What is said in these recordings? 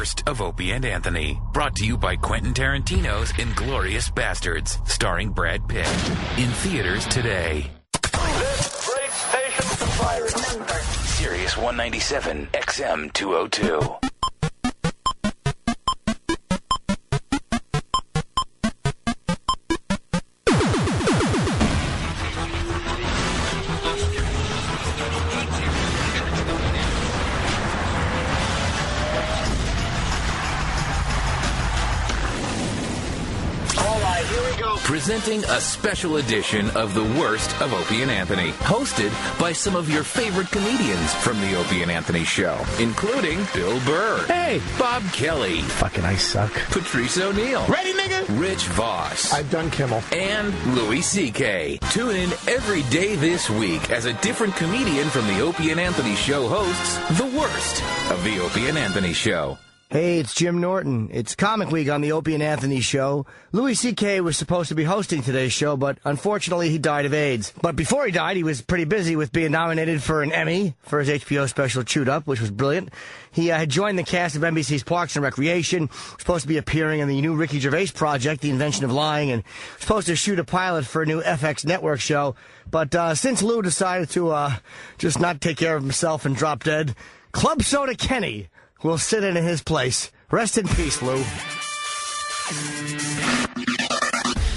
worst of Opie and Anthony. Brought to you by Quentin Tarantino's Inglourious Bastards, starring Brad Pitt. In theaters today. This great station fire number. Sirius 197 XM 202. Presenting a special edition of The Worst of Opie and Anthony, hosted by some of your favorite comedians from The Opie and Anthony Show, including Bill Burr. Hey, Bob Kelly. Fucking I suck. Patrice O'Neill. Ready, nigga? Rich Voss. I've done Kimmel. And Louis C.K. Tune in every day this week as a different comedian from The Opie and Anthony Show hosts The Worst of The Opie and Anthony Show. Hey, it's Jim Norton. It's Comic Week on the Opie and Anthony Show. Louis C.K. was supposed to be hosting today's show, but unfortunately he died of AIDS. But before he died, he was pretty busy with being nominated for an Emmy for his HBO special Chewed Up, which was brilliant. He had joined the cast of NBC's Parks and Recreation, was supposed to be appearing in the new Ricky Gervais project, The Invention of Lying, and was supposed to shoot a pilot for a new FX network show. But since Lou decided to just not take care of himself and drop dead, Club Soda Kenny will sit in his place. Rest in peace, Lou.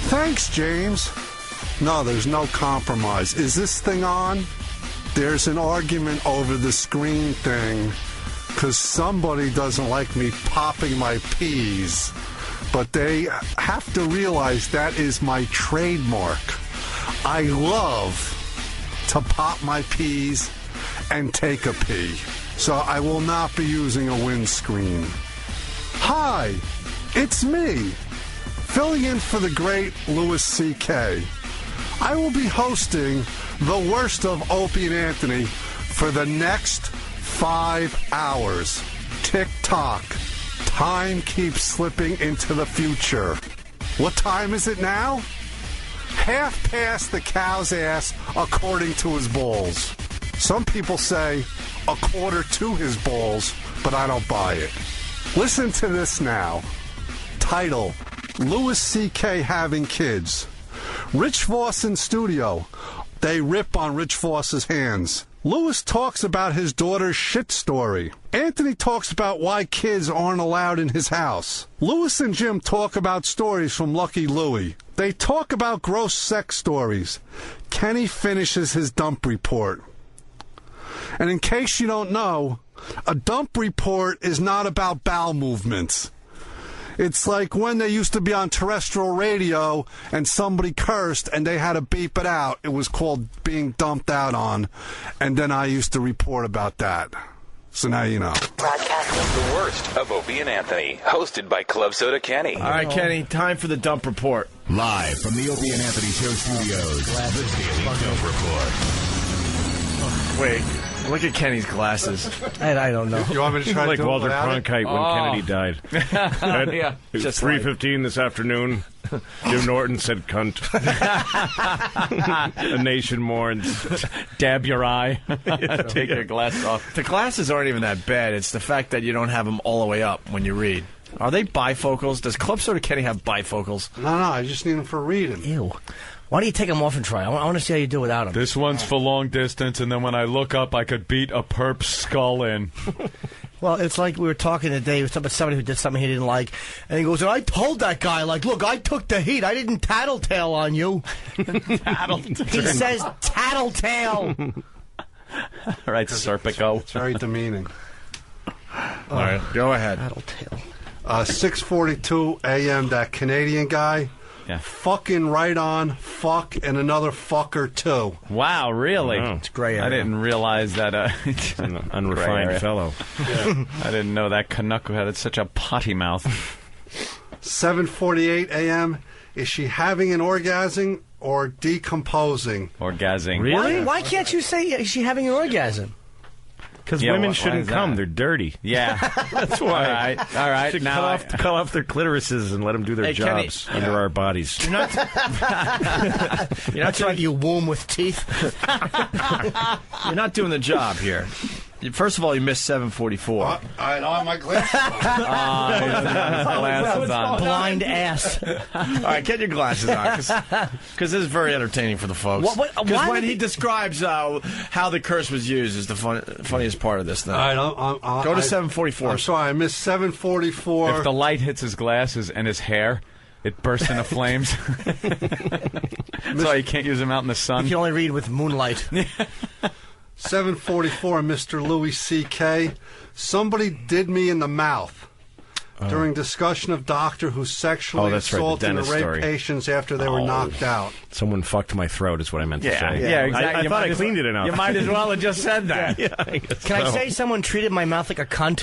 Thanks, James. No, there's no compromise. Is this thing on? There's an argument over the screen thing because somebody doesn't like me popping my peas. But they have to realize that is my trademark. I love to pop my peas and take a pee. So I will not be using a windscreen. Hi, it's me, filling in for the great Louis C.K. I will be hosting The Worst of Opie and Anthony for the next 5 hours. Tick-tock. Time keeps slipping into the future. What time is it now? Half past the cow's ass according to his balls. Some people say a quarter to his balls, but I don't buy it. Listen to this now. Title, Louis C.K. having kids. Rich Voss in studio. They rip on Rich Voss's hands. Louis talks about his daughter's shit story. Anthony talks about why kids aren't allowed in his house. Louis and Jim talk about stories from Lucky Louie. They talk about gross sex stories. Kenny finishes his dump report. And in case you don't know, a dump report is not about bowel movements. It's like when they used to be on terrestrial radio and somebody cursed and they had to beep it out. It was called being dumped out on. And then I used to report about that. So now you know. Broadcasting The Worst of Opie and Anthony, hosted by Club Soda Kenny. All right, Kenny, time for the dump report. Live from the Opie and Anthony Show studios, the Daily Dump Report. Wait, look at Kenny's glasses. I don't know. You want me to try like to Walter Cronkite when Kennedy died. Yeah, It was just 3:15 this afternoon. Jim Norton said cunt. A nation mourns. Dab your eye. take your glasses off. The glasses aren't even that bad. It's the fact that you don't have them all the way up when you read. Are they bifocals? Does Club Soda Kenny have bifocals? No, I just need them for reading. Ew. Why don't you take them off and try? I want to see how you do without them. This one's for long distance, and then when I look up, I could beat a perp's skull in. Well, it's like we were talking today. We were talking about somebody who did something he didn't like. And he goes, and I told that guy, like, look, I took the heat. I didn't tattletale on you. Tattletale. He says tattletale. All right, Serpico. It's very demeaning. All right, go ahead. Tattletale. 6:42 a.m., that Canadian guy. Yeah. Fucking right on, fuck, and another fucker, too. Wow, really? Oh. It's gray area. I didn't realize that. An unrefined fellow. Yeah. I didn't know that Canuck had such a potty mouth. 7:48 a.m., is she having an orgasm or decomposing? Orgasming. Really? Why can't you say, is she having an orgasm? Because Women shouldn't come. They're dirty. Yeah. That's why. All right. Should Now cut off their clitorises and let them do their jobs Kenny, under our bodies. You're not That's right, you womb with teeth. You're not doing the job here. First of all, you missed 744. I don't have my glasses on. Glasses on. Blind ass. All right, get your glasses on, because this is very entertaining for the folks. Because when he describes how the curse was used is the funniest part of this thing. All right, Go to 744. I'm sorry, I missed 744. If the light hits his glasses and his hair, it bursts into flames. That's why you can't use them out in the sun. You can only read with moonlight. 744, Mr. Louis C.K. Somebody did me in the mouth during discussion of doctor who sexually assaulted and raped patients after they were knocked out. Someone fucked my throat is what I meant to say. Yeah, exactly. I thought I cleaned it enough. You might as well have just said that. Can I say someone treated my mouth like a cunt?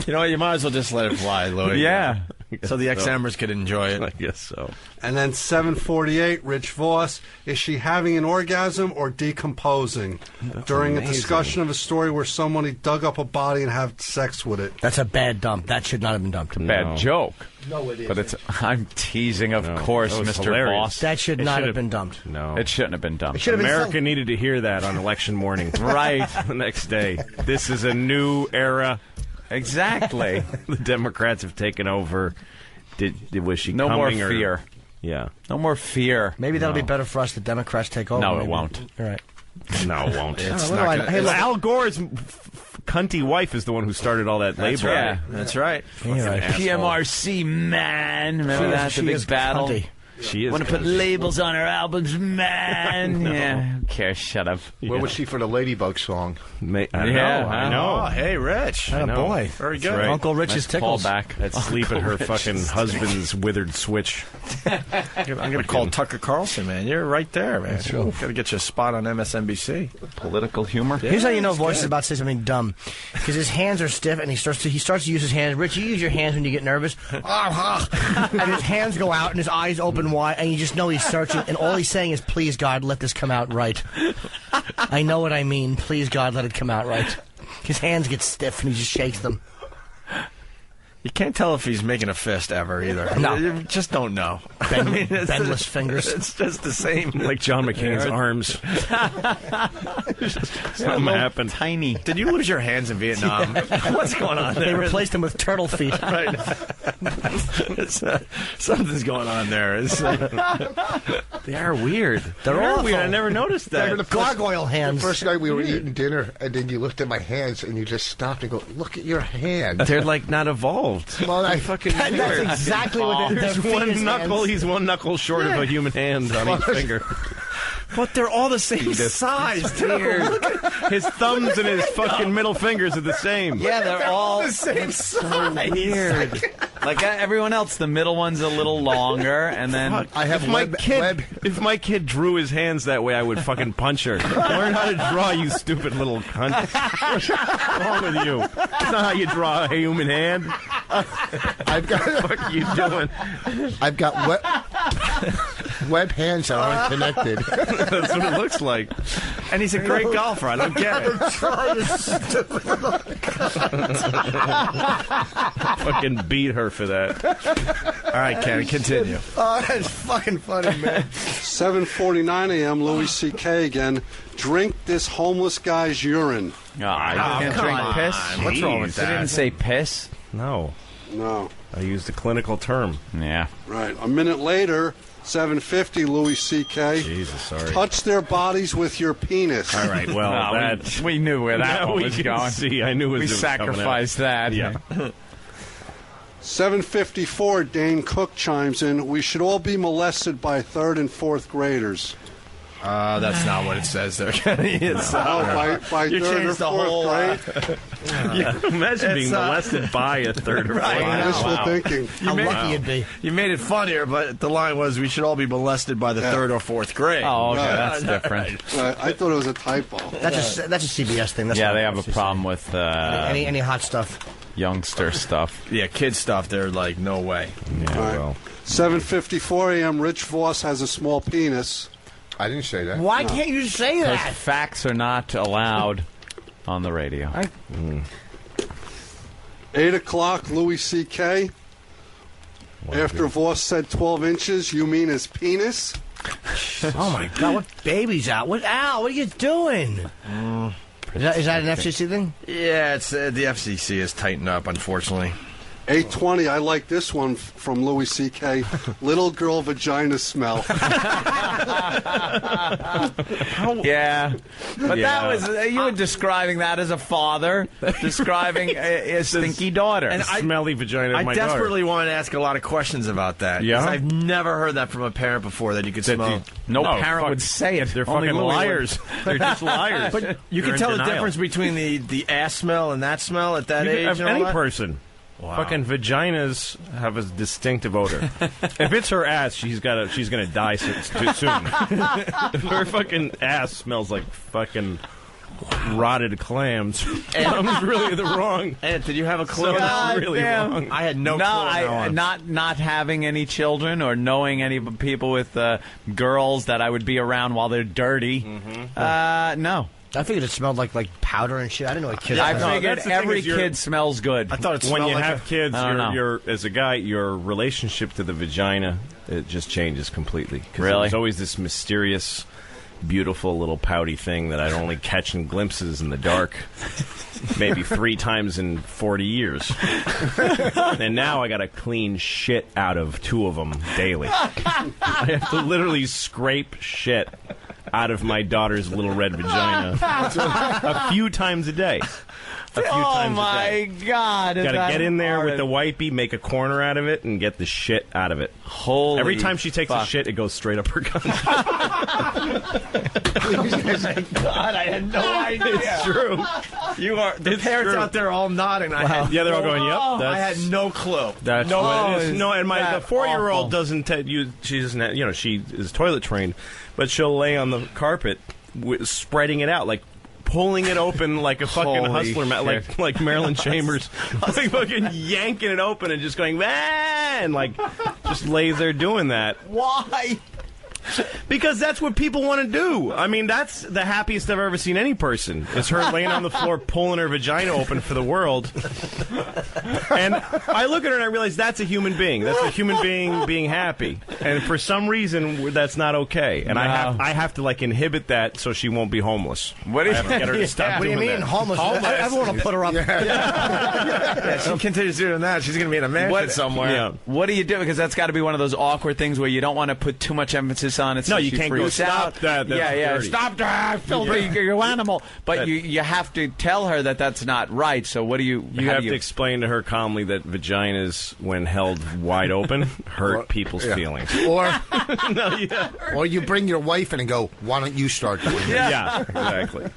You know what? You might as well just let it fly, Louis. Yeah. So the ex-members could enjoy it. I guess so. And then 748, Rich Voss. Is she having an orgasm or decomposing? During a discussion of a story where somebody dug up a body and had sex with it. That's a bad dump. That should not have been dumped. Bad joke. No, it is. But I'm teasing, of course, Mr. Voss. That should not have been dumped. No. It shouldn't have been dumped. America needed to hear that on election morning. Right. The next day. This is a new era. Exactly. The Democrats have taken over. Was she no coming more fear? Yeah. No more fear. Maybe that'll be better for us. The Democrats take over. No, maybe. it won't. All right. No, it won't. It's not gonna, hey, Al Gore's cunty wife is the one who started all that labor. Right. That's right. PMRC, man. Remember that? The big battle? Cunty. She is. Want to put labels on her albums, man. No. Yeah. Who cares? Shut up. Where was she for the Ladybug song? I know. Oh, hey, Rich. Oh, boy. Very good. Right. Uncle Rich's tickles. Back. That's sleep at her fucking husband's withered switch. I'm going to call Tucker Carlson, man. You're right there, man. Got to get you a spot on MSNBC. Political humor. Here's how you know Voice is about to say something dumb. Because his hands are stiff, and he starts to use his hands. Rich, you use your hands when you get nervous. And his hands go out, and his eyes open wide, and you just know he's searching, and all he's saying is, please, God, let this come out right. I know what I mean. Please, God, let it come out right. His hands get stiff, and he just shakes them. You can't tell if he's making a fist ever, either. No. You just don't know. Bendless fingers. It's just the same. Like John McCain's arms. Something happened. Tiny. Did you lose your hands in Vietnam? What's going on there? They replaced him with turtle feet. Right. Something's going on there. They are weird. They're all weird. I never noticed that. The gargoyle hands. The first night we were eating dinner, and then you looked at my hands, and you just stopped and go, look at your hands. They're like not evolved. Well, I fucking That's exactly what there's one knuckle. Hands. He's one knuckle short of a human hand on each finger. But they're all the same size, too. His thumbs and his fucking middle fingers are the same. Yeah, they're all the same size. Weird. Like everyone else, the middle one's a little longer, and then I have If my kid drew his hands that way, I would fucking punch her. Learn how to draw, you stupid little cunt. What's wrong with you? That's not how you draw a human hand. I've got. What the fuck are you doing? I've got web hands that aren't connected. That's what it looks like. And he's a great golfer. I don't get it. Fucking beat her for that. All right, Kenny, continue. Oh, that's fucking funny, man. 7:49 a.m. Louis C.K. again. Drink this homeless guy's urine. You can't drink piss? What's wrong with that? You didn't say piss? No. I used a clinical term. Yeah. Right. A minute later, 7:50, Louis C.K. Jesus, sorry. Touch their bodies with your penis. All right, well, we knew where that one was going. See, I knew it was we sacrificed that. Yeah. 7:54, Dane Cook chimes in. We should all be molested by 3rd and 4th graders. That's not what it says there, Kenny. By you 3rd or changed the 4th whole grade. Imagine being molested by a 3rd or 4th grade. Wishful thinking. How lucky you'd be. You made it funnier, but the line was, we should all be molested by the 3rd or 4th grade. Oh, okay, that's different. I thought it was a typo. That's a CBS thing. That's they have a problem with any hot stuff. Youngster stuff. Yeah, kid stuff, they're like, no way. Yeah, well. 7:54 a.m., Rich Voss has a small penis. I didn't say that. Why can't you say Because that? facts are not allowed on the radio. 8 o'clock, Louis C.K. After Voss said 12 inches, you mean his penis? Oh, my God. What baby's out? Al, what are you doing? Is that an FCC thing? Yeah, it's the FCC is tightened up, unfortunately. 820, I like this one from Louis C.K. Little girl vagina smell. Yeah. But that was, you were describing that as a father, describing a stinky daughter. And smelly vagina of my daughter. I desperately want to ask a lot of questions about that. Yeah? I've never heard that from a parent before, that you could smell. No parent would say it. They're Only fucking Louis liars. They're just liars. But you can tell the difference between the ass smell and that smell at that age. Of any person. Wow. Fucking vaginas have a distinctive odor. If it's her ass, she's gonna die too soon. If her fucking ass smells like fucking rotted clams, something's really wrong. Ed, did you have a clue? Something's really wrong. I had no clue. Not having any children or knowing any people with girls that I would be around while they're dirty. Mm-hmm. No. I figured it smelled like powder and shit. I didn't know what kids I smelled. figured every kid smells good. I thought it smelled when you like have kids, you're as a guy, your relationship to the vagina, it just changes completely. Really? There's always this mysterious, beautiful little pouty thing that I'd only catch in glimpses in the dark, maybe 3 times in 40 years. And now I got to clean shit out of 2 of them daily. I have to literally scrape shit out of my daughter's little red vagina a few times a day. Oh my God! Got to get in there with the wipey, make a corner out of it, and get the shit out of it. Holy! Every time she takes a shit, it goes straight up her cunt. God, I had no idea. It's true. You are the parents true. out there all nodding. Yeah, they're all going, "Yep." I had no clue. That's what it is. No, and the 4-year-old doesn't. She doesn't. She is toilet trained, but she'll lay on the carpet, spreading it out, like pulling it open like a fucking hustler, like Marilyn Chambers, like fucking yanking it open and just going, man, like just lays there doing that. Why? Because that's what people want to do. I mean, that's the happiest I've ever seen any person. Is her laying on the floor pulling her vagina open for the world. And I look at her and I realize that's a human being. That's a human being being happy. And for some reason, that's not okay. And I have to like inhibit that so she won't be homeless. What do you I have to get her to stop What do you doing mean that. homeless? Everyone will put her up. Yeah, she continues doing that. She's going to be in a mansion somewhere. Yeah. What do you do? Because that's got to be one of those awkward things where you don't want to put too much emphasis on it. So No, you she can't go, freaks "Stop out. that, that's dirty." Stop that, filthy, you animal. But you have to tell her that that's not right. So what do you? You have to explain to her calmly that vaginas, when held wide open, hurt people's feelings. Or or you bring your wife in and go, why don't you start doing it? Yeah, exactly.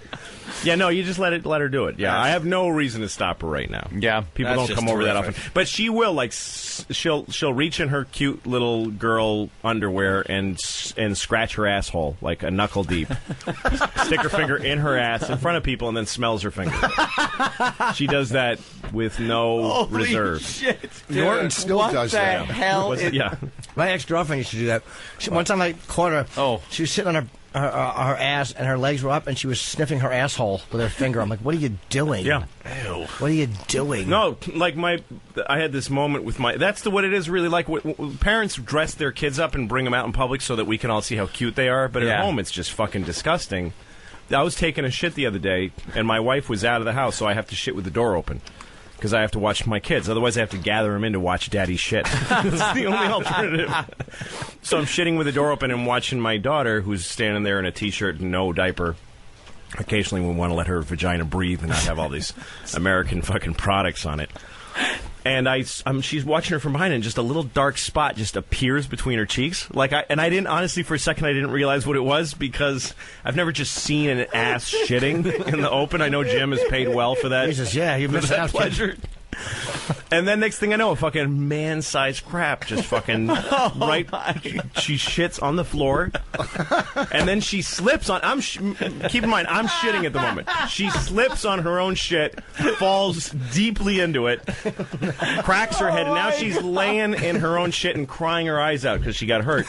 Yeah, no, you just let her do it. Yeah, I have no reason to stop her right now. Yeah, people don't come over that often, but she will. Like, she'll reach in her cute little girl underwear and scratch her asshole like a knuckle deep. Stick her finger in her ass in front of people and then smells her finger. She does that with no reserve. Shit, dude. Norton still does that. What the hell? My ex-girlfriend used to do that. One time I caught her. Oh. She was sitting on her ass, and her legs were up, and she was sniffing her asshole with her finger. I'm like, what are you doing? Yeah. Ew. What are you doing? No, like I had this moment with that's what it is really like. Parents dress their kids up and bring them out in public so that we can all see how cute they are, but at home it's just fucking disgusting. I was taking a shit the other day, and my wife was out of the house, so I have to shit with the door open. Because I have to watch my kids. Otherwise, I have to gather them in to watch Daddy shit. That's the only alternative. So I'm shitting with the door open and watching my daughter, who's standing there in a T-shirt and no diaper. Occasionally, we want to let her vagina breathe and not have all these American fucking products on it. And she's watching her from behind, and just a little dark spot just appears between her cheeks. I didn't, honestly, for a second, I didn't realize what it was, because I've never just seen an ass shitting in the open. I know Jim has paid well for that. Jesus, yeah, you missed that pleasure. And then next thing I know, a fucking man-sized crap just fucking she shits on the floor, and then she slips on. Keep in mind, I'm shitting at the moment. She slips on her own shit, falls deeply into it, cracks her head, and now she's laying in her own shit and crying her eyes out because she got hurt.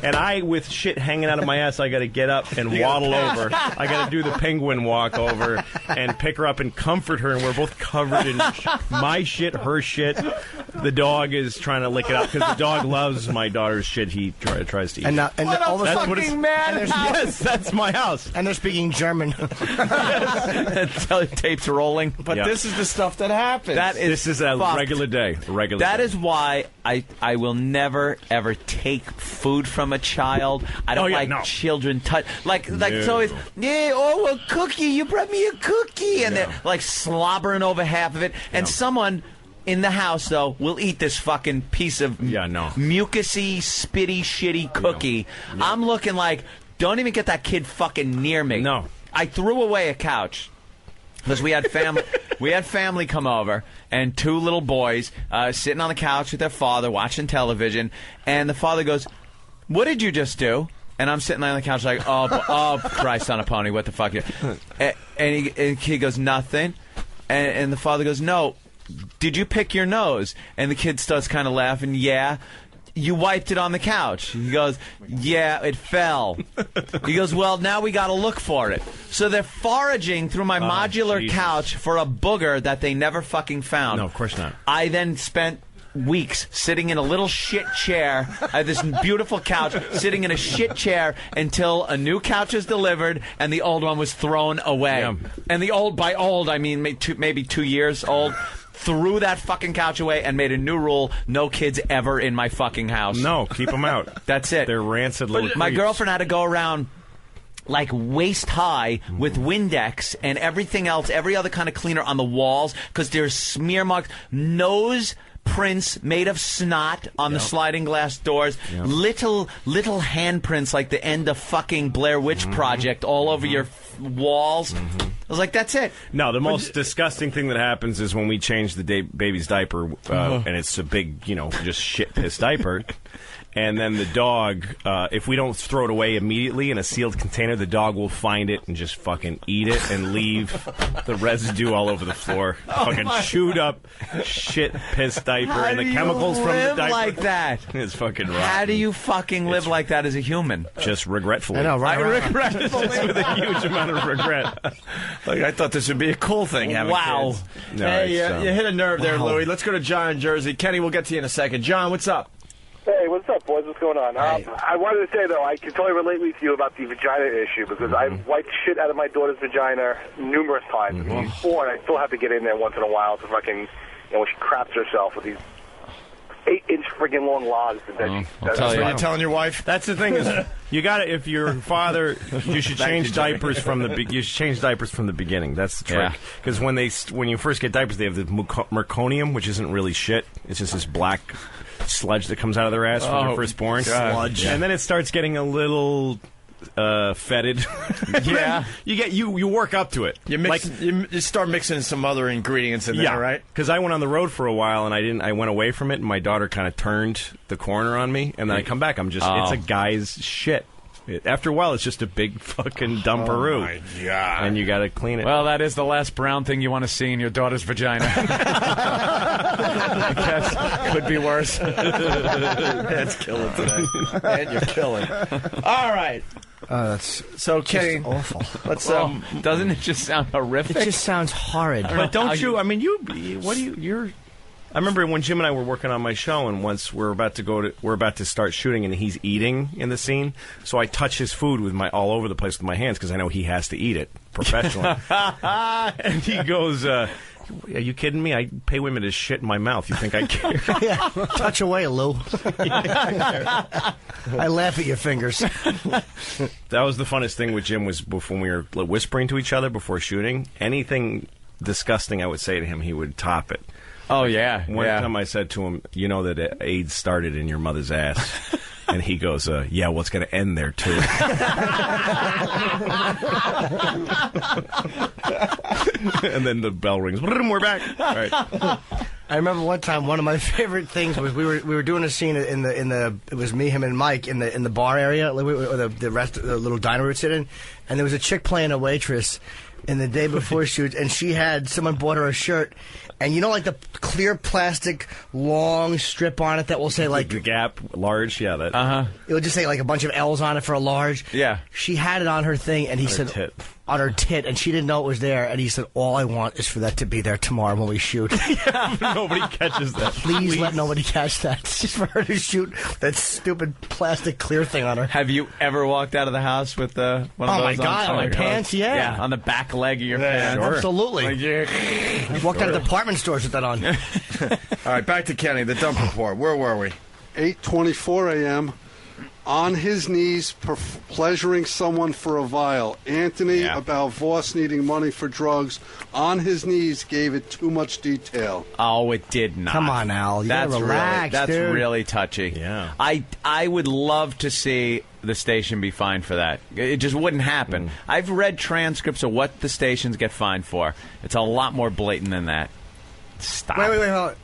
And I, with shit hanging out of my ass, I got to get up and waddle over. I got to do the penguin walk over and pick her up and comfort her, and we're both covered in my shit, her her shit. The dog is trying to lick it up because the dog loves my daughter's shit. He tries to eat. And all of a sudden, yes, that's my house. And they're speaking German. Tapes rolling. But this is the stuff that happens. This is a regular day. That is why I will never ever take food from a child. I don't like children touch so it's a cookie. You brought me a cookie, and they're like slobbering over half of it. And someone in the house though will eat this fucking piece of mucusy, spitty, shitty cookie. I'm looking like, don't even get that kid fucking near me. No, I threw away a couch. Because we had family come over, and 2 little boys sitting on the couch with their father watching television, and the father goes, "What did you just do?" And I'm sitting on the couch like, oh, Christ on a pony, what the fuck? And he goes, "Nothing." And the father goes, "No, did you pick your nose?" And the kid starts kind of laughing, "Yeah." "You wiped it on the couch." He goes, "Yeah, it fell." He goes, "Well, now we got to look for it." So they're foraging through my modular couch for a booger that they never fucking found. No, of course not. I then spent weeks sitting in a little shit chair. I had this beautiful couch, sitting in a shit chair until a new couch was delivered and the old one was thrown away. Yeah. And by old, I mean maybe 2 years old. Threw that fucking couch away and made a new rule: no kids ever in my fucking house. No, keep them out. That's it. They're rancid little My creeps. girlfriend had to go around like waist high with Windex and everything else, every other kind of cleaner on the walls, because there's smear marks, nose prints made of snot on the sliding glass doors, little handprints like the end of fucking Blair Witch Project all over your walls. I was like, that's it. No, the most disgusting thing that happens is when we change the baby's diaper, and it's a big, just shit-piss diaper. And then the dog, if we don't throw it away immediately in a sealed container, the dog will find it and just fucking eat it and leave the residue all over the floor. Fucking chewed up shit, piss diaper, and the chemicals from the diaper. Like that? It's fucking rotten. How do you fucking live like that as a human? Just regretfully. I know, right? Regretfully. Just with a huge amount of regret. Like, I thought this would be a cool thing, having kids. No, hey, you hit a nerve there, Louie. Let's go to John in Jersey. Kenny, we'll get to you in a second. John, what's up? Hey, what's up, boys? What's going on? I wanted to say, though, I can totally relate with you about the vagina issue, because I've wiped shit out of my daughter's vagina numerous times. I mean, she's 4, and I still have to get in there once in a while to fucking, when she craps herself with these 8-inch friggin' long logs. That's what you're telling your wife? That's the thing is, you got to, if your father, you should change diapers from the beginning. That's the trick. Because when you first get diapers, they have the meconium, which isn't really shit. It's just this black sludge that comes out of their ass when you're first born. Sludge. And then it starts getting a little fetid. You work up to it. You start mixing some other ingredients in there, right? Because I went on the road for a while and I went away from it, and my daughter kind of turned the corner on me, and then I come back, it's a guy's shit. After a while, it's just a big fucking dumperoo. Oh, my God. And you got to clean it. Well, that is the last brown thing you want to see in your daughter's vagina. I guess could be worse. That's killing today. And you're killing. All right. So, Kenny, awful. Let's. Doesn't it just sound horrific? It just sounds horrid. But don't you? I mean, you're. I remember when Jim and I were working on my show, and once we're about to start shooting, and he's eating in the scene. So I touch his food all over the place with my hands because I know he has to eat it professionally. And he goes, "Are you kidding me? I pay women to shit in my mouth. You think I care?" Touch away, Lou. I laugh at your fingers. That was the funnest thing with Jim was when we were whispering to each other before shooting. Anything disgusting I would say to him, he would top it. Oh, yeah. One time I said to him, "You know that AIDS started in your mother's ass." And he goes, "Yeah, well, it's going to end there, too." And then the bell rings. We're back. All right. I remember one time, one of my favorite things was we were doing a scene in the it was me, him, and Mike in the bar area, or the little diner we would sit in, and there was a chick playing a waitress in the day before shoot, and someone bought her a shirt, and like the clear plastic long strip on it that will say like the Gap large, yeah, that it would just say like a bunch of L's on it for a large. Yeah, she had it on her thing, and he said, tit. on her tit, and she didn't know it was there. And he said, "All I want is for that to be there tomorrow when we shoot." Nobody catches that. Please let nobody catch that. It's just for her to shoot that stupid plastic clear thing on her. Have you ever walked out of the house with one of those? Oh my God! On my pants, yeah, on the back leg of your pants. Sure. Absolutely. I walked out of department stores with that on. All right, back to Kenny. The dump report. Where were we? 8:24 a.m. On his knees, pleasuring someone for a vial. Anthony, about Voss needing money for drugs, on his knees, gave it too much detail. Oh, it did not. Come on, Al. You gotta relax, that's dude. really touchy. Yeah. I would love to see the station be fined for that. It just wouldn't happen. I've read transcripts of what the stations get fined for. It's a lot more blatant than that. Stop. Wait, hold on.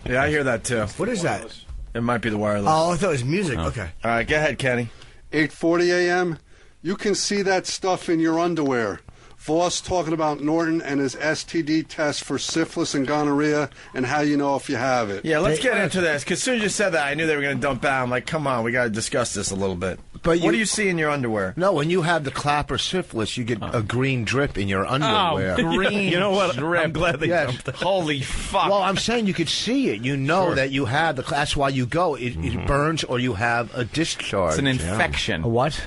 Yeah, I hear that too. What is that? It might be the wireless. Oh, I thought it was music. Okay. All right, go ahead, Kenny. 8:40 a.m. You can see that stuff in your underwear. Voss talking about Norton and his STD test for syphilis and gonorrhea and how you know if you have it. Yeah, let's get into this, because as soon as you said that, I knew they were going to dump out. I'm like, come on, we got to discuss this a little bit. But what do you see in your underwear? No, when you have the clapper syphilis, you get a green drip in your underwear. Oh, green You know what? drip. I'm glad they Yes. dumped that. Holy fuck. Well, I'm saying you could see it. You know that you have the. That's why you go. It burns, or you have a discharge. It's an infection. A what?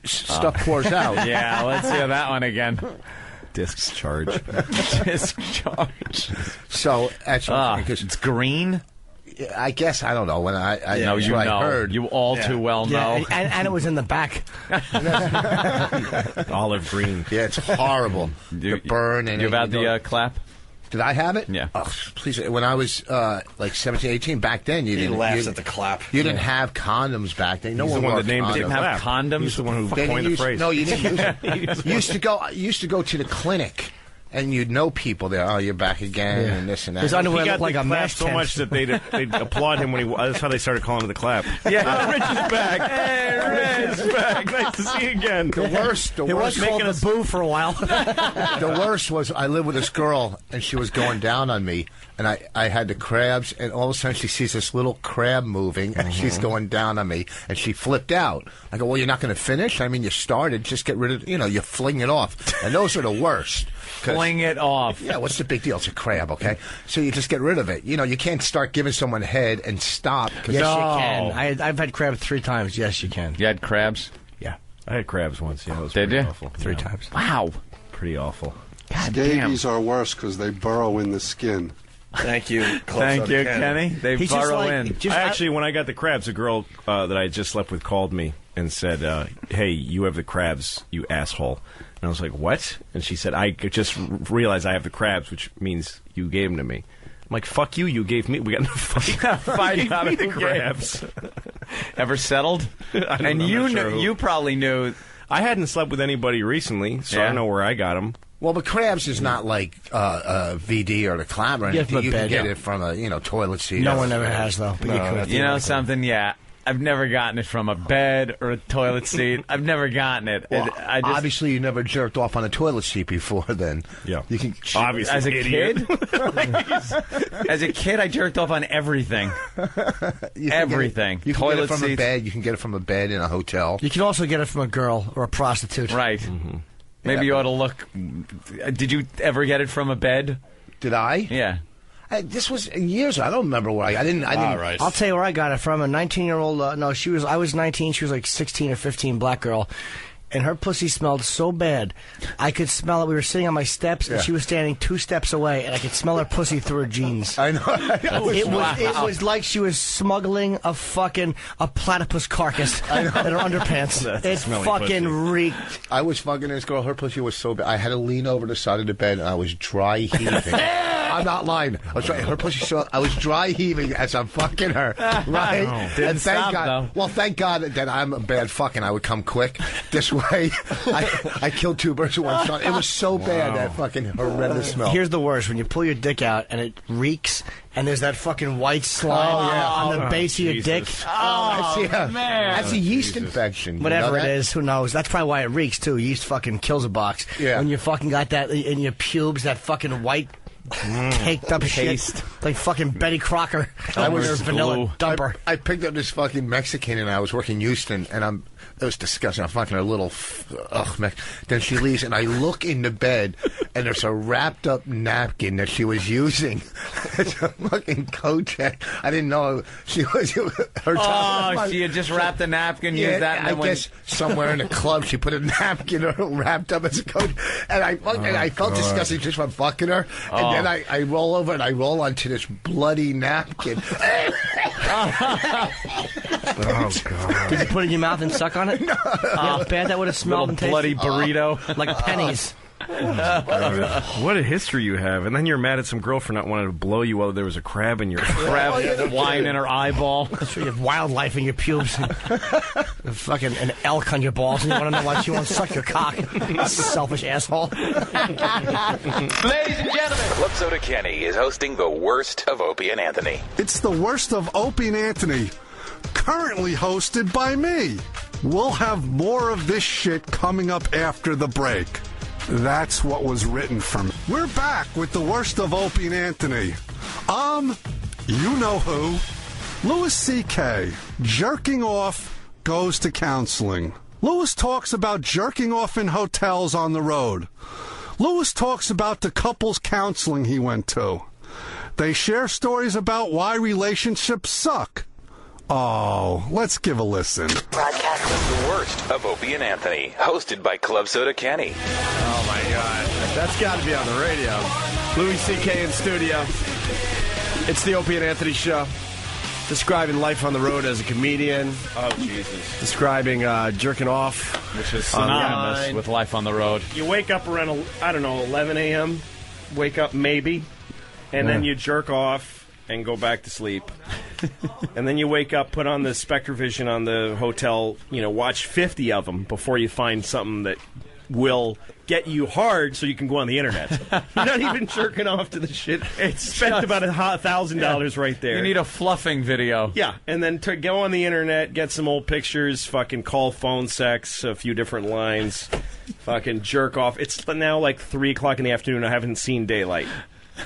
Stuff pours out. Yeah, let's hear that one again. Discharge. Discharge. So that's because It's green? I guess I don't know when I No, that's you what know. I heard. You all too well know. Yeah, and it was in the back. Olive green. Yeah, it's horrible. The burn and You've had the clap? Did I have it? Yeah. Oh, please. When I was like 17, 18, back then, you He didn't. laughs you, at the clap. You didn't have condoms back then. No He's one the one wore that named it. condoms. Didn't have condoms? He's the one who They coined the used- phrase. No, you didn't use it. You used to go to the clinic, and you'd know people there. Oh, you're back again, and this and that. His underwear He got looked like the a clap mesh so tent. much that they'd applaud him when he. That's how they started calling him the clap. Yeah. Rich is back. Hey, Rich is back. Nice to see you again. The worst. It was called the boo for a while. The worst was I lived with this girl, and she was going down on me, and I had the crabs, and all of a sudden she sees this little crab moving, and she's going down on me, and she flipped out. I go, well, you're not going to finish? I mean, you started. Just get rid of, you fling it off. And those are the worst. Fling it off. Yeah, what's the big deal? It's a crab, okay? So you just get rid of it. You can't start giving someone head and stop. Yes, you can. I've had crab 3 times. Yes, you can. You had crabs? Yeah. I had crabs once. Yeah, it was Did pretty you? awful. 3 times. Wow. Pretty awful. God damn. Scabies are worse because they burrow in the skin. Thank you. Thank you, Kenny. They He's just burrow like- in. just- Actually, when I got the crabs, a girl that I just slept with called me and said, hey, you have the crabs, you asshole. And I was like, what? And she said, I just realized I have the crabs, which means you gave them to me. I'm like, fuck you, you gave me. We got in a fight. Fight You about gave me who the crabs. Ever settled? I'm And not you sure who. you probably knew. I hadn't slept with anybody recently, so I Yeah. don't know where I got them. Well, but crabs is not like VD or the clap or Get anything. from a You bed, can get yeah. it from a toilet seat. No or- one ever has, though. But you could. You know something? Yeah. I've never gotten it from a bed or a toilet seat. I've never gotten it. Well, I just, obviously, you never jerked off on a toilet seat before. Then, Yeah. you can. Obviously, as a idiot. kid, as a kid, I jerked off on everything. You can Everything. Get it, you can Toilet get it from a seats. bed. You can get it from a bed in a hotel. You can also get it from a girl or a prostitute. Right. Mm-hmm. Maybe you ought to look. Did you ever get it from a bed? Did I? Yeah. This was years. I don't remember where I didn't. All right. I'll tell you where I got it from. A 19-year-old. I was 19. She was like 16 or 15. Black girl, and her pussy smelled so bad, I could smell it. We were sitting on my steps, and she was standing 2 steps away, and I could smell her pussy through her jeans. I know. It was like she was smuggling a platypus carcass in her underpants. It smelly fucking pussy. reeked. I was fucking this girl. Her pussy was so bad. I had to lean over the side of the bed, and I was dry heaving. I'm not lying. Her pussy. So I was dry heaving as I'm fucking her. Right? Didn't and thank stop, God. though. Well, thank God that I'm a bad fucking. I would come quick. This way, I killed 2 birds with 1 stone. It was so bad, that fucking horrendous smell. Here's the worst: when you pull your dick out and it reeks, and there's that fucking white slime on the base of your dick. man. That's a yeast infection. You Whatever know it that? is, who knows? That's probably why it reeks too. Yeast fucking kills a box. Yeah. When you fucking got that in your pubes, that fucking white caked up Paste. shit, like fucking Betty Crocker. I with was her vanilla dumper. I picked up this fucking Mexican, and I was working Houston, and It was disgusting. I'm fucking a little, man. Then she leaves, and I look in the bed, and there's a wrapped up napkin that she was using. It's a fucking Kojak. I didn't know she was her. Oh, she had just wrapped a napkin, used that, and I then guess somewhere in a club she put a napkin wrapped up as a Kojak, and I felt disgusting just from fucking her, and then I roll over and I roll onto this bloody napkin. Oh, God. Did you put it in your mouth and suck on it? No. How bad that would have smelled and tasted. Bloody burrito. Like pennies. What a history you have. And then you're mad at some girl for not wanting to blow you while there was a crab in your wine in her eyeball. So you have wildlife in your pubes. Fucking an elk on your balls, and you want to know why she won't suck your cock. Selfish asshole. Ladies and gentlemen, Club Soda Kenny is hosting the worst of Opie and Anthony. It's the worst of Opie and Anthony, currently hosted by me. We'll have more of this shit coming up after the break. That's what was written from. We're back with the worst of Opie and Anthony. You know who. Louis C.K. jerking off goes to counseling. Louis talks about jerking off in hotels on the road. Louis talks about the couples counseling he went to. They share stories about why relationships suck. Oh, let's give a listen. Broadcasting the worst of Opie and Anthony, hosted by Club Soda Kenny. Oh, my God. That's got to be on the radio. Louis C.K. in studio. It's the Opie and Anthony show. Describing life on the road as a comedian. Oh, Jesus. Describing jerking off. Which is synonymous with life on the road. You wake up around, 11 a.m., wake up maybe, and then you jerk off and go back to sleep. And then you wake up, put on the SpectraVision on the hotel, watch 50 of them before you find something that will get you hard so you can go on the internet. You're not even jerking off to the shit. It's spent about $1,000 right there. You need a fluffing video. Yeah, and then to go on the internet, get some old pictures, fucking call phone sex, a few different lines, fucking jerk off. It's now like 3 o'clock in the afternoon. I haven't seen daylight.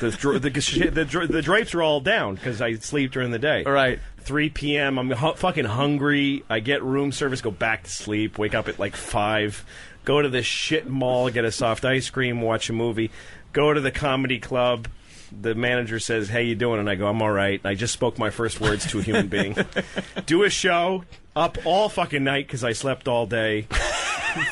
The drapes are all down because I sleep during the day. All right. 3 p.m. I'm fucking hungry. I get room service, go back to sleep, wake up at like 5, go to this shit mall, get a soft ice cream, watch a movie, go to the comedy club. The manager says, "How you doing?" And I go, "I'm all right." I just spoke my first words to a human being. Do a show, up all fucking night because I slept all day.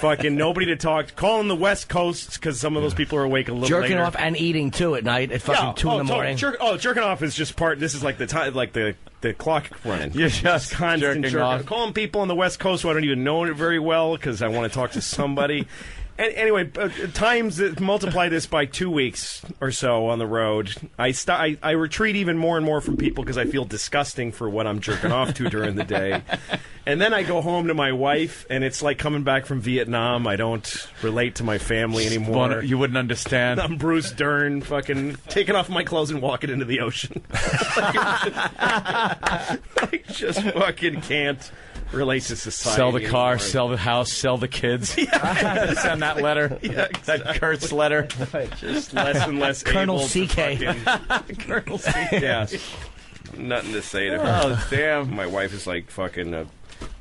Fucking nobody to talk to. Calling the West Coast because some of those people are awake a little jerking later. Off and eating too at night at fucking 2 in the morning. Jerking off is just part. This is like the time, like the clock running. You're just constant jerking off. Calling people on the West Coast who I don't even know it very well because I want to talk to somebody. And anyway, times multiply this by 2 weeks or so on the road. I retreat even more and more from people because I feel disgusting for what I'm jerking off to during the day. And then I go home to my wife, and it's like coming back from Vietnam. I don't relate to my family anymore. You wouldn't understand. I'm Bruce Dern, fucking taking off my clothes and walking into the ocean. I just fucking can't relate to society. Sell the car, anymore. sell the house, sell the kids. Yeah. Send that letter. Yeah, exactly. That Kurt's letter. Just less and less Colonel able CK. to fucking... Colonel CK. Yeah. Nothing to say to her. Oh, damn. My wife is like fucking a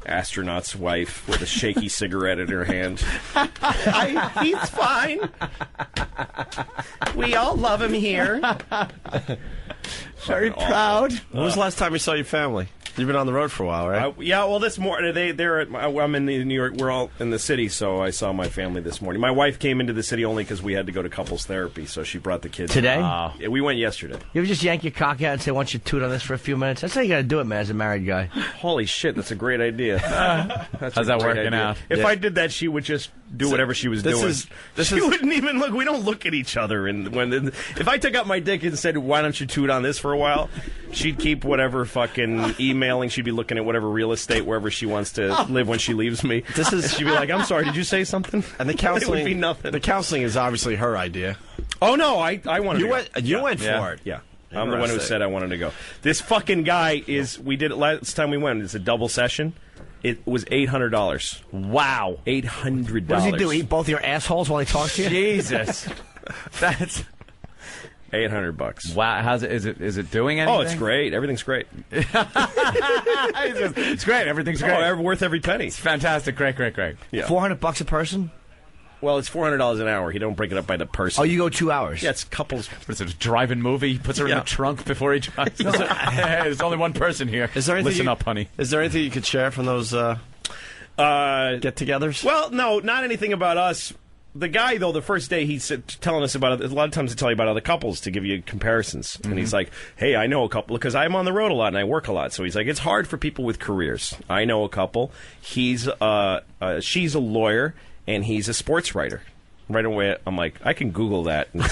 astronaut's wife with a shaky cigarette in her hand. He's fine. We all love him here. Very proud. When was the last time you saw your family? You've been on the road for a while, right? Yeah, well, this morning, I'm in New York. We're all in the city, so I saw my family this morning. My wife came into the city only because we had to go to couples therapy, so she brought the kids. Today? Yeah, we went yesterday. You ever just yank your cock out and say, "Why don't you toot on this for a few minutes?" That's how you got to do it, man, as a married guy. Holy shit, that's a great idea. How's that working out? If I did that, she would just do whatever she was doing. She wouldn't even look. We don't look at each other. And if I took out my dick and said, "Why don't you toot on this for a while?" she'd keep whatever fucking emailing. She'd be looking at whatever real estate wherever she wants to live when she leaves me. She'd be like, "I'm sorry, did you say something?" And the counseling it would be nothing. The counseling is obviously her idea. Oh no, I wanted. You went for it. Yeah. I'm the one who said I wanted to go. This fucking guy is. We did it last time we went. It's a double session. It was $800. Wow, $800. What does he do? Eat both your assholes while he talks to you? Jesus, that's $800. Wow, how's it? Is it doing anything? Oh, it's great. Everything's great. It's great. Everything's great. Oh, worth every penny. It's fantastic. Great. Yeah. $400 a person? Well, it's $400 an hour. He don't break it up by the person. Oh, you go 2 hours? Yeah, it's couples. What is it, a drive-in movie? He puts her in the trunk before he drives. There's only one person here. Listen up, honey. Is there anything you could share from those get-togethers? Well, no, not anything about us. The guy, though, the first day he's telling us about it. A lot of times they tell you about other couples to give you comparisons. And he's like, hey, I know a couple, because I'm on the road a lot and I work a lot. So he's like, it's hard for people with careers. I know a couple. She's a lawyer and he's a sports writer. Right away, I'm like, I can Google that and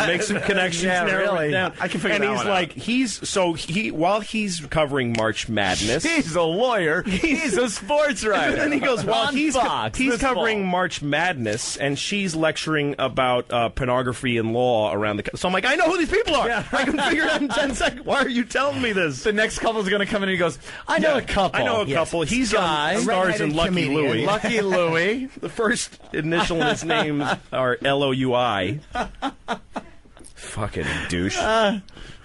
make some connections. Really? Down. I can figure and that he's one like, out. while he's covering March Madness, he's a lawyer. He's a sports writer. And he goes, while he's covering fall. March Madness, and she's lecturing about pornography and law around the. So I'm like, I know who these people are. Yeah. I can figure it out in 10 seconds. Why are you telling me this? The next couple's going to come in and he goes, I know a couple. I know a couple. He's Guy, on stars in Lucky comedian. Louie. Lucky Louie. The first initial in his name are Loui. Fucking douche.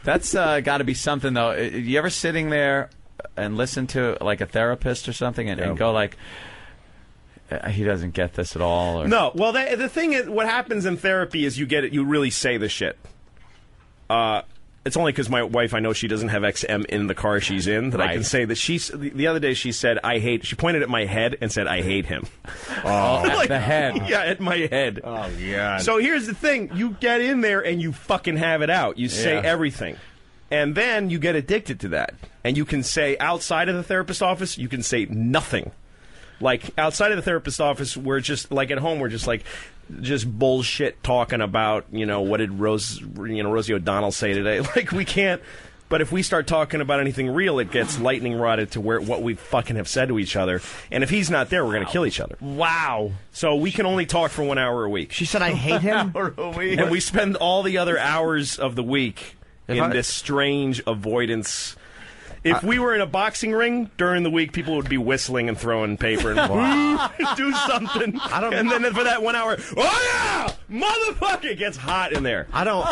That's got to be something, though. You ever sitting there and listen to like a therapist or something and go like, he doesn't get this at all? Or... No. Well, the thing is, what happens in therapy is you get it. You really say the shit. It's only because my wife, I know she doesn't have XM in the car she's in, that I can say that the other day she said, she pointed at my head and said, I hate him. Oh, at the head. Yeah, at my head. Oh, God. So here's the thing. You get in there and you fucking have it out. You say everything. And then you get addicted to that. And you can say, outside of the therapist's office, you can say nothing. Like, outside of the therapist's office, we're just, like, at home, we're just, like, just bullshit talking about, what did Rosie O'Donnell say today? Like, we can't. But if we start talking about anything real, it gets lightning rodded to what we fucking have said to each other. And if he's not there, we're going to kill each other. Wow. So we can only talk for 1 hour a week. She said, I hate him? And we spend all the other hours of the week in this strange avoidance. If we were in a boxing ring during the week, people would be whistling and throwing paper and do something. And then for that 1 hour, oh yeah, motherfucker, it gets hot in there. I don't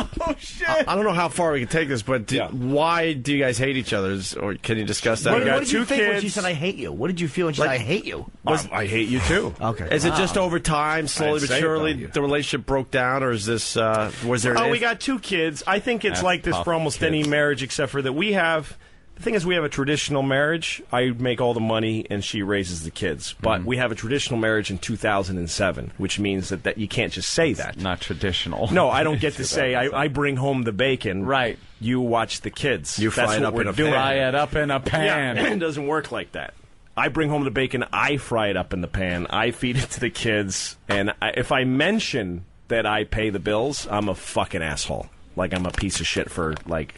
know how far we can take this, but why do you guys hate each other? Or can you discuss that? What did you think when she said, I hate you? What did you feel when she said, I hate you? I hate you too. Okay. Is it just over time, slowly but surely, the relationship broke down, or is this, was there... we got 2 kids. I think it's like this for almost any marriage, except for that we have... The thing is, we have a traditional marriage. I make all the money, and she raises the kids. But we have a traditional marriage in 2007, which means that you can't just say that. Not traditional. No, I don't get to say, I bring home the bacon. Right. You watch the kids. You fry it up in a pan. Fry it up in a pan. Yeah, it doesn't work like that. I bring home the bacon. I fry it up in the pan. I feed it to the kids. And if I mention that I pay the bills, I'm a fucking asshole. Like I'm a piece of shit for, like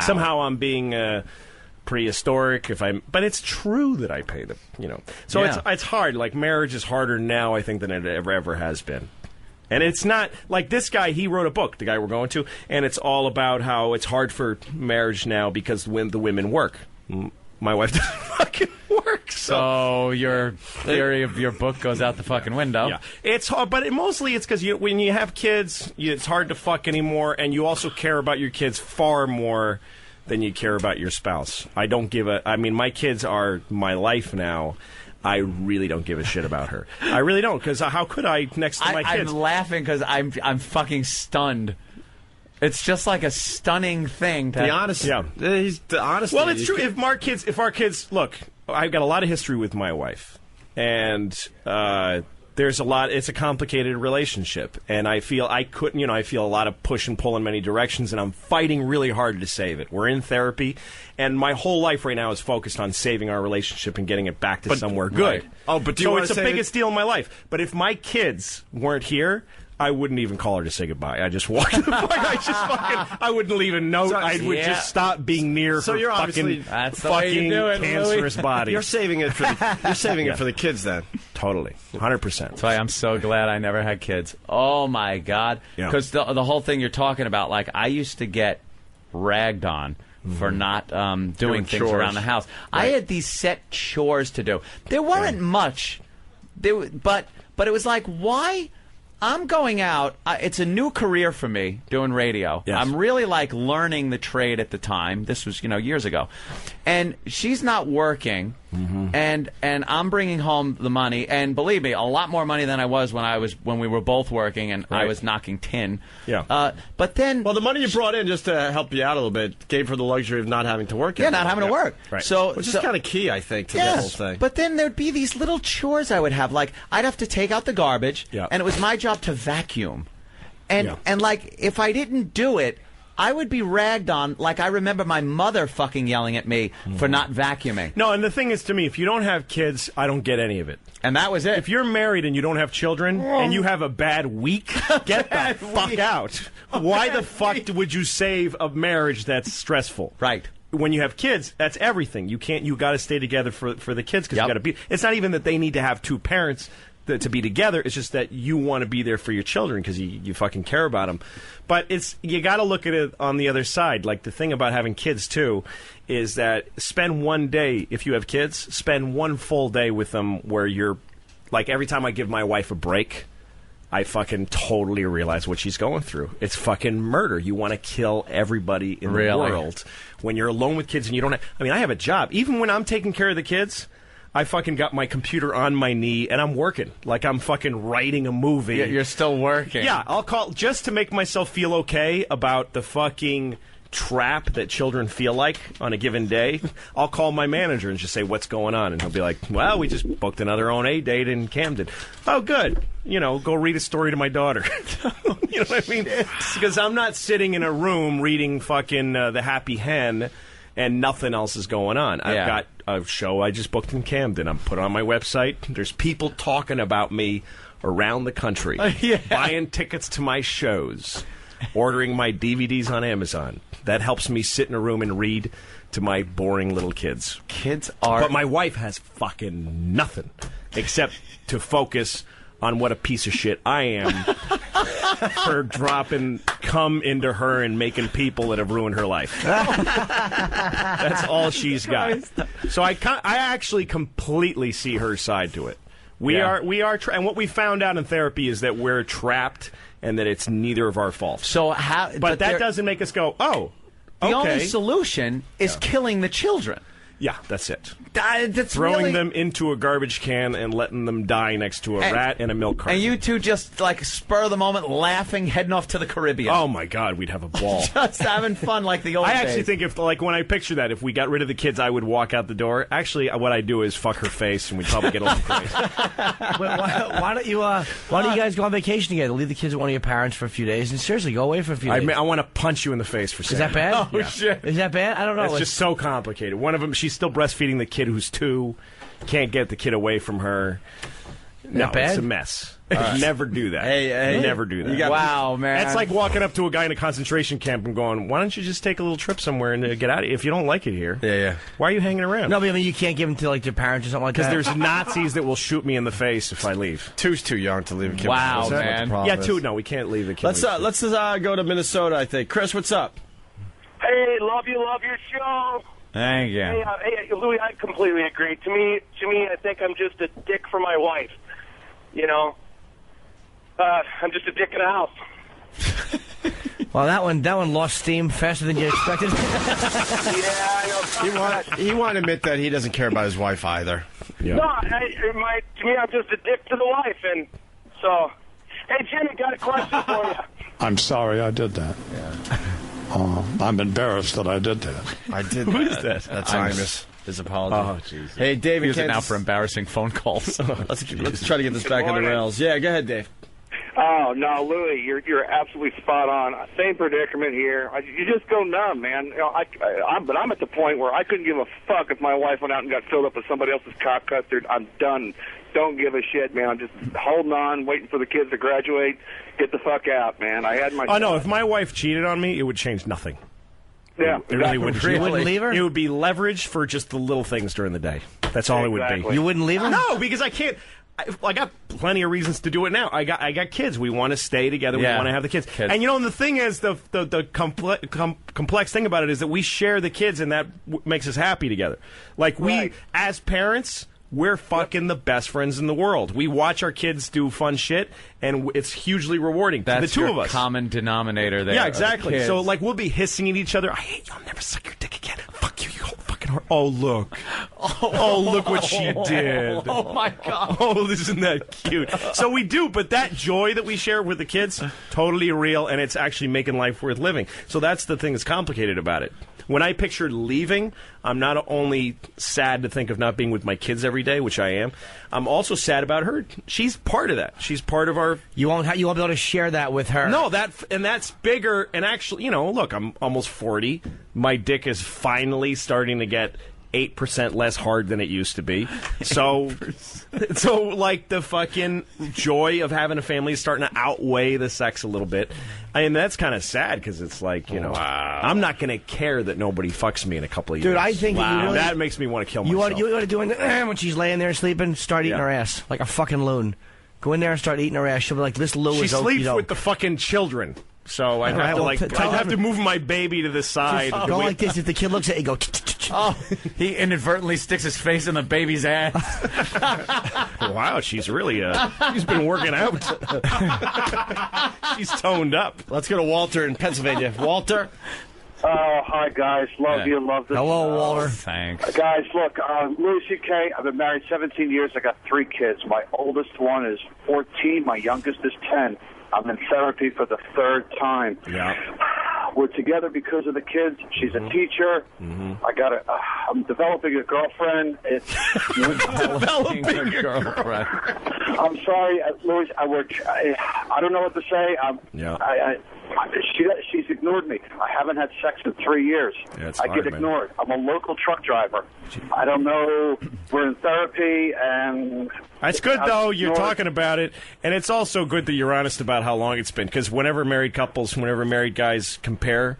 somehow I'm being... prehistoric but it's true that I pay them, So it's hard. Like, marriage is harder now, I think, than it ever has been. And it's not like this guy, he wrote a book, the guy we're going to, and it's all about how it's hard for marriage now because when the women work. My wife doesn't fucking work. So your theory of your book goes out the fucking window. Yeah. It's hard, but mostly it's because when you have kids, it's hard to fuck anymore, and you also care about your kids far more than you care about your spouse. I mean, my kids are my life now. I really don't give a shit about her. I really don't, because how could I next to my kids? I'm laughing because I'm fucking stunned. It's just like a stunning thing. The honesty. Yeah. The honesty. Well, it's true. If our kids, look, I've got a lot of history with my wife, and there's a lot. It's a complicated relationship, and I feel I feel a lot of push and pull in many directions, and I'm fighting really hard to save it. We're in therapy, and my whole life right now is focused on saving our relationship and getting it back to somewhere good. Right. Oh, but it's the biggest deal in my life. But if my kids weren't here, I wouldn't even call her to say goodbye. I just walked the fuck. I wouldn't leave a note. I would just stop being near her you're fucking cancerous body. You're saving it for it for the kids then. Totally. 100%. That's why I'm so glad I never had kids. Oh my God. Because the whole thing you're talking about, like, I used to get ragged on for not doing things chores around the house. Right. I had these set chores to do. There weren't much. But it was like, why I'm going out. It's a new career for me doing radio. Yes. I'm really like learning the trade at the time. This was, years ago. And she's not working, and I'm bringing home the money. And believe me, a lot more money than I was when we were both working, and I was knocking tin. Yeah. But then, well, the money you brought in just to help you out a little bit gave her the luxury of not having to work. Yeah, not having to work. Right. Which is kind of key, I think, to the whole thing. But then there'd be these little chores I would have. Like, I'd have to take out the garbage, and it was my job to vacuum. And like, if I didn't do it, I would be ragged on. Like, I remember my mother fucking yelling at me for not vacuuming. No, and the thing is, to me, if you don't have kids, I don't get any of it. And that was it. If you're married and you don't have children and you have a bad week, get the fuck out. Why the fuck would you save a marriage that's stressful? Right. When you have kids, that's everything. You got to stay together for the kids because you got to be. It's not even that they need to have two parents to be together. It's just that you want to be there for your children because you fucking care about them. But you got to look at it on the other side. Like, the thing about having kids too is that spend one day, if you have kids, spend one full day with them where you're like, every time I give my wife a break, I fucking totally realize what she's going through. It's fucking murder. You want to kill everybody in the world. When you're alone with kids and you don't have... I mean, I have a job. Even when I'm taking care of the kids, I fucking got my computer on my knee and I'm working. Like I'm fucking writing a movie. Yeah, you're still working. Yeah, I'll call... Just to make myself feel okay about the fucking trap that children feel like on a given day, I'll call my manager and just say, what's going on? And he'll be like, well, we just booked another OA date in Camden. Oh, good. Go read a story to my daughter. You know what I mean? Because I'm not sitting in a room reading fucking The Happy Hen and nothing else is going on. I've got a show I just booked in Camden. I'm put on my website. There's people talking about me around the country, buying tickets to my shows, ordering my DVDs on Amazon. That helps me sit in a room and read to my boring little kids. But my wife has fucking nothing except to focus on what a piece of shit I am for dropping cum into her and making people that have ruined her life. That's all she's got. So I actually completely see her side to it. We are, and what we found out in therapy is that we're trapped and that it's neither of our faults. So how? But that doesn't make us go, oh, the only solution is killing the children. Yeah, that's it. That's throwing them into a garbage can and letting them die next to a rat and a milk carton. And you two just, like, spur of the moment, laughing, heading off to the Caribbean. Oh, my God, we'd have a ball. Just having fun like the old days. I actually think when I picture that, if we got rid of the kids, I would walk out the door. Actually, what I do is fuck her face, and we'd probably get a little crazy. Why don't you guys go on vacation together? Leave the kids with one of your parents for a few days, and seriously, go away for a few days. I want to punch you in the face for saying that bad? Oh, shit. Is that bad? I don't know. It's just so complicated. One of them, she's still breastfeeding the kid who's 2. Can't get the kid away from her. No, it's a mess. Never do that. Hey, never do that. Wow, man. That's like walking up to a guy in a concentration camp and going, why don't you just take a little trip somewhere and get out of here? If you don't like it here, why are you hanging around? No, but I mean, you can't give them to, like, their parents or something like that? Because there's Nazis that will shoot me in the face if I leave. 2's too young to leave a kid. Wow, man. Yeah, 2, no, we can't leave the kid. Let's go to Minnesota, I think. Chris, what's up? Hey, love your show. Thank you. Hey, Louis, I completely agree. To me, I think I'm just a dick for my wife. I'm just a dick in a house. Well, that one lost steam faster than you expected. Yeah, I know. He won't admit that he doesn't care about his wife either. Yeah. No, to me, I'm just a dick to the wife, and so. Hey, Jimmy, got a question for you. I'm sorry I did that. Yeah. I'm embarrassed that I did that. I did. Who is that? That's Imus. His apology. Oh, jeez. Hey, David. Use it now for embarrassing phone calls. Let's try to get this back on the rails. Yeah, go ahead, Dave. Oh no, Louis, you're absolutely spot on. Same predicament here. You just go numb, man. But I'm at the point where I couldn't give a fuck if my wife went out and got filled up with somebody else's cock custard. I'm done. Don't give a shit, man. I'm just holding on, waiting for the kids to graduate. Get the fuck out, man. I had my. Oh no, if my wife cheated on me, it would change nothing. Yeah, it really wouldn't. You wouldn't leave her? It would be leverage for just the little things during the day. That's all it would be. You wouldn't leave her? No, because I can't. I got plenty of reasons to do it now. I got kids. We want to stay together. We want to have the kids. And the thing is, the complex thing about it is that we share the kids, and that makes us happy together. Like as parents, we're fucking the best friends in the world. We watch our kids do fun shit, and it's hugely rewarding. That's the two your of us. common denominator there. Yeah, exactly. Kids. So, like, we'll be hissing at each other. I hate you. I'll never suck your dick again. Fuck you, you whole fucking whore. Oh, look. Oh, look what she did. Oh, my God. Oh, isn't that cute? So we do, but that joy that we share with the kids, totally real, and it's actually making life worth living. So that's the thing that's complicated about it. When I pictured leaving, I'm not only sad to think of not being with my kids every day, which I am, I'm also sad about her. She's part of that. She's part of our... You won't be able to share that with her. No, that's bigger. And actually, you know, look, I'm almost 40. My dick is finally starting to get 8% less hard than it used to be. So, like, the fucking joy of having a family is starting to outweigh the sex a little bit. I mean, that's kind of sad because it's like, you know, I'm not going to care that nobody fucks me in a couple of years. Dude, I think that makes me want to kill myself. You want to do when she's laying there sleeping, start eating her ass like a fucking loon. Go in there and start eating her ass. She'll be like, this Lou is... She sleeps with the fucking children. So I'd have to move my baby to the side. Go like this. If the kid looks at you, go... Oh, he inadvertently sticks his face in the baby's ass. Wow, she's really she's been working out. She's toned up. Let's go to Walter in Pennsylvania. Walter? Hi, guys. Love you. Love this. Hello, Walter. Thanks. Guys, look, Louis C.K., I've been married 17 years. I got 3 kids. My oldest one is 14. My youngest is 10. I'm in therapy for the 3rd time. Yeah. We're together because of the kids. She's a teacher. I'm developing a girlfriend. Developing a girlfriend. I'm sorry, Louis. I don't know what to say. She's ignored me. I haven't had sex in 3 years. Yeah, I get ignored. I'm a local truck driver. I don't know. We're in therapy, and... That's good, though. You're talking about it. And it's also good that you're honest about how long it's been. Because whenever married guys compare,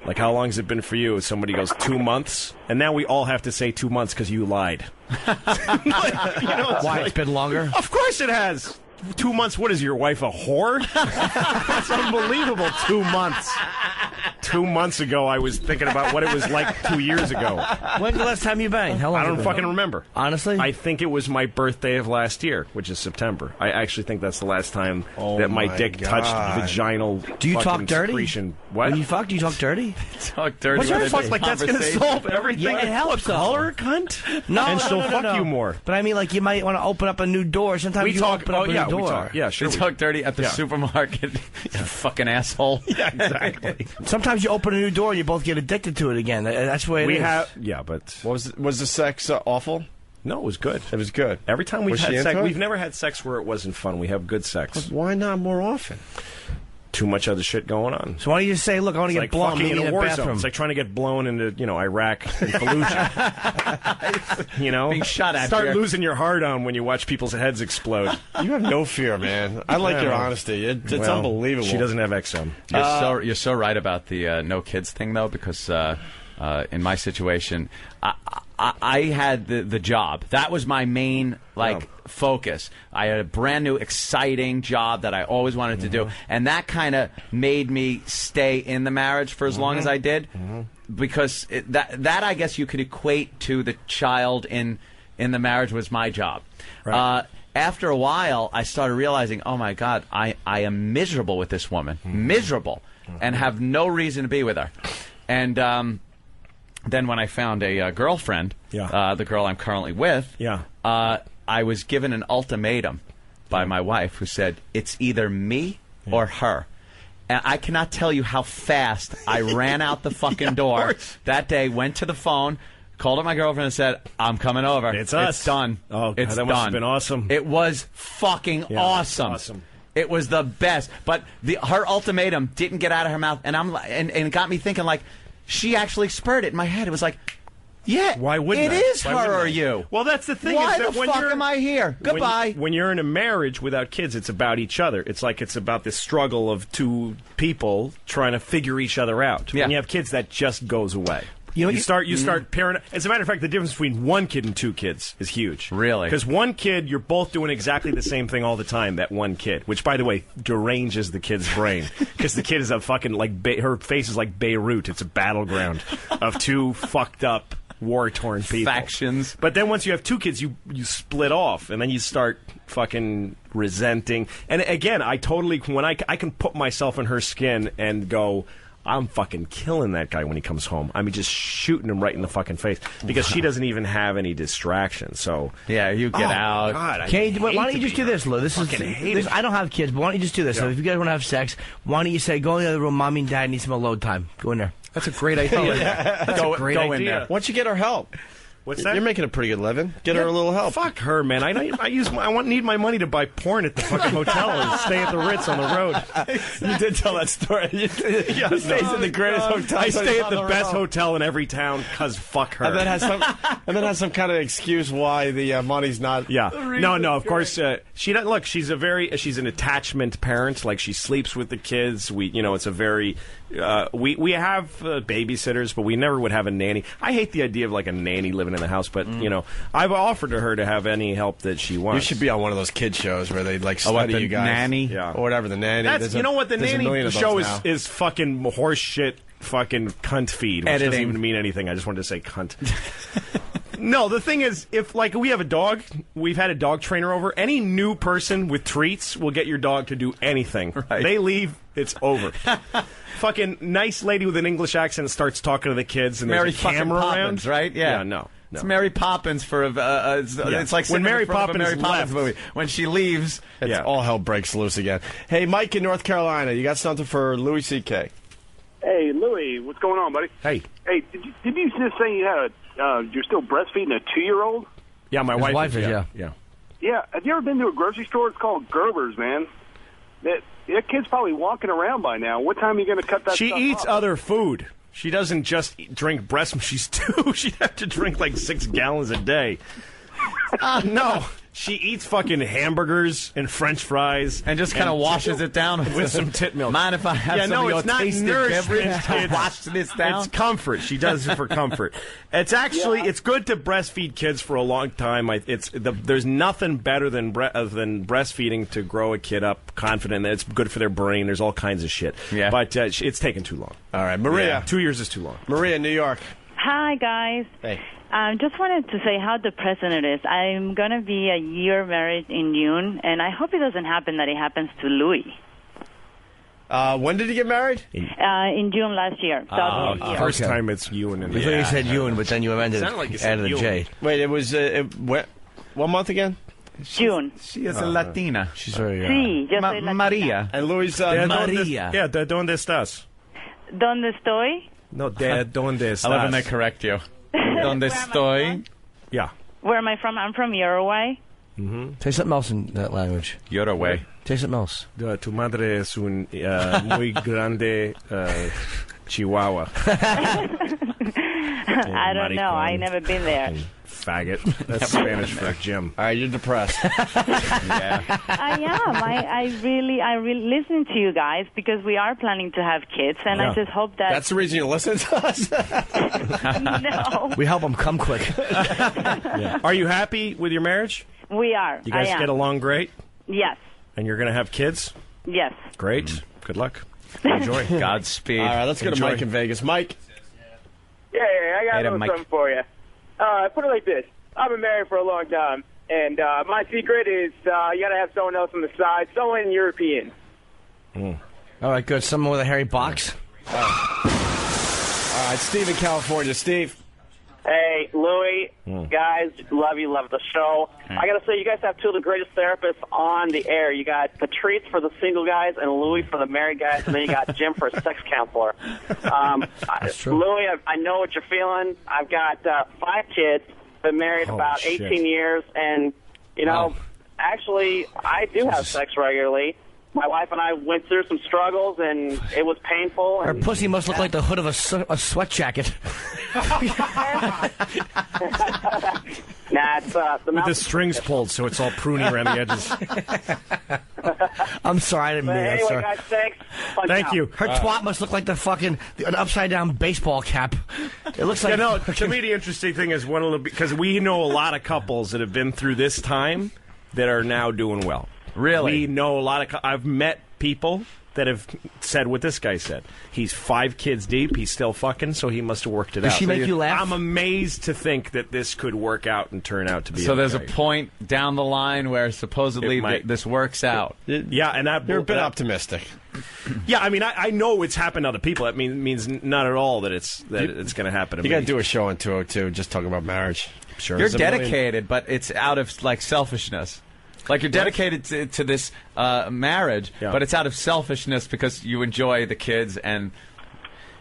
like, how long has it been for you? Somebody goes 2 months. And now we all have to say 2 months because you lied. Why? It's been longer? Of course it has. 2 months. What is your wife, a whore? That's unbelievable. 2 months. 2 months ago, I was thinking about what it was like 2 years ago. When's the last time you banged? How long? I don't fucking remember. Honestly? I think it was my birthday of last year, which is September. I actually think that's the last time that my dick touched vaginal. Do you talk dirty? Secretion. What? When you fuck, do you talk dirty? Talk dirty. What's your fuck like that's going to solve everything? Yeah, it helps. Color, cunt? No, and she'll no, fuck you more. But I mean, like, you might want to open up a new door. Sometimes you open up a new door. Yeah, sure. We talk dirty at the supermarket. You fucking asshole. Yeah, exactly. Sometimes you open a new door and you both get addicted to it again. That's the way it is. Yeah, but... Was the sex awful? No, it was good. It was good. Every time we've had sex, it? we've never had sex where it wasn't fun. We have good sex. Why not more often? Too much other shit going on. So why don't you just say, look, I want to get blown in a the war bathroom. zone. It's like trying to get blown into, Iraq and Fallujah. Being shot at. Start losing your heart on when you watch people's heads explode. You have no fear, man. I like your honesty. It's unbelievable. She doesn't have XM. You're so right about the no kids thing, though, because in my situation, I had the job. That was my main focus. I had a brand new, exciting job that I always wanted to do, and that kind of made me stay in the marriage for as long as I did, because that I guess you could equate to the child in the marriage was my job. Right. After a while, I started realizing, oh my God, I am miserable with this woman, miserable, and have no reason to be with her, and. Then when I found a girlfriend, the girl I'm currently with, I was given an ultimatum by my wife who said, it's either me or her. And I cannot tell you how fast I ran out the fucking door that day, went to the phone, called up my girlfriend and said, I'm coming over. It's us. It's done. Oh, God, it's that must have been awesome. It was fucking awesome. It was the best. But her ultimatum didn't get out of her mouth, and it got me thinking, like, she actually spurred it in my head. It was like, yeah, why wouldn't it is her or you. Well, that's the thing. Why is that the when fuck am I here? Goodbye. When you're in a marriage without kids, it's about each other. It's like it's about this struggle of two people trying to figure each other out. When you have kids, that just goes away. You start parent. As a matter of fact, the difference between one kid and 2 kids is huge. Really? Because one kid, you're both doing exactly the same thing all the time. That one kid, which by the way, deranges the kid's brain because the kid is a fucking her face is like Beirut. It's a battleground of 2 fucked up war-torn people. Factions. But then once you have 2 kids, you split off, and then you start fucking resenting. And again, I totally, when I can put myself in her skin and go, I'm fucking killing that guy when he comes home. I mean, just shooting him right in the fucking face because she doesn't even have any distractions. So yeah, you get out. God, why don't you just do this, Lou? I don't have kids, but why don't you just do this? So if you guys want to have sex, why don't you say, go in the other room, Mommy and Dad need some alone time. Go in there. That's a great idea. That's a great idea. in there. Why don't you get her help? What's that? You're making a pretty good living. Get her a little help. Fuck her, man. I need my money to buy porn at the fucking hotel and stay at the Ritz on the road. You did tell that story. He stays in the greatest hotel. I stay at the best hotel in every town because fuck her. And then has some kind of excuse why the money's not. Yeah. No. Of course, she doesn't. Look, she's an attachment parent. Like she sleeps with the kids. It's a very. We have babysitters, but we never would have a nanny. I hate the idea of like a nanny living in the house, but I've offered to her to have any help that she wants. You should be on one of those kid shows where they like study you guys. Nanny, or whatever the nanny. That's what the nanny show is fucking horse shit, fucking cunt feed, which doesn't even mean anything. I just wanted to say cunt. No, the thing is, if like we have a dog, we've had a dog trainer over. Any new person with treats will get your dog to do anything. Right. They leave, it's over. Fucking nice lady with an English accent starts talking to the kids, and Mary there's a camera Poppins, around. Right? Yeah. No. It's Mary Poppins for it's like when Mary Poppins left. Movie. When she leaves, all hell breaks loose again. Hey, Mike in North Carolina, you got something for Louis C.K.? Hey, Louis, what's going on, buddy? Hey, did you just say you had you're still breastfeeding a 2-year-old? Yeah, my wife is. Yeah. Yeah. Have you ever been to a grocery store? It's called Gerber's, man. That kid's probably walking around by now. What time are you going to cut that? She stuff eats up? other food. She doesn't just drink breast milk. She's 2. She'd have to drink like 6 gallons a day. No. She eats fucking hamburgers and French fries. And just kind of washes it down with some tit milk. Mind if I have some of your tasted beverage to wash this down? It's comfort. She does it for comfort. It's actually, it's good to breastfeed kids for a long time. There's nothing better than breastfeeding to grow a kid up confident. It's good for their brain. There's all kinds of shit. Yeah. But it's taken too long. All right, Maria. Yeah. 2 years is too long. Maria, New York. Hi, guys. Hey. Just wanted to say how depressing it is. I'm going to be a year married in June, and I hope it doesn't happen that it happens to Louis. When did you get married? In June last year. First time it's Ewan. I thought you said Ewan, but then you amended it. Added a J. Wait, it was what month again? June. She is a Latina. She's very Sí, yo soy Latina. Maria. And Louis Maria. Yeah, ¿de dónde estás? ¿Dónde estoy? No, ¿de dónde estás? I love when they correct you. ¿Dónde estoy? Yeah. Where am I from? I'm from Uruguay. Mm-hmm. Say something else in that language. Uruguay. Say something else. Tu madre es un muy grande chihuahua. I don't know. I never been there. Faggot. That's Spanish for Jim. All right, you're depressed. Yeah. I am. I really listen to you guys because we are planning to have kids, and I just hope that... That's the reason you listen to us? No. We help them come quick. Yeah. Are you happy with your marriage? We are. You guys get along great? Yes. And you're going to have kids? Yes. Great. Good luck. Enjoy. Godspeed. All right, let's go to Mike in Vegas. Mike? Yeah, I got a little something for you. Put it like this. I've been married for a long time, and my secret is you got to have someone else on the side, someone European. All right, good. Someone with a hairy box? All right, Steve in California. Steve? Hey, Louie, guys, love you, love the show. I got to say, you guys have two of the greatest therapists on the air. You got Patrice for the single guys and Louie for the married guys, and then you got Jim for a sex counselor. That's true. Louie, I know what you're feeling. I've got 5 kids, been married about 18 years, and, you know, actually, I do have sex regularly. My wife and I went through some struggles, and it was painful. Her pussy must look like the hood of a sweat jacket. Nah, it's with the strings pulled, so it's all pruny around the edges. I'm sorry, I didn't mean that, anyway, sir. guys, thanks. Thank you. Her twat must look like an upside down baseball cap. It looks like. You know, to me, the interesting thing is because we know a lot of couples that have been through this time that are now doing well. Really? We know a lot of. I've met people that have said what this guy said. He's 5 kids deep. He's still fucking, so he must have worked it out. Does she make you laugh? I'm amazed to think that this could work out and turn out to be. So there's a point down the line where supposedly this works out. Yeah, and you're a bit optimistic. Yeah, I mean, I know it's happened to other people. That means not at all that it's going to happen to me. You got to do a show on 202 just talking about marriage. Sure, you're dedicated, but it's out of like selfishness. Like you're dedicated to this marriage, but it's out of selfishness because you enjoy the kids and.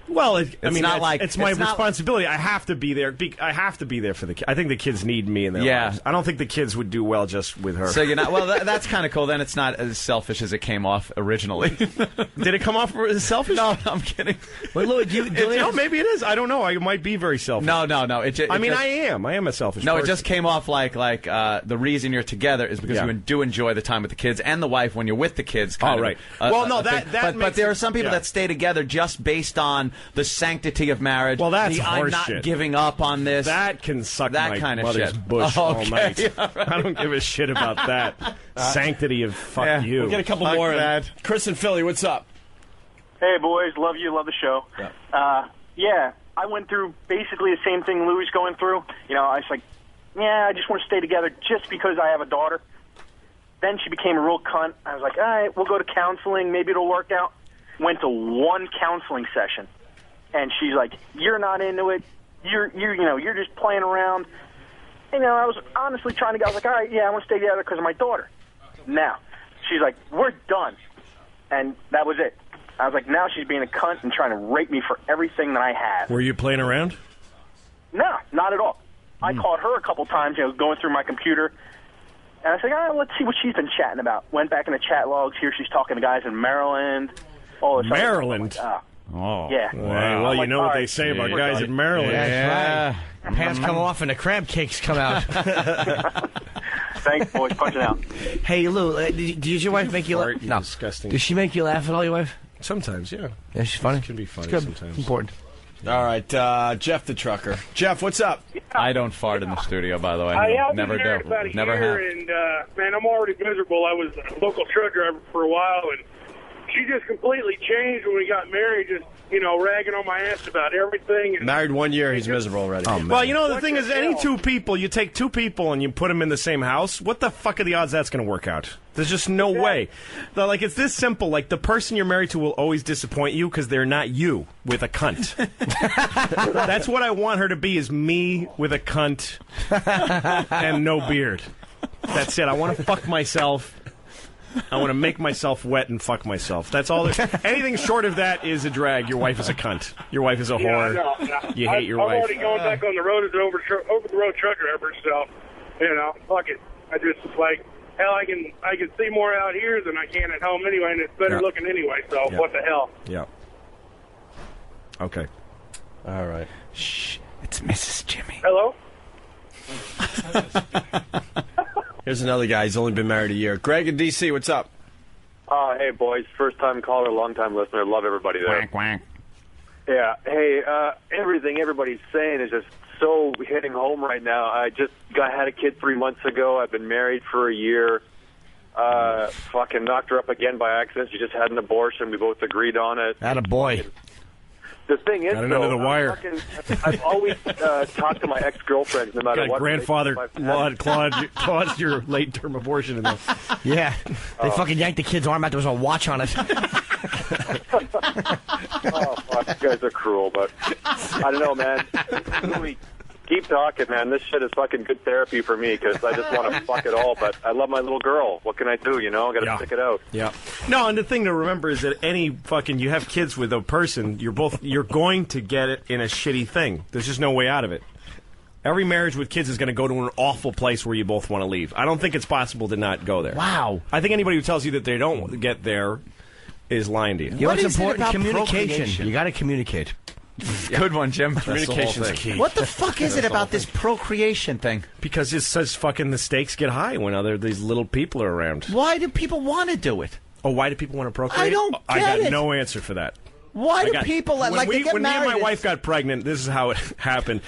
Well, it's my it's responsibility. I have to be there. I have to be there for the kids. I think the kids need me in their lives. I don't think the kids would do well just with her. So you're not. Well, that's kind of cool. Then it's not as selfish as it came off originally. Did it come off as selfish? No, I'm kidding. Well, Louis, maybe it is. I don't know. I might be very selfish. No. I am. I am a selfish. No, person. it just came off like the reason you're together is because you do enjoy the time with the kids and the wife when you're with the kids. Right. But there are some people that stay together just based on the sanctity of marriage. Well, that's I'm not shit. Giving up on this. That can suck that my kind of mother's shit. bush all night. Yeah, right. I don't give a shit about that. Sanctity of fuck you. We'll get a couple more. Chris and Philly, what's up? Hey, boys. Love you. Love the show. Yeah. I went through basically the same thing Louis going through. You know, I was like, I just want to stay together just because I have a daughter. Then she became a real cunt. I was like, all right, we'll go to counseling. Maybe it'll work out. Went to one counseling session. And she's like, "You're not into it. You're just playing around." And, I was honestly trying to go. I was like, "All right, I want to stay together because of my daughter." Now, she's like, "We're done," and that was it. I was like, now she's being a cunt and trying to rape me for everything that I have. Were you playing around? No, not at all. I called her a couple times. Going through my computer, and I said, let's see what she's been chatting about. Went back in the chat logs. Here she's talking to guys in Maryland. All this Maryland. Oh. Yeah. Well, you know what they say about guys in Maryland. Yeah. Pants come off and the crab cakes come out. Thanks, boys. Punch it out. Hey, Lou, does your wife make you laugh? No. Disgusting. Does she make you laugh at all, your wife? Sometimes, yeah. Yeah, she's funny. It can be funny it's sometimes. It's important. All right, Jeff the trucker. Jeff, what's up? I don't fart in the studio, by the way. I've Never been married do. about a Never year, have. and man, I'm already miserable. I was a local truck driver for a while, and she just completely changed when we got married. Just ragging on my ass about everything. And married 1 year, he's miserable already. Oh, well, the thing is, any two people, you take two people and you put them in the same house, what the fuck are the odds that's going to work out? There's just no way. Like, it's this simple. Like, the person you're married to will always disappoint you because they're not you with a cunt. That's what I want her to be, is me with a cunt and no beard. That's it. I want to fuck myself. I want to make myself wet and fuck myself. That's all. Anything short of that is a drag. Your wife is a cunt. Your wife is a whore. No. You hate your wife. I'm already going back on the road as an over the road truck driver, so fuck it. I just like hell. I can see more out here than I can at home anyway, and it's better looking anyway. So what the hell? Yeah. Okay. All right. Shh. It's Mrs. Jimmy. Hello. Here's another guy. He's only been married a year. Greg in D.C., what's up? Hey, boys. First-time caller, long-time listener. Love everybody there. Quack, quack. Yeah. Hey, everything everybody's saying is just so hitting home right now. I just had a kid 3 months ago. I've been married for a year. Fucking knocked her up again by accident. She just had an abortion. We both agreed on it. Attaboy. The thing is, got it under the wire. I've always talked to my ex-girlfriends no matter what. Grandfather claused your late-term abortion in there. Yeah. They fucking yanked the kid's arm out. There was a watch on it. Oh, fuck. You guys are cruel, but I don't know, man. Really, keep talking, man. This shit is fucking good therapy for me because I just want to fuck it all, but I love my little girl. What can I do, I got to stick it out. Yeah. No, and the thing to remember is that you have kids with a person, you're going to get it in a shitty thing. There's just no way out of it. Every marriage with kids is going to go to an awful place where you both want to leave. I don't think it's possible to not go there. Wow. I think anybody who tells you that they don't get there is lying to you. What's important? Communication. You got to communicate. Good one, Jim. Communication's key. What the fuck is it about this procreation thing? Because it says fucking the stakes get high when these little people are around. Why do people want to do it? Oh, why do people want to procreate? I don't get I got it. no answer for that. Why do people when they get when married? me and my wife got pregnant, this is how it happened.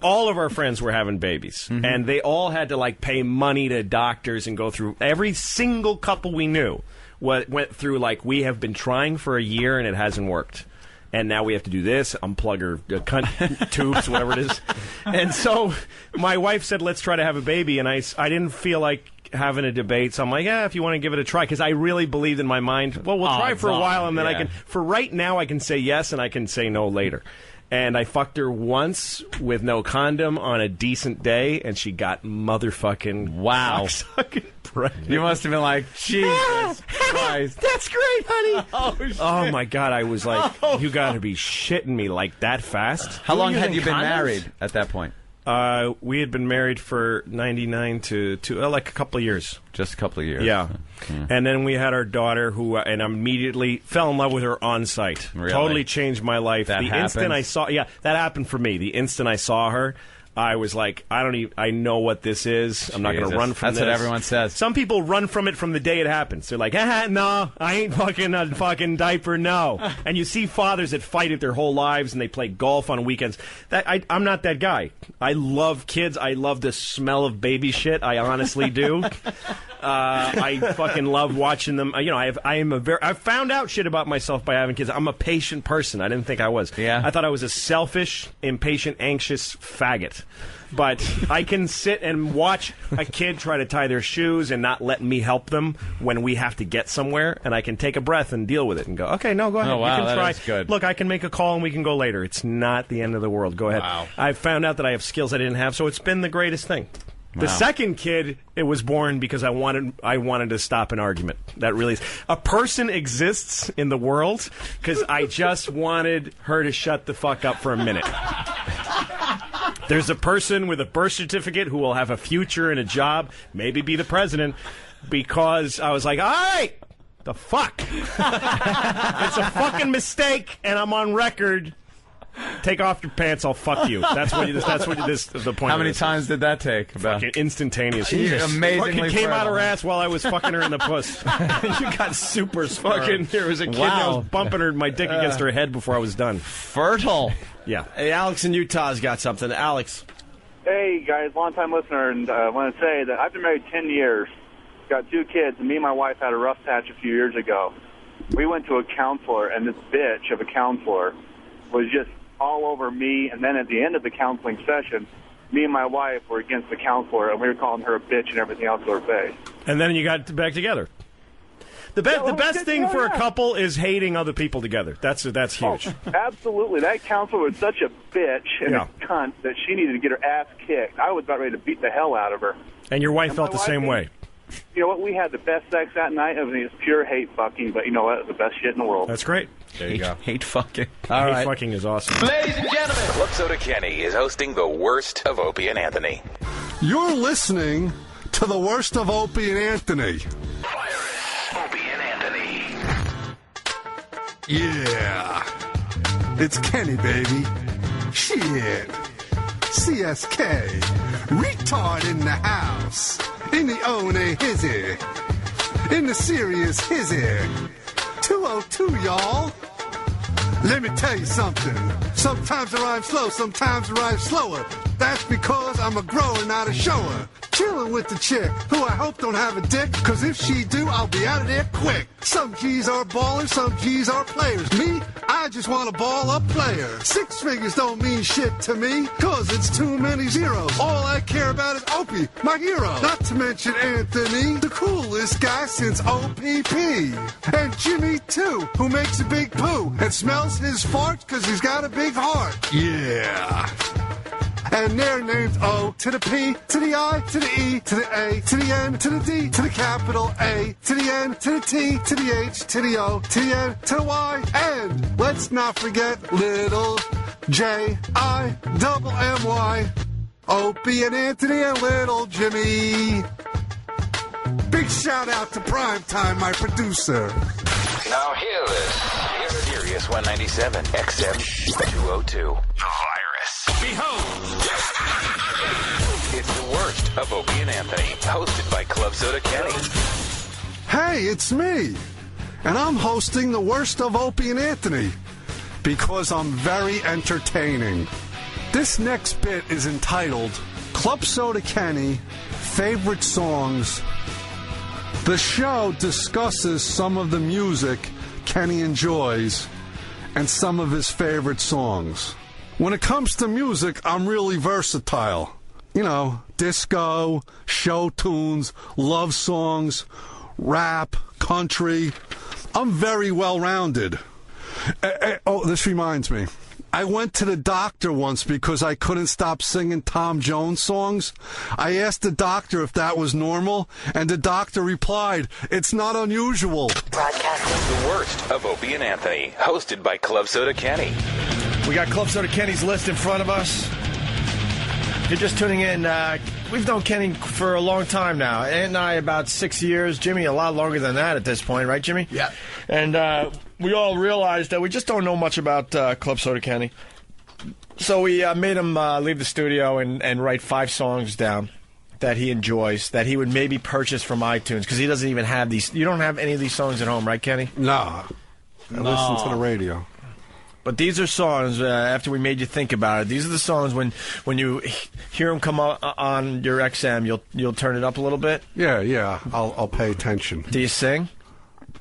All of our friends were having babies, and they all had to pay money to doctors and go through. Every single couple we knew went through, like, we have been trying for a year and it hasn't worked. And now we have to do this, unplug her cunt tubes, whatever it is. And so my wife said, let's try to have a baby. And I didn't feel like having a debate. So I'm like, if you want to give it a try. Because I really believed in my mind, well, we'll try for a while. And then I can, for right now, I can say yes and I can say no later. And I fucked her once with no condom on a decent day, and she got motherfucking cocksucking pregnant. You must have been like, Jesus Christ. That's great, honey. Oh, my God. I was like, you got to be shitting me like that fast. How long had you been married at that point? We had been married for 99 to like a couple of years. Just a couple of years. Yeah. And then we had our daughter, who and I immediately fell in love with her on sight. Really? Totally changed my life. That the happened? Instant I saw, that happened for me. The instant I saw her, I was like, I know what this is. I'm not going to run from this. That's what everyone says. Some people run from it from the day it happens. They're like, no, I ain't fucking a fucking diaper, no. And you see fathers that fight it their whole lives and they play golf on weekends. I'm not that guy. I love kids. I love the smell of baby shit. I honestly do. I fucking love watching them. You know, I've found out shit about myself by having kids. I'm a patient person. I didn't think I was. Yeah. I thought I was a selfish, impatient, anxious faggot. But I can sit and watch a kid try to tie their shoes and not let me help them when we have to get somewhere, and I can take a breath and deal with it and go, okay, no, go ahead. Oh, wow, you can try. that is good. Look, I can make a call and we can go later. It's not the end of the world. Go ahead. Wow. I found out that I have skills I didn't have, so it's been the greatest thing. The Wow. second kid, it was born because I wanted to stop an argument. That really is. A person exists in the world because I just wanted her to shut the fuck up for a minute. There's a person with a birth certificate who will have a future and a job, maybe be the president, because I was like, all right, the fuck. It's a fucking mistake, and I'm on record. Take off your pants, I'll fuck you. That's what the point. How many times did that take? About fucking instantaneous. Jesus. Amazingly fucking came out her ass while I was fucking her in the puss. You got super sperm. Fucking, there was a kid and I was bumping my dick against her head before I was done. Fertile. Yeah. Hey, Alex in Utah's got something. Alex. Hey, guys, long-time listener, and I want to say that I've been married 10 years, got 2 kids, and me and my wife had a rough patch a few years ago. We went to a counselor, and this bitch of a counselor was just all over me, and then at the end of the counseling session, me and my wife were against the counselor, and we were calling her a bitch and everything else to her face. And then you got back together. The best thing for a couple is hating other people together. That's huge. Oh, absolutely. That counselor was such a bitch and a cunt that she needed to get her ass kicked. I was about ready to beat the hell out of her. And your wife felt the same way. You know what? We had the best sex that night. I mean, it's pure hate fucking, but you know what? It was the best shit in the world. That's great. There you go. Hate fucking. Hate fucking is awesome. Ladies and gentlemen, Club Soda Kenny is hosting the worst of Opie and Anthony. You're listening to the worst of Opie and Anthony. Opie and Anthony. Yeah. It's Kenny, baby. Shit. CSK. Retard in the house. In the O and A hizzy. In the serious hizzy. 202, y'all. Let me tell you something. Sometimes I rhyme slow, sometimes I rhyme slower. That's because I'm a grower, not a shower. Chilling with the chick, who I hope don't have a dick, cause if she do, I'll be out of there quick. Some G's are ballers, some G's are players. Me, I just want a ball-up player. 6 figures don't mean shit to me, cause it's too many zeros. All I care about is Opie, my hero. Not to mention Anthony, the coolest guy since OPP. And Jimmy, too, who makes a big poo and smells his farts cause he's got a big heart. Yeah. And they're named O to the P, to the I, to the E, to the A, to the N, to the D, to the capital A, to the N, to the T, to the H, to the O, to the N, to the Y, and let's not forget little J-I-double-M-Y. Opie and Anthony and little Jimmy. Big shout out to Primetime, my producer. Now hear this. Here's Sirius 197 XM 202. The virus. Behold. It's the worst of Opie and Anthony, hosted by Club Soda Kenny. Hey, it's me. And I'm hosting the worst of Opie and Anthony because I'm very entertaining. This next bit is entitled Club Soda Kenny Favorite Songs The show discusses some of the music Kenny enjoys and some of his favorite songs. When it comes to music, I'm really versatile. You know, disco, show tunes, love songs, rap, country. I'm very well-rounded. Oh, this reminds me. I went to the doctor once because I couldn't stop singing Tom Jones songs. I asked the doctor if that was normal, and the doctor replied, "It's not unusual." Broadcasting the worst of Opie and Anthony, hosted by Club Soda Kenny. We got Club Soda Kenny's list in front of us. If you're just tuning in, we've known Kenny for a long time now. Ant and I about 6 years. Jimmy a lot longer than that at this point, right, Jimmy? Yeah. And we all realized that we just don't know much about Club Soda Kenny. So we made him leave the studio and write 5 songs down that he enjoys, that he would maybe purchase from iTunes, because he doesn't even have these. You don't have any of these songs at home, right, Kenny? No. I listen to the radio. But these are songs, after we made you think about it, these are the songs when you hear them come on your XM, you'll turn it up a little bit? Yeah, I'll pay attention. Do you sing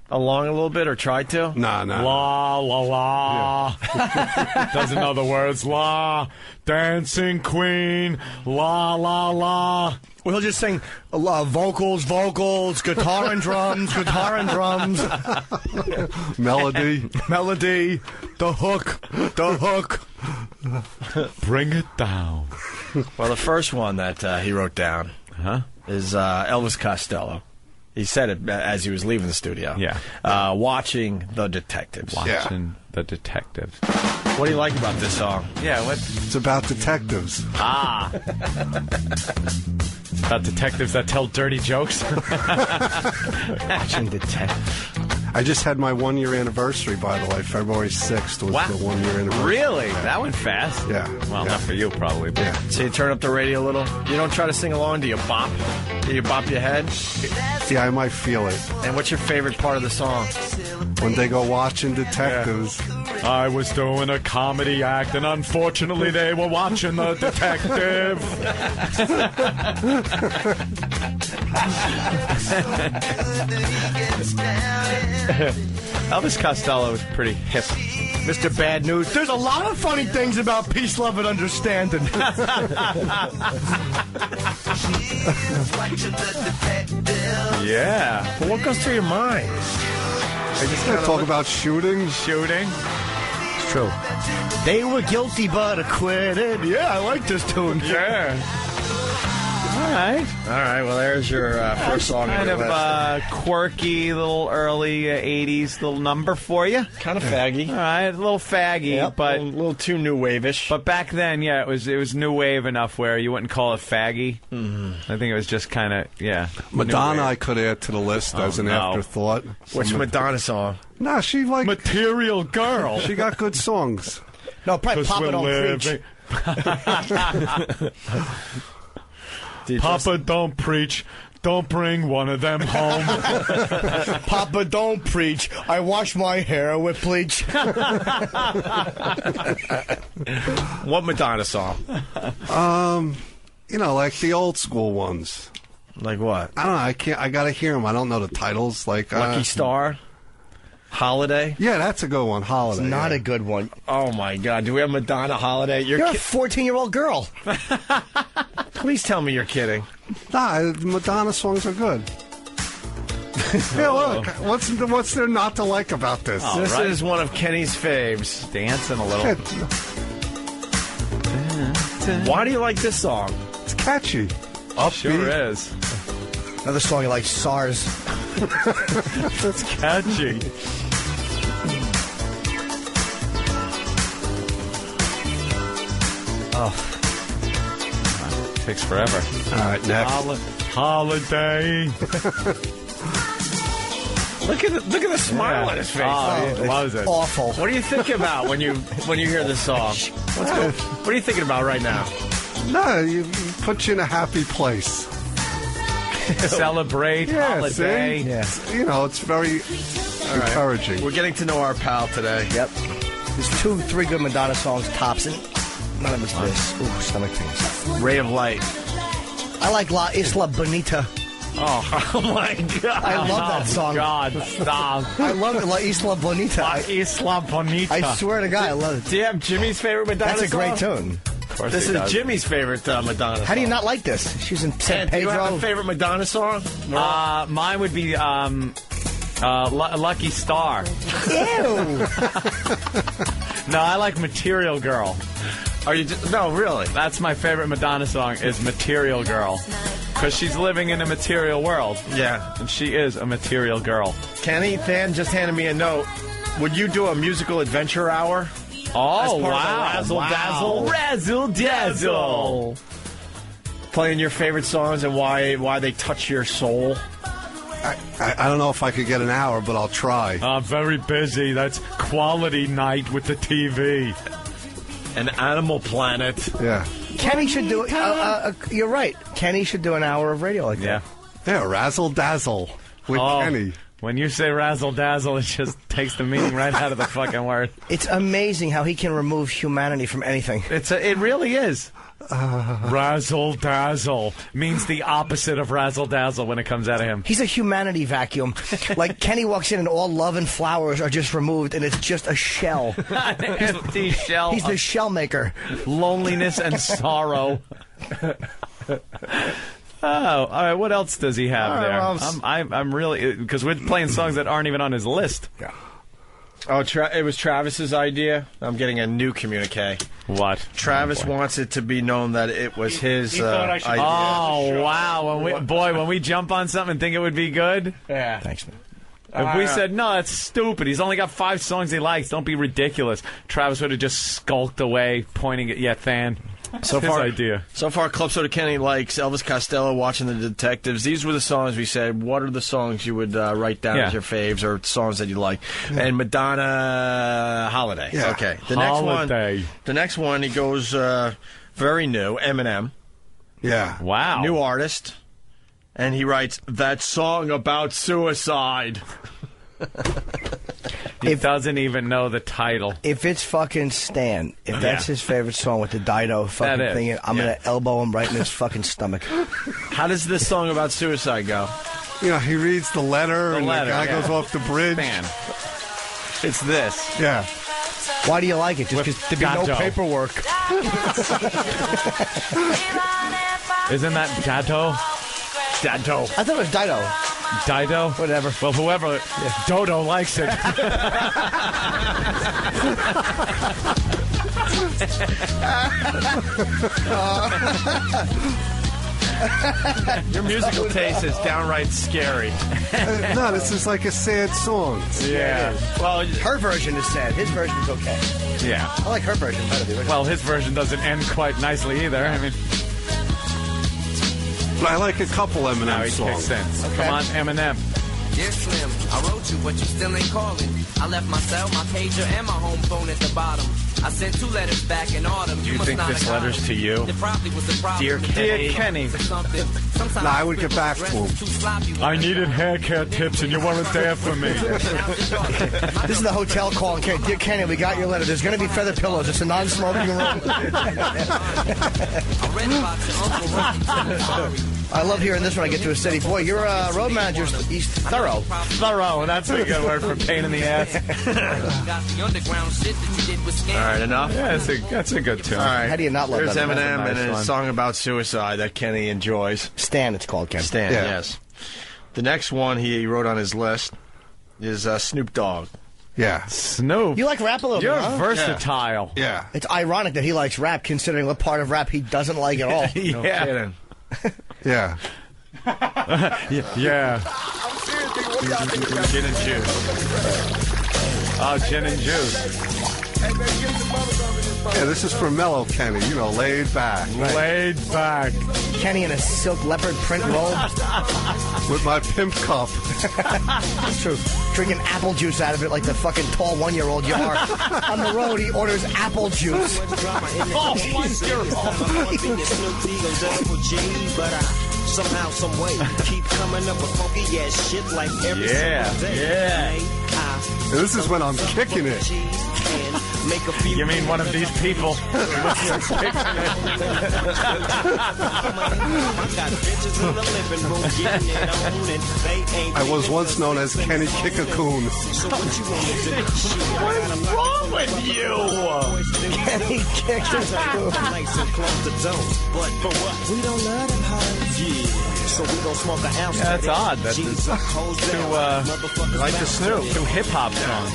along a little bit or try to? No. La, la, la. Yeah. Doesn't know the words. La, dancing queen. La, la, la. Well, he'll just sing vocals, guitar and drums, Melody, the hook. Bring it down. Well, the first one that he wrote down is Elvis Costello. He said it as he was leaving the studio. Yeah. Watching The Detectives. The Detectives. What do you like about this song? Yeah, what? It's about detectives. Ah. It's about detectives that tell dirty jokes. Watching Detectives. I just had my 1-year anniversary, by the way. February 6th was the 1-year anniversary. Really? Yeah. That went fast? Yeah. Well, not for you, probably. But. Yeah. So you turn up the radio a little? You don't try to sing along? Do you bop? Do you bop your head? Yeah, I might feel it. And what's your favorite part of the song? When they go watching detectives. Yeah. I was doing a comedy act, and unfortunately they were watching The Detective. Elvis Costello was pretty hip. Mr. Bad News. There's a lot of funny things about peace, love, and understanding. Yeah. Well, what goes through your mind? I just want to talk about shooting. Shooting? It's true. They were guilty but acquitted. Yeah, I like this tune. Yeah. All right, well, there's your first song. Kind of quirky, little early 80s little number for you. Kind of faggy. All right, a little faggy, but a little too new wave-ish. But back then, yeah, it was new wave enough where you wouldn't call it faggy. Mm-hmm. I think it was just kind of, yeah. Madonna I could add to the list as an afterthought. Which Madonna song? Nah, she like... Material Girl. She got good songs. No, probably Papa Don't Preach. Papa Don't Preach. Don't bring one of them home. Papa Don't Preach. I wash my hair with bleach. What Madonna song? You know, like the old school ones. Like what? I don't know. I gotta hear them. I don't know the titles. Like Lucky Star. Holiday? Yeah, that's a good one. Holiday. It's not a good one. Oh, my God. Do we have Madonna Holiday? You're a 14-year-old girl. Please tell me you're kidding. Nah, Madonna songs are good. Yeah, look. What's there not to like about this? This is one of Kenny's faves. Dancing a little. Why do you like this song? It's catchy. Sure is. Another song you like, SARS. That's catchy. Oh. Takes forever. All right, next. Holiday. Look at the smile on his face. Loves it. Awful. What do you think about when you hear this song? What are you thinking about right now? No, you put you in a happy place. Celebrate holiday. Yeah. You know, it's very encouraging. We're getting to know our pal today. Yep. There's 2-3 good Madonna songs tops, and none of it's this. Ooh, stomach pains. Ray of Light. I like La Isla Bonita. Oh my God! I love that song. God, stop! I love it. La Isla Bonita. La Isla Bonita. I swear to God, I love it. Do you have Jimmy's favorite Madonna That's a great song? tune. Of course This he is does. Jimmy's favorite Madonna song. How do you not like this? She's in San Do you have a Pedro. favorite Madonna song? Mine would be Lucky Star. Ew. No, I like Material Girl. Are you? No, really. That's my favorite Madonna song. Is Material Girl, because she's living in a material world. Yeah, and she is a material girl. Kenny Fan just handed me a note. Would you do a musical adventure hour? Oh, wow. Razzle Dazzle? Razzle Dazzle. Playing your favorite songs and why they touch your soul. I don't know if I could get an hour, but I'll try. I'm very busy. That's quality night with the TV. An Animal Planet. Yeah. Kenny should do it. You're right. Kenny should do an hour of radio like that. Yeah, Razzle Dazzle with Kenny. When you say Razzle Dazzle, it just takes the meaning right out of the fucking word. It's amazing how he can remove humanity from anything. It really is. Razzle Dazzle means the opposite of Razzle Dazzle when it comes out of him. He's a humanity vacuum. Like Kenny walks in and all love and flowers are just removed and it's just a shell. An empty shell. He's the shell maker. Loneliness and sorrow. Oh, all right. What else does he have there? Well, I'm really, because we're playing songs that aren't even on his list. Yeah. Oh, it was Travis's idea. I'm getting a new communique. What? Travis wants it to be known that it was his idea. Oh wow! When we jump on something and think it would be good. Yeah. Thanks, man. If we said, no, that's stupid. He's only got 5 songs he likes. Don't be ridiculous. Travis would have just skulked away, pointing at Fan. So His far, idea. So far, Club Soda Kenny likes Elvis Costello, Watching the Detectives. These were the songs we said. What are the songs you would write down as your faves or songs that you like? And Madonna, Holiday. Yeah. Okay. Holiday. The next one, he goes very new, Eminem. Yeah. Wow. New artist. And he writes, that song about suicide. He doesn't even know the title. If it's fucking Stan, if that's his favorite song with the Dido fucking thing, I'm going to elbow him right in his fucking stomach. How does this song about suicide go? You know, he reads the letter and the guy goes off the bridge. Man. It's this. Yeah. Why do you like it? Just because there'd be no paperwork. Isn't that Dado? Dado. I thought it was Dido. Dido? Whatever. Well, whoever. Dodo likes it. Your musical taste is downright scary. No, this is like a sad song. Yeah. Well, her version is sad. His version is okay. Yeah. I like her version better than the original. Well, his version doesn't end quite nicely either. I mean, But I like a couple Eminem now he songs. kicks in. Come on, Eminem. Dear Slim, I wrote you, but you still ain't calling. I left my cell, my pager, and my home phone at the bottom. I sent 2 letters back in autumn. Do you think this letter's to you? It probably was the problem. Dear Kenny. No, I would get back to him. I needed hair care tips and you weren't there for me. This is the hotel call. Okay, dear Kenny, we got your letter. There's going to be feather pillows. It's a non-smoking room. I love hearing this when I get to a city. Boy, your road manager's he's thorough. Thorough. That's a good word for pain in the ass. All right, enough? Yeah, that's a good tune. All right. How do you not love Here's that? That's a Eminem nice and his one. song about suicide that Kenny enjoys. Stan, it's called, Ken. Stan, Yeah. yes. The next one he wrote on his list is Snoop Dogg. Yeah. Snoop. You like rap a little You're bit, huh? versatile. Yeah. It's ironic that he likes rap, considering what part of rap he doesn't like at all. No kidding. Yeah. Yeah. Gin and juice. Oh, gin and juice. Yeah, this is for Mellow Kenny, you know, laid back. Laid back. Kenny in a silk leopard print robe. With my pimp cup. It's true. Drinking apple juice out of it like the fucking tall 1-year-old you are. On the road, he orders apple juice. Somehow, some way, keep coming up with funky ass shit like every single day. And this is when I'm kicking it. Make a few. You mean one of these people? I was once known as Kenny Kick-a-Coon. What's wrong with you? Kenny Kick-a-Coon. We don't let him hide. Yeah. So we gon' smoke an ounce. Yeah, that's odd. That's two, like the Snoop. Two hip-hop songs.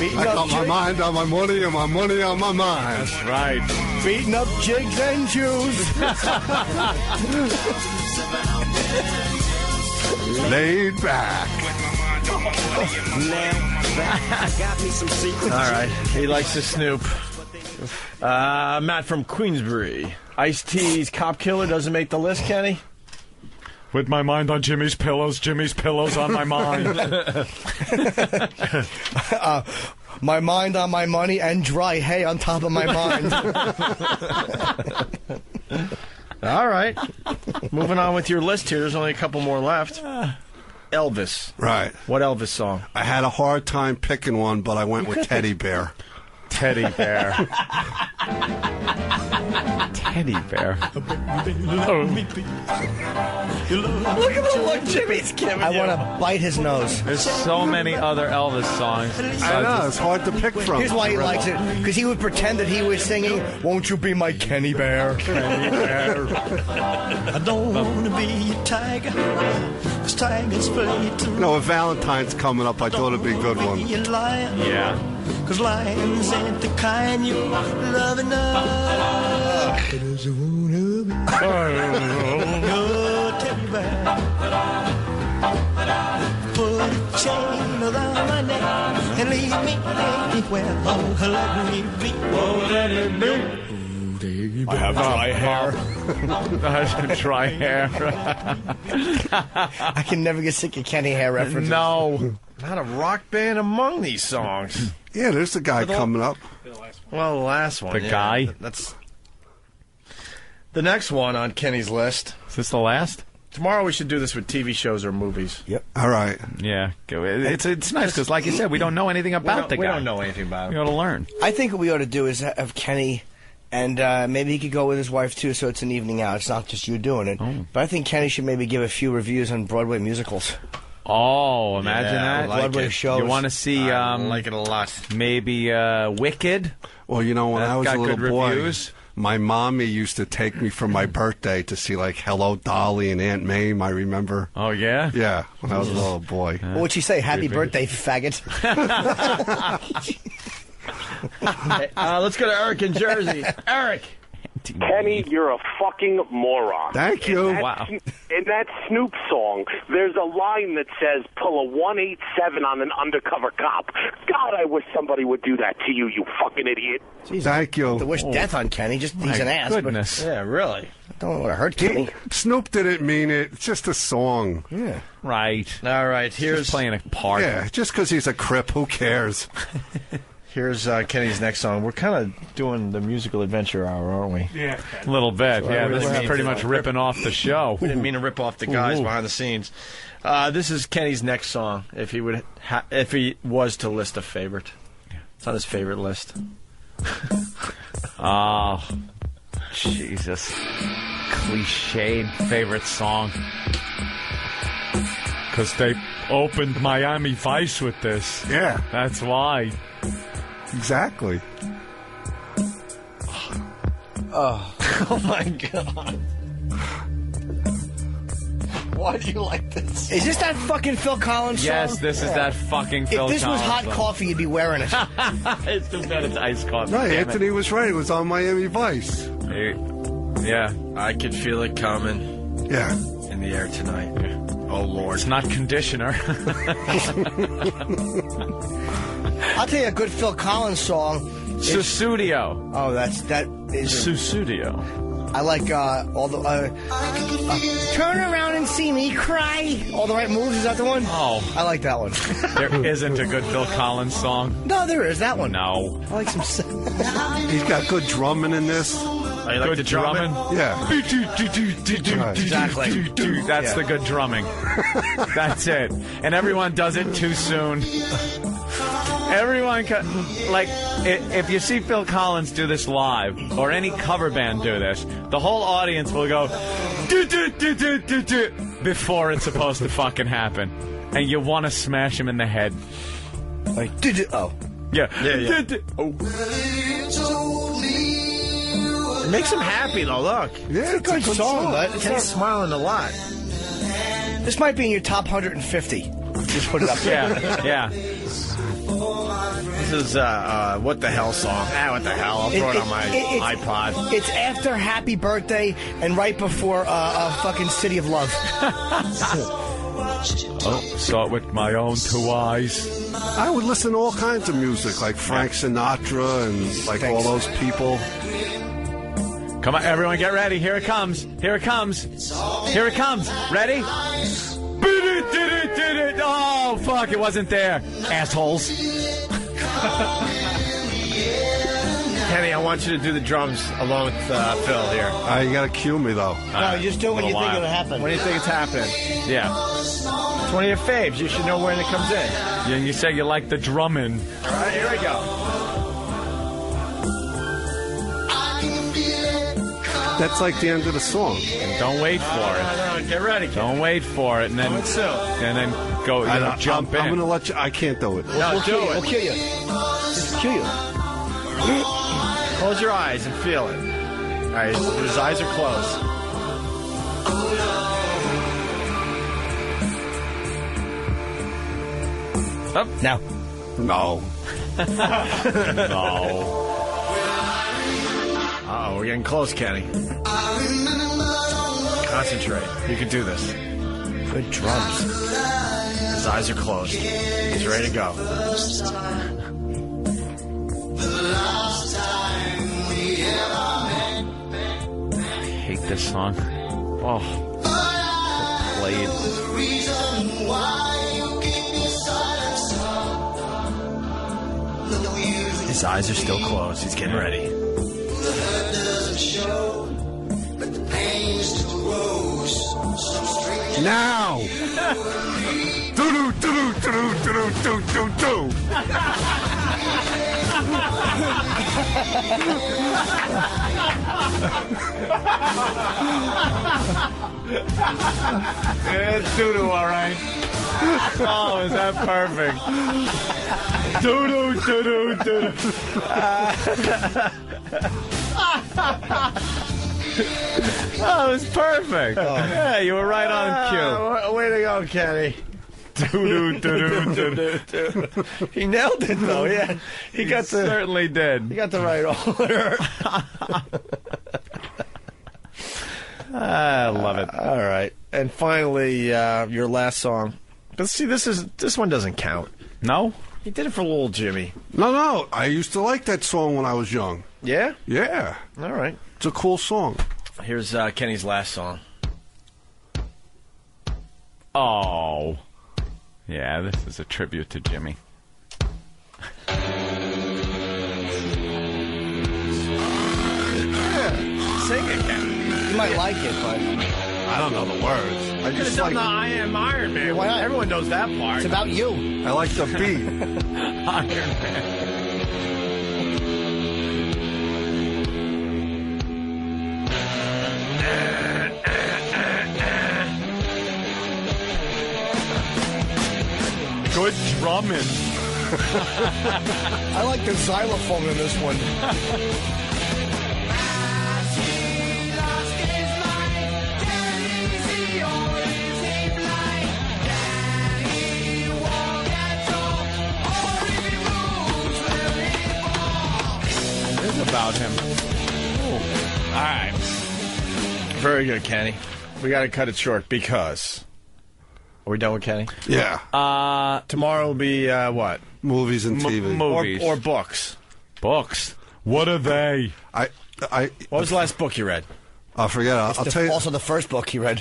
I got my mind on my money and my money on my mind. That's right. Beating up jigs and Jews. Laid back. All right. He likes the Snoop. Matt from Queensbury. Ice-T's Cop Killer doesn't make the list, Kenny? With my mind on Jimmy's pillows on my mind. My mind on my money and dry hay on top of my mind. All right. Moving on with your list here. There's only a couple more left. Elvis. Right. What Elvis song? I had a hard time picking one, but I went with Teddy Bear. Teddy Bear. Teddy Bear. Look at the look Jimmy's giving. I want to bite his nose. There's so many other Elvis songs. I know, it's hard to pick from. Here's why he likes it. Because he would pretend that he was singing, "Won't you be my Kenny Bear?" Kenny Bear. I don't want to be a tiger, 'cause tigers play too. You know, if Valentine's coming up, I thought it'd be a good one. Yeah. 'Cause lions ain't the kind you love enough. It is a wanna be. Oh, Teddy Bear. Put a chain around my neck and leave me anywhere. Oh, let me be. Oh, let me be. I have dry hair. I have dry hair. I can never get sick of Kenny hair references. No. Not a rock band among these songs. Yeah, there's the guy coming up. Well, the last one. The guy? That's the next one on Kenny's list. Is this the last? Tomorrow we should do this with TV shows or movies. Yep. All right. Yeah. It's nice because, like you said, we don't know anything about the guy. We don't know anything about him. We ought to learn. I think what we ought to do is have Kenny, and maybe he could go with his wife too, so it's an evening out. It's not just you doing it. Oh. But I think Kenny should maybe give a few reviews on Broadway musicals. Oh, imagine that. I like Broadway shows. You want to see I like it a lot. maybe Wicked? Well, you know, when I was got a little good boy, reviews. my mommy used to take me for my birthday to see, like, Hello, Dolly and Aunt Mame, I remember. Oh, yeah? Yeah, when I was a little boy. What would she say? Happy birthday, faggot. Let's go to Eric in Jersey. Eric. Kenny, you're a fucking moron. Thank you. Wow. In that Snoop song, there's a line that says, pull a 187 on an undercover cop. God, I wish somebody would do that to you, you fucking idiot. Jesus. Thank you. To wish death on Kenny. Just he's an ass. Goodness. Yeah, really. But don't want to hurt Kenny. Snoop didn't mean it. It's just a song. Yeah. Right. All right, here's Just playing a part. Yeah, just because he's a Crip, who cares? Here's Kenny's next song. We're kind of doing the musical adventure hour, aren't we? Yeah. A little bit. Yeah, this is pretty much ripping off the show. We didn't mean to rip off the guys behind the scenes. This is Kenny's next song. If he would, if he was to list a favorite, it's on his favorite list. Oh, Jesus! Cliched favorite song. Because they opened Miami Vice with this. Yeah. That's why. Exactly. Oh my God. Why do you like this? Is this that fucking Phil Collins song? Yes, this is that fucking Phil Collins If this was hot song. coffee, you'd be wearing it. It's too bad it's iced coffee. Right, Damn Anthony was right. It was on Miami Vice. Yeah. I could feel it coming. Yeah. In the air tonight. Yeah. Oh, Lord. It's not conditioner. I'll tell you a good Phil Collins song. Sussudio. Oh, that is Sussudio. I like all the turn around and see me cry. All the right moves. Is that the one? Oh, I like that one. There isn't a good Phil Collins song. No, there is that one. No. I like some. He's got good drumming in this. you like good the drumming? Yeah. Exactly. That's the good drumming. That's it. And everyone does it too soon. Everyone, if you see Phil Collins do this live, or any cover band do this, the whole audience will go, before it's supposed to fucking happen. And you want to smash him in the head. Like, oh. Yeah. Oh. It makes him happy, though, look. Yeah, it's a good song, but He's smiling a lot. This might be in your top 150. Just put it up there. Yeah. This is What the Hell song. What the hell? I'll throw it on my iPod. It's after Happy Birthday and right before fucking City of Love. Saw it with my own two eyes. I would listen to all kinds of music, like Frank Sinatra and all those people. Come on, everyone, get ready. Here it comes. Here it comes. Here it comes. Ready? Oh, fuck, it wasn't there. Assholes. Kenny, I want you to do the drums along with Phil here. You got to cue me, though. No, you just do it when you think it'll happen. When do you think it's happening? Yeah. It's one of your faves. You should know when it comes in. Yeah, you say you like the drumming. All right, here we go. That's like the end of the song. And don't wait for it. No, get ready. Don't wait for it, and then go. Jump in. I'm gonna let you. I can't do it. No, do it. We'll kill you. Just kill you. Close your eyes and feel it. All right, his eyes are closed. Up now. No. No. Uh-oh, we're getting close, Kenny. Concentrate. You can do this. Good drums. His eyes are closed. He's ready to go. I hate this song. Oh. Played. His eyes are still closed. He's getting ready. Now. Do do do do do do do do. It's doo-doo, all right. Oh, is that perfect? Doo-doo, doo-doo, doo-doo. Oh, it was perfect. Oh. Yeah, you were right on cue. Way to go, Kenny. He nailed it, though. Yeah, he got the certainly did. He got the right order. I love it. All right, and finally, your last song. But see, this one doesn't count. No, he did it for little Jimmy. No. I used to like that song when I was young. Yeah. Yeah. All right. It's a cool song. Here's Kenny's last song. Oh. Yeah, this is a tribute to Jimmy. Sing it, Kenny. You might like it, but I don't know the words. I could have done the I Am Iron Man. Why not? Everyone knows that part. It's about you. I like the beat. Iron Man. Good drumming. I like the xylophone in this one. It is about him. Ooh. All right. Very good, Kenny. We got to cut it short because... Are we done with Kenny? Yeah. Tomorrow will be what? Movies and TV. Movies. Or books. Books. What are they? What was the last book you read? I forget. I'll tell you. Also, the first book he read.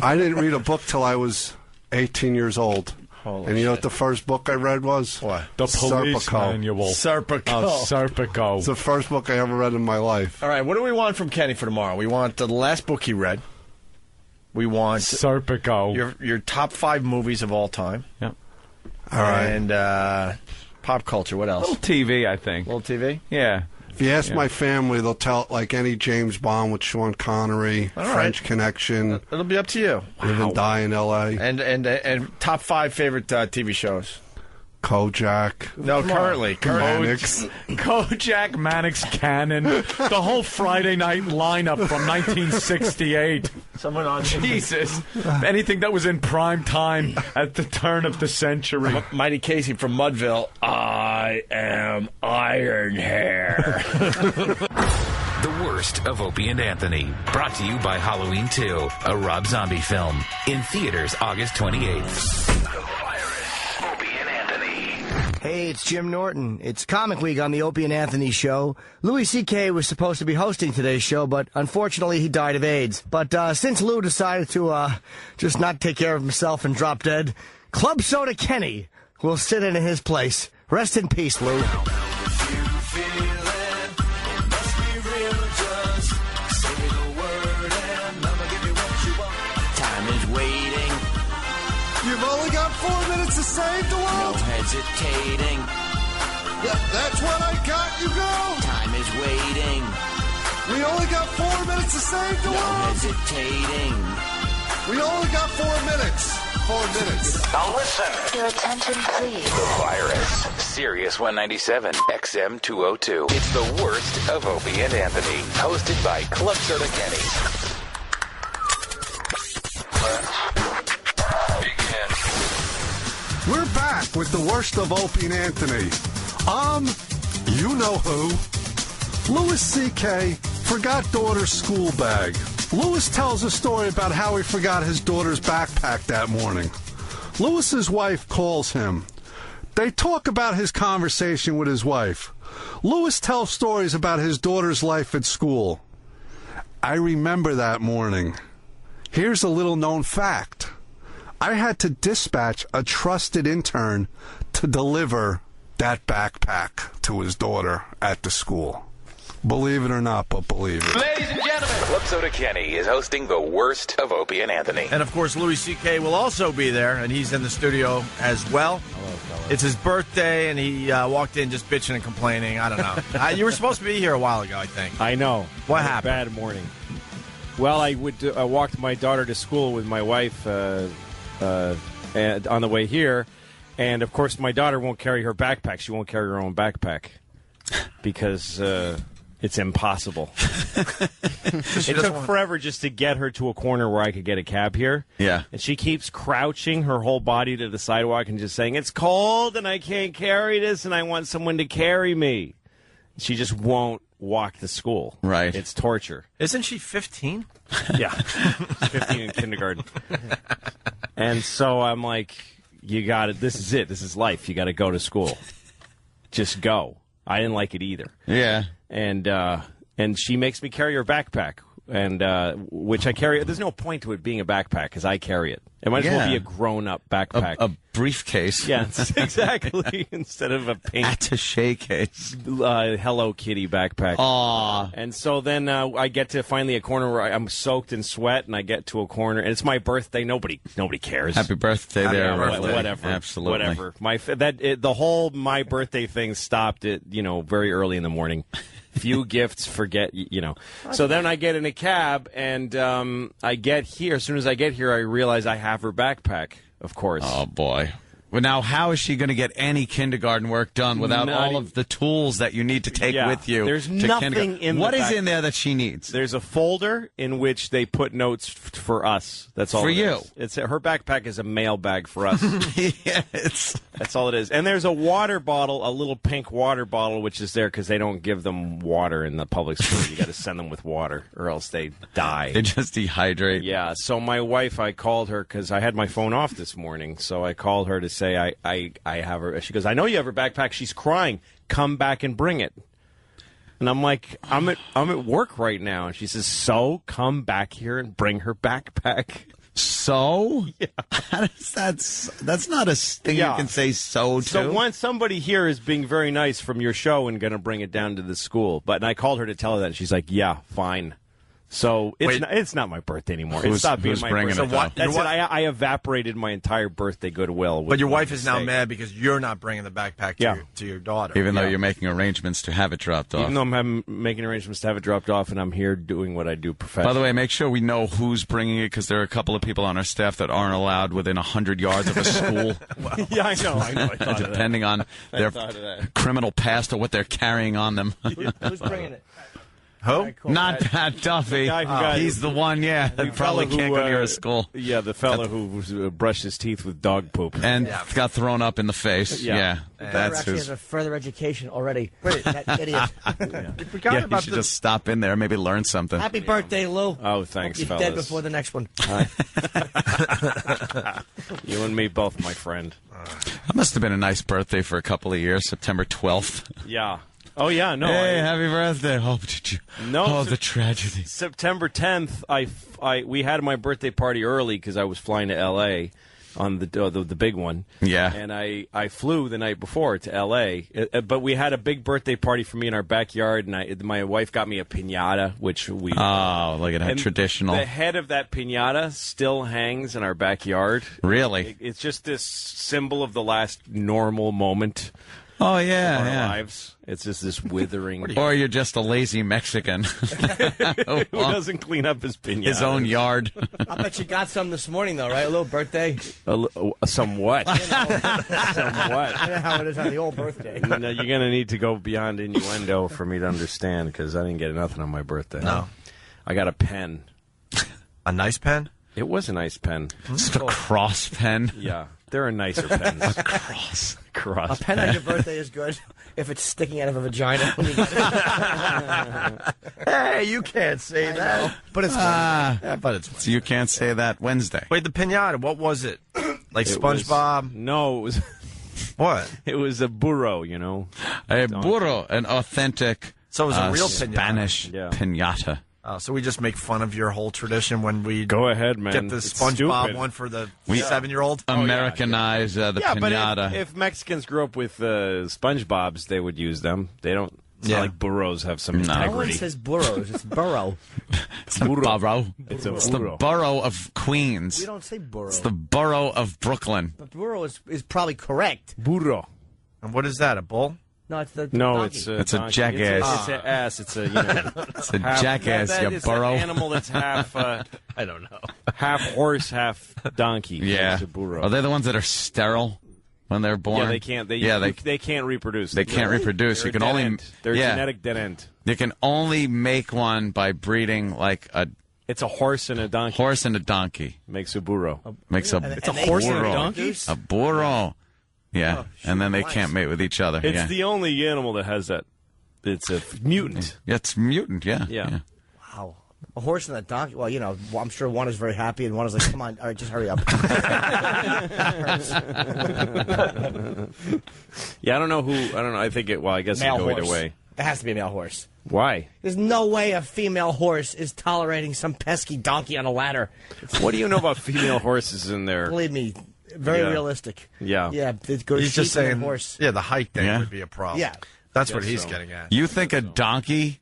I didn't read a book till I was 18 years old. And you know what the first book I read was? What? The Police Serpico. Manual. Serpico. Oh, Serpico. It's the first book I ever read in my life. All right, what do we want from Kenny for tomorrow? We want the last book he read. We want Serpico. Your top 5 movies of all time. Yeah. All right. And pop culture. What else? Little TV, I think. Little TV? Yeah. If you ask my family, they'll tell it like any James Bond with Sean Connery, All French right. Connection. It'll be up to you. Live and Die in L.A. And top 5 favorite TV shows. Kojak. No, currently. Mannix. Kojak, Mannix, Cannon. The whole Friday night lineup from 1968. Someone on Jesus. Anything that was in prime time at the turn of the century. Mighty Casey from Mudville. I am Iron Hair. The worst of Opie and Anthony. Brought to you by Halloween 2, a Rob Zombie film. In theaters August 28th. Hey, it's Jim Norton. It's Comic Week on the Opie and Anthony show. Louis C.K. was supposed to be hosting today's show, but unfortunately he died of AIDS. But since Lou decided to just not take care of himself and drop dead, Club Soda Kenny will sit in his place. Rest in peace, Lou. You've only got 4 minutes to save the world. No hesitating. Yeah, that's what I got. You go. Time is waiting. We only got 4 minutes to save the No world. hesitating. We only got 4 minutes. 4 minutes. Now listen. Your attention, please. The Virus. Sirius 197, XM 202. It's the worst of Opie and Anthony. Hosted by Club Soda Kenny. We're back with the worst of Opie and Anthony. You know who. Louis C.K. forgot daughter's school bag. Louis tells a story about how he forgot his daughter's backpack that morning. Louis's wife calls him. They talk about his conversation with his wife. Louis tells stories about his daughter's life at school. I remember that morning. Here's a little known fact. I had to dispatch a trusted intern to deliver that backpack to his daughter at the school. Believe it or not, but believe it. Ladies and gentlemen, Club Soda Kenny is hosting the worst of Opie and Anthony. And, of course, Louis C.K. will also be there, and he's in the studio as well. Hello. It's his birthday, and he walked in just bitching and complaining. I don't know. You were supposed to be here a while ago, I think. I know. What Had a happened? Bad morning. Well, I would walked my daughter to school with my wife and on the way here, and of course my daughter won't carry her backpack. She won't carry her own backpack because it's impossible. It took forever just to get her to a corner where I could get a cab here. Yeah. And she keeps crouching her whole body to the sidewalk and just saying, "It's cold and I can't carry this and I want someone to carry me." She just won't walk to school. Right. It's torture. Isn't she 15? Yeah. She's 15 in kindergarten. And so I'm like, you got it. This is it. This is life. You got to go to school. Just go. I didn't like it either. Yeah. And she makes me carry her backpack, and which I carry. There's no point to it being a backpack because I carry it. It might as well be a grown-up backpack. A briefcase. Yes, exactly. Instead of a pink attaché case. Hello Kitty backpack. Aww. And so then I get to finally a corner where I'm soaked in sweat, and I get to a corner, and it's my birthday. Nobody cares. Happy birthday there. Whatever. Absolutely. Whatever. The whole my birthday thing stopped at very early in the morning. Few gifts, forget, So then I get in a cab, and I get here. As soon as I get here, I realize I have her backpack, of course. Oh, boy. Well, now, how is she going to get any kindergarten work done without all of the tools that you need to take with you? There's to nothing in What the is back- in there that she needs? There's a folder in which they put notes for us. That's all For it you. is. Her backpack is a mail bag for us. Yes. That's all it is. And there's a water bottle, a little pink water bottle, which is there because they don't give them water in the public school. You got to send them with water or else they die. They just dehydrate. Yeah. So my wife, I called her because I had my phone off this morning. So I called her to say I have her. She goes, "I know you have her backpack." She's crying. Come back and bring it. And I'm like, I'm at work right now. And she says, "So come back here and bring her backpack." So? Yeah. That's not a thing you can say so to. So once somebody here is being very nice from your show and going to bring it down to the school, and I called her to tell her that, and she's like, yeah, fine. So it's not my birthday anymore. It stopped being my birthday. So what? That's it. I evaporated my entire birthday goodwill. But your wife is now mad because you're not bringing the backpack to your daughter. Even though you're making arrangements to have it dropped off. Even though I'm making arrangements to have it dropped off, and I'm here doing what I do professionally. By the way, make sure we know who's bringing it, because there are a couple of people on our staff that aren't allowed within 100 yards of a school. Yeah, I know. I thought depending on their criminal past or what they're carrying on them. Who's bringing it? Who? Not that Duffy. He's the one, that probably can't go near a school. Yeah, the fellow who brushed his teeth with dog poop. And got thrown up in the face. Yeah. That's actually has a further education already. That idiot. You should just stop in there, maybe learn something. Happy birthday, Lou. Oh, thanks, You're fellas. dead before the next one. You and me both, my friend. That must have been a nice birthday for a couple of years, September 12th. Yeah. Oh, yeah, no. Hey, happy birthday. Oh, did you? No. Oh, the tragedy. September 10th, we had my birthday party early because I was flying to L.A. on the big one. Yeah. And I flew the night before to L.A., but we had a big birthday party for me in our backyard, and my wife got me a piñata, which we... Oh, look at that, traditional. The head of that piñata still hangs in our backyard. Really? It's just this symbol of the last normal moment. Oh, yeah, of our lives. It's just this withering. Or you're just a lazy Mexican who doesn't clean up his piñata. His own yard. I bet you got some this morning, though, right? A little birthday. Somewhat. Somewhat. I know how it is on the old birthday. No, you're going to need to go beyond innuendo for me to understand, because I didn't get nothing on my birthday. No. I got a pen. A nice pen? It was a nice pen. Just a cross pen? Yeah. There are nicer pens. A cross. A pen on your birthday is good if it's sticking out of a vagina. When you get it. Hey, you can't say that. But it's funny. But it's funny. So you can't say that Wednesday. Wait, the piñata, what was it? Like SpongeBob? No, it was... What? It was a burro, you know. A burro, an authentic so it was a real Spanish piñata. So we just make fun of your whole tradition when we go ahead, man. Get the It's SpongeBob stupid. one for the 7-year-old. Americanize the piñata. But if Mexicans grew up with SpongeBob's, they would use them. They don't. It's not like burros have some integrity. No one says burros. It's burro. It's a burro. It's the borough of Queens. We don't say burro. It's the borough of Brooklyn. But burro is probably correct. Burro. And what is that? A bull? No, it's the no, donkey. it's a jackass. It's an ass. It's a it's a jackass. It's burro. an animal that's half. I don't know. Half horse, half donkey. Yeah. It's a burro. Are they the ones that are sterile when they're born? Yeah, they can't. They can't reproduce. They can't reproduce. They're You can a dead only. end. They're a genetic dead end. You can only make one by breeding like a. It's a horse and a donkey. Horse and a donkey makes a burro. It's a horse and a donkey. A burro. Yeah, and then they can't mate with each other. It's the only animal that has that. It's a mutant. Yeah, it's mutant, yeah. Wow. A horse and a donkey. Well, you know, I'm sure one is very happy and one is like, come on, all right, just hurry up. Yeah, I don't know who. I don't know. I think it. Well, I guess Male it go horse. either way. It has to be a male horse. Why? There's no way a female horse is tolerating some pesky donkey on a ladder. What do you know about female horses in there? Believe me, very realistic. Yeah. Yeah, it goes He's just sheep and saying, horse. yeah, the height thing would be a problem. Yeah. That's what he's getting at. You think a donkey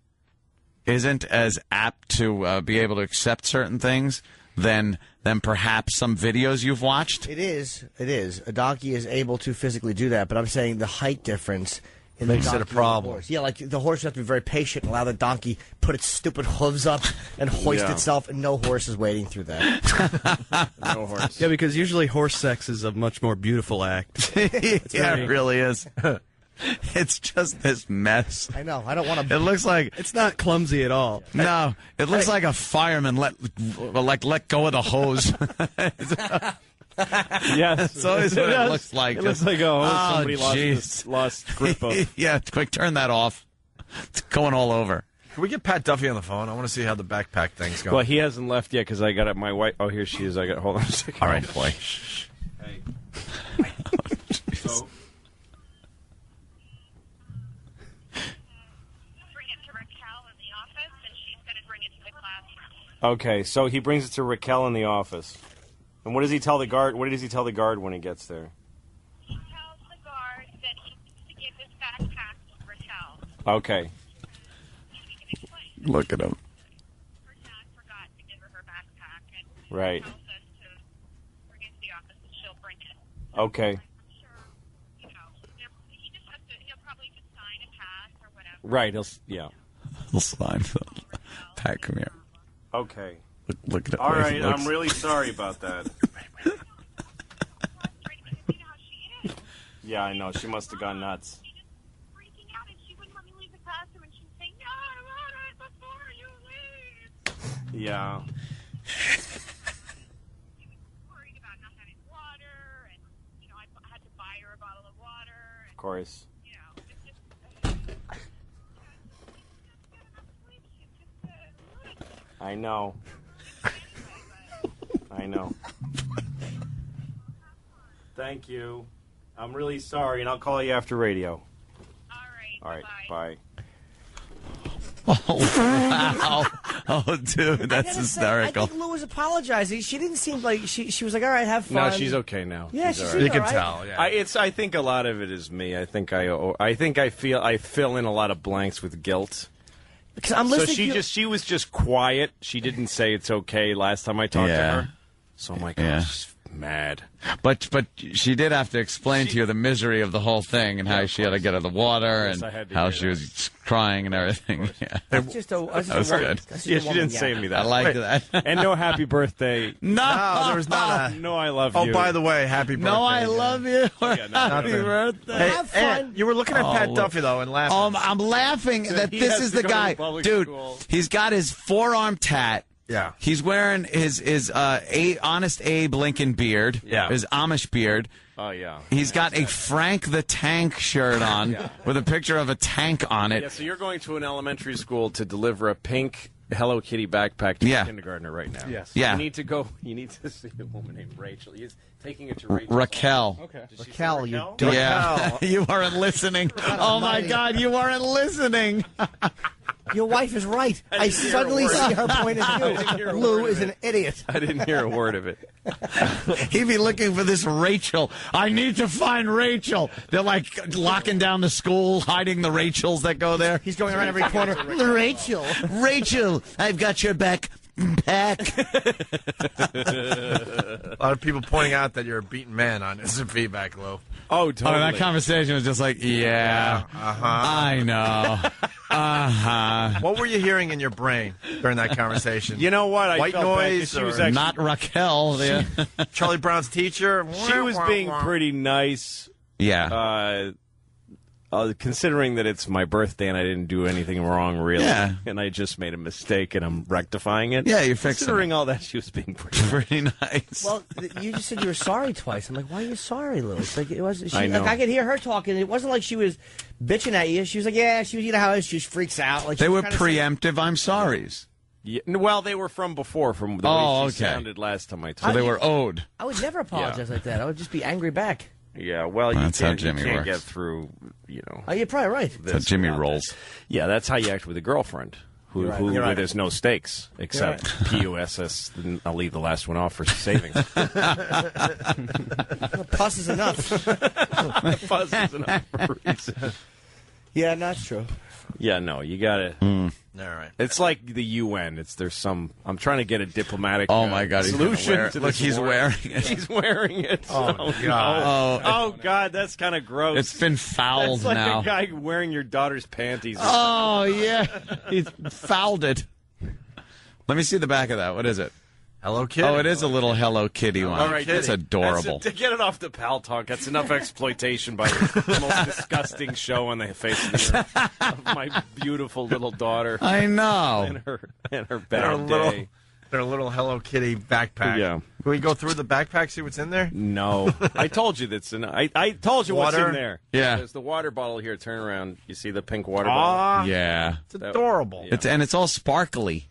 isn't as apt to be able to accept certain things than perhaps some videos you've watched? It is. It is. A donkey is able to physically do that, but I'm saying the height difference in makes the it a problem. Yeah, like the horse has to be very patient and allow the donkey put its stupid hooves up and hoist itself, and no horse is waiting through that. No horse. Yeah, because usually horse sex is a much more beautiful act. Yeah, it really is. It's just this mess. I know. I don't want to. It looks like it's not clumsy at all. No, it looks like a fireman let go of the hose. Yes, that's always what it looks like. It looks like somebody lost grip of. Yeah, quick, turn that off. It's going all over. Can we get Pat Duffy on the phone? I want to see how the backpack thing's going. Well, he hasn't left yet because I got it. My wife. Oh, here she is. I got. Hold on a second. All right, boy. Hey. So. Okay, so he brings it to Raquel in the office. And what does he tell the guard? What does he tell the guard when he gets there? He tells the guard that he needs to give his backpack to Rochelle. Okay. Look at him. Rochelle forgot to give her her backpack, and Right. tells us to bring it to the office and she'll bring it. Okay. He just has to, he'll probably just sign and pass or whatever. Right. He'll sign. Pat, come here. Okay. Look at it. All right. I'm really sorry about that. Yeah, I know. She must have gone nuts. Yeah. Of course. I know. I know. Thank you. I'm really sorry, and I'll call you after radio. All right. Bye. Oh, wow. Oh, dude, that's hysterical. I think Lou was apologizing. She didn't seem like she was like, all right, have fun. No, she's okay now. Yeah, she's she's all right. You can tell. Yeah. I think a lot of it is me. I think I fill in a lot of blanks with guilt. Because I'm listening. So she was just quiet. She didn't say it's okay last time I talked to her. So I'm like, I was just mad. But she did have to explain to you the misery of the whole thing and how she had to get out of the water Yes, and I had to how hear she was crying and everything. Yeah. That's just a That was good. Yeah, she didn't say me that. I liked that. And no happy birthday. No, there was not a. No, I love Oh, you. by the way, happy birthday. No, I love you. Yeah, no, Happy nothing. birthday. Hey, Have fun. Ed, you were looking at Pat Duffy though and laughing. I'm laughing that He this has is to the go to guy, public dude. school. He's got his forearm tat. Yeah. He's wearing his Honest Abe Lincoln beard. Yeah. His Amish beard. Oh, yeah. He's got a Frank the Tank shirt on with a picture of a tank on it. Yeah, so you're going to an elementary school to deliver a pink Hello Kitty backpack to a kindergartner right now. Yes. Yeah. You need to see a woman named Rachel. He's taking it to Rachel. Raquel. Okay. Did she say Raquel, you Raquel? don't. Yeah. You weren't listening. Oh, my God. You weren't listening. Your wife is right. I suddenly see her point of view. Lou is an idiot. I didn't hear a word of it. He'd be looking for this Rachel. I need to find Rachel. They're like locking down the school, hiding the Rachels that go there. He's going around every corner. Rachel. Rachel, I've got your back. A lot of people pointing out that you're a beaten man on instant feedback, Lou. Oh, totally. Oh, that conversation was just like, I know. What were you hearing in your brain during that conversation? You know what? I White felt bad 'cause noise, she was or actually, Not Raquel. Charlie Brown's teacher. she was being pretty nice. Yeah. Considering that it's my birthday and I didn't do anything wrong, really, Yeah. and I just made a mistake and I'm rectifying it. Yeah, you're fixing Considering it. all that, she was being pretty Pretty nice. Well, you just said you were sorry twice. I'm like, why are you sorry, Lou? It's like it was. She, I know. Like I could hear her talking. It wasn't like she was bitching at you. She was like, yeah, she was. You know how she just freaks out. Like They she was were kinda saying- preemptive I'm sorries. Yeah, well, they were from before, from the way she sounded last time I So talked. they were owed. I would never apologize like that. I would just be angry back. Yeah, well, That's you how can't, Jimmy you can't works. get through, Oh, you're probably right. That's how Jimmy rolls. Yeah, that's how you act with a girlend who, You're right. who You're where right. there's no stakes except PUSS. I'll leave the last one off for savings. Puss is enough. Puss is enough for a reason. Yeah, that's true. Yeah, no, you gotta. All right. It's like the UN. I'm trying to get a diplomatic. Oh, my God, he's gonna solution. wear it. To Look, this he's war. wearing it. He's wearing it. Oh, God. Oh, God, that's kind of gross. It's been fouled That's like now. a guy wearing your daughter's panties. Oh, yeah. He's fouled it. Let me see the back of that. What is it? Hello Kitty. Oh, it is a little Hello Kitty one. All right, That's adorable. To get it off the pal talk. That's enough exploitation by the most disgusting show on the face of the earth of my beautiful little daughter. I know. And her Their bad day. little Hello Kitty backpack. Yeah. Can we go through the backpack, see what's in there? No, I told you that's I told you what's Water? in there. Yeah. There's the water bottle here. Turn around. You see the pink water bottle? Ah, Yeah. it's adorable. It's all sparkly.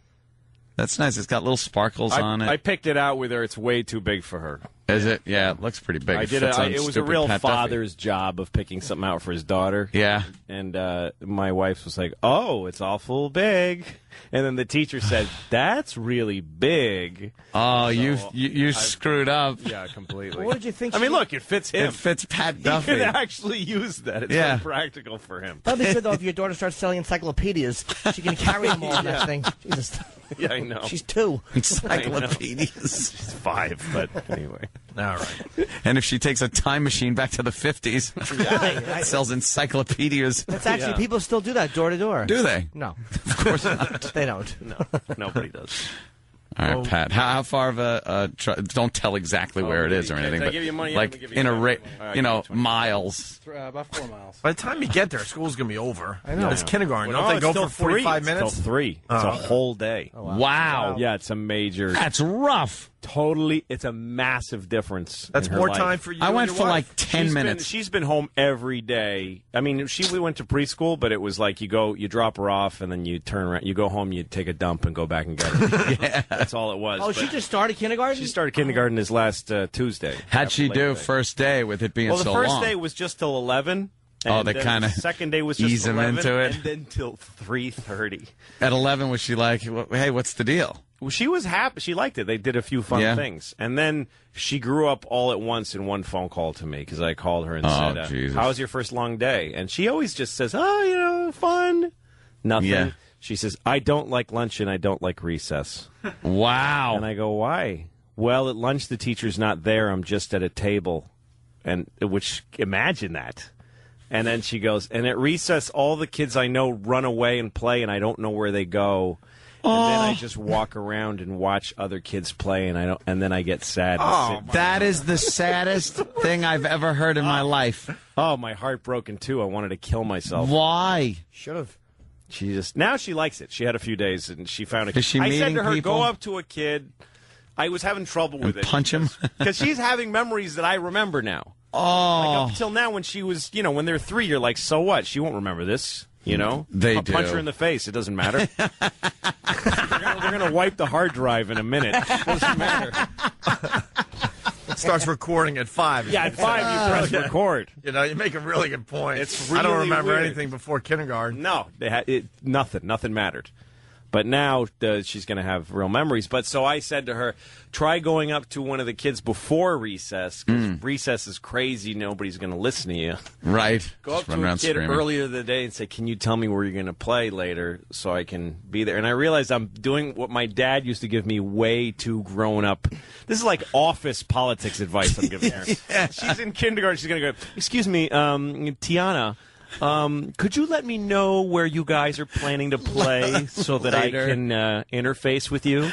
That's nice. It's got little sparkles on it. I picked it out with her. It's way too big for her. Is it? Yeah, it looks pretty big. It was a real father's job of picking something out for his daughter. Yeah. And my wife was like, "Oh, it's awful big." And then the teacher said, "That's really big." Oh, so you screwed up. Yeah, completely. What did you think? I mean, look, it fits him. It fits Pat Duffy. He could actually use that. It's unpractical for him. That'd be good, though, if your daughter starts selling encyclopedias. She can carry them all in that thing. Jesus. Yeah, I know. She's 2. Encyclopedias. She's 5, but anyway. All right. And if she takes a time machine back to the 50s, sells encyclopedias. That's actually, people still do that door to door. Do they? No. Of course not. They don't. No, nobody does. All right, Pat. How far of a don't tell exactly where it is or anything, Can I but give you money? like in a miles. About 4 miles. By the time you get there, school's going to be over. I know. It's kindergarten. Well, Don't they go it's for 45 minutes? It's till 3. It's a whole day. Oh, wow. Wow. Yeah, it's a major. That's rough. Totally, it's a massive difference. That's in her more life. time for you. I and went your for wife. like 10 minutes. She's been home every day. I mean, we went to preschool, but it was like you drop her off, and then you turn around, you go home, you take a dump, and go back and get her. Yeah. That's all it was. Oh, she just started kindergarten? She started kindergarten this last Tuesday. How'd she do first day with it being Well, so the first long? day was just till 11. Oh, and they then kinda the second day was just ease 'em 11, into it. and then till 3:30. At 11, was she like, hey, what's the deal? Well, she was happy. She liked it. They did a few fun things. And then she grew up all at once in one phone call to me because I called her and said, Jesus. how was your first long day? And she always just says, fun. Nothing. Yeah. She says, I don't like lunch and I don't like recess. Wow. And I go, why? Well, at lunch the teacher's not there. I'm just at a table. And imagine that. And then she goes, and at recess all the kids I know run away and play and I don't know where they go. And then I just walk around and watch other kids play, and then I get sad. That is the saddest thing I've ever heard in my life. Oh, my heart broken too. I wanted to kill myself. Why? Should have. Now she likes it. She had a few days and she found it. Is she I said meeting to her, people? go up to a kid. I was having trouble with it. Punch him? Because she's having memories that I remember now. Oh. Like up until now when she was, when they're 3, you're like, so what? She won't remember this. They I'll do. punch her in the face. It doesn't matter. They're going to wipe the hard drive in a minute. It doesn't matter. It starts recording at 5. Yeah, at 5 you press record. You make a really good point. It's I don't really remember weird. anything before kindergarten. No, nothing mattered. But now she's going to have real memories. But so I said to her, try going up to one of the kids before recess, because recess is crazy. Nobody's going to listen to you. Right. Go up to a kid earlier in the day and say, can you tell me where you're going to play later so I can be there? And I realized I'm doing what my dad used to give me way too grown up. This is like office politics advice I'm giving her. Yeah. She's in kindergarten. She's going to go, excuse me, Tiana. Could you let me know where you guys are planning to play so that I can interface with you?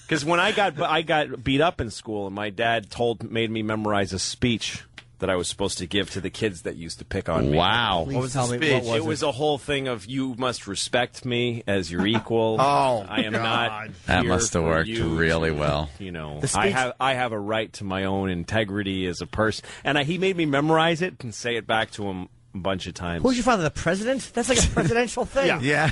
Because when I got beat up in school, and my dad made me memorize a speech that I was supposed to give to the kids that used to pick on me. Wow. What was the speech? It was a whole thing of you must respect me as your equal. I am not. That here must have for worked you really to, well. I have a right to my own integrity as a person, and he made me memorize it and say it back to him a bunch of times. Who's your father, the president? That's like a presidential thing. Yeah.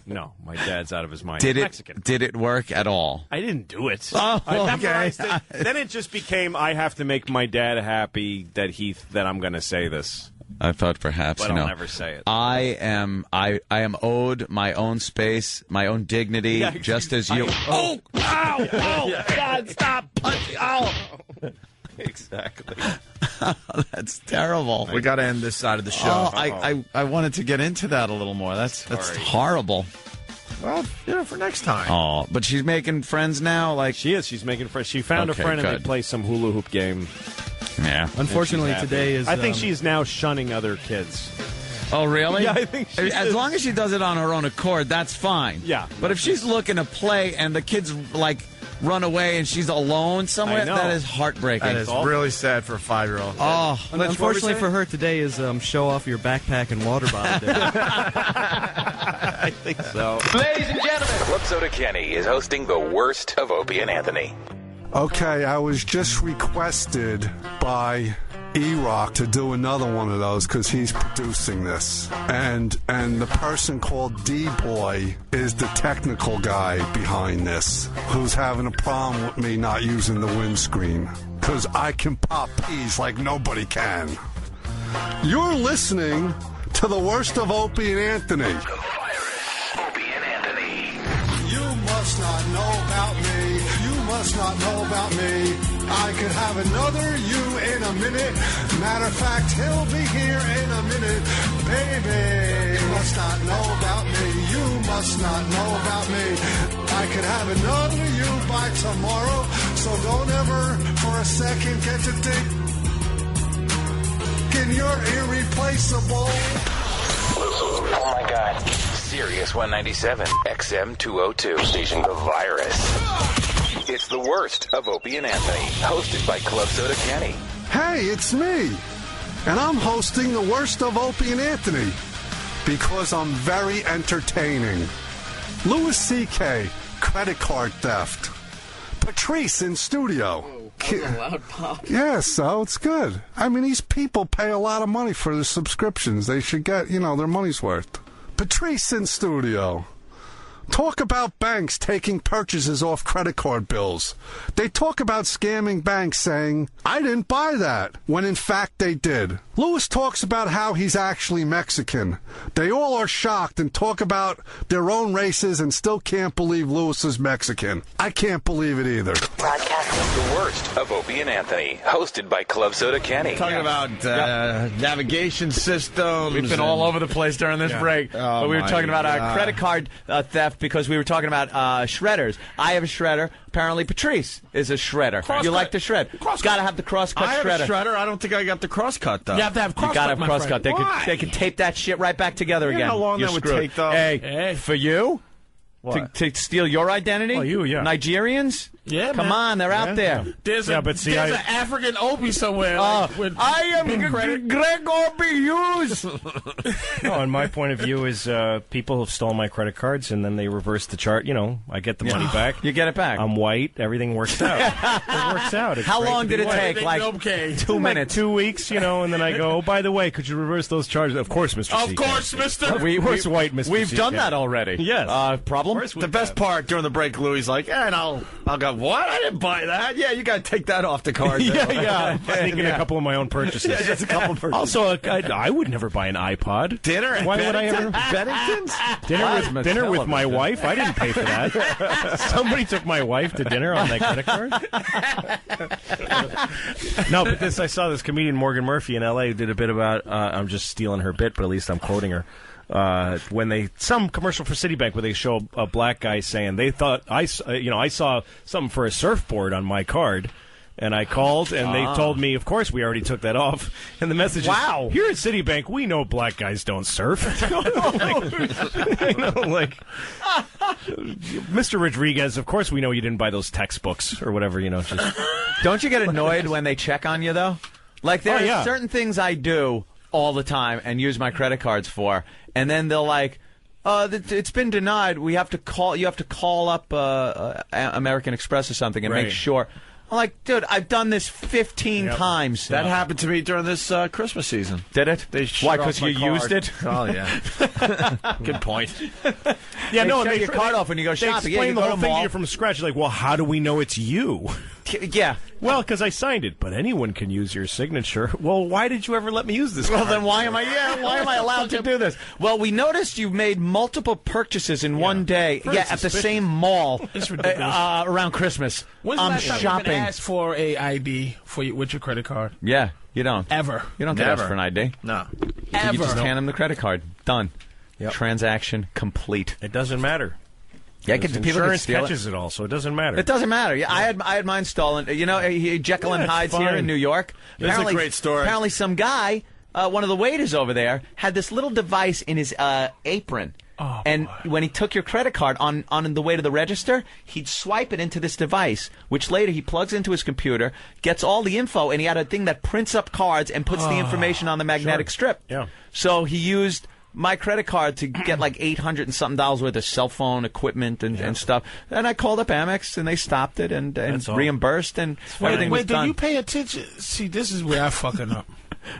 No, my dad's out of his mind. Did Mexican. it work at all? I didn't do it. Oh, I okay. memorized it. Then it just became I have to make my dad happy that I'm going to say this. I thought perhaps, But I'll never say it. I am owed my own space, my own dignity, just as you. Ow! God, stop punching! Oh. Exactly. That's terrible. We got to end this side of the show. Oh, I wanted to get into that a little more. That's horrible. Well, for next time. Oh, but she's making friends now. Like she is. She's making friends. She found a Okay, friend and good. they play some hula hoop game. Yeah. Unfortunately, today is. I think she's now shunning other kids. Oh, really? Yeah, I think she as is. long as she does it on her own accord, that's fine. Yeah. But if she's looking to play and the kids run away and she's alone somewhere, I know. that is heartbreaking. That is really sad for a 5-year-old. Oh, Unfortunately for her, today is show off your backpack and water bottle day. I think so. Ladies and gentlemen, Club Soda Kenny is hosting the worst of Opie and Anthony. Okay, I was just requested by E-Rock to do another one of those because he's producing this. And the person called D-Boy is the technical guy behind this, who's having a problem with me not using the windscreen because I can pop peas like nobody can. You're listening to the worst of Opie and Anthony. Opie and Anthony. You must not know about me. You must not know about me. I could have another you in a minute. Matter of fact, he'll be here in a minute. Baby, you must not know about me. You must not know about me. I could have another you by tomorrow. So don't ever for a second get to think you're irreplaceable. Oh my God. Sirius 197, XM 202, station The Virus. It's the worst of Opie and Anthony, hosted by Club Soda Kenny. Hey, it's me. And I'm hosting the worst of Opie and Anthony because I'm very entertaining. Louis C.K., credit card theft. Patrice in studio. That was a loud pop. Yeah, so it's good. I mean, these people pay a lot of money for the subscriptions. They should get, their money's worth. Patrice in studio. Talk about banks taking purchases off credit card bills. They talk about scamming banks saying, I didn't buy that, when in fact they did. Louis talks about how he's actually Mexican. They all are shocked and talk about their own races and still can't believe Louis is Mexican. I can't believe it either. Broadcasting the worst of Opie and Anthony, hosted by Club Soda Kenny. Talking about navigation systems. We've been all over the place during this break. But we were talking about credit card theft because we were talking about shredders. I have a shredder. Apparently, Patrice is a shredder. You like to shred. Got to have the cross-cut I have shredder. a shredder. I don't think I got the cross-cut, though. You have to have cross-cut, You got to have cross-cut. They can tape that shit right back together again. How long You're that would screwed. take, though? Hey, for you? To steal your identity? Oh, Nigerians? Yeah, Come on, they're out there. There's an African Opie somewhere. I am Greg Opie Hughes. No, and my point of view is people have stolen my credit cards and then they reverse the chart. I get the money back. You get it back. I'm white. Everything works out. It works out. It's How great long to be did it white. take? Like 2 minutes. 2 weeks, and then I go, oh, by the way, could you reverse those charges? Of course, Mr. Of course, Mr. Of course, white Mr. We've CK. done that already. Yes. Problem? The best part during the break, Louis is like, and I'll go, what? I didn't buy that. Yeah, you got to take that off the card. Yeah. Sneaking a couple of my own purchases. Yeah, just a couple of purchases. Also, I would never buy an iPod. Dinner at Why would I ever? Bennington's? Dinner with my wife? I didn't pay for that. Somebody took my wife to dinner on that credit card. No, but I saw this comedian Morgan Murphy in L.A. who did a bit about, I'm just stealing her bit, but at least I'm quoting her. When some commercial for Citibank where they show a black guy saying they thought I saw something for a surfboard on my card. And I called, and they told me, of course, we already took that off. And the message is, here at Citibank, we know black guys don't surf. Mr. Rodriguez, of course we know you didn't buy those textbooks or whatever, just... Don't you get annoyed when they check on you, though? Like, there are certain things I do all the time and use my credit cards for, and then they'll like, it's been denied. You have to call up American Express or something and make sure. I'm like, dude, I've done this 15 times. That happened to me during this Christmas season. Did it? Why? Because you used it? Oh, yeah. Good point. They shut your card off when you go shopping. They explain the whole thing to you from scratch. Like, well, how do we know it's you? Yeah. Well, because I signed it, but anyone can use your signature. Well, why did you ever let me use this card? Well, then why am I allowed to do this? Well, we noticed you made multiple purchases in one day. At the same mall around Christmas. When's the last time shopping. you been asked for a ID with your credit card? Yeah, you don't. Ever. You don't get asked for an ID. No. Ever. You just hand them the credit card. Done. Yep. Transaction complete. It doesn't matter. Yeah, people insurance catches it all, so it doesn't matter. It doesn't matter. Yeah, I had mine stolen. Jekyll and Hyde's here in New York. This is a great story. Apparently, some guy, one of the waiters over there, had this little device in his apron. Oh, and when he took your credit card on the way to the register, he'd swipe it into this device, which later he plugs into his computer, gets all the info, and he had a thing that prints up cards and puts the information on the magnetic strip. Yeah. So he used my credit card to get like $800 and something worth of cell phone equipment and stuff. And I called up Amex, and they stopped it and reimbursed, and everything was done. Do you pay attention? See, this is where I fucking up.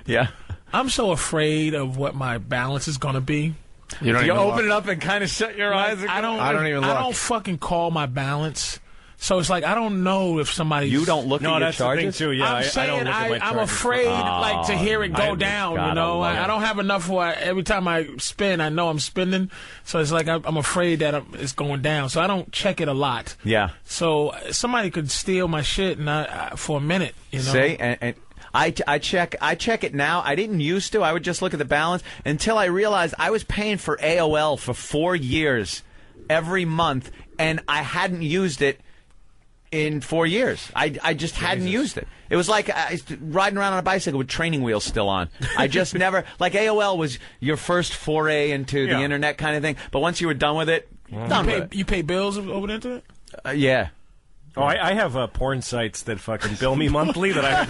Yeah. I'm so afraid of what my balance is going to be. You open it up and kind of shut your eyes. And I don't even look. I don't fucking call my balance. So it's like I don't know if somebody. You don't look at your charges? The thing too. Yeah, I'm saying I don't look at my charges. I'm afraid like to hear it go down. You know, I don't have enough for every time I spend. I know I'm spending, so it's like I'm afraid that it's going down. So I don't check it a lot. Yeah. So somebody could steal my shit and for a minute. You know. See, and I check it now. I didn't used to. I would just look at the balance until I realized I was paying for AOL for 4 years every month, and I hadn't used it in 4 years. I just hadn't used it. It was like riding around on a bicycle with training wheels still on. I just never, like AOL was your first foray into the internet kind of thing, but once you were done with it, you pay bills over the internet? Yeah. Oh, I have porn sites that fucking bill me monthly that I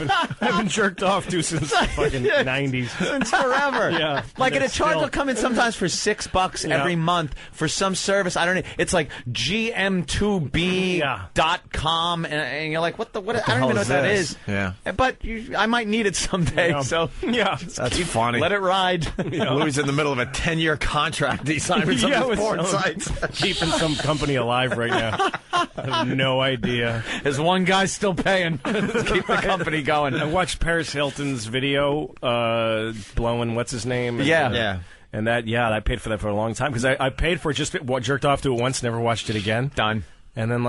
haven't jerked off to since the fucking 90s. Since forever. Yeah. Like, and a charge will come in sometimes for $6 every month for some service. I don't know. It's like gm2b.com, and you're like, what I don't even know what that is. Yeah. But I might need it someday, so that's funny. Let it ride. Louis in the middle of a 10-year contract he signed with some of his porn sites. Keeping some company alive right now. I have no idea. There's one guy still paying to keep the company going. I watched Paris Hilton's video blowing what's his name. Yeah. And I paid for that for a long time because I paid for it, just jerked off to it once, never watched it again. Done. And then,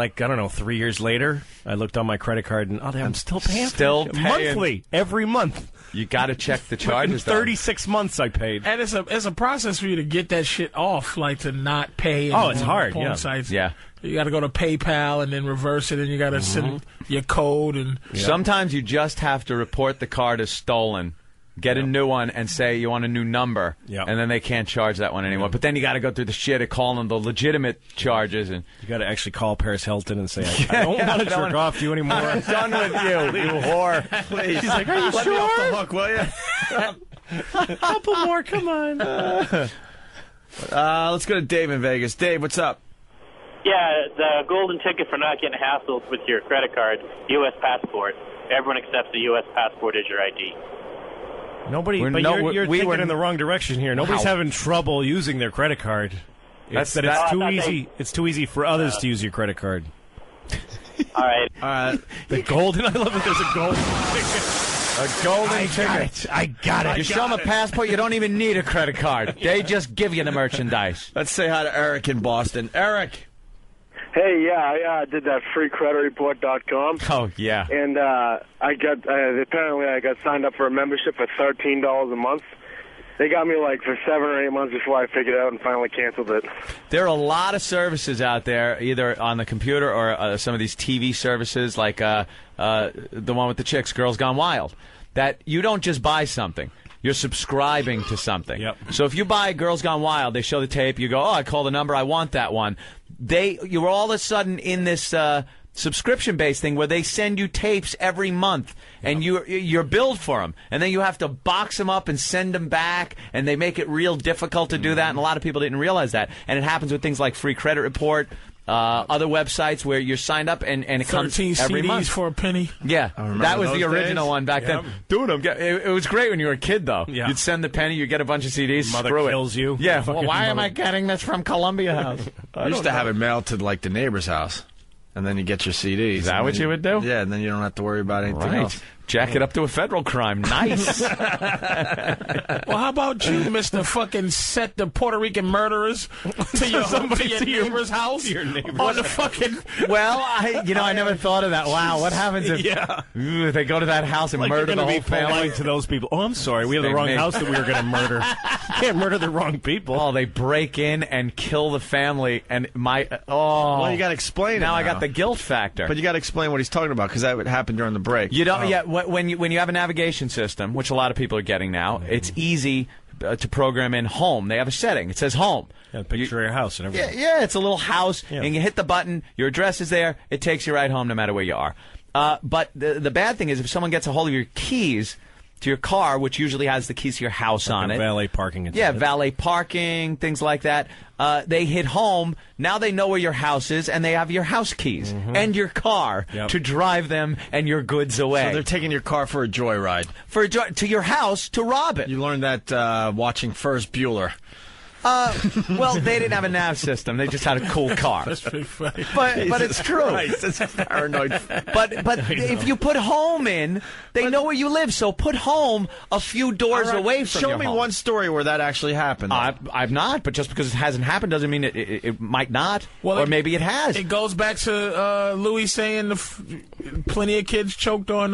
3 years later, I looked on my credit card and I'm still paying. Monthly, every month. You got to check the charges. 36 months I paid, and it's a process for you to get that shit off, like to not pay. It's hard. Porn sites. Yeah. You got to go to PayPal and then reverse it, and you got to send your code. And sometimes you just have to report the card as stolen. Get a new one and say you want a new number, and then they can't charge that one anymore. But then you got to go through the shit of calling the legitimate charges, and you got to actually call Paris Hilton and say, "I don't want to jerk off to you anymore. I'm done with you, you whore." Please, she's like, "Are you Let sure? me off the hook, will you? Couple more, come on." Let's go to Dave in Vegas. Dave, what's up? Yeah, the golden ticket for not getting hassled with your credit card, U.S. passport. Everyone accepts the U.S. passport as your ID. You're thinking in the wrong direction here. Nobody's having trouble using their credit card. It's too easy. It's too easy for others to use your credit card. All right. The golden. I love that there's a golden ticket. A golden ticket. I got it. You show them a passport, you don't even need a credit card. They just give you the merchandise. Let's say hi to Eric in Boston. Eric. Hey, I did that freecreditreport.com. Oh, yeah. And apparently I got signed up for a membership for $13 a month. They got me for 7 or 8 months before I figured it out and finally canceled it. There are a lot of services out there, either on the computer or some of these TV services, like the one with the chicks, Girls Gone Wild, that you don't just buy something. You're subscribing to something. Yep. So if you buy Girls Gone Wild, they show the tape, you go, I call the number, I want that one. You're all of a sudden in this subscription-based thing where they send you tapes every month, and you're billed for them, and then you have to box them up and send them back, and they make it real difficult to do that, and a lot of people didn't realize that. And it happens with things like Free Credit Report, other websites where you're signed up and it comes every CDs month for a penny. Yeah, that was the original one back then. Dude, it was great when you were a kid, though. Yeah. You'd send the penny, you'd get a bunch of CDs. Mother screw kills it. you. Yeah. Well, why am I getting this from Columbia House? I used to have it mailed to the neighbor's house, and then you get your CDs. Is that what you would do? Yeah, and then you don't have to worry about anything else. Jack it up to a federal crime. Nice. Well, how about you, Mr. Fucking set the Puerto Rican murderers to your neighbor's house? Your neighbor's on the fucking. Well, I never thought of that. Wow, what happens if they go to that house and murder the whole family? To those people. Oh, I'm sorry, we have the wrong house that we were going to murder. You can't murder the wrong people. Oh, they break in and kill the family, and well, you got to explain it. Now I got the guilt factor. But you got to explain what he's talking about because that would happen during the break. You don't. Yeah. When you have a navigation system, which a lot of people are getting now, it's easy to program in home. They have a setting. It says home. Yeah, picture your house and everything. Yeah, it's a little house, and you hit the button, your address is there, it takes you right home no matter where you are. But the bad thing is if someone gets a hold of your keys, to your car, which usually has the keys to your house on it. Valet parking. Yeah, valet parking, things like that. They hit home. Now they know where your house is, and they have your house keys and your car to drive them and your goods away. So they're taking your car for a joyride. To your house to rob it. You learned that watching Ferris Bueller. Well, they didn't have a nav system. They just had a cool car. That's pretty funny. But it's true. That's paranoid. But if you put home in, they know where you live. So put home a few doors away from your Show me home. one story where that actually happened. I've not, but just because it hasn't happened doesn't mean it might not. Well, or maybe it has. It goes back to Louis saying plenty of kids choked on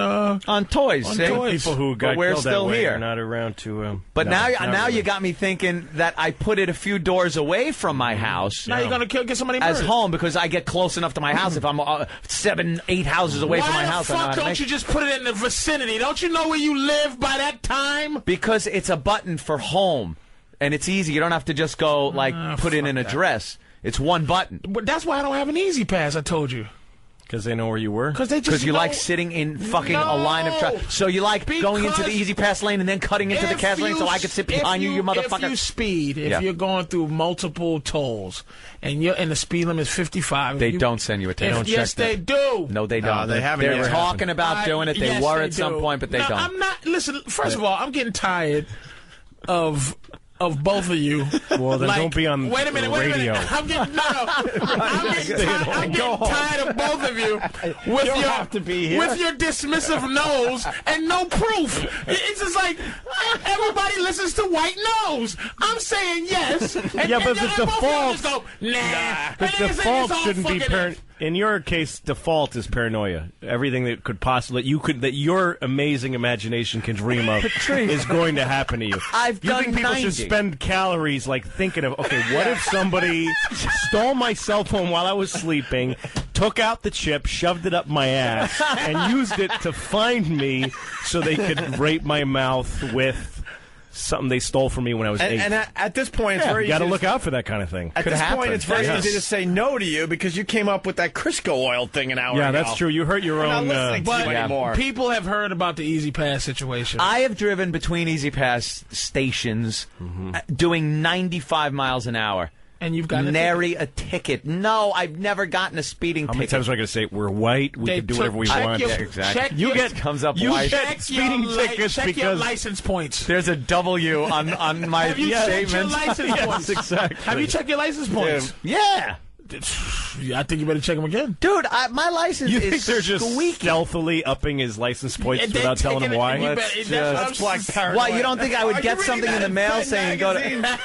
toys. On see? toys. People who got But we're killed still that way here. are not around to. But no, now not really. you got me thinking that I put it a few doors away from my house. Now you're gonna get somebody as murdered. home because I get close enough to my house. If I'm 7-8 houses away from my house, I know Why how the to fuck make don't you just put it in the vicinity? Don't you know where you live by that time? Because it's a button for home, and it's easy. You don't have to just go put in an address. It's one button. But that's why I don't have an Easy Pass. I told you. Because they know where you were? Because you like sitting in fucking a line of traffic. So you like going into the Easy Pass lane and then cutting into the Cas lane so I could sit behind you motherfucker. If you speed, if you're going through multiple tolls and the speed limit is 55. They don't send you a ticket. Yes, they do. No, they don't. they haven't. They're Never talking about doing it. They Yes, were they at some do. point, but they No, don't. I'm not. Listen, first of all, I'm getting tired of both of you. Well, then don't be on wait a minute, the radio. I'm getting tired of both of you with You don't have to be here. with your dismissive nose and no proof. It's just like everybody listens to White Nose. I'm saying yes. And, Yeah, but the both of you default- just go, nah. The And then default it's all shouldn't be fucking in your case. Default is paranoia. Everything that could possibly that your amazing imagination can dream of is going to happen to you. I've you done think people 90. should spend calories like thinking of what if somebody stole my cell phone while I was sleeping, took out the chip, shoved it up my ass, and used it to find me so they could rape my mouth with something they stole from me when I was 8. And at this point, it's very you got to easy look out for that kind of thing. At this point, it's very easy to say no to you because you came up with that Crisco oil thing an hour ago. Yeah, that's true. You hurt your We're own. not listening to you anymore. People have heard about the Easy Pass situation. I have driven between Easy Pass stations doing 95 miles an hour. And you've got nary a ticket. No, I've never gotten a speeding How many ticket. times am I going to say we're white? We can do whatever we want. Exactly. You get comes up you white. get speeding tickets check your because license points. There's a W on my Have you checked your statement. license points? exactly. Have you checked your license points? Yeah. I think you better check them again. Dude, my license You is think they're just squeaky. stealthily upping his license points And they without telling him taking it- why? you bet- that's black paranoia. Why, you don't think I would get something in the mail saying go to...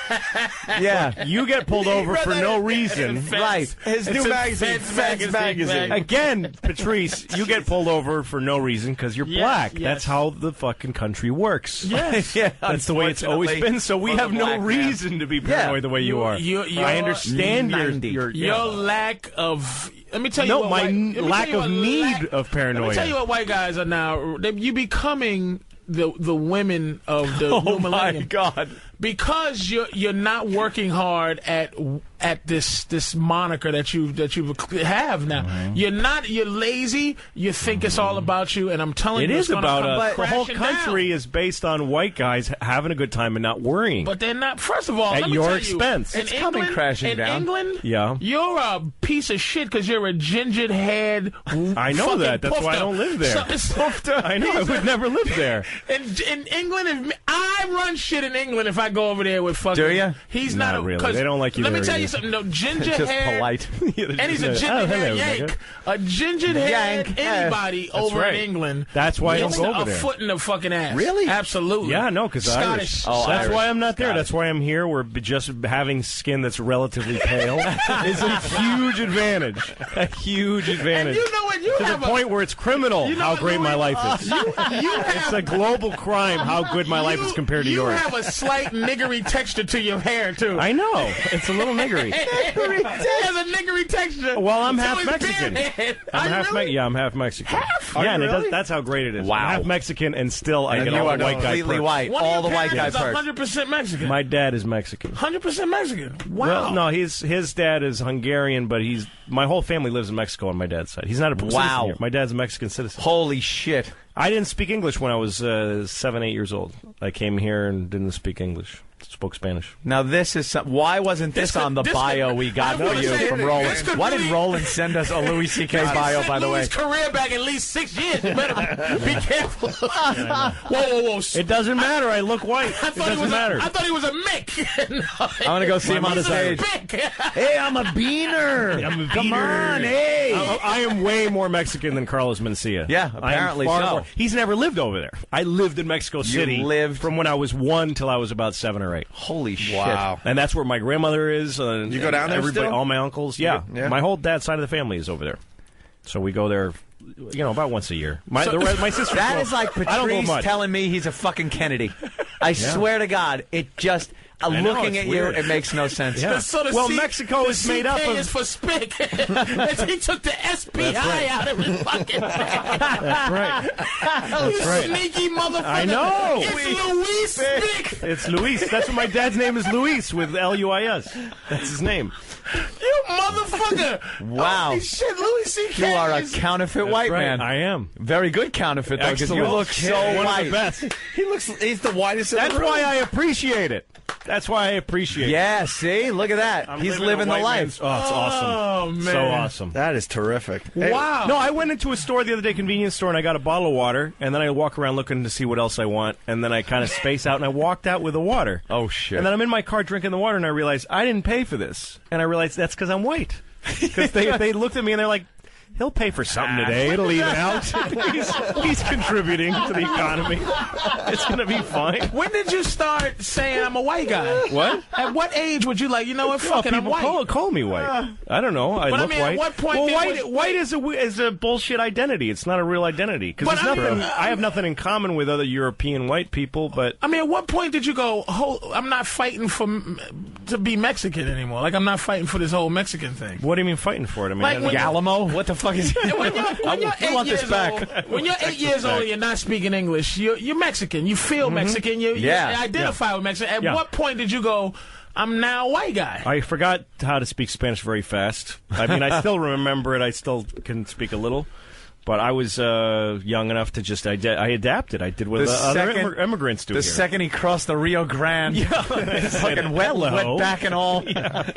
Yeah. You get pulled over for no reason. Right. His new magazine, Feds Magazine. Again, Patrice, you get pulled over for no reason because you're Yes, black. yes. That's how the fucking country works. Yes. Yeah, That's the way it's always unfortunately, been. So we for the have no black man. reason to be paranoid the way you are. I understand your lack of. Let me tell you. No, what my white, let me lack tell you of what need lack- of paranoia. Let me tell you what white guys are now. You becoming the women of the new millennium. my God. Because you're not working hard at this moniker that you have now. You're lazy. You think it's all about you, and I'm telling It you, is it's gonna about come us. The whole crashing country down. is based on white guys having a good time and not worrying. But they're not. First of all, At let me your tell expense. You, It's in coming England, crashing in down. England, Yeah. you're a piece of shit because you're a gingered head. I know that. That's why I don't live there. I know. I would never live there. In England, I run shit in England if I go over there with fucking. Do ya? He's Not not, really. 'cause They don't like you Let me there tell you either. something. No, ginger Just hair. polite. And he's a Oh, ginger hello, hair nigga. yank. A ginger hair Yank, yeah. anybody over right. in England. That's why I don't gets go over a there. foot in the fucking ass. Really? Absolutely. Yeah, no, because Scottish. Oh, That's Irish. why I'm not there. That's why I'm here. We're just having skin that's relatively pale is a huge advantage. A huge advantage. And you know what? You to have the a point where it's criminal You know how what, great my Louis? life is. It's a global crime how good my life is compared to you yours. have a slight niggery texture to your hair too. I know. It's a little niggery. niggery. It has a niggery texture. Well, I'm So half it's Mexican. barehead. I'm half really? Yeah, I'm half Mexican. Half? Yeah, Are you and really? that's how great it is. Wow. I'm half Mexican, and still I And get you all are the white guy completely perks. white. One of All the your white guy parents is perks. 100% Mexican. My dad is Mexican. 100% Mexican. Wow. Well, no, his dad is Hungarian, but my whole family lives in Mexico on my dad's side. He's not a citizen Wow. here. My dad's a Mexican citizen. Holy shit. I didn't speak English when I was 7, 8 years old. I came here and didn't speak English. Spoke Spanish. Now this is why wasn't this on the bio we got for you from Roland? Why did Roland send us a Louis C.K. bio, by the way? Louis' career back at least 6 years. You better be careful. Whoa. It doesn't matter. I look white. It doesn't matter. I thought he was a Mick. No, I'm going to go see him on the stage. Hey, I'm a beaner. Come on, hey. I am way more Mexican than Carlos Mencia. Yeah, I am apparently far so. more. He's never lived over there. I lived in Mexico City. lived from when I was 1 till I was about 7 or 8. Holy shit. Wow. And that's where my grandmother is. You go down there everybody, still? all my uncles. Yeah. My whole dad's side of the family is over there. So we go there, about once a year. My sister. That is like I don't go Patrice much. telling me he's a fucking Kennedy. I swear to God, it just... looking it's at weird. you, it makes no sense. Yeah. Well, Mexico is made up of... is for Spick. He took the SPI out of his fucking... That's right. You right. sneaky motherfucker. I know. It's Luis Spick. It's Luis. That's what my dad's name is, Luis, with L-U-I-S. That's his name. You motherfucker. Wow. Holy shit, Louis C.K. You are a is- counterfeit white right. man. I am. Very good counterfeit, though, because you Excellent. look so One white. of the best. He's the whitest in That's the room. why I appreciate it. That's why I appreciate it. Yeah, see? Look at that. I'm He's living living a the white life. man's- Oh, it's awesome. Oh, man. So awesome. That is terrific. Wow. No, I went into a store the other day, convenience store, and I got a bottle of water, and then I walk around looking to see what else I want, and then I kind of space out, and I walked out with the water. Oh, shit. And then I'm in my car drinking the water, and I realized I didn't pay for this. And I realized that's because I'm white. Because they looked at me, and they're like, he'll pay for something today. It'll even out. he's contributing to the economy. It's going to be fine. When did you start saying I'm a white guy? What? At what age would you like, you know what, Well, fucking I'm people white? call me white. I don't know. I But I look mean, at white. what point well, did- white is a bullshit identity. It's not a real identity. Because But I mean, I have nothing in common with other European white people, but... I mean, at what point did you go, I'm not fighting to be Mexican anymore? Like, I'm not fighting for this whole Mexican thing. What do you mean fighting for it? I mean, Like when you- Alamo? What the fuck is... When you're we want this back. when you're 8 years old and you're not speaking English, you're Mexican. You feel Mexican. You identify with Mexican. At what point did you go, I'm now a white guy? I forgot how to speak Spanish very fast. I mean, I still remember it. I still can speak a little. But I was young enough to just I adapted. I did what other immigrants do. The here. second he crossed the Rio Grande, fucking wet back and all. Yeah.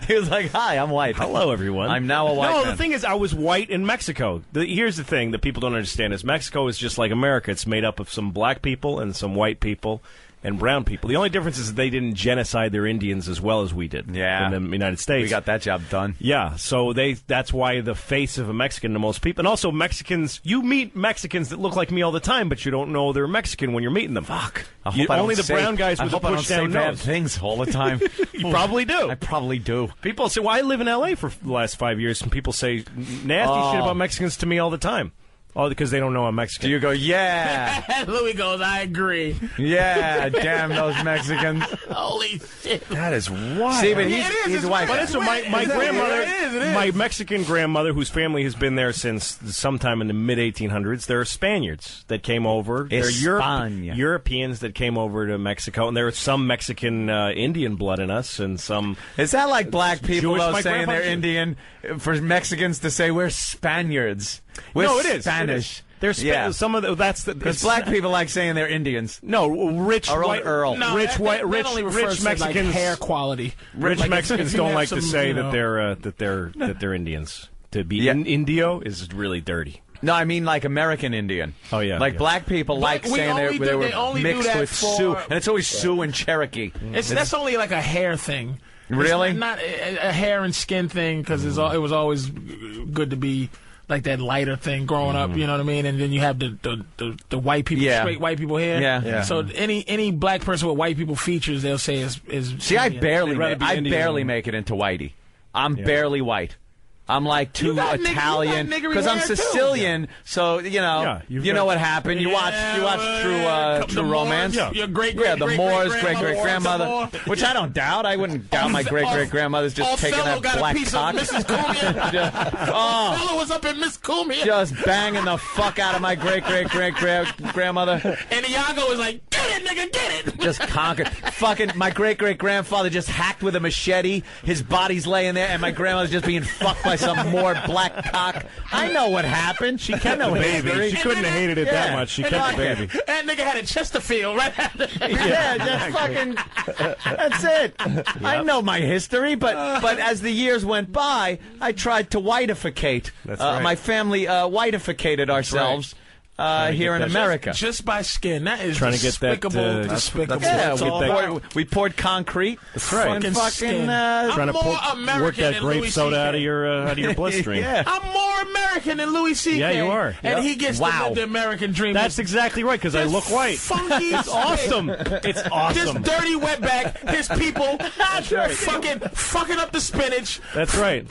He was like, "Hi, I'm white. Hello, everyone. I'm now a white man." No, the thing is, I was white in Mexico. Here's the thing that people don't understand: is Mexico is just like America. It's made up of some black people and some white people and brown people. The only difference is that they didn't genocide their Indians as well as we did. Yeah. In the United States, We got that job done. Yeah, so that's why the face of a Mexican to most people, and also Mexicans. You meet Mexicans that look like me all the time, but you don't know they're Mexican when you're meeting them. Fuck. Only the brown guys with the push down bad nose. things all the time. You probably do. I probably do. People say, "Well, I live in L.A. for the last 5 years," and people say nasty shit about Mexicans to me all the time. All because they don't know I'm Mexican. Do you go, yeah? Louis goes, I agree. Yeah, damn those Mexicans. Holy shit. That is wild. See, but he's white. But so my grandmother, my Mexican grandmother, whose family has been there since sometime in the mid-1800s, they're Spaniards that came over. They're Europeans that came over to Mexico, and there was some Mexican Indian blood in us, and some... Is that like black people, Jewish, though, my saying they're grandfather- Indian, for Mexicans to say we're Spaniards? We're No, it is. Spanish. They're some of that's the Because black people like saying they're Indians. No, rich Our own white Earl. No, rich that- white that rich only refers rich to, like, Mexicans hair quality. Rich Like, Mexicans if you don't have like to some, say you that know. they're Indians. To be Indio is really dirty. No, I mean like American Indian. Oh yeah, like black people like we saying only they do- were they only do mixed that with for- Sioux, and it's always Sioux and Cherokee. That's only like a hair thing. Really? It's not a hair and skin thing because it was always good to be like that lighter thing growing up. You know what I mean? And then you have the white people, straight white people hair. Yeah. So any black person with white people features, they'll say is See, I Indian. barely They'd rather be Indian. make it into whitey. I'm barely white. I'm like too Italian because I'm Sicilian. So you know what happened. You watch True Romance. Your great the Moors, great grandmother, which I don't doubt. I wouldn't doubt my great grandmother's just taking that black cock. Othello was up in Miss Cumia. Just banging the fuck out of my great grandmother. And Iago was like, get it, nigga, get it. Just conquered. Fucking my great grandfather just hacked with a machete. His body's laying there, and my grandmother's just being fucked by some more black cock. I know what happened. She kept the baby. She couldn't have hated it that much. She kept the baby. That nigga had a Chesterfield right after. Just fucking. That's it. Yep. I know my history, but as the years went by, I tried to whiteificate. That's right. My family whiteificated ourselves. Here in America. Just by skin. That is trying to get despicable. Despicable. We poured concrete. That's right. Fucking trying to work that grape soda out of your bloodstream. I'm more American than Louis C.K. Yeah, you are. And he gets to live the American dream. That's exactly right, because I look white. Funky it's awesome. It's awesome. This dirty wetback, his people, fucking up the spinach. That's right.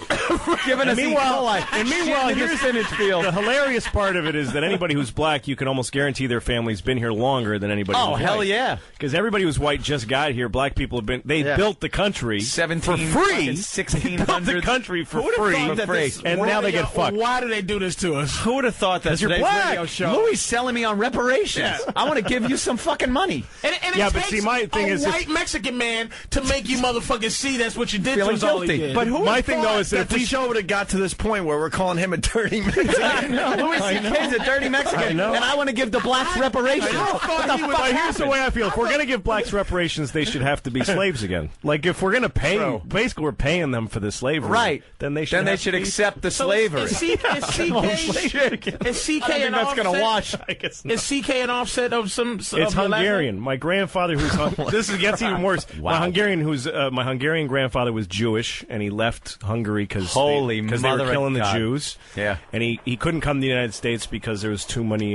Giving us meanwhile, here's the spinach field. The hilarious part of it is that anybody who's black, you can almost guarantee their family's been here longer than anybody who's white. Hell yeah. Because everybody who's white just got here. Black people have been, they built the country for free. 1600. Built the country for free. And now they get fucked. Why do they do this to us? Who would have thought that you're today's black. radio show? Louis selling me on reparations. Yeah. I want to give you some fucking money. And it takes my thing a is white Mexican man to make you motherfuckers see that's what you did to Feeling us. All he guilty. did. But who My thing, though, is that if the show would have got to this point where we're calling him a dirty Mexican? Louis C.K.'s a dirty Mexican, and I want to give the blacks reparations. Here's the way I feel. If we're going to give blacks reparations, they should have to be slaves again. Like, if we're going to pay, basically we're paying them for the slavery. Right. Then they should accept the slavery. Is CK an offset? Is CK an offset of some? It's Hungarian. My grandfather, this gets even worse. Wow. My Hungarian grandfather was Jewish, and he left Hungary because they were killing the Jews. Yeah, and he couldn't come to the United States because there was too many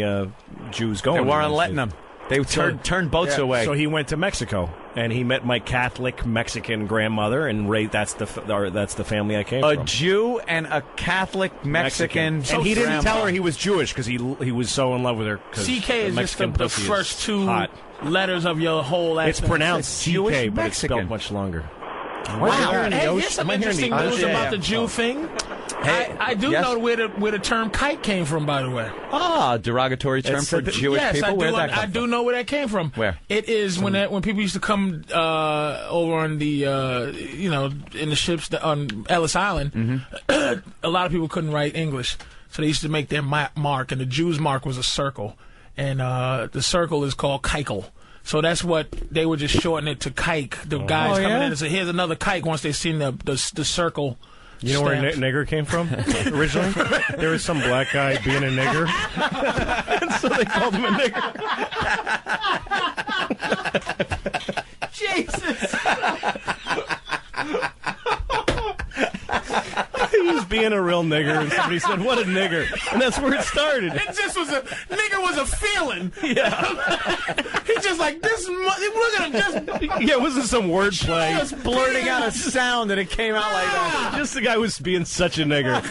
Jews going. They weren't letting him. They turned boats away. So he went to Mexico, and he met my Catholic Mexican grandmother, and that's the family I came from. A Jew and a Catholic Mexican. And he didn't tell her he was Jewish because he was so in love with her. CK is just the first two letters of your whole last name. It's pronounced CK, but it's spelled much longer. Wow. Hey, here's some interesting news about the Jew thing. I do know where the term kike came from, by the way. Derogatory term for Jewish people? I do know where that came from. Where? It is when people used to come over on the, in the ships on Ellis Island, a lot of people couldn't write English. So they used to make their mark, and the Jew's mark was a circle. And the circle is called kikel. So that's what they would just shorten it to kike. The guys coming in and say, "Here's another kike." Once they seen the circle. You know where nigger came from originally? There was some black guy being a nigger, and so they called him a nigger. Jesus. He was being a real nigger, and somebody said, "What a nigger!" And that's where it started. It just was nigger was a feeling. Yeah, he's just like this. Look at him, it wasn't some wordplay. Just blurting out a sound, and it came out like that. Just the guy was being such a nigger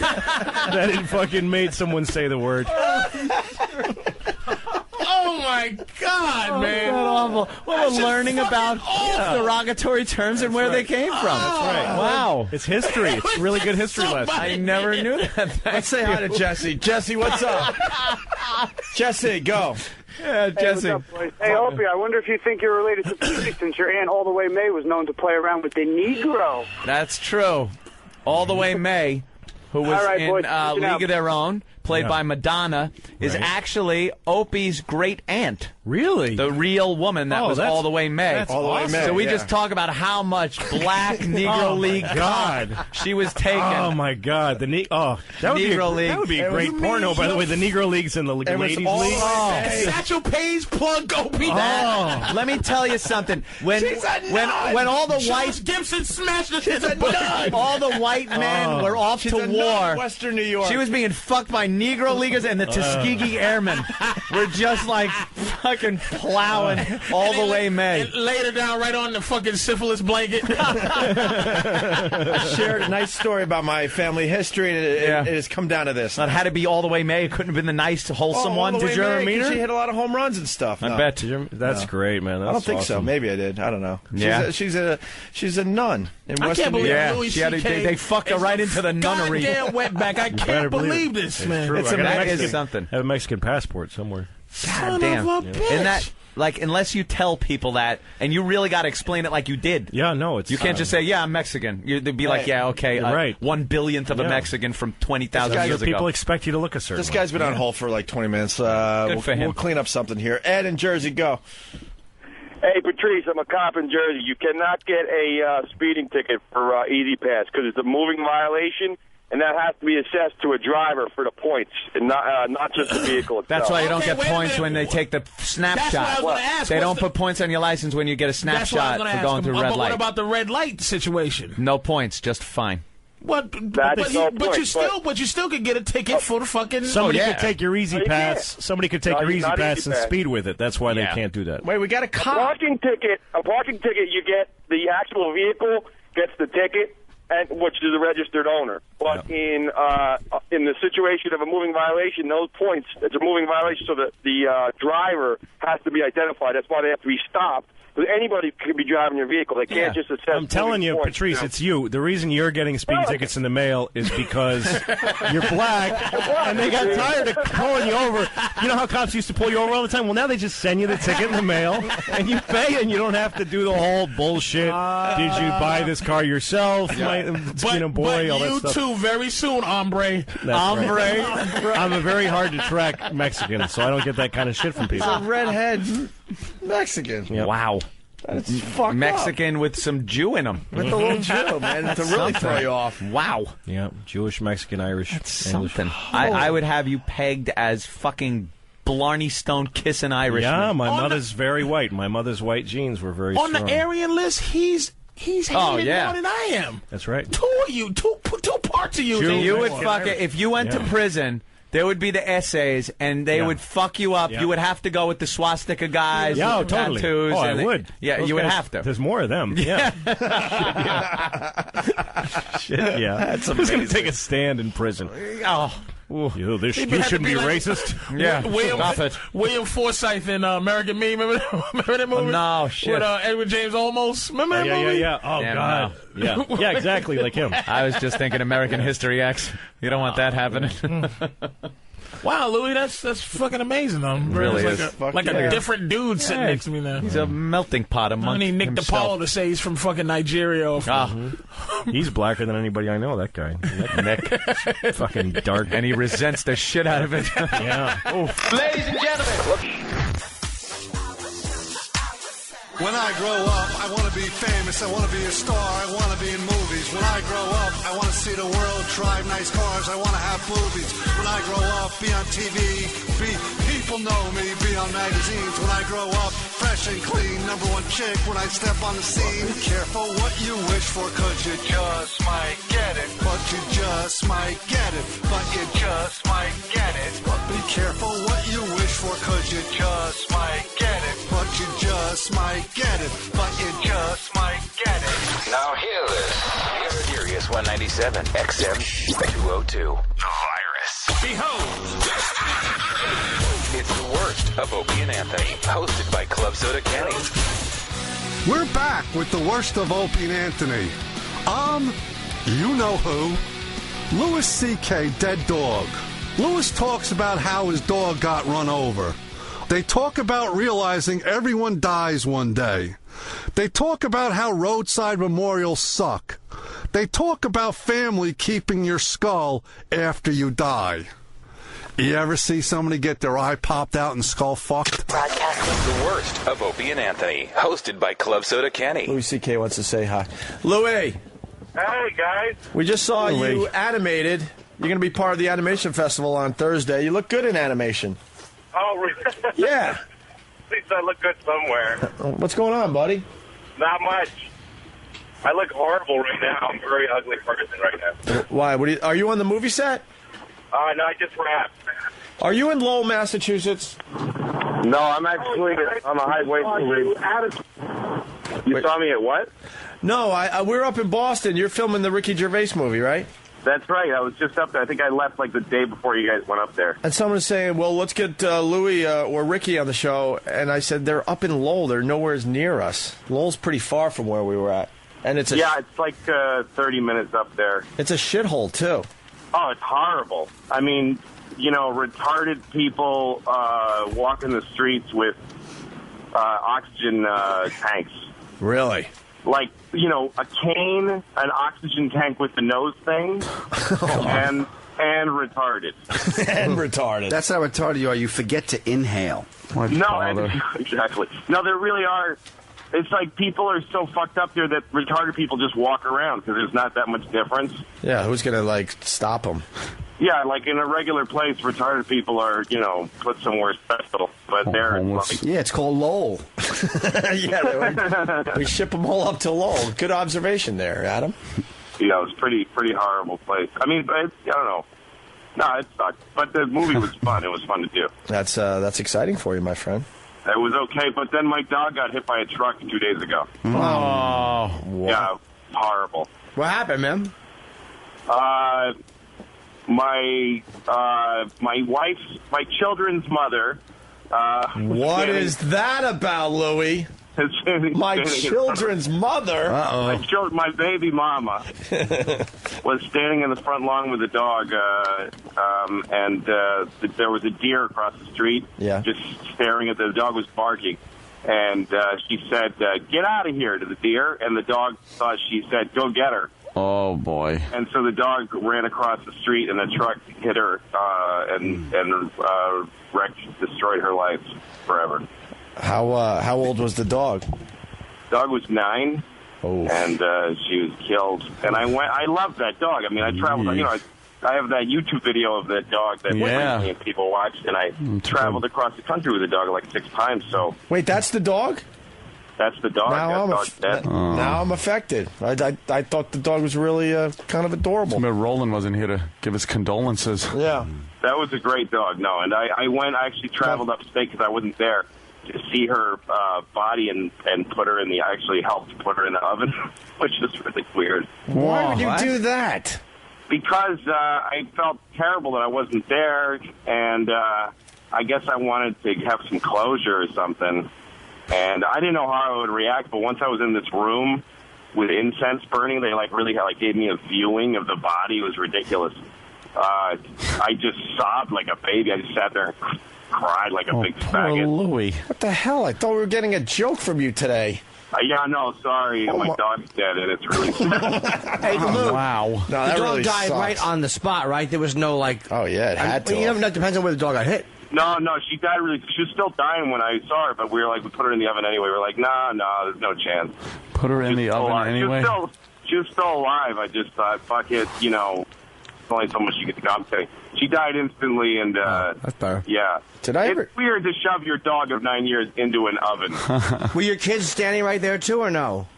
that it fucking made someone say the word. Oh my God, man! That's awful. Well, we're learning about derogatory terms and where they came from. That's right. Wow, it's history. It's really good history lesson. I never knew that. Let's say hi to Jesse. Jesse, what's up? Jesse, go. Yeah, Jesse. Hey, what's up, boys? Hey, Opie, I wonder if you think you're related to Pee since your aunt All the Way May was known to play around with the Negro. That's true. All the Way May, who was in League of Their Own, played by Madonna, is actually Opie's great aunt. Really? The real woman that was All the Way May. That's awesome. So we just talk about how much black Negro League cock she was taking. Oh my God, that would Negro League. That would be a great porno. By the way, the Negro League's in the Ladies League. Satchel Paige plug Opie. Let me tell you something. When all the white Gibson smashed the all the white men were off to war. Western New York. She was being fucked by Negro Leaguers, and the Tuskegee Airmen were just like fucking plowing all the way May. And laid her down right on the fucking syphilis blanket. I shared a nice story about my family history, and it has come down to this. Not had to be all the way May. It couldn't have been the nice, wholesome one. Did you ever meet her? She hit a lot of home runs and stuff. I bet. That's great, man. That's I don't think so. awesome. Maybe I did. I don't know. Yeah. She's a nun in I Western can't believe New York. Louis She had C.K. they fucked her right into the nunnery. Goddamn wetback. I can't believe this, man. True. It's I got that Mexican- is something. I have a Mexican passport somewhere. Son damn. of a bitch. And that, like, unless you tell people that, and you really got to explain it like you did. Yeah, no, it's You can't just say, "Yeah, I'm Mexican." They'd be like, Right. "Yeah, okay, Right. 1/1000th of a Yeah. Mexican from 20,000 years ago." People expect you to look a certain This guy's been on hold for like 20 minutes. We'll, for him. We'll clean up something here. Ed in Jersey, go. Hey, Patrice, I'm a cop in Jersey. You cannot get a speeding ticket for Easy Pass because it's a moving violation, and that has to be assessed to a driver for the points, and not just the vehicle itself. That's why you don't Okay, get wait a points minute. when they take the snapshot. That's what I was going to ask. They What's don't the- put points on your license when you get a That's what I was snapshot gonna for ask going him. through red But light. what about the red light situation? No points, just fine. What? That's no But you point, still, but you still could get a ticket for the fucking. Somebody yeah. could take your Easy No, you Pass. can't. Somebody could take No, your it's Easy not Pass Easy and Pass. speed with it. That's why they Yeah. can't do that. Wait, we got a A cop. parking ticket, you get the actual vehicle gets the ticket, and which is a registered owner. But in the situation of a moving violation, those points, it's a moving violation, so that the driver has to be identified. That's why they have to be stopped. But anybody could be driving your vehicle. They can't just assess. I'm telling you, points, Patrice, it's you. The reason you're getting speeding tickets in the mail is because you're black, and they got tired of pulling you over. You know how cops used to pull you over all the time? Well, now they just send you the ticket in the mail, and you pay, and you don't have to do the whole bullshit. Did you buy this car yourself? But Boy, all that you stuff. too, very soon, hombre. That's right. I'm a very hard to track Mexican, so I don't get that kind of shit from He's people. a redhead Mexican. Yep. Wow. That's fucked Mexican with some Jew in them. With the little Jew, man, to really throw you off. Wow. Yeah, Jewish, Mexican, Irish, English. Something. I would have you pegged as fucking Blarney Stone kissing Irishman. Yeah, my mother's very white. My mother's white genes were very On strong. the Aryan list, he's hated more than I am. That's right. Two of you, two parts of you. So you would Mexican. fuck it if you went to prison. There would be the essays, and they would fuck you up. Yeah. You would have to go with the swastika guys, Yeah, with the totally. tattoos. Oh, and I would. Yeah, Those you would guys- have to. There's more of them. Yeah. Shit, yeah. That's Who's going to amazing. take a stand in prison? Oh. You, this, He'd you have to shouldn't be like racist. Yeah, William, stop it. William Forsythe in American Me. Remember that movie? No, shit. With Edward James Olmos. Remember that movie? Oh, Damn, God. no. Yeah, exactly like him. I was just thinking American History X. You don't want that happening. Wow, Louis, that's fucking amazing. Really It's is. like a different dude sitting next to me now. He's a melting pot I among need Nick himself. DiPaolo to say he's from fucking Nigeria. Or from, He's blacker than anybody I know, that guy. Nick. Fucking dark. And he resents the shit out of it. Yeah. Ladies and gentlemen. When I grow up, I want to be famous. I want to be a star. I want to be in movies. When I grow up, I want to see the world, drive nice cars. I want to have boobies. When I grow up, be on TV. People know me. Be on magazines. When I grow up, fresh and clean. #1 chick when I step on the scene. Be careful what you wish for, 'cause you just might get it. But you just might get it. But you just might get it. But be careful what you wish for, 'cause you just might get it. But you just might get it. But you just might get it. Now hear this. Here at Sirius 197 XM 202. The Virus. Behold. It's the worst of Opie and Anthony, hosted by Club Soda Kenny. We're back with the worst of Opie and Anthony. You know who. Louis C.K., Dead Dog. Louis talks about how his dog got run over. They talk about realizing everyone dies one day. They talk about how roadside memorials suck. They talk about family keeping your skull after you die. You ever see somebody get their eye popped out and skull fucked? The worst of Opie and Anthony, hosted by Club Soda Kenny. Louis C.K. wants to say hi. Louis, Hey, guys. we just saw Louis. you animated. You're going to be part of the animation festival on Thursday. You look good in animation. Oh, really? Yeah. At least I look good somewhere. What's going on, buddy? Not much. I look horrible right now. I'm a very ugly person right now. Why? Are you on the movie set? No, I just rapped. Are you in Lowell, Massachusetts? No, I'm actually on a high weight league. You saw me at what? No, we're up in Boston. You're filming the Ricky Gervais movie, right? That's right. I was just up there. I think I left like the day before you guys went up there. And someone was saying, well, let's get Louis or Ricky on the show. And I said, they're up in Lowell. They're nowhere near us. Lowell's pretty far from where we were at. And it's it's like 30 minutes up there. It's a shithole, too. Oh, it's horrible. I mean, retarded people walking the streets with oxygen tanks. Really? Like, a cane, an oxygen tank with the nose thing, and retarded. And retarded. That's how retarded you are. You forget to inhale. Exactly. No, there really are. It's like people are so fucked up there that retarded people just walk around because there's not that much difference. Yeah, who's going to, stop them? Yeah, like in a regular place, retarded people are, put somewhere special. But they're yeah, it's called Lowell. Yeah, we ship them all up to Lowell. Good observation there, Adam. Yeah, it was pretty horrible place. I mean, I don't know. No, it sucked. But the movie was fun. It was fun to do. That's exciting for you, my friend. It was okay, but then my dog got hit by a truck 2 days ago. Oh, yeah, horrible. What happened, man? My children's mother. What is that about, Louis? My children's mother? Uh-oh. My baby mama was standing in the front lawn with a dog, and there was a deer across the street, just staring at the dog was barking. And she said, "Get out of here," to the deer, and the dog thought she said, "Go get her." Oh, boy. And so the dog ran across the street, and the truck hit her and destroyed her life forever. How old was the dog? Dog was 9, and she was killed. And I love that dog. I mean, I traveled. I have that YouTube video of that dog that million people watched, and I traveled across the country with the dog like 6 times. So wait, that's the dog? That's the dog. Now I'm affected. I thought the dog was really kind of adorable. But Roland wasn't here to give his condolences. Yeah. That was a great dog. No, and I actually traveled upstate because I wasn't there to see her body and put her I actually helped put her in the oven, which is really weird. Why would you do that? Because I felt terrible that I wasn't there, and I guess I wanted to have some closure or something. And I didn't know how I would react, but once I was in this room with incense burning, they really gave me a viewing of the body. It was ridiculous. I just sobbed like a baby. I just sat there and cried like a big faggot. Louis. What the hell? I thought we were getting a joke from you today. Yeah, no, sorry. My dog's dead, and it's really sad. Hey, Lou. Wow. No, the that dog really died sucks. right on the spot, right? There was no, Oh, yeah, it had to. You never know. It depends on where the dog got hit. No, she died she was still dying when I saw her, but we put her in the oven anyway. We were like, no, there's no chance. Put her in the oven anyway? She was still alive. I just thought, fuck it, there's only so much you get to go. I'm kidding. She died instantly, and, that's better. Yeah. It's weird to shove your dog of 9 years into an oven. Were your kids standing right there, too, or no?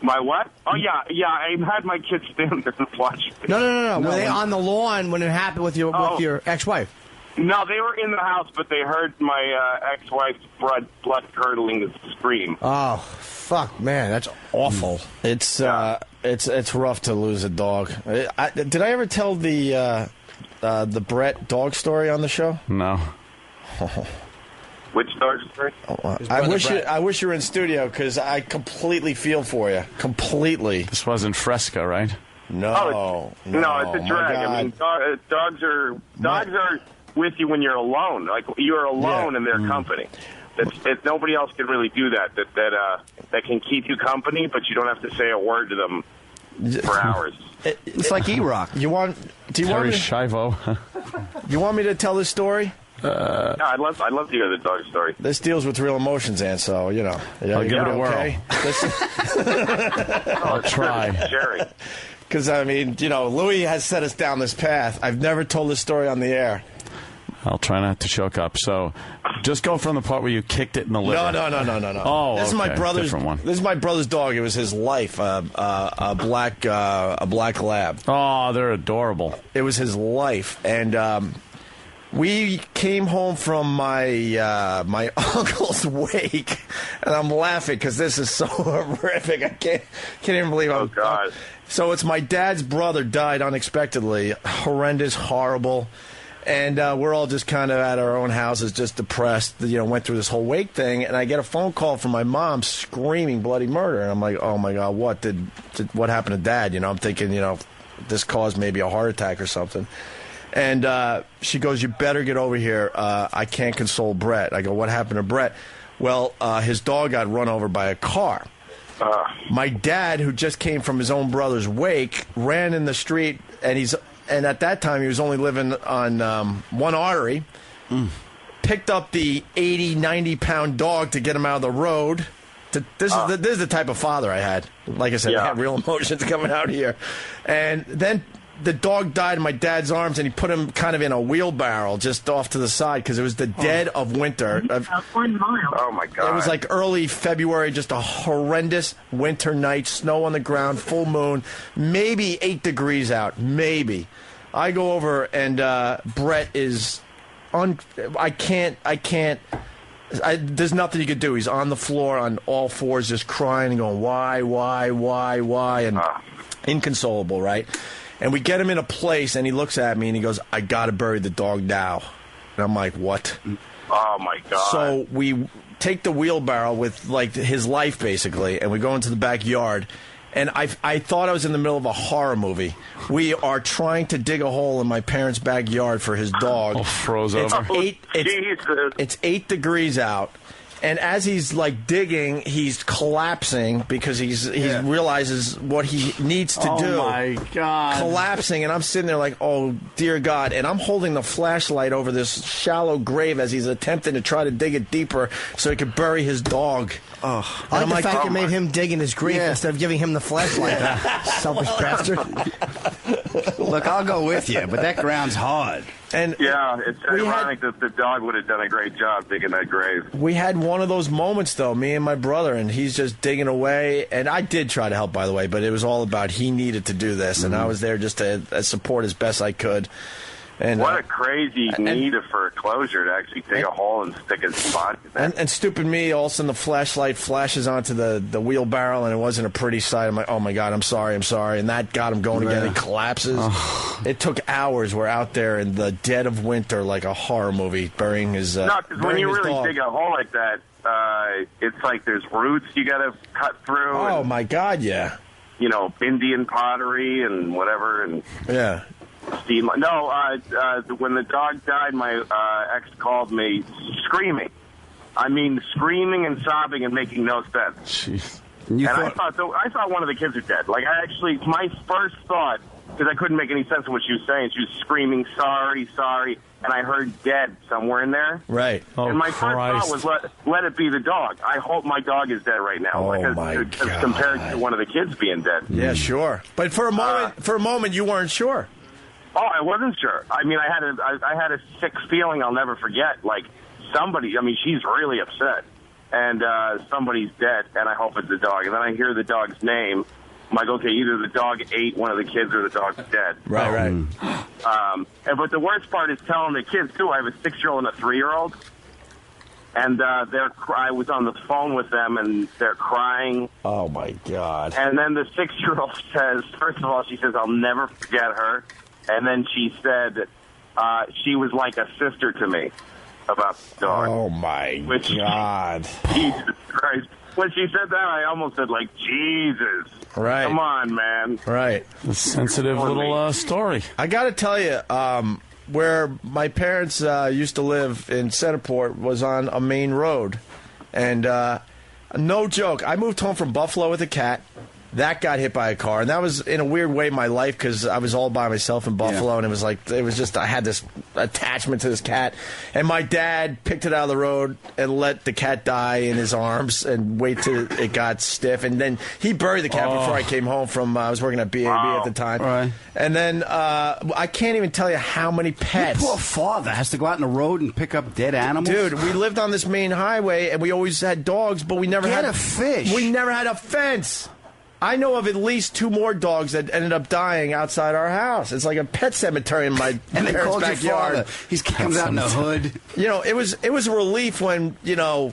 My what? Oh, yeah, I had my kids stand there and watch. No. Were they on the lawn when it happened with your ex-wife? No, they were in the house, but they heard my ex-wife's blood-curdling scream. Oh, fuck, man, that's awful. It's rough to lose a dog. Did I ever tell the Brett dog story on the show? No. Which dog story? I wish you were in studio because I completely feel for you. Completely. This wasn't Fresca, right? No, it's a drag. I mean, dogs are with you when you're alone. Like you're alone in their company. Nobody else can really do that. That can keep you company, but you don't have to say a word to them for hours. It's like E-Rock. Do you want Terry me? Schiavo. You want me to tell this story? No, I'd love to hear the dog story. This deals with real emotions, and so I'll give it a whirl. I'll try. Jerry. Because Louis has set us down this path. I've never told this story on the air. I'll try not to choke up. So, just go from the part where you kicked it in the liver. No. Oh, this is my brother's. Different one. This is my brother's dog. It was his life. A black lab. Oh, they're adorable. It was his life, and We came home from my my uncle's wake, and I'm laughing because this is so horrific. I can't even believe I'm. Oh God! So it's my dad's brother died unexpectedly, horrendous, horrible, and we're all just kind of at our own houses, just depressed. Went through this whole wake thing, and I get a phone call from my mom screaming bloody murder, and I'm like, oh my God, what happened to Dad? I'm thinking, this caused maybe a heart attack or something. And she goes, you better get over here. I can't console Brett. I go, what happened to Brett? Well, his dog got run over by a car. My dad, who just came from his own brother's wake, ran in the street, and at that time he was only living on one artery, picked up the 80, 90-pound dog to get him out of the road. This is the type of father I had. Like I said, I had real emotions coming out here. And then the dog died in my dad's arms, and he put him kind of in a wheelbarrow just off to the side because it was the dead of winter. 1 mile. Oh, my God. It was like early February, just a horrendous winter night, snow on the ground, full moon, maybe 8 degrees out, maybe. I go over, and Brett is I can't. There's nothing you could do. He's on the floor on all fours just crying and going, why, and inconsolable, right? And we get him in a place, and he looks at me, and he goes, I got to bury the dog now. And I'm like, what? Oh, my God. So we take the wheelbarrow with, like, his life, basically, and we go into the backyard. And I thought I was in the middle of a horror movie. We are trying to dig a hole in my parents' backyard for his dog. Oh, froze over. It's 8 degrees out. And as he's like digging, he's collapsing because he realizes what he needs to do. Oh my God! Collapsing, and I'm sitting there like, oh dear God! And I'm holding the flashlight over this shallow grave as he's attempting to try to dig it deeper so he could bury his dog. Oh, I like the fact you made him dig in his grave instead of giving him the flashlight. Selfish bastard. Look, I'll go with you, but that ground's hard. And yeah, it's ironic that the dog would have done a great job digging that grave. We had one of those moments, though, me and my brother, and he's just digging away. And I did try to help, by the way, but it was all about he needed to do this, and I was there just to support as best I could. And what a crazy need for closure to actually dig a hole and stick a spot in there. And stupid me, all of a sudden the flashlight flashes onto the wheelbarrow, and it wasn't a pretty sight. I'm like, oh my God, I'm sorry. And that got him going again. He collapses. It took hours. We're out there in the dead of winter like a horror movie, burying his No, because when you really dig a hole like that, it's like there's roots you got to cut through. Oh my God, yeah. Indian pottery and whatever. And yeah. No, when the dog died, my ex called me screaming. I mean, screaming and sobbing and making no sense. Jeez. I thought one of the kids are dead. Like, my first thought, because I couldn't make any sense of what she was saying, she was screaming, sorry, and I heard dead somewhere in there. Right. And my first thought was, let it be the dog. I hope my dog is dead right now. Oh, my God. Compared to one of the kids being dead. Yeah, sure. But for a moment, you weren't sure. Oh, I wasn't sure. I mean, I had a sick feeling I'll never forget. Like, somebody, I mean, she's really upset. And somebody's dead, and I hope it's the dog. And then I hear the dog's name. I'm like, okay, either the dog ate one of the kids or the dog's dead. Right. But the worst part is telling the kids, too. I have a 6-year-old and a 3-year-old. And I was on the phone with them, and they're crying. Oh, my God. And then the 6-year-old says, first of all, she says, I'll never forget her. And then she said she was like a sister to me about the dog. Oh, my God. Jesus Christ. When she said that, I almost said, like, Jesus. Right. Come on, man. Right. A sensitive little story. I got to tell you, where my parents used to live in Centerport was on a main road. And no joke, I moved home from Buffalo with a cat. That got hit by a car, and that was in a weird way my life because I was all by myself in Buffalo, and it was just I had this attachment to this cat, and my dad picked it out of the road and let the cat die in his arms and wait till it got stiff, and then he buried the cat before I came home from I was working at BAB at the time, right. And then I can't even tell you how many pets. Your poor father has to go out on the road and pick up dead animals. Dude, we lived on this main highway, and we always had dogs, but we never had a fish. We never had a fence. I know of at least 2 more dogs that ended up dying outside our house. It's like a pet cemetery in my And they parents' called your backyard. father. He comes out in a hood. You know, it was a relief when, you know,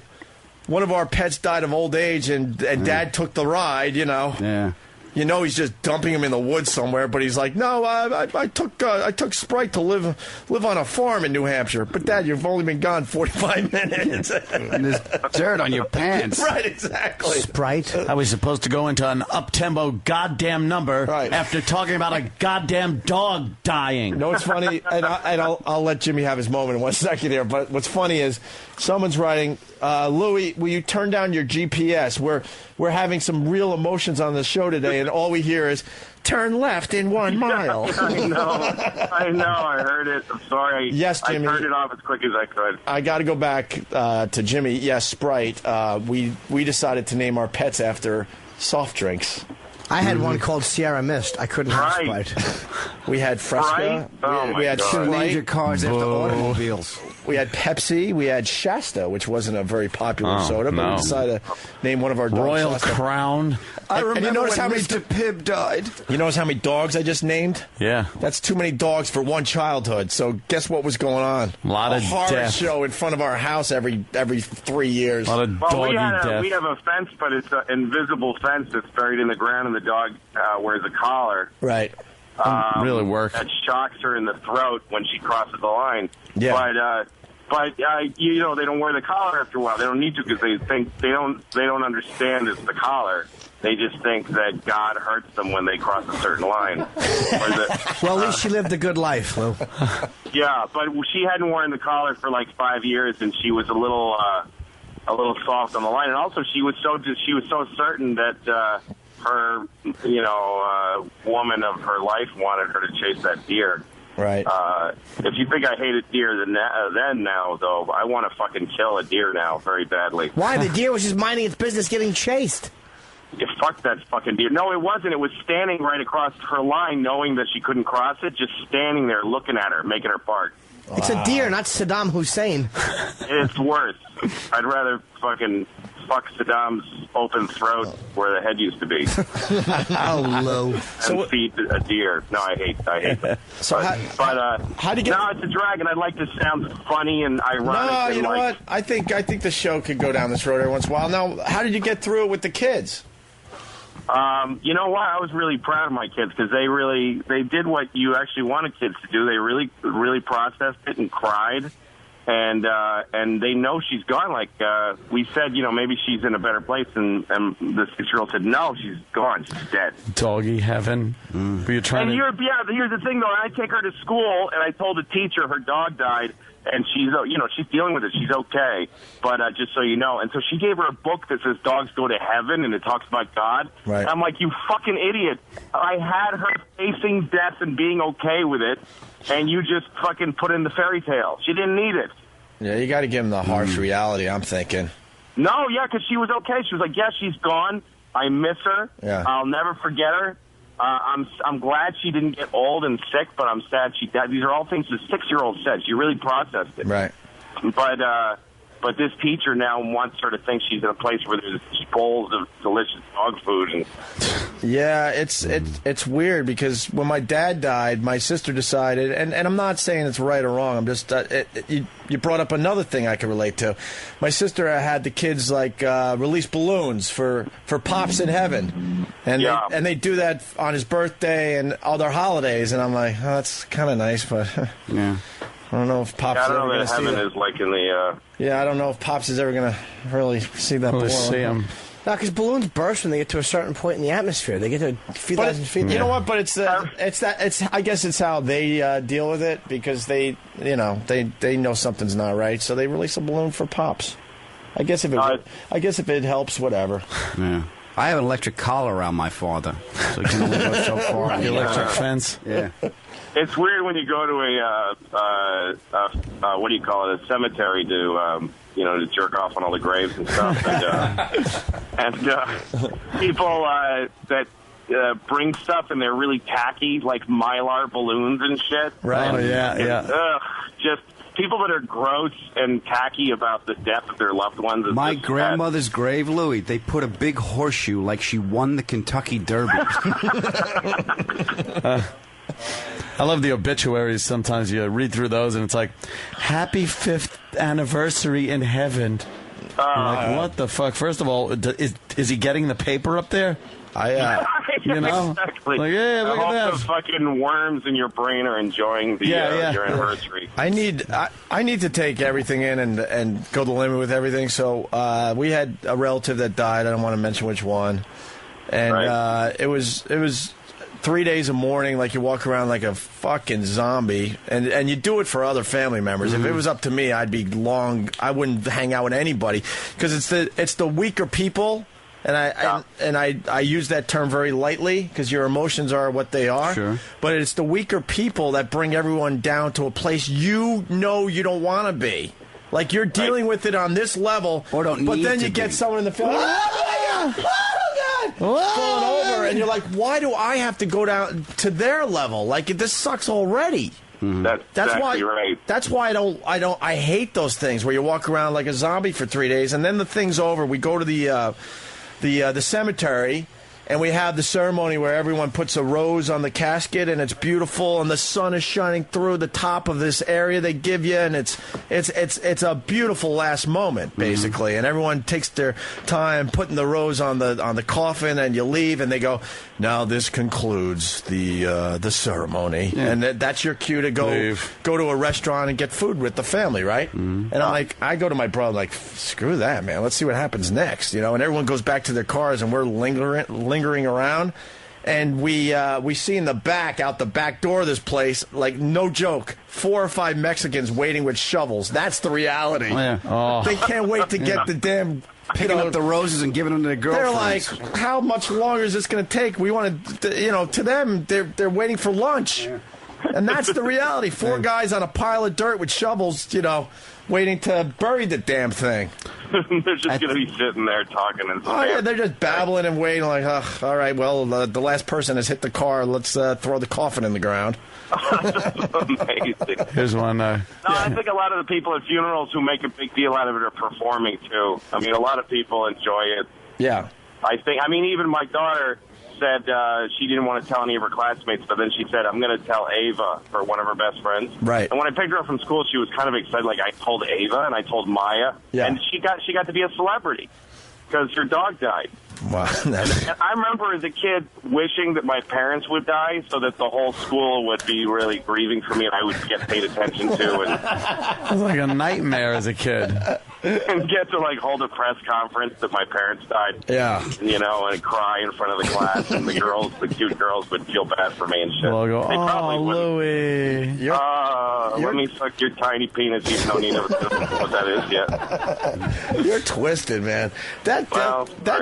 one of our pets died of old age and Dad took the ride, you know. Yeah. You know he's just dumping him in the woods somewhere, but he's like, no, I took Sprite to live on a farm in New Hampshire. But Dad, you've only been gone 45 minutes. And there's dirt on your pants. Right, exactly. Sprite. I was supposed to go into an up-tempo goddamn number after talking about a goddamn dog dying. No, it's funny, and I'll let Jimmy have his moment in 1 second here. But what's funny is someone's writing, Louis, will you turn down your GPS? We're having some real emotions on the show today, and all we hear is turn left in 1 mile. I know. I heard it. I'm sorry. Yes, Jimmy. I turned it off as quick as I could. I got to go back to Jimmy. Yes, Sprite. We decided to name our pets after soft drinks. I had one called Sierra Mist. I couldn't have Sprite. We had Fresca. We had Should have named your Sprite. cars after automobiles. We had Pepsi. We had Shasta, which wasn't a very popular soda, but we decided to name one of our dogs Royal Shasta. Crown. I remember and you notice when how many Mr. Pibb died. You notice how many dogs I just named? Yeah. That's too many dogs for one childhood. So guess what was going on? A lot of horror death. show in front of our house every 3 years. A lot of Well, doggy we death. have a fence, but it's an invisible fence that's buried in the ground, and the dog wears a collar. Right. Really work. That shocks her in the throat when she crosses the line. Yeah. But you know, they don't wear the collar after a while. They don't need to because they think they don't understand it's the collar. They just think that God hurts them when they cross a certain line. Well, at least she lived a good life, Lou. Yeah, but she hadn't worn the collar for like 5 years, and she was a little soft on the line. And also, she was so certain that her woman of her life wanted her to chase that deer. Right. If you think I hated deer then now, though, I want to fucking kill a deer now very badly. Why? The deer was just minding its business getting chased. Yeah, fuck that fucking deer. No, it wasn't. It was standing right across her line, knowing that she couldn't cross it, just standing there looking at her, making her bark. It's a deer, not Saddam Hussein. It's worse. I'd rather fucking fuck Saddam's open throat where the head used to be. Oh, Lou. And feed a deer. No, I hate that. So how do you get? No, it's a dragon. I'd like to sound funny and ironic. No, and you know what? I think the show could go down this road every once in a while. Now, how did you get through it with the kids? You know what? I was really proud of my kids because they did what you actually wanted kids to do. They really processed it and cried, and they know she's gone. Like we said, maybe she's in a better place, and the 6-year-old said, no, she's gone. She's dead. Doggy heaven. But you're trying to. Here's the thing, though. I take her to school, and I told the teacher her dog died. And she's dealing with it. She's okay. But just so you know. And so she gave her a book that says dogs go to heaven, and it talks about God. Right. And I'm like, you fucking idiot. I had her facing death and being okay with it, and you just fucking put in the fairy tale. She didn't need it. Yeah, you got to give them the harsh reality, I'm thinking. No, yeah, because she was okay. She was like, yeah, she's gone. I miss her. Yeah. I'll never forget her. I'm glad she didn't get old and sick, but I'm sad she died. These are all things the 6-year-old said. She really processed it. Right. But this teacher now wants her to think she's in a place where there's bowls of delicious dog food. And yeah, it's weird because when my dad died, my sister decided, and I'm not saying it's right or wrong. I'm just you brought up another thing I can relate to. My sister had the kids release balloons for Pops in Heaven, and they do that on his birthday and other holidays, and I'm like, oh, that's kind of nice, but yeah. I don't know if Pops is ever going to see heaven that. is like in the. Yeah, I don't know if Pops is ever going to really see that. We'll see him. No, because balloons burst when they get to a certain point in the atmosphere. They get to a few thousand feet. You know what? But I guess it's how they deal with it because they know something's not right, so they release a balloon for Pops. I guess if it helps, whatever. Yeah. I have an electric collar around my father, so he can only go so far. The electric fence. Yeah. It's weird when you go to a what do you call it? A cemetery to to jerk off on all the graves and stuff, and people that bring stuff and they're really tacky, like Mylar balloons and shit. Right. Oh yeah. Just people that are gross and tacky about the death of their loved ones. My grandmother's grave, Louis, they put a big horseshoe like she won the Kentucky Derby. I love the obituaries. Sometimes you read through those, and it's like, happy 5th anniversary in heaven. Like, what the fuck? First of all, is he getting the paper up there? You know? Exactly. Like, yeah, look I at hope that. the fucking worms in your brain are enjoying the your anniversary. I need to take everything in and go the limit with everything. So we had a relative that died. I don't want to mention which one. And it was 3 days of mourning, like you walk around like a fucking zombie, and you do it for other family members. If it was up to me, I wouldn't hang out with anybody, because it's the weaker people, and I use that term very lightly because your emotions are what they are. Sure. But it's the weaker people that bring everyone down to a place you know you don't want to be. Like you're dealing with it on this level, or don't but need then to you get be. someone in the film. Falling over, and you're like, why do I have to go down to their level? Like, this sucks already. That's exactly right. That's why I hate those things where you walk around like a zombie for 3 days, and then the thing's over. We go to the cemetery, and we have the ceremony where everyone puts a rose on the casket, and it's beautiful, and the sun is shining through the top of this area they give you, and it's a beautiful last moment, basically. And everyone takes their time putting the rose on the coffin, and you leave, and they go, now this concludes the ceremony, and that's your cue to go to a restaurant and get food with the family, right? And I'm like, I go to my brother like, screw that, man. Let's see what happens next, And everyone goes back to their cars, and we're lingering around, and we see in the back, out the back door of this place, like, no joke, 4 or 5 Mexicans waiting with shovels. That's the reality. They can't wait to get the damn picking up the roses and giving them to their girlfriends. They're like, how much longer is this going to take? We want to, to them, they're waiting for lunch. And that's the reality. 4 guys on a pile of dirt with shovels, waiting to bury the damn thing. They're just going to be sitting there talking and stuff. Oh, yeah, they're just babbling and waiting like, all right, well, the last person has hit the car. Let's throw the coffin in the ground. That's amazing. Here's one. No, I think a lot of the people at funerals who make a big deal out of it are performing, too. I mean, a lot of people enjoy it. Yeah. Even my daughter said she didn't want to tell any of her classmates, but then she said, I'm going to tell Ava, for one of her best friends. Right. And when I picked her up from school, she was kind of excited, like I told Ava and I told Maya. Yeah. And she got to be a celebrity because her dog died. Wow. And I remember as a kid wishing that my parents would die so that the whole school would be really grieving for me and I would get paid attention to. And it was like a nightmare as a kid. And get to hold a press conference that my parents died. Yeah. And cry in front of the class, and the cute girls would feel bad for me and shit. Well, go, they probably Louie. Let me suck your tiny penis, even though Nina doesn't know what that is yet. You're twisted, man. That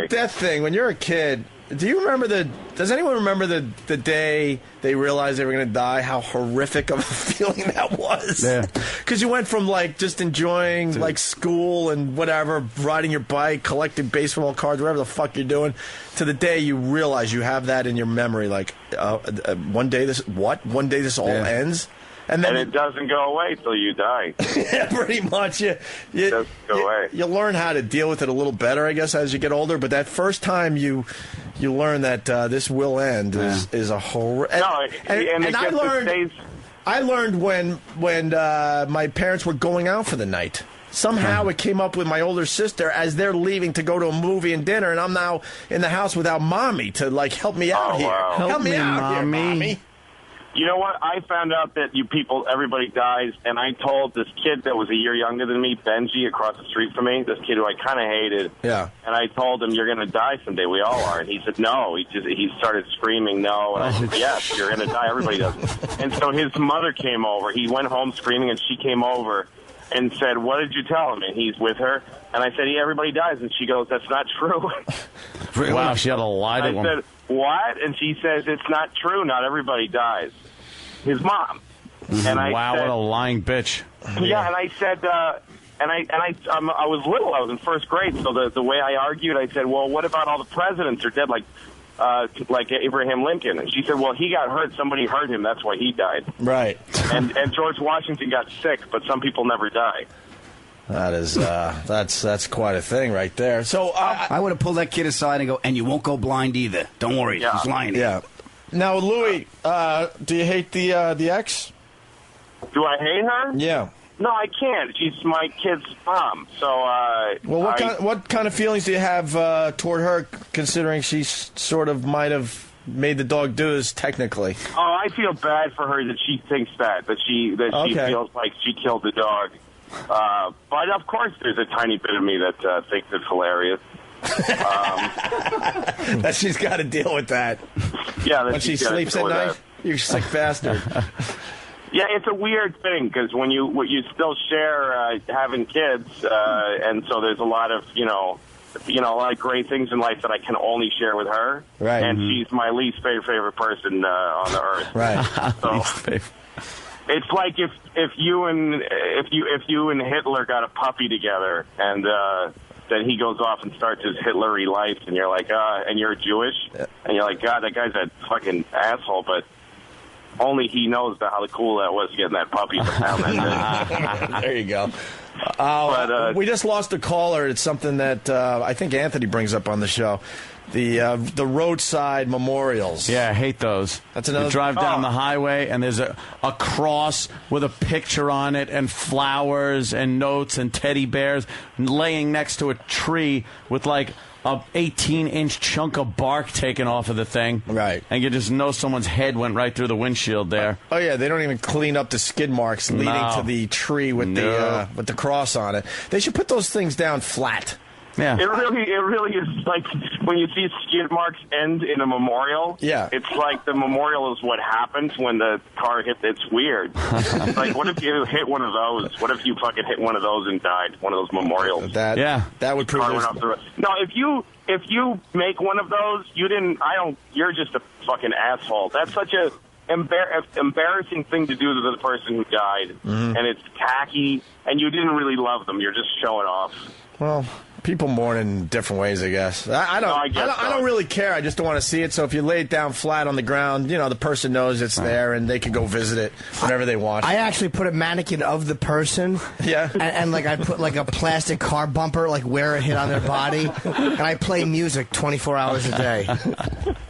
death thing, when you're a kid, do you remember does anyone remember the day they realized they were going to die? How horrific of a feeling that was. Yeah. Because you went from just enjoying school and whatever, riding your bike, collecting baseball cards, whatever the fuck you're doing, to the day you realize you have that in your memory. One day this all ends. And it doesn't go away till you die. Yeah, pretty much. It doesn't go away. You learn how to deal with it a little better, I guess, as you get older. But that first time you learn that this will end is a horror. I learned when my parents were going out for the night. Somehow it came up with my older sister as they're leaving to go to a movie and dinner, and I'm now in the house without mommy to help me out here. Wow. Help me out here, mommy. You know what? I found out that everybody dies, and I told this kid that was a year younger than me, Benji, across the street from me, this kid who I kind of hated. Yeah. And I told him, you're going to die someday. We all are. And he said, no. He started screaming, no. And I said, yes, you're going to die. Everybody does. And so his mother came over. He went home screaming, and she came over and said, what did you tell him? And he's with her. And I said, yeah, everybody dies. And she goes, that's not true. Really? Wow, she had to lie to him. I said, what? And she says, it's not true. Not everybody dies. His mom. And I said, what a lying bitch. Yeah, and I said, I was little. I was in first grade. So the way I argued, I said, well, what about all the presidents are dead? Like like Abraham Lincoln. And she said, well, he got hurt. Somebody hurt him. That's why he died. Right. And George Washington got sick, but some people never die. That is, that's quite a thing right there. So I would have pulled that kid aside and go, and you won't go blind either. Don't worry, he's lying. Yeah. Now, Louis, do you hate the ex? Do I hate her? Yeah. No, I can't. She's my kid's mom. So, well, what kind of feelings do you have toward her, considering she sort of might have made the dog do this technically? Oh, I feel bad for her that she thinks that she feels like she killed the dog. But of course, there's a tiny bit of me that thinks it's hilarious. That she's got to deal with that. Yeah, when she sleeps at night. You sick bastard. Yeah, it's a weird thing because when you still share having kids, and so there's a lot of a lot of great things in life that I can only share with her. Right. And she's my least favorite person on the earth. Right. So, it's like if you and Hitler got a puppy together, and then he goes off and starts his Hitlery life, and you're like, and you're Jewish, and you're like, God, that guy's a fucking asshole, but only he knows how cool that was getting that puppy from town that day. There you go. We just lost a caller. It's something that I think Anthony brings up on the show. The roadside memorials. Yeah, I hate those. That's another. You drive down the highway and there's a cross with a picture on it and flowers and notes and teddy bears laying next to a tree with like a 18-inch chunk of bark taken off of the thing. Right. And you just know someone's head went right through the windshield there. Oh, yeah, they don't even clean up the skid marks leading to the tree with the cross on it. They should put those things down flat. Yeah. It really is like when you see skid marks end in a memorial. Yeah. It's like the memorial is what happens when the car hit. It's weird. Like, what if you hit one of those? What if you fucking hit one of those and died? One of those memorials. That would prove. No, if you make one of those, you're just a fucking asshole. That's such a embarrassing thing to do to the person who died, and it's tacky, and you didn't really love them. You're just showing off. Well, people mourn in different ways, I guess. I don't really care. I just don't want to see it. So if you lay it down flat on the ground, the person knows it's there, and they can go visit it whenever they want. I actually put a mannequin of the person. Yeah. And I put like a plastic car bumper, like where it hit on their body, and I play music 24 hours a day.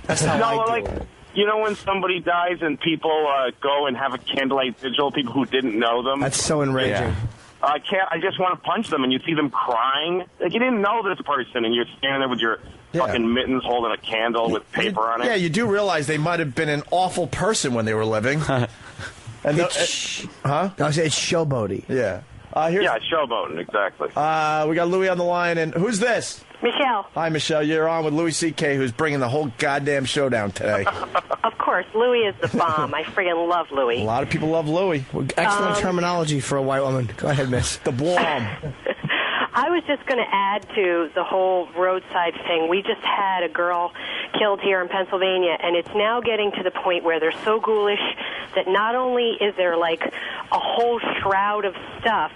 That's how I do it. When somebody dies and people go and have a candlelight vigil, people who didn't know them. That's so enraging. Yeah. I just want to punch them, and you see them crying. Like, you didn't know this person, and you're standing there with your fucking mittens holding a candle with paper on it. Yeah, you do realize they might have been an awful person when they were living. It's showboaty. Yeah. Showboating, exactly. We got Louis on the line, and who's this? Michelle. Hi, Michelle. You're on with Louis C.K., who's bringing the whole goddamn showdown today. Of course. Louis is the bomb. I friggin' love Louis. A lot of people love Louis. Excellent terminology for a white woman. Go ahead, miss. The bomb. I was just going to add to the whole roadside thing. We just had a girl killed here in Pennsylvania, and it's now getting to the point where they're so ghoulish that not only is there like a whole shroud of stuff,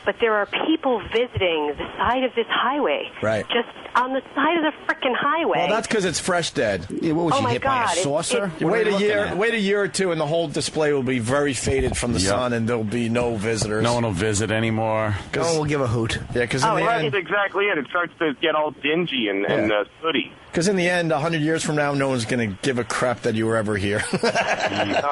but there are people visiting the side of this highway. Right. Just on the side of the frickin' highway. Well, that's because it's fresh dead. Yeah, what was she hit by a saucer? Wait a year or two, and the whole display will be very faded from the sun, and there'll be no visitors. No one will visit anymore. No one will give a hoot. Yeah, because that's exactly it. It starts to get all dingy and sooty. Because in the end, 100 years from now, no one's going to give a crap that you were ever here. That's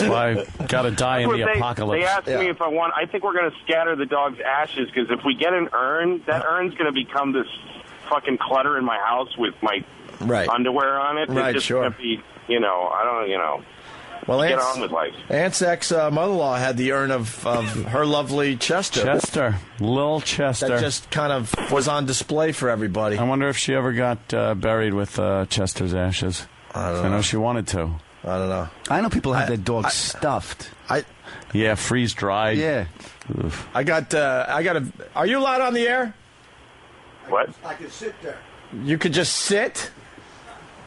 why I got to die in the apocalypse. They asked me if I want. I think we're going to scatter the dog's ashes because if we get an urn, that urn's going to become this fucking clutter in my house with my underwear on it. Right, it's just going to be, Well, get on with life. Aunt's ex-mother-in-law had the urn of her lovely Chester. Lil Chester. That just kind of was on display for everybody. I wonder if she ever got buried with Chester's ashes. I don't know. I know she wanted to. I don't know. I know people have their dogs stuffed. Yeah, freeze-dried. Yeah. Oof. I got are you allowed on the air? What? I can sit there. You could just sit?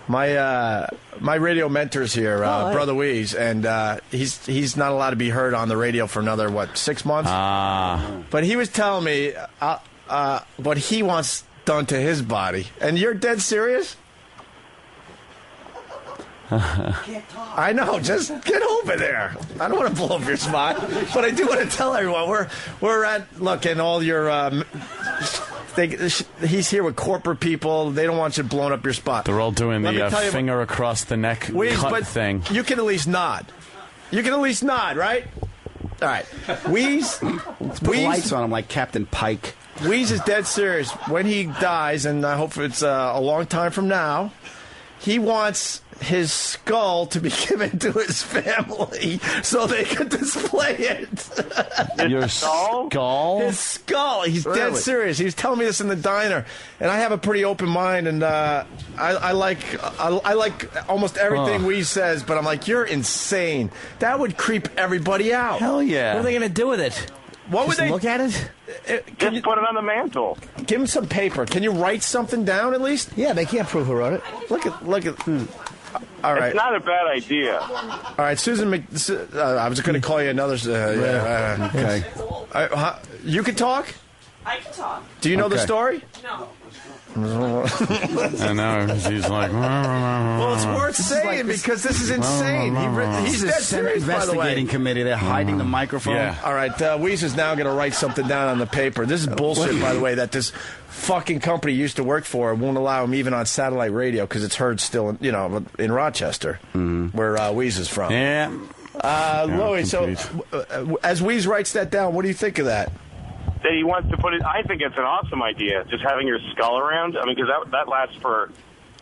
My radio mentor's here, Brother Weeze, and he's not allowed to be heard on the radio for another, 6 months? But he was telling me what he wants done to his body. And you're dead serious? I know. Just get over there. I don't want to blow up your spot, but I do want to tell everyone we're at. Look, and all your. He's here with corporate people. They don't want you blowing up your spot. They're all doing the finger across the neck cut thing. You can at least nod. You can at least nod, right? All right. Wheeze. Put lights on him like Captain Pike. Wheeze is dead serious. When he dies, and I hope it's a long time from now, he wants his skull to be given to his family so they could display it. Your skull? His skull. He's dead serious. He was telling me this in the diner, and I have a pretty open mind, and I like almost everything Wheeze says, but I'm like, you're insane. That would creep everybody out. Hell yeah. What are they going to do with it? What would they look at it? Just put it on the mantle. Give him some paper. Can you write something down at least? Yeah, they can't prove who wrote it. Look at. All right. It's not a bad idea. All right, Susan. I was going to call you another. Okay. You can talk. I can talk. Do you know the story? No. I know. He's like. Well, it's worth saying because this is insane. He's dead serious, by the way. Investigating committee. They're hiding the microphone. Yeah. All right. Wheeze is now going to write something down on the paper. This is bullshit, by the way, that this fucking company he used to work for won't allow him even on satellite radio because it's heard still, in Rochester, where Wheeze is from. Yeah. Louis, so as Wheeze writes that down, what do you think of that? That he wants to put it. I think it's an awesome idea. Just having your skull around. I mean, because that lasts for,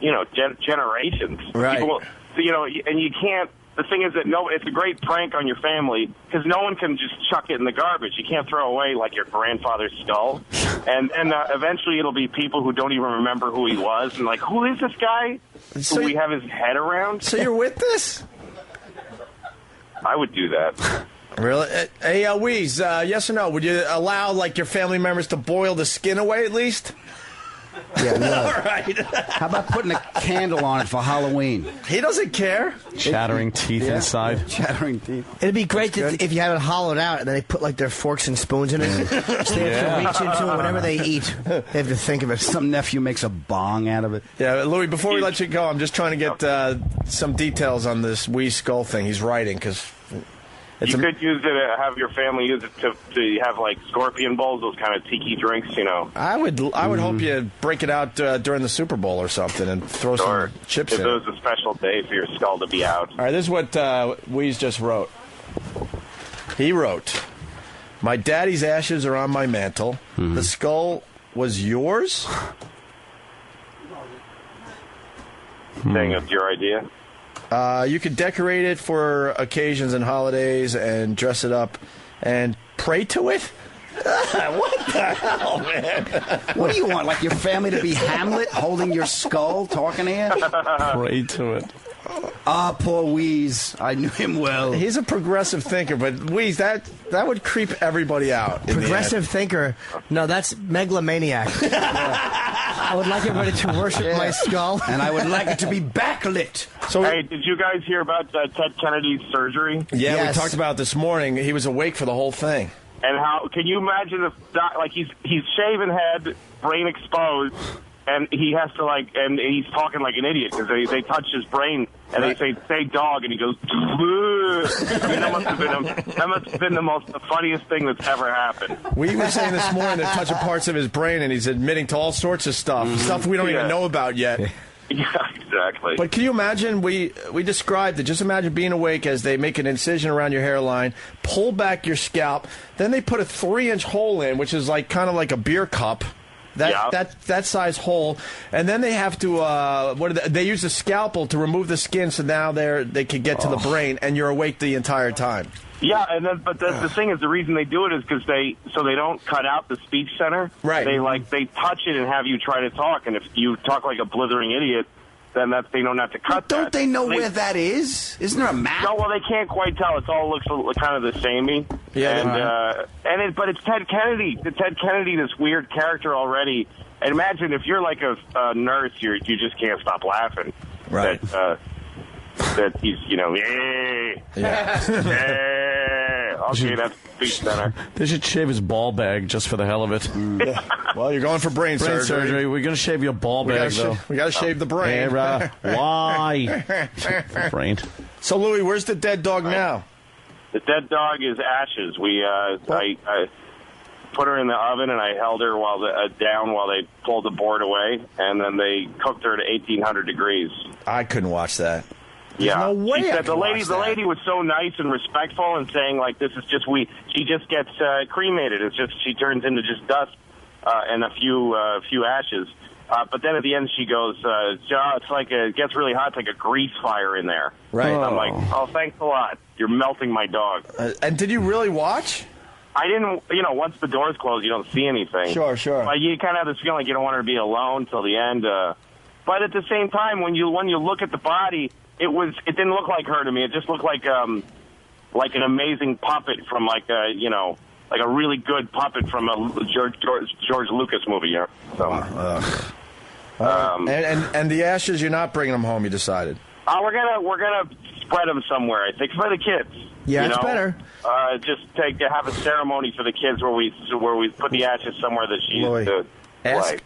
generations. Right. People, and you can't. The thing is that it's a great prank on your family because no one can just chuck it in the garbage. You can't throw away like your grandfather's skull, and eventually it'll be people who don't even remember who he was and like, who is this guy? So we have his head around. So you're with this? I would do that. Really? Hey, Wheeze, yes or no? Would you allow, your family members to boil the skin away at least? Yeah, no. All right. How about putting a candle on it for Halloween? He doesn't care. Chattering teeth inside. Chattering teeth. It'd be great if you have it hollowed out and then they put their forks and spoons in it. So they have to reach into it whenever they eat. They have to think of it. Some nephew makes a bong out of it. Yeah, Louis, before we let you go, I'm just trying to get some details on this Wheeze skull thing he's writing because... You could use it, have your family use it to have scorpion bowls, those kind of tiki drinks, I would hope you break it out during the Super Bowl or something and throw some chips in. If it was a special day for your skull to be out. All right, this is what Wheeze just wrote. He wrote, "My daddy's ashes are on my mantle. The skull was yours?" Saying it's your idea? You could decorate it for occasions and holidays and dress it up and pray to it? What the hell, man? What do you want, your family to be Hamlet holding your skull, talking to you? Pray to it. Poor Wheeze. I knew him well. He's a progressive thinker, but Wheeze, that would creep everybody out. Progressive thinker? No, that's megalomaniac. I would like everybody to worship my skull. And I would like it to be backlit. So, hey, did you guys hear about Ted Kennedy's surgery? Yeah, Yes. we talked about it this morning. He was awake for the whole thing. And how can you imagine if he's shaven head, brain exposed, and he has to and he's talking like an idiot because they touch his brain and they say dog and he goes. That must have been the funniest thing that's ever happened. We were saying this morning they're touching parts of his brain and he's admitting to all sorts of stuff we don't even know about yet. Yeah, exactly. But can you imagine, we described it, just imagine being awake as they make an incision around your hairline, pull back your scalp, then they put a 3-inch hole in, which is kind of like a beer cup, that size hole, and then they have to, they use a scalpel to remove the skin so now they can get to the brain, and you're awake the entire time. Yeah, but the thing is, the reason they do it is because they don't cut out the speech center. Right. They touch it and have you try to talk, and if you talk like a blithering idiot, then they don't have to cut. But don't they know where that is? Isn't there a map? No, well, they can't quite tell. It all looks kind of the samey. Yeah. But it's Ted Kennedy. Ted Kennedy, this weird character already. And imagine if you're like a nurse, you just can't stop laughing. Right. That he's, Okay, that's Speech Center. They should shave his ball bag just for the hell of it. Well, you're going for brain surgery. We're going to shave your ball bag, though. We got to shave the brain. Why? Brain. So, Louis, where's the dead dog now? The dead dog is Ashes. I put her in the oven and I held her down while they pulled the board away, and then they cooked her to 1,800 degrees. I couldn't watch that. Yeah, no way. She said the lady was so nice and respectful and saying like, "This is just she just gets cremated. It's just she turns into just dust and a few ashes." But then at the end she goes, "It's like it gets really hot. It's like a grease fire in there." Right. I'm like, "Oh, thanks a lot. You're melting my dog." And did you really watch? I didn't. Once the doors close, you don't see anything. Sure. But you kind of have this feeling like you don't want her to be alone till the end. But at the same time, when you look at the body, it didn't look like her to me. It just looked like an amazing puppet from like a really good puppet from a George Lucas movie. Yeah. So. And the ashes, you're not bringing them home. You decided. We're gonna spread them somewhere. I think for the kids. Yeah, it's better. Just have a ceremony for the kids where we put the ashes somewhere that she used to.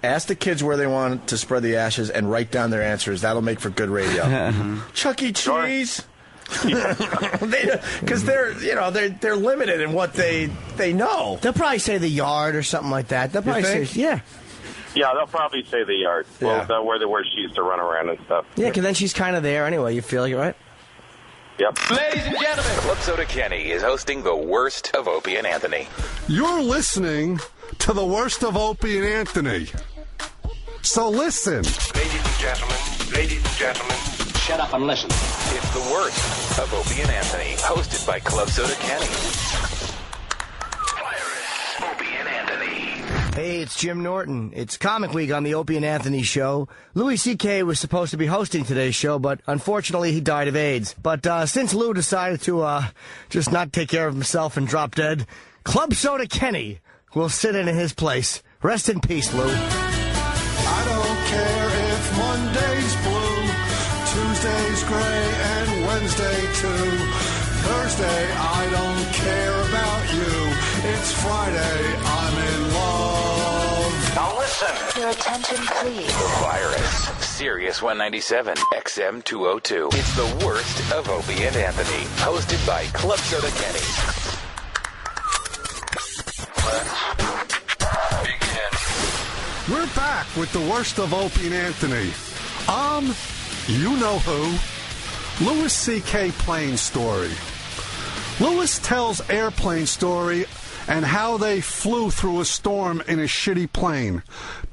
Ask the kids where they want to spread the ashes and write down their answers. That'll make for good radio. Chuck E. Cheese. Because they're limited in what they know. They'll probably say the yard or something like that. They'll probably say, yeah. Yeah, they'll probably say the yard. Yeah. Well, where she used to run around and stuff. Yeah, because then she's kind of there anyway. You feel like it, right? Yep. Ladies and gentlemen, Club Soda Kenny is hosting the worst of Opie and Anthony. You're listening to the worst of Opie and Anthony. So listen. Ladies and gentlemen, shut up and listen. It's the worst of Opie and Anthony, hosted by Club Soda Kenny. Opie and Anthony. Hey, it's Jim Norton. It's Comic Week on the Opie and Anthony show. Louis C.K. was supposed to be hosting today's show, but unfortunately he died of AIDS. But since Lou decided to just not take care of himself and drop dead, Club Soda Kenny will sit in his place. Rest in peace, Lou. I don't care if Monday's blue, Tuesday's gray, and Wednesday too. Thursday, I don't care about you. It's Friday, I'm in love. now listen. Your attention, please. The Virus, Sirius 197, XM 202. It's the worst of Opie and Anthony, hosted by Club Soda Kenny. We're back with the worst of Opie and Anthony. You know who. Louis C.K. Plane Story. Louis tells airplane story and how they flew through a storm in a shitty plane.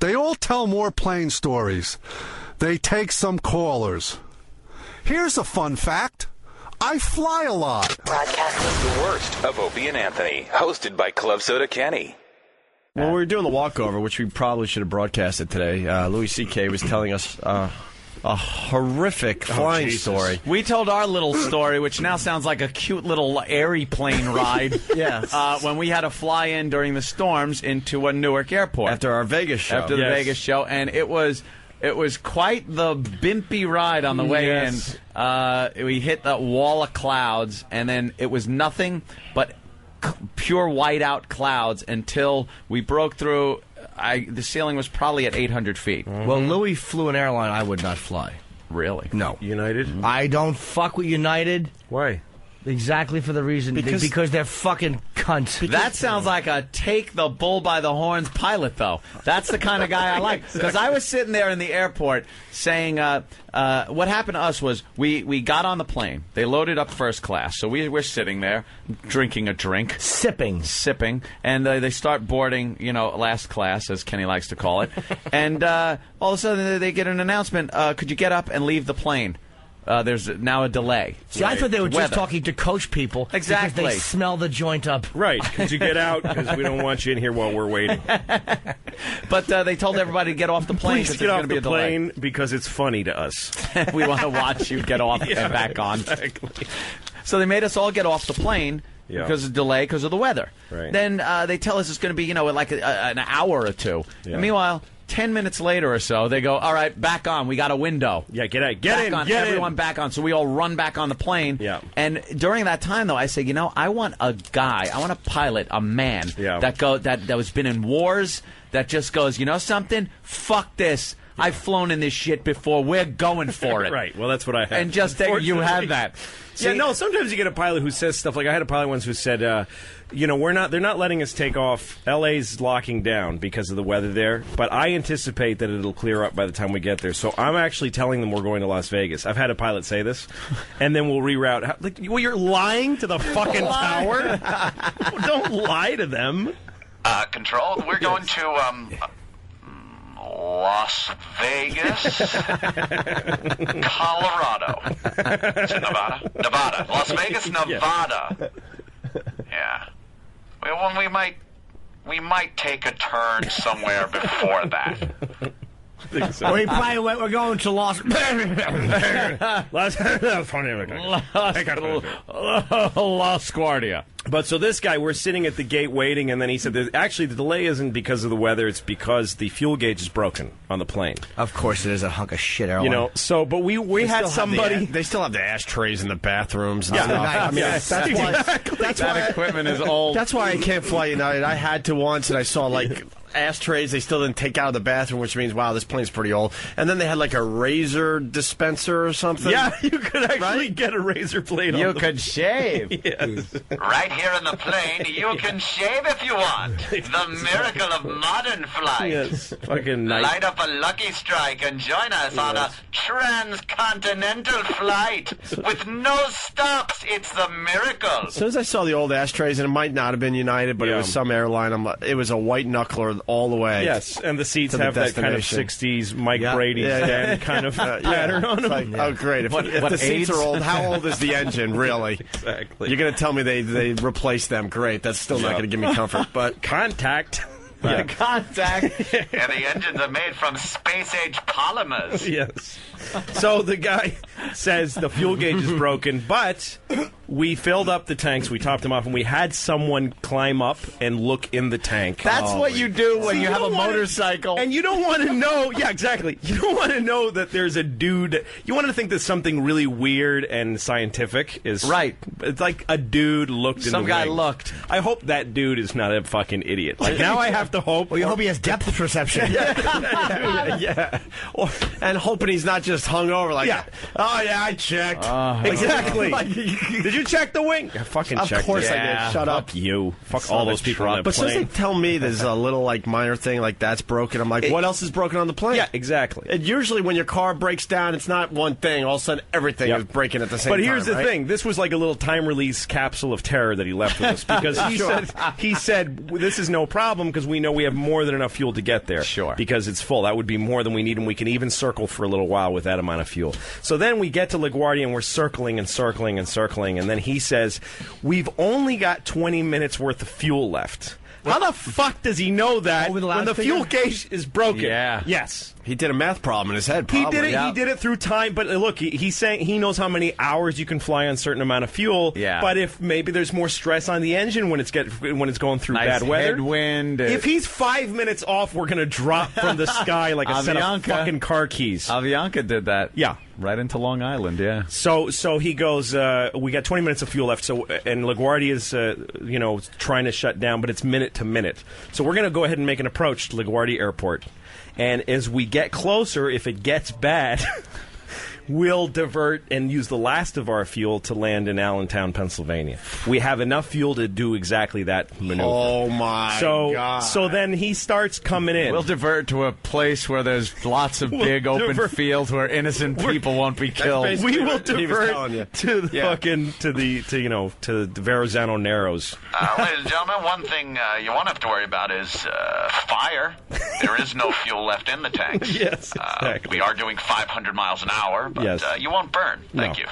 They all tell more plane stories. They take some callers. Here's a fun fact. I fly a lot. Broadcasting the worst of Opie and Anthony, hosted by Club Soda Kenny. Well, we were doing the walkover, which we probably should have broadcasted today. Louis C.K. was telling us a horrific flying story. We told our little story, which now sounds like a cute little airy plane ride. Yes. When we had to fly in during the storms into a Newark airport. After our Vegas show. After the Vegas show. And it was quite the bimpy ride on the way in. We hit the wall of clouds, and then it was nothing but pure whiteout clouds until we broke through. The ceiling was probably at 800 feet. Mm-hmm. Well, Louis flew an airline I would not fly. Really? No. United? I don't fuck with United. Why? Exactly for the reason because they're fucking cunts. That sounds like a take the bull by the horns pilot, though. That's the kind of guy I like. Because I was sitting there in the airport saying, what happened to us was we got on the plane. They loaded up first class. So we're sitting there drinking a drink. Sipping. And they start boarding, last class, as Kenny likes to call it. And all of a sudden they get an announcement, could you get up and leave the plane? There's now a delay. See, I thought they were just talking to coach people. Exactly. Because they smell the joint up. Right. Could you get out? Because we don't want you in here while we're waiting. But they told everybody to get off the plane. Please get off the plane because it's funny to us. We want to watch you get off and back on. Exactly. So they made us all get off the plane. Yeah. Because of delay, because of the weather. Right. Then they tell us it's going to be, like an hour or two. Yeah. And meanwhile, 10 minutes later or so, they go, all right, back on. We got a window. Yeah, get everyone back on. So we all run back on the plane. Yeah. And during that time, though, I say, I want a guy, I want a pilot, a man that was been in wars, that just goes, you know something? Fuck this. I've flown in this shit before. We're going for it. Right. Well, that's what I have. And just you have that. Yeah, no, sometimes you get a pilot who says stuff like, I had a pilot once who said, they're not letting us take off. LA's locking down because of the weather there, but I anticipate that it'll clear up by the time we get there. So I'm actually telling them we're going to Las Vegas. I've had a pilot say this, and then we'll reroute. You're lying to the fucking tower? Don't lie to them. Control, we're going to, Las Vegas, Colorado. Is it Nevada? Nevada. Las Vegas, Nevada. Yeah. Well, we might take a turn somewhere before that. So. We're going to Las Guardia. But so this guy, we're sitting at the gate waiting, and then he said that actually the delay isn't because of the weather, it's because the fuel gauge is broken on the plane. Of course it is, a hunk of shit airline. But we had somebody... They still have the ashtrays in the bathrooms. Yeah, that's why equipment is old. That's why I can't fly United. I had to once, and I saw, ashtrays they still didn't take out of the bathroom, which means, wow, this plane's pretty old. And then they had, a razor dispenser or something. Yeah, you could actually get a razor blade on You could shave. Yes. Right here in the plane, you can shave if you want. The miracle of modern flight. Yes, fucking nice. Light up a lucky strike and join us on a transcontinental flight with no stops. It's the miracle. As soon as I saw the old ashtrays, and it might not have been United, but it was some airline, it was a white knuckler all the way. Yes, and the seats have that kind of 60s Mike Brady den kind of pattern on them. Oh, great. If the seats are old, how old is the engine, really? Exactly. You're going to tell me they replaced them. Great. That's still not going to give me comfort. But contact. Contact. And the engines are made from space-age polymers. Yes. So the guy says the fuel gauge is broken, but we filled up the tanks, we topped them off, and we had someone climb up and look in the tank. That's what you do when you have a motorcycle. And you don't want to know, yeah, exactly. You don't want to know that there's a dude. You want to think that something really weird and scientific is. Right. It's like a dude looked in the Some guy wings. looked. I hope that dude is not a fucking idiot. Now I have to hope. Well, you hope he has depth perception. Yeah. And hoping he's not just hung over oh, yeah, I checked. Exactly. Did you check the wing? I fucking checked. Of course I did. Shut up. Fuck you. Fuck all those people on that But plane. since they tell me there's a little, minor thing that's broken, I'm like, what else is broken on the plane? Yeah, exactly. And usually when your car breaks down, it's not one thing. All of a sudden, everything is breaking at the same time. But here's the thing. This was like a little time-release capsule of terror that he left with us. Because he said, this is no problem because we know we have more than enough fuel to get there. Sure. Because it's full. That would be more than we need, and we can even circle for a little while with that amount of fuel. So then we get to LaGuardia, and we're circling and circling and circling, and then he says, we've only got 20 minutes worth of fuel left. How the fuck does he know that when the fuel gauge is broken? Yeah. Yes. He did a math problem in his head, probably. He did it. Yeah. He did it through time. But look, he's saying he knows how many hours you can fly on a certain amount of fuel. Yeah. But if maybe there's more stress on the engine when it's going through bad weather. Headwind. If he's 5 minutes off, we're gonna drop from the sky like a set of fucking car keys. Avianca did that. Yeah. Right into Long Island, yeah. So he goes, we got 20 minutes of fuel left, and LaGuardia is, trying to shut down, but it's minute to minute. So we're going to go ahead and make an approach to LaGuardia Airport. And as we get closer, if it gets bad, we'll divert and use the last of our fuel to land in Allentown, Pennsylvania. We have enough fuel to do exactly that maneuver. Oh, my God. So then he starts coming in. We'll divert to a place where there's lots of big open fields where innocent people won't be killed. We will divert to the Verrazano Narrows. Ladies and gentlemen, one thing you won't have to worry about is fire. There is no fuel left in the tanks. Yes, exactly. We are doing 500 miles an hour, but yes. You won't burn. Thank you.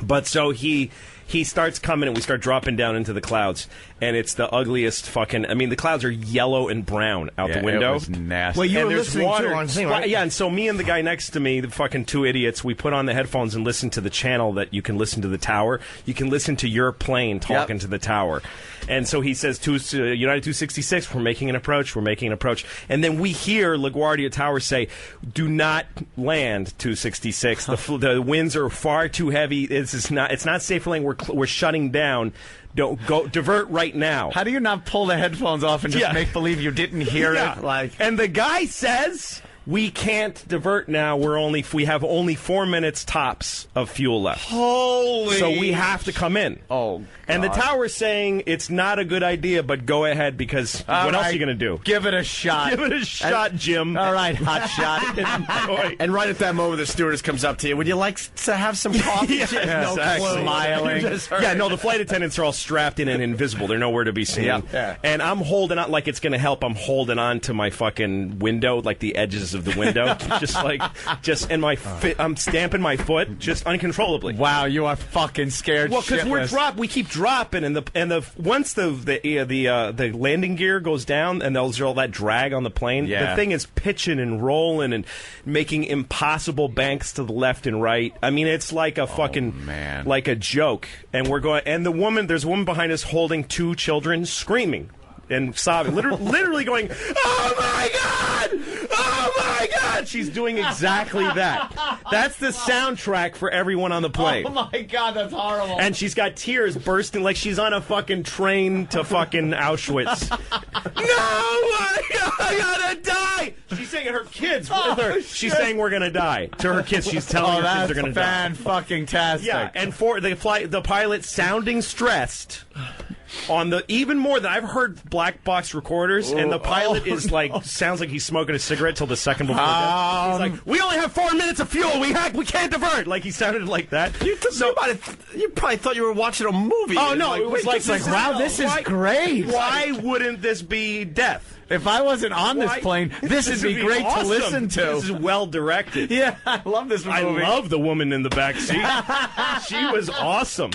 But so he he starts coming and we start dropping down into the clouds, and it's the ugliest fucking. I mean, the clouds are yellow and brown out the window. It was nasty. Well, you and were there's listening water. to on the thing, right? Yeah, and so me and the guy next to me, the fucking two idiots, we put on the headphones and listen to the channel that you can listen to the tower. You can listen to your plane talking to the tower. And so he says, United 266, we're making an approach, And then we hear LaGuardia Tower say, do not land 266. The winds are far too heavy. It's not safe for landing. We're shutting down. Don't go. Divert right now. How do you not pull the headphones off and just make believe you didn't hear it? And the guy says, we can't divert now. We have only 4 minutes tops of fuel left. Holy! So we have to come in. Oh, God. And the tower's saying it's not a good idea, but go ahead because what else are you going to do? Give it a shot. Give it a shot, Jim. All right, hot shot. And right at that moment, the stewardess comes up to you. Would you like to have some coffee? No clue. Smiling. The flight attendants are all strapped in and invisible. They're nowhere to be seen. Yeah. And I'm holding on like it's going to help. I'm holding on to my fucking window, like the edges of the window, I'm stamping my foot just uncontrollably. Wow, you are fucking scared. Well, because we keep dropping, and once the landing gear goes down, and there's all that drag on the plane, the thing is pitching and rolling and making impossible banks to the left and right. I mean, it's like a fucking like a joke. And we're going, and there's a woman behind us holding 2 children, screaming and sobbing, literally going, "Oh my God! Oh my God!" She's doing exactly that. That's the soundtrack for everyone on the plane. Oh my God, that's horrible. And she's got tears bursting like she's on a fucking train to fucking Auschwitz. No, I gotta die. She's saying her kids with her. She's saying we're gonna die to her kids. She's telling her kids they're gonna die. Fan-fucking-tastic. Yeah, and for the pilot sounding stressed. On even more than I've heard black box recorders, and the pilot is like sounds like he's smoking a cigarette till the second before death. He's like, "We only have 4 minutes of fuel. We can't divert." Like he sounded like that. You probably thought you were watching a movie. Oh no, it was like wow, this is great. Why wouldn't this be death? If I wasn't on this plane, this would be great to listen to. This is well directed. Yeah, I love this movie. I love the woman in the back seat. She was awesome.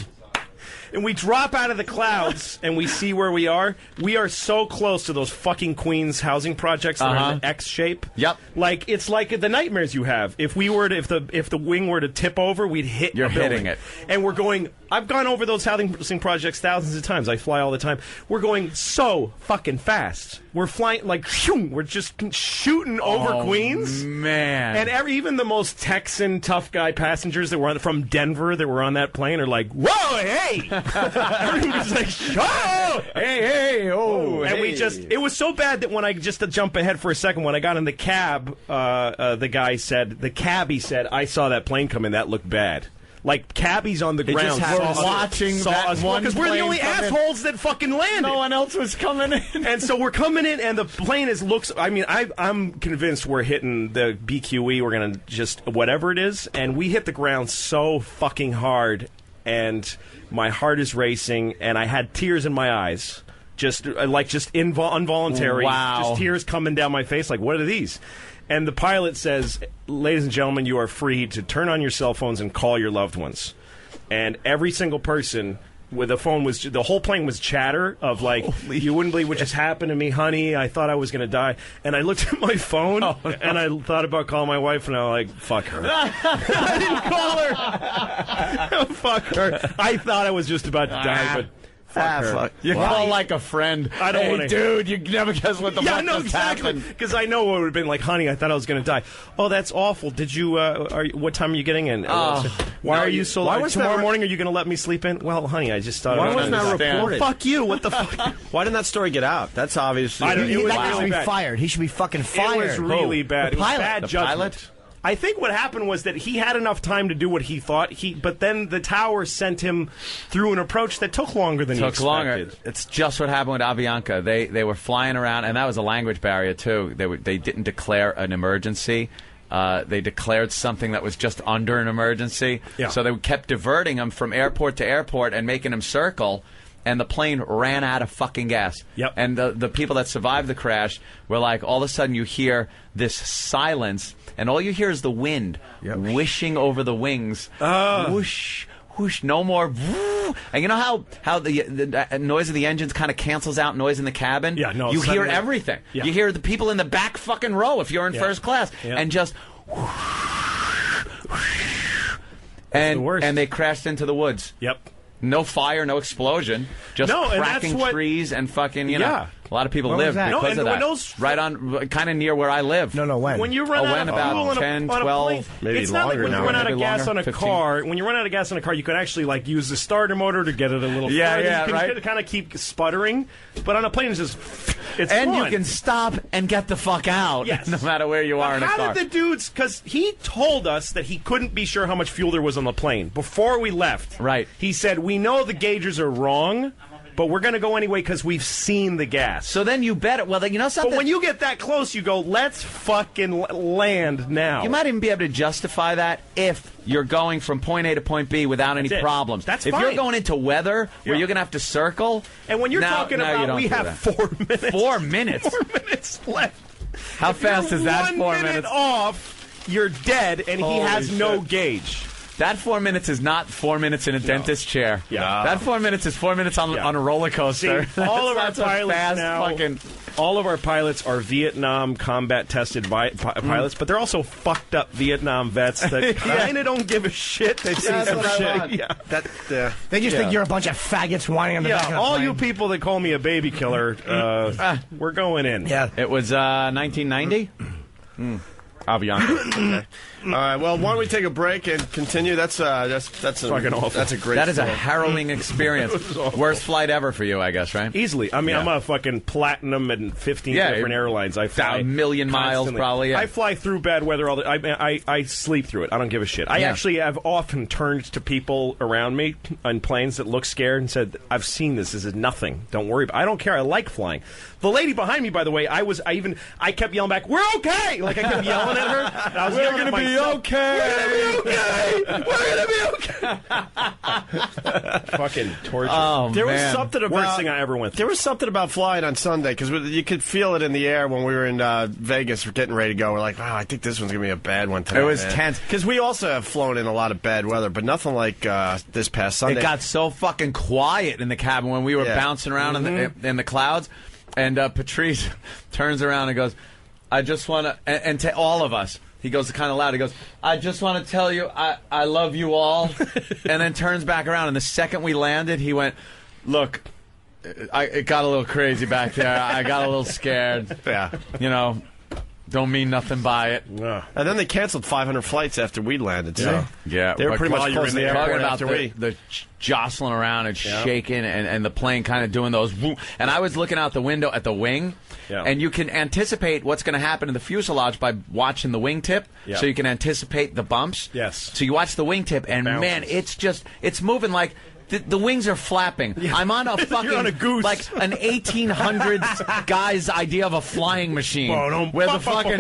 And we drop out of the clouds, and we see where we are. We are so close to those fucking Queens housing projects that are in the X shape. Yep. Like it's like the nightmares you have. If the wing were to tip over, we'd hit. You're a building. hitting it. And we're going. I've gone over those housing projects thousands of times. I fly all the time. We're going so fucking fast. We're flying like we're just shooting over Queens. Man. And even the most Texan tough guy passengers that were from Denver that were on that plane are like, "Whoa, hey!" Everybody's like, "Oh, hey, oh!" And it was so bad that when I just to jump ahead for a second, when I got in the cab, the cabbie said, "I saw that plane come in. That looked bad." Like cabbies on the ground watching that one because we're the only assholes that fucking landed. No one else was coming in, and so we're coming in, and the plane looks. I mean, I'm convinced we're hitting the BQE. We're gonna just whatever it is, and we hit the ground so fucking hard, and my heart is racing, and I had tears in my eyes, involuntary, just tears coming down my face. Like, what are these? And the pilot says, "Ladies and gentlemen, you are free to turn on your cell phones and call your loved ones." And every single person with a phone the whole plane was chatter of like, "You wouldn't believe what just happened to me, honey. I thought I was going to die." And I looked at my phone and I thought about calling my wife, and I was like, "Fuck her." I didn't call her. Fuck her. I thought I was just about to die, but fuck. You call like a friend. I don't want to. Dude, you never guess what the fuck just happened. Because I know what would have been like, "Honey, I thought I was going to die." "Oh, that's awful. Did you? What time are you getting in?" "Why are you so late? Tomorrow morning, are you going to let me sleep in?" "Well, honey, I just thought." Why wasn't that reported? Fuck you! What the fuck? Why didn't that story get out? That's obviously. That guy should be fired. He should be fucking fired. It was really bad. The It was pilot. bad judgment. I think what happened was that he had enough time to do what he thought but then the tower sent him through an approach that took longer than he expected. Longer. It's just what happened with Avianca. They were flying around, and that was a language barrier too. They didn't declare an emergency. They declared something that was just under an emergency. Yeah. So they kept diverting them from airport to airport and making them circle. And the plane ran out of fucking gas. Yep. And the people that survived the crash were like, all of a sudden you hear this silence, and all you hear is the wind whooshing over the wings. Whoosh, whoosh, no more. And you know how the noise of the engines kind of cancels out noise in the cabin? Yeah, no. You hear suddenly- everything. Yeah. You hear the people in the back fucking row if you're in first class. Yeah. And just... And they crashed into the woods. Yep. No fire, no explosion, just No, and that's cracking what- trees and fucking, you know. Yeah. A lot of people When was live that? because No, and of when that. those- Right on, kind of near where I live. No, when? When you run out when of about fuel on 10, a 12, plane, maybe it's not like longer when you now. run out of Maybe gas longer, on a 15. car. When you run out of gas on a car, you can actually like use the starter motor to get it a little Yeah, further. yeah, you can right. kind of keep sputtering, but on a plane it's just it's And fun. you can stop and get the fuck out, Yes. no matter where you are in a How car. did the dudes? Because he told us that he couldn't be sure how much fuel there was on the plane before we left. Right. He said, "We know the gauges are wrong, but we're going to go anyway because we've seen the gas." So then you bet it. Well, you know something? But when you get that close, you go, "Let's fucking land now." You might even be able to justify that if you're going from point A to point B without any That's it. problems. That's if fine. you're going into weather where Yeah. you're going to have to circle. And when you're now- talking now you about don't we do have that. 4 minutes. 4 minutes? 4 minutes left. How If fast you're is that? 1 4 minute minutes off, you're dead, and he Holy has no shit. gauge. That 4 minutes is not 4 minutes in a dentist chair. Yeah. That 4 minutes is 4 minutes on a roller coaster. See, all of our That's a pilots fast now, fucking... all of our pilots are Vietnam combat tested pilots, but they're also fucked up Vietnam vets that kind of don't give a shit. They've seen That's some what I shit. want. Yeah. They just think you're a bunch of faggots whining on the back of the all plane. you people that call me a baby killer, we're going in. Yeah. It was 1990? Avianca. All right. Well, why don't we take a break and continue? That's Fucking awful. That's a great. That is a story. harrowing experience. Worst flight ever for you, I guess, right? Easily. I mean, Yeah. I'm a fucking platinum and 15 Yeah, different airlines. I fly a million miles, constantly. probably, yeah. I fly through bad weather all the I sleep through it. I don't give a shit. I Yeah. actually have often turned to people around me on planes that look scared and said, "I've seen this. This is nothing. Don't worry. I don't care. I like flying." The lady behind me, by the way, I kept yelling back, "We're okay!" Like I kept yelling at her. And I was yelling at myself. okay. We're gonna be okay. Fucking torture. Oh, There was man. something about Worst thing I ever went through. There was something about flying on Sunday because you could feel it in the air when we were in Vegas. We're getting ready to go. We're like, "Wow, I think this one's gonna be a bad one today." It was tense because we also have flown in a lot of bad weather, but nothing like this past Sunday. It got so fucking quiet in the cabin when we were bouncing around in the clouds. And Patrice turns around and goes, "I just want to," and to all of us, he goes kind of loud. He goes, "I just want to tell you, I love you all," and then turns back around. And the second we landed, he went, "Look, it got a little crazy back there. I got a little scared. Yeah, you know." Don't mean nothing by it. And then they canceled 500 flights after we landed. So yeah, they were pretty much closing the airport talking about after the jostling around and shaking and the plane kind of doing those. And I was looking out the window at the wing, and you can anticipate what's going to happen in the fuselage by watching the wingtip. Yeah. So you can anticipate the bumps. Yes. So you watch the wingtip, and man, it's moving like. The wings are flapping. I'm on a fucking You're on a goose. like an 1800s guy's idea of a flying machine, where the fucking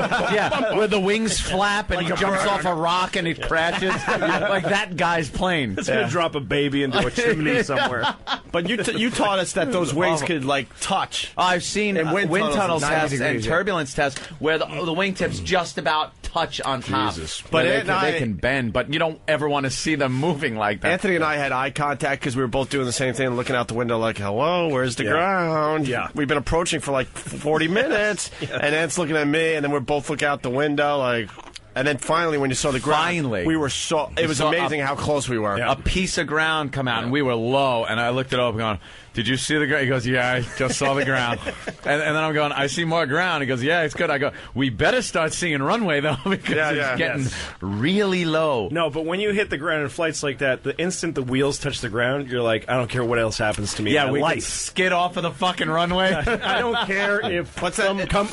where the wings flap and he jumps off a rock and it crashes like that guy's plane. It's gonna drop a baby into a chimney somewhere. But you taught us that those wings could like touch. I've seen And wind tunnel tunnels at 90 tests and degrees, yeah. turbulence tests where the wingtips just about touch on top. But Where they can bend, but you don't ever want to see them moving like that. Anthony and I had eye contact because we were both doing the same thing, looking out the window like, "Hello, where's the ground?" Yeah. We've been approaching for like 40 minutes, and Ant's looking at me, and then we're both looking out the window like. And then finally, when you saw the ground, we were so. It was amazing how close we were. A piece of ground come out, and we were low. And I looked it up and going, "Did you see the ground?" He goes, "Yeah, I just saw the ground." and then I'm going, "I see more ground." He goes, "Yeah, it's good." I go, "We better start seeing runway though, because it's getting really low." No, but when you hit the ground in flights like that, the instant the wheels touch the ground, you're like, "I don't care what else happens to me." Yeah, My we life. can skid off of the fucking runway. I don't care if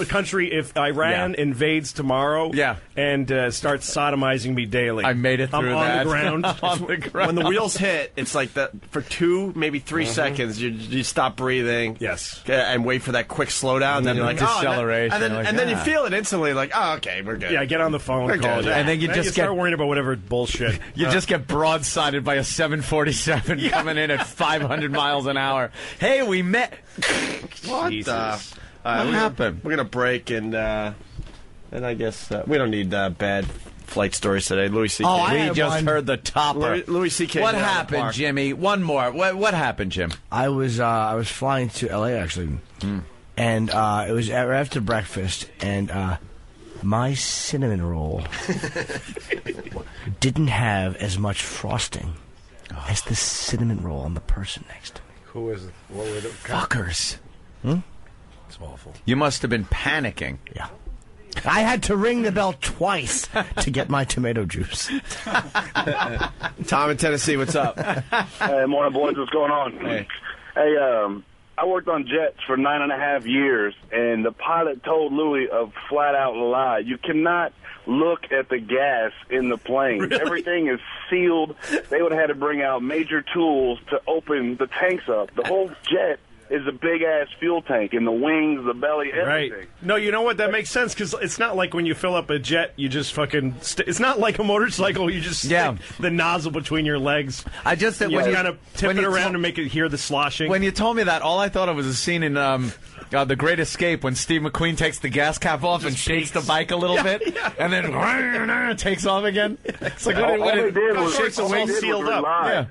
country, if Iran invades tomorrow, and starts sodomizing me daily. I made it through I'm that. on the ground. On the ground. When the wheels hit, it's like that for 2, maybe 3 seconds. You stop breathing, and wait for that quick slowdown. And then you're like, deceleration. and then you feel it instantly, like, "Oh, okay, we're good." Yeah, get on the phone, We're call good. it. And then you just start worrying about whatever bullshit. You just get broadsided by a 747 coming in at 500 miles an hour. Hey, we met. What Jesus. what happened? We're gonna break, and I guess we don't need bad flight stories today. Louis C.K. Oh, I We had just one. heard the topper. Louis C.K. What down the happened, park. Jimmy? One more. What happened, Jim? I was flying to L.A. actually, and it was after breakfast, and my cinnamon roll didn't have as much frosting as the cinnamon roll on the person next to me. Who is it? What were the Fuckers. It's awful. You must have been panicking. Yeah. I had to ring the bell twice to get my tomato juice. Tom in Tennessee, what's up? Hey, morning, boys. What's going on? Hey. Hey, I worked on jets for 9.5 years, and the pilot told Louis a flat-out lie. You cannot look at the gas in the plane. Really? Everything is sealed. They would have had to bring out major tools to open the tanks up. The whole jet is a big-ass fuel tank, and the wings, the belly, everything. Right. No, you know what? That makes sense, because it's not like when you fill up a jet, you just fucking... it's not like a motorcycle, you just stick the nozzle between your legs. I just... You kind of tip it around to make it hear the sloshing. When you told me that, all I thought of was a scene in The Great Escape when Steve McQueen takes the gas cap off and shakes the bike a little bit, and then takes off again. It's like all they did was shakes the wing sealed up. rely.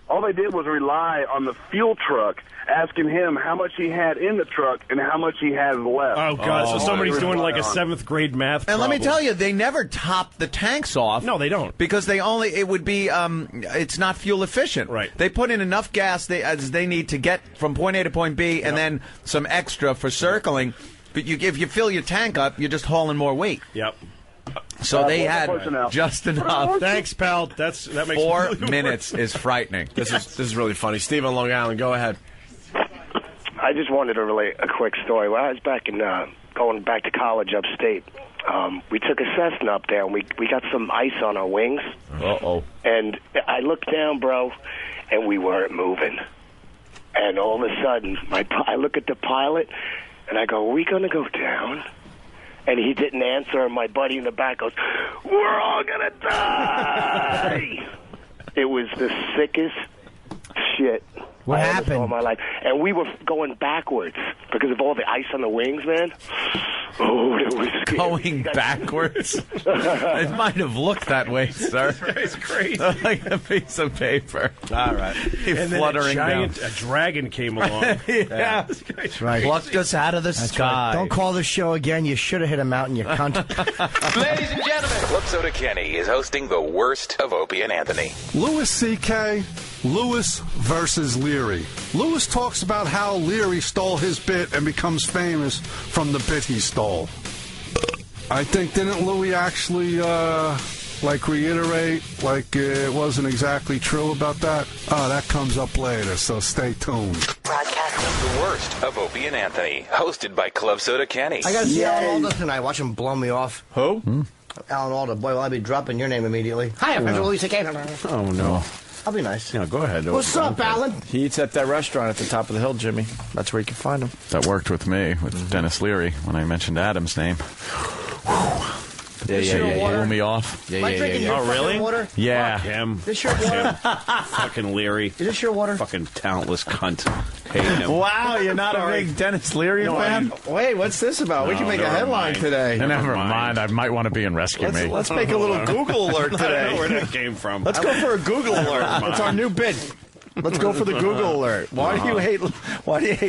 All they did was rely on the fuel truck, asking him how much he had in the truck and how much he has left. Oh, God. So somebody's doing like a 7th grade math And let me problem. tell you, they never top the tanks off. No, they don't. Because they only, it would be, it's not fuel efficient. Right. They put in enough gas as they need to get from point A to point B, and then some extra for circling. But if you fill your tank up, you're just hauling more weight. Yep. So they had just enough. Thanks, pal. That makes 4 me minutes is frightening. This is really funny. Steve on Long Island, go ahead. I just wanted to relate a quick story. When I was back in going back to college upstate, we took a Cessna up there, and we got some ice on our wings. Uh-oh. And I looked down, bro, and we weren't moving. And all of a sudden, I look at the pilot, and I go, are we going to go down? And he didn't answer, and my buddy in the back goes, we're all going to die! It was the sickest shit What I ever happened? saw in my life. And we were going backwards because of all the ice on the wings, man. Oh, it was scary. Going backwards? It might have looked that way, sir. It's crazy. Like a piece of paper. All right. And then Fluttering a dragon came along. Yeah. That's right. Plucked us out of the That's sky. right. Don't call the show again. You should have hit a mountain, you cunt. Ladies and gentlemen, Club Soda Kenny is hosting the worst of Opie and Anthony. Louis C.K., Lewis versus Leary. Lewis talks about how Leary stole his bit and becomes famous from the bit he stole. I think, didn't Louis actually, reiterate, it wasn't exactly true about that? Oh, that comes up later, so stay tuned. Broadcasting the worst of Opie and Anthony, hosted by Club Soda Kenny. I got to see Alan Alda tonight. Watch him blow me off. Who? Alan Alda. Boy, will I be dropping your name immediately. Hi, I'm Louis C.K. Oh, no. I'll be nice. Yeah, go ahead. What's up, Alan? He eats at that restaurant at the top of the hill, Jimmy. That's where you can find him. That worked with me, with Dennis Leary, when I mentioned Adam's name. Blew me off. Am I drinking your fucking water? Yeah. Him. Is this your water? Fucking Leary. Is this your water? Fucking talentless cunt. Hate him. Wow, you're not a big Dennis Leary fan? Wait, what's this about? We can make a headline today. Never mind. I might want to be in Rescue Me. Let's make a little Google alert today. I don't know where that came from. Let's go for a Google alert. It's our new bit. Let's go for the Google alert. Why do you hate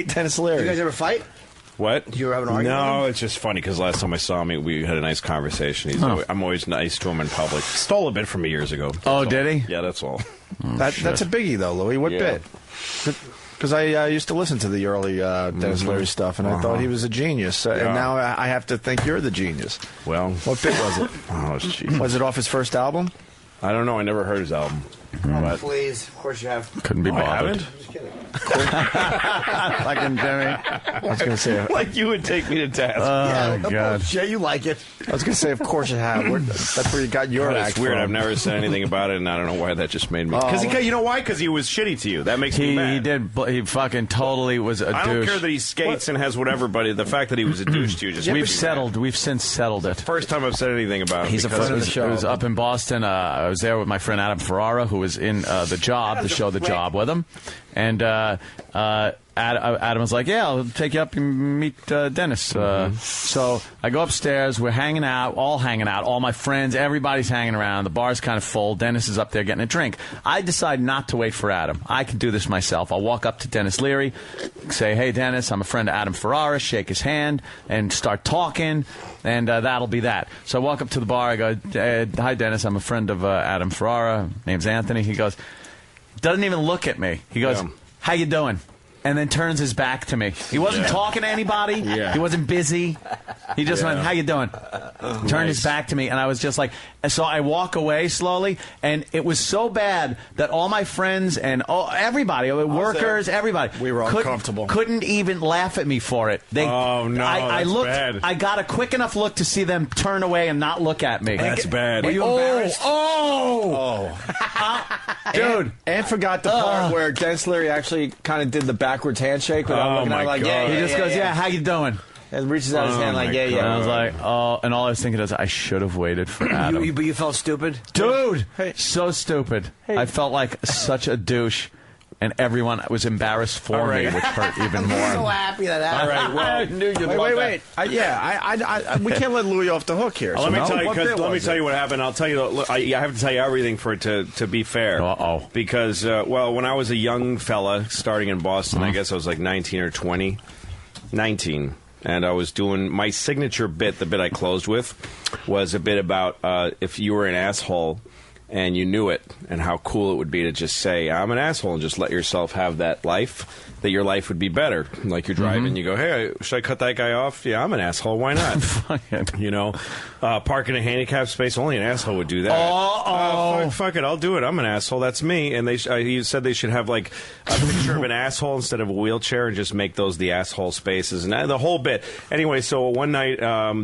Dennis Leary? You guys ever fight? What? Do you ever have an argument? No, it's just funny because last time I saw him, we had a nice conversation. I'm always nice to him in public. Stole a bit from me years ago. Oh, did he? Yeah, that's all. That's a biggie, though, Louis. What bit? Because I used to listen to the early Dennis Leary stuff, and I thought he was a genius. And now I have to think you're the genius. Well, what bit was it? Was it off his first album? I don't know. I never heard his album. Please. Of course you have. Couldn't be bothered. Just kidding. Fucking Jimmy. I was going to say. Like you would take me to task. Oh, God. Jay, you like it. I was going to say, of course you have. That's where you got your act It's weird. from. I've never said anything about it, and I don't know why that just made me. Because you know why? Because he was shitty to you. That makes me mad. He did. He fucking totally was a douche. I don't care that he skates and has whatever, but the fact that he was a douche to you just We've since settled it. First time I've said anything about him. He's a friend of the show. It was up in Boston. I was there with my friend Adam Ferrara, who was in The Job, the show The Job with him. And Adam was like, yeah, I'll take you up and meet Dennis. So I go upstairs. We're hanging out, all my friends, everybody's hanging around. The bar's kind of full. Dennis is up there getting a drink. I decide not to wait for Adam. I can do this myself. I'll walk up to Dennis Leary, say, hey, Dennis, I'm a friend of Adam Ferrara, shake his hand, and start talking, and that'll be that. So I walk up to the bar. I go, hi, Dennis, I'm a friend of Adam Ferrara. Name's Anthony. He goes, doesn't even look at me. He goes, how you doing? And then turns his back to me. He wasn't talking to anybody. He wasn't busy. He just went, how you doing? Turned his back to me, and I was just like, so I walk away slowly, and it was so bad that all my friends and everybody, workers, everybody, we were uncomfortable. Couldn't even laugh at me for it. I looked. Bad. I got a quick enough look to see them turn away and not look at me. That's bad. Were you embarrassed? Dude. And forgot the part where Dennis Leary actually kind of did the backwards handshake without looking at him like, he just goes, how you doing? And reaches out his hand like, And I was like, and all I was thinking is, I should have waited for Adam. But you felt stupid? Dude, so stupid. I felt like such a douche. And everyone was embarrassed for me, which hurt even more. I'm so happy that happened. All right, well, I knew you'd wait. We can't let Louis off the hook here. Let me tell you what happened. I'll tell you. I have to tell you everything for it to be fair. Because when I was a young fella starting in Boston, I guess I was like 19 or 20, 19. And I was doing my signature bit. The bit I closed with was a bit about if you were an asshole and you knew it, and how cool it would be to just say, I'm an asshole, and just let yourself have that life, that your life would be better. Like you're driving, you go, hey, should I cut that guy off? Yeah, I'm an asshole. Why not? You know, park in a handicapped space, only an asshole would do that. Fuck it, I'll do it. I'm an asshole. That's me. And he said they should have like a picture of an asshole instead of a wheelchair and just make those the asshole spaces. And the whole bit. Anyway, so one night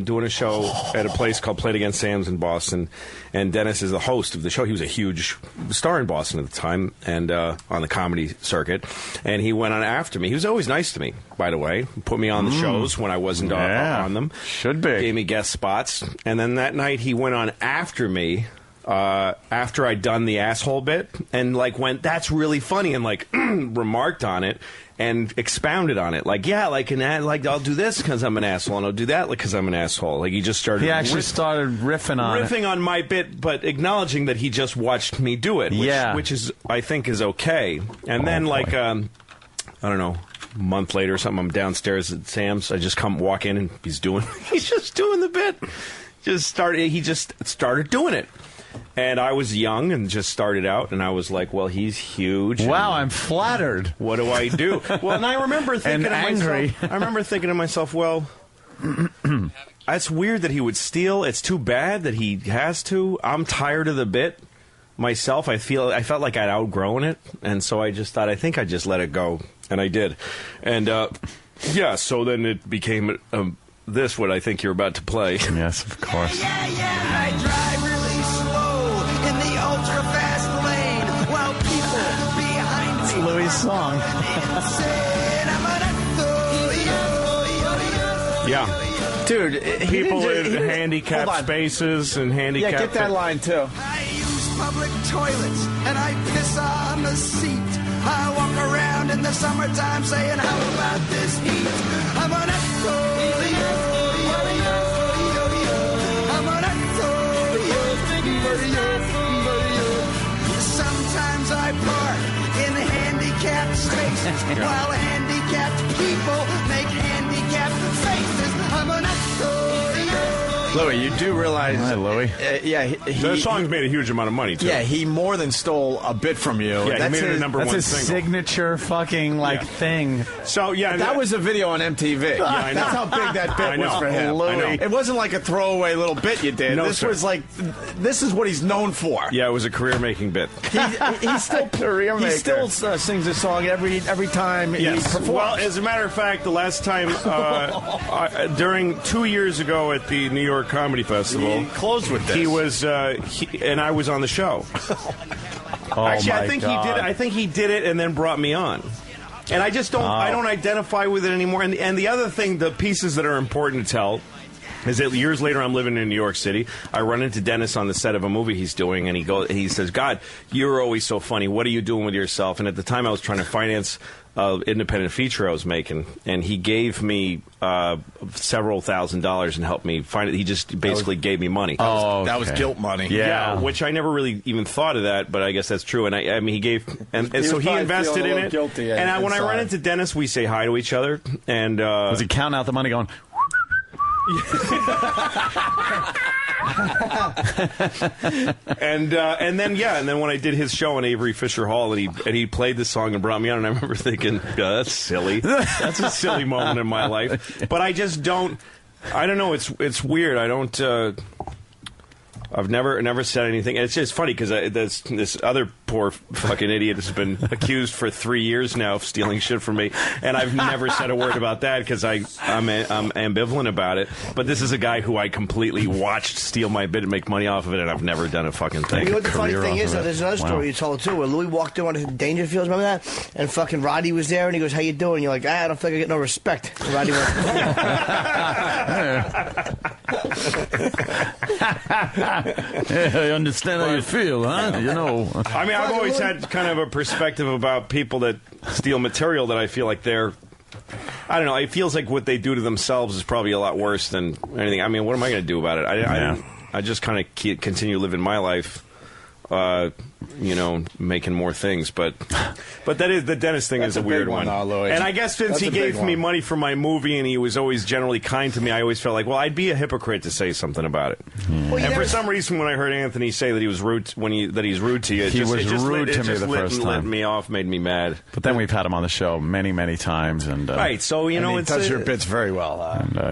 doing a show at a place called Play It Against Sam's in Boston, and Dennis is the host of the show. He was a huge star in Boston at the time and on the comedy circuit. And he went on after me. He was always nice to me, by the way. Put me on the shows when I wasn't on them. Should be. Gave me guest spots. And then that night he went on after me after I'd done the asshole bit and like went, that's really funny, and like remarked on it and expounded on it. Like, yeah, like I'll do this because I'm an asshole, and I'll do that because I'm an asshole. Like he just started. He actually started riffing on my bit, but acknowledging that he just watched me do it. Which is I think is okay. And then like I don't know, a month later or something, I'm downstairs at Sam's. I just walk in and he's just doing the bit. He just started doing it. And I was young and just started out, and I was like, well, he's huge. Wow, I'm flattered. What do I do? Well, and I remember thinking to myself, well, that's weird that he would steal. It's too bad that he has to. I'm tired of the bit myself. I felt like I'd outgrown it, and so I just thought, I think I just let it go, and I did. And so then it became this, what I think you're about to play. Yes, of course. I drive really slow in the ultra fast lane while people behind me. It's Louis' song. Yeah. Dude, people in handicapped spaces and handicapped. Yeah, get that line too. I use public toilets and I piss on the seat. I walk around in the summertime saying, how about this heat? I'm an asshole. Sometimes I park in handicapped spaces while handicapped people make handicapped faces. I'm an asshole. Louis, you do realize... Hi, Louis. That song's made a huge amount of money, too. Yeah, he more than stole a bit from you. Yeah, he made it a number one single. That's his signature fucking, thing. So, yeah. That was a video on MTV. Yeah, I know. That's how big that bit was for him. I know. It wasn't like a throwaway little bit you did. No, this sir. was like... This is what he's known for. Yeah, it was a career-making bit. He still sings this song every time he performs. Well, as a matter of fact, the last time... during 2 years ago at the New York Comedy Festival... He closed with this. He was, and I was on the show. Actually, I think he did it and then brought me on. And I just don't. I don't identify with it anymore. And the other thing, the pieces that are important to tell, is that years later I'm living in New York City. I run into Dennis on the set of a movie he's doing, and he says, "God, you're always so funny. What are you doing with yourself?" And at the time, I was trying to finance independent feature I was making, and he gave me several $1,000s and helped me find it. He just basically gave me money. That was guilt money. Yeah, which I never really even thought of that, but I guess that's true. And I mean, he gave, and so he invested in it. Guilty and when I run into Dennis, we say hi to each other. And was he counting out the money, going? and then when I did his show on Avery Fisher Hall, and he played this song and brought me on, and I remember thinking, that's silly. That's a silly moment in my life. But I just don't. I don't know. It's weird. I don't. I've never said anything. And it's just funny because this other poor fucking idiot has been accused for 3 years now of stealing shit from me, and I've never said a word about that because I'm ambivalent about it. But this is a guy who I completely watched steal my bit and make money off of it, and I've never done a fucking thing. You know what the funny thing is, though? There's another story you told, too, where Louis walked in on Dangerfields, remember that? And fucking Roddy was there, and he goes, how you doing? And you're like, I don't think I get no respect. And Roddy went, Yeah, I understand how you feel, huh? You know. I mean, I've always had kind of a perspective about people that steal material that I feel like they're... I don't know. It feels like what they do to themselves is probably a lot worse than anything. I mean, what am I going to do about it? I just kind of continue living my life, making more things. But that is the Dennis thing is a weird one. And I guess since he gave me money for my movie and he was always generally kind to me, I always felt like, well, I'd be a hypocrite to say something about it. Well, and for some reason, when I heard Anthony say that he was rude that he's rude to you, He was rude to me the first time. Lit me off, made me mad. But then we've had him on the show many, many times, and right. So he does your bits very well.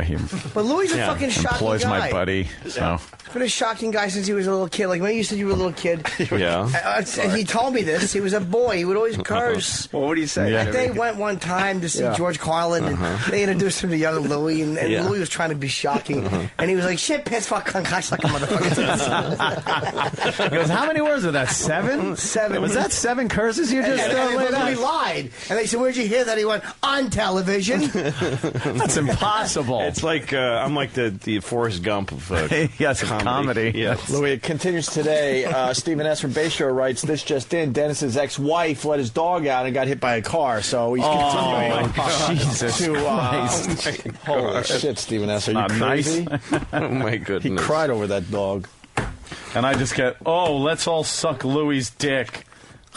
He but Louis is a fucking shocking employs guy. my buddy. So He's been a shocking guy since he was a little kid. Like when you said you were a little kid. Yeah. And he told me this. He was a boy. He would always curse. Well, what do you say? Like they went one time to see George Carlin, and they introduced him to young Louis, and Louis was trying to be shocking, and he was like, "Shit, piss, fuck, cunt, cock, suck a motherfucker." He goes, how many words are that? 7? 7. Was that 7 curses you just laid out? He lied, and they said, "Where'd you hear that?" He went, "On television." That's impossible. It's like I'm like the Forrest Gump of comedy. Yeah. Louis, it continues today. Stephen S. from Bay Shore writes, this just in, Dennis's ex-wife let his dog out and got hit by a car, so he's continuing Jesus to... Christ. Holy shit, Stephen S. Are you crazy? Oh, my goodness. He cried over that dog. And I just get, let's all suck Louis' dick.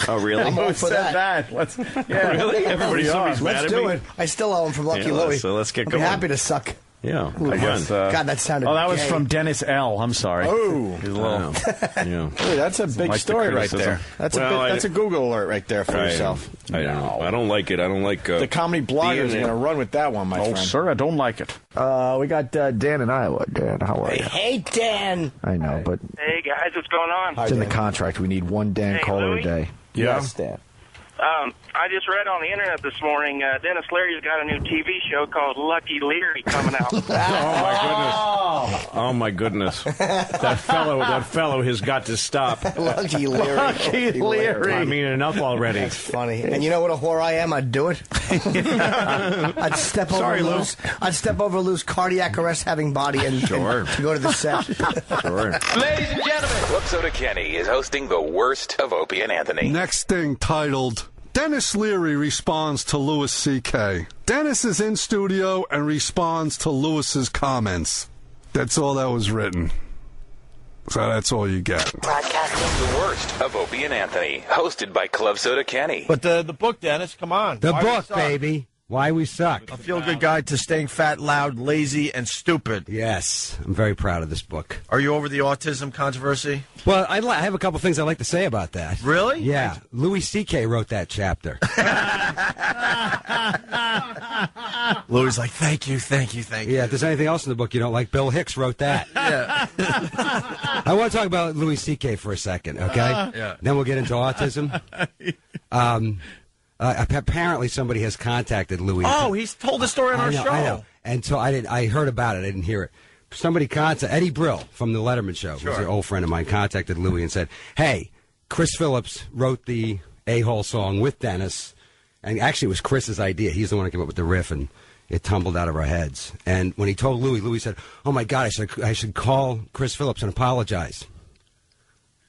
Oh, really? I'm all Who for said that. Let's, really? Everybody Somebody's mad Let's at do me? it. I still owe him from Lucky Louie. So let's get I'd going. be happy to suck. Yeah. God, that sounded that was gay. from Dennis L. I'm sorry. Oh. He's a little... Yeah. Hey, that's a big Like the story right criticism. there. That's a Google alert right there for yourself. I don't know. I don't like it. I don't like... the comedy bloggers are going to run with that one, my friend. sir, I don't like it. We got Dan in Iowa. Dan, how are you? Hey, Dan. I know, but Hey guys, what's going on? it's in the contract. We need one Dan Hey, caller Louie? a day. Yeah. Yes, Dan. I just read on the internet this morning, Dennis Leary's got a new TV show called Lucky Leary coming out. Oh my goodness! That fellow has got to stop. Lucky Leary. Lucky Leary. I mean, enough already. That's funny. And you know what a whore I am? I'd do it. I'd step over Lou's cardiac arrest having body and to go to the set. Sure. Ladies and gentlemen, Club Soda Kenny is hosting the worst of Opie and Anthony. Next thing titled, Dennis Leary responds to Louis C.K. Dennis is in studio and responds to Louis's comments. That's all that was written. So that's all you get. Broadcasting the worst of Opie and Anthony, hosted by Club Soda Kenny. But the book, Dennis, come on. The Why We book, Suck? baby. Why We Suck. A feel-good guide to staying fat, loud, lazy, and stupid. Yes, I'm very proud of this book. Are you over the autism controversy? Well, I have a couple things I'd like to say about that. Really? Yeah. Louis C.K. wrote that chapter. Louis like, thank you. Yeah, if there's anything else in the book you don't like, Bill Hicks wrote that. Yeah. I want to talk about Louis C.K. for a second, okay? Yeah. Then we'll get into autism. Apparently somebody has contacted Louis. Oh, he's told the story on our show. I know. And so I heard about it. I didn't hear it. Somebody contacted Eddie Brill from the Letterman show, who's an old friend of mine, contacted Louis and said, hey, Chris Phillips wrote the A-Hole song with Dennis. And actually, it was Chris's idea. He's the one who came up with the riff, and it tumbled out of our heads. And when he told Louis, Louis said, oh, my God, I should call Chris Phillips and apologize.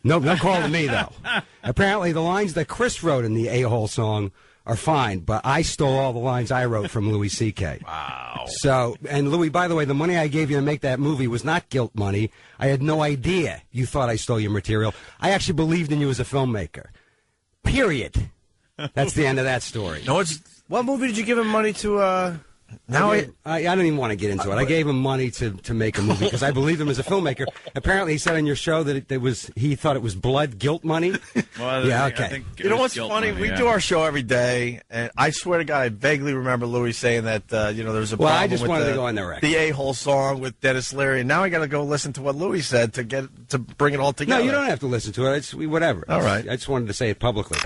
No call to me, though. Apparently, the lines that Chris wrote in the A-Hole song are fine, but I stole all the lines I wrote from Louis C.K. Wow. So, and Louis, by the way, the money I gave you to make that movie was not guilt money. I had no idea you thought I stole your material. I actually believed in you as a filmmaker. Period. That's the end of that story. No, what movie did you give him money to? I don't even want to get into it. I gave him money to make a movie because I believed him as a filmmaker. Apparently, he said on your show that he thought it was blood guilt money. Well, yeah, okay. You know what's funny? We do our show every day, and I swear to God, I vaguely remember Louis saying that there was a problem. Well, I just with wanted to go on the record. The A-hole song with Dennis Leary, and now I got to go listen to what Louis said to bring it all together. No, you don't have to listen to it. It's whatever. All right. I just wanted to say it publicly.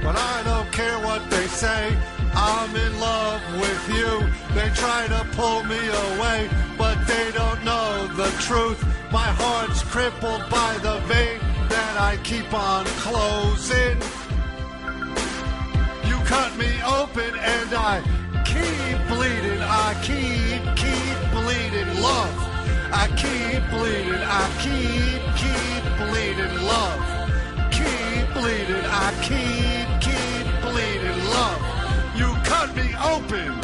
But I don't care what they say, I'm in love with you. They try to pull me away, but they don't know the truth. My heart's crippled by the vein that I keep on closing. You cut me open and I keep bleeding. I keep bleeding love. I keep bleeding. I keep bleeding love. Keep bleeding. I keep bleeding love. You cut me open.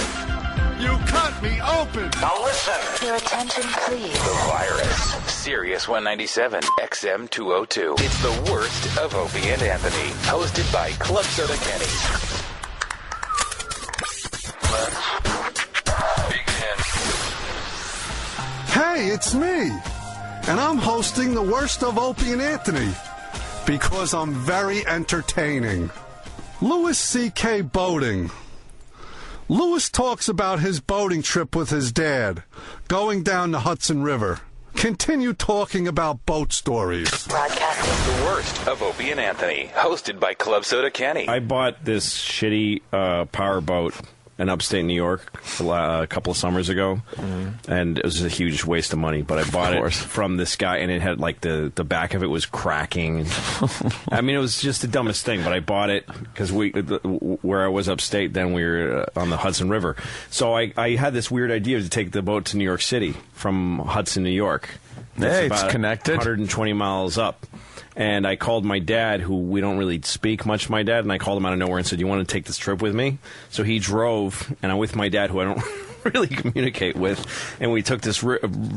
You cut me open. Now listen. Your attention, please. The Virus. Sirius 197, XM 202. It's the worst of Opie and Anthony. Hosted by Club Soda Kenny. Hey, it's me. And I'm hosting the worst of Opie and Anthony because I'm very entertaining. Louis C.K. boating. Louis talks about his boating trip with his dad, going down the Hudson River. Continue talking about boat stories. Broadcasting the worst of Opie and Anthony. Hosted by Club Soda Kenny. I bought this shitty power boat in upstate New York a couple of summers ago, and it was a huge waste of money. But I bought it from this guy, and it had like the back of it was cracking. I mean, it was just the dumbest thing. But I bought it because where I was upstate, then we were on the Hudson River. So I had this weird idea to take the boat to New York City from Hudson, New York. Hey, it's connected. 120 miles up. And I called my dad, who we don't really speak much to my dad, and I called him out of nowhere and said, "You want to take this trip with me?" So he drove, and I'm with my dad, who I don't really communicate with, and we took this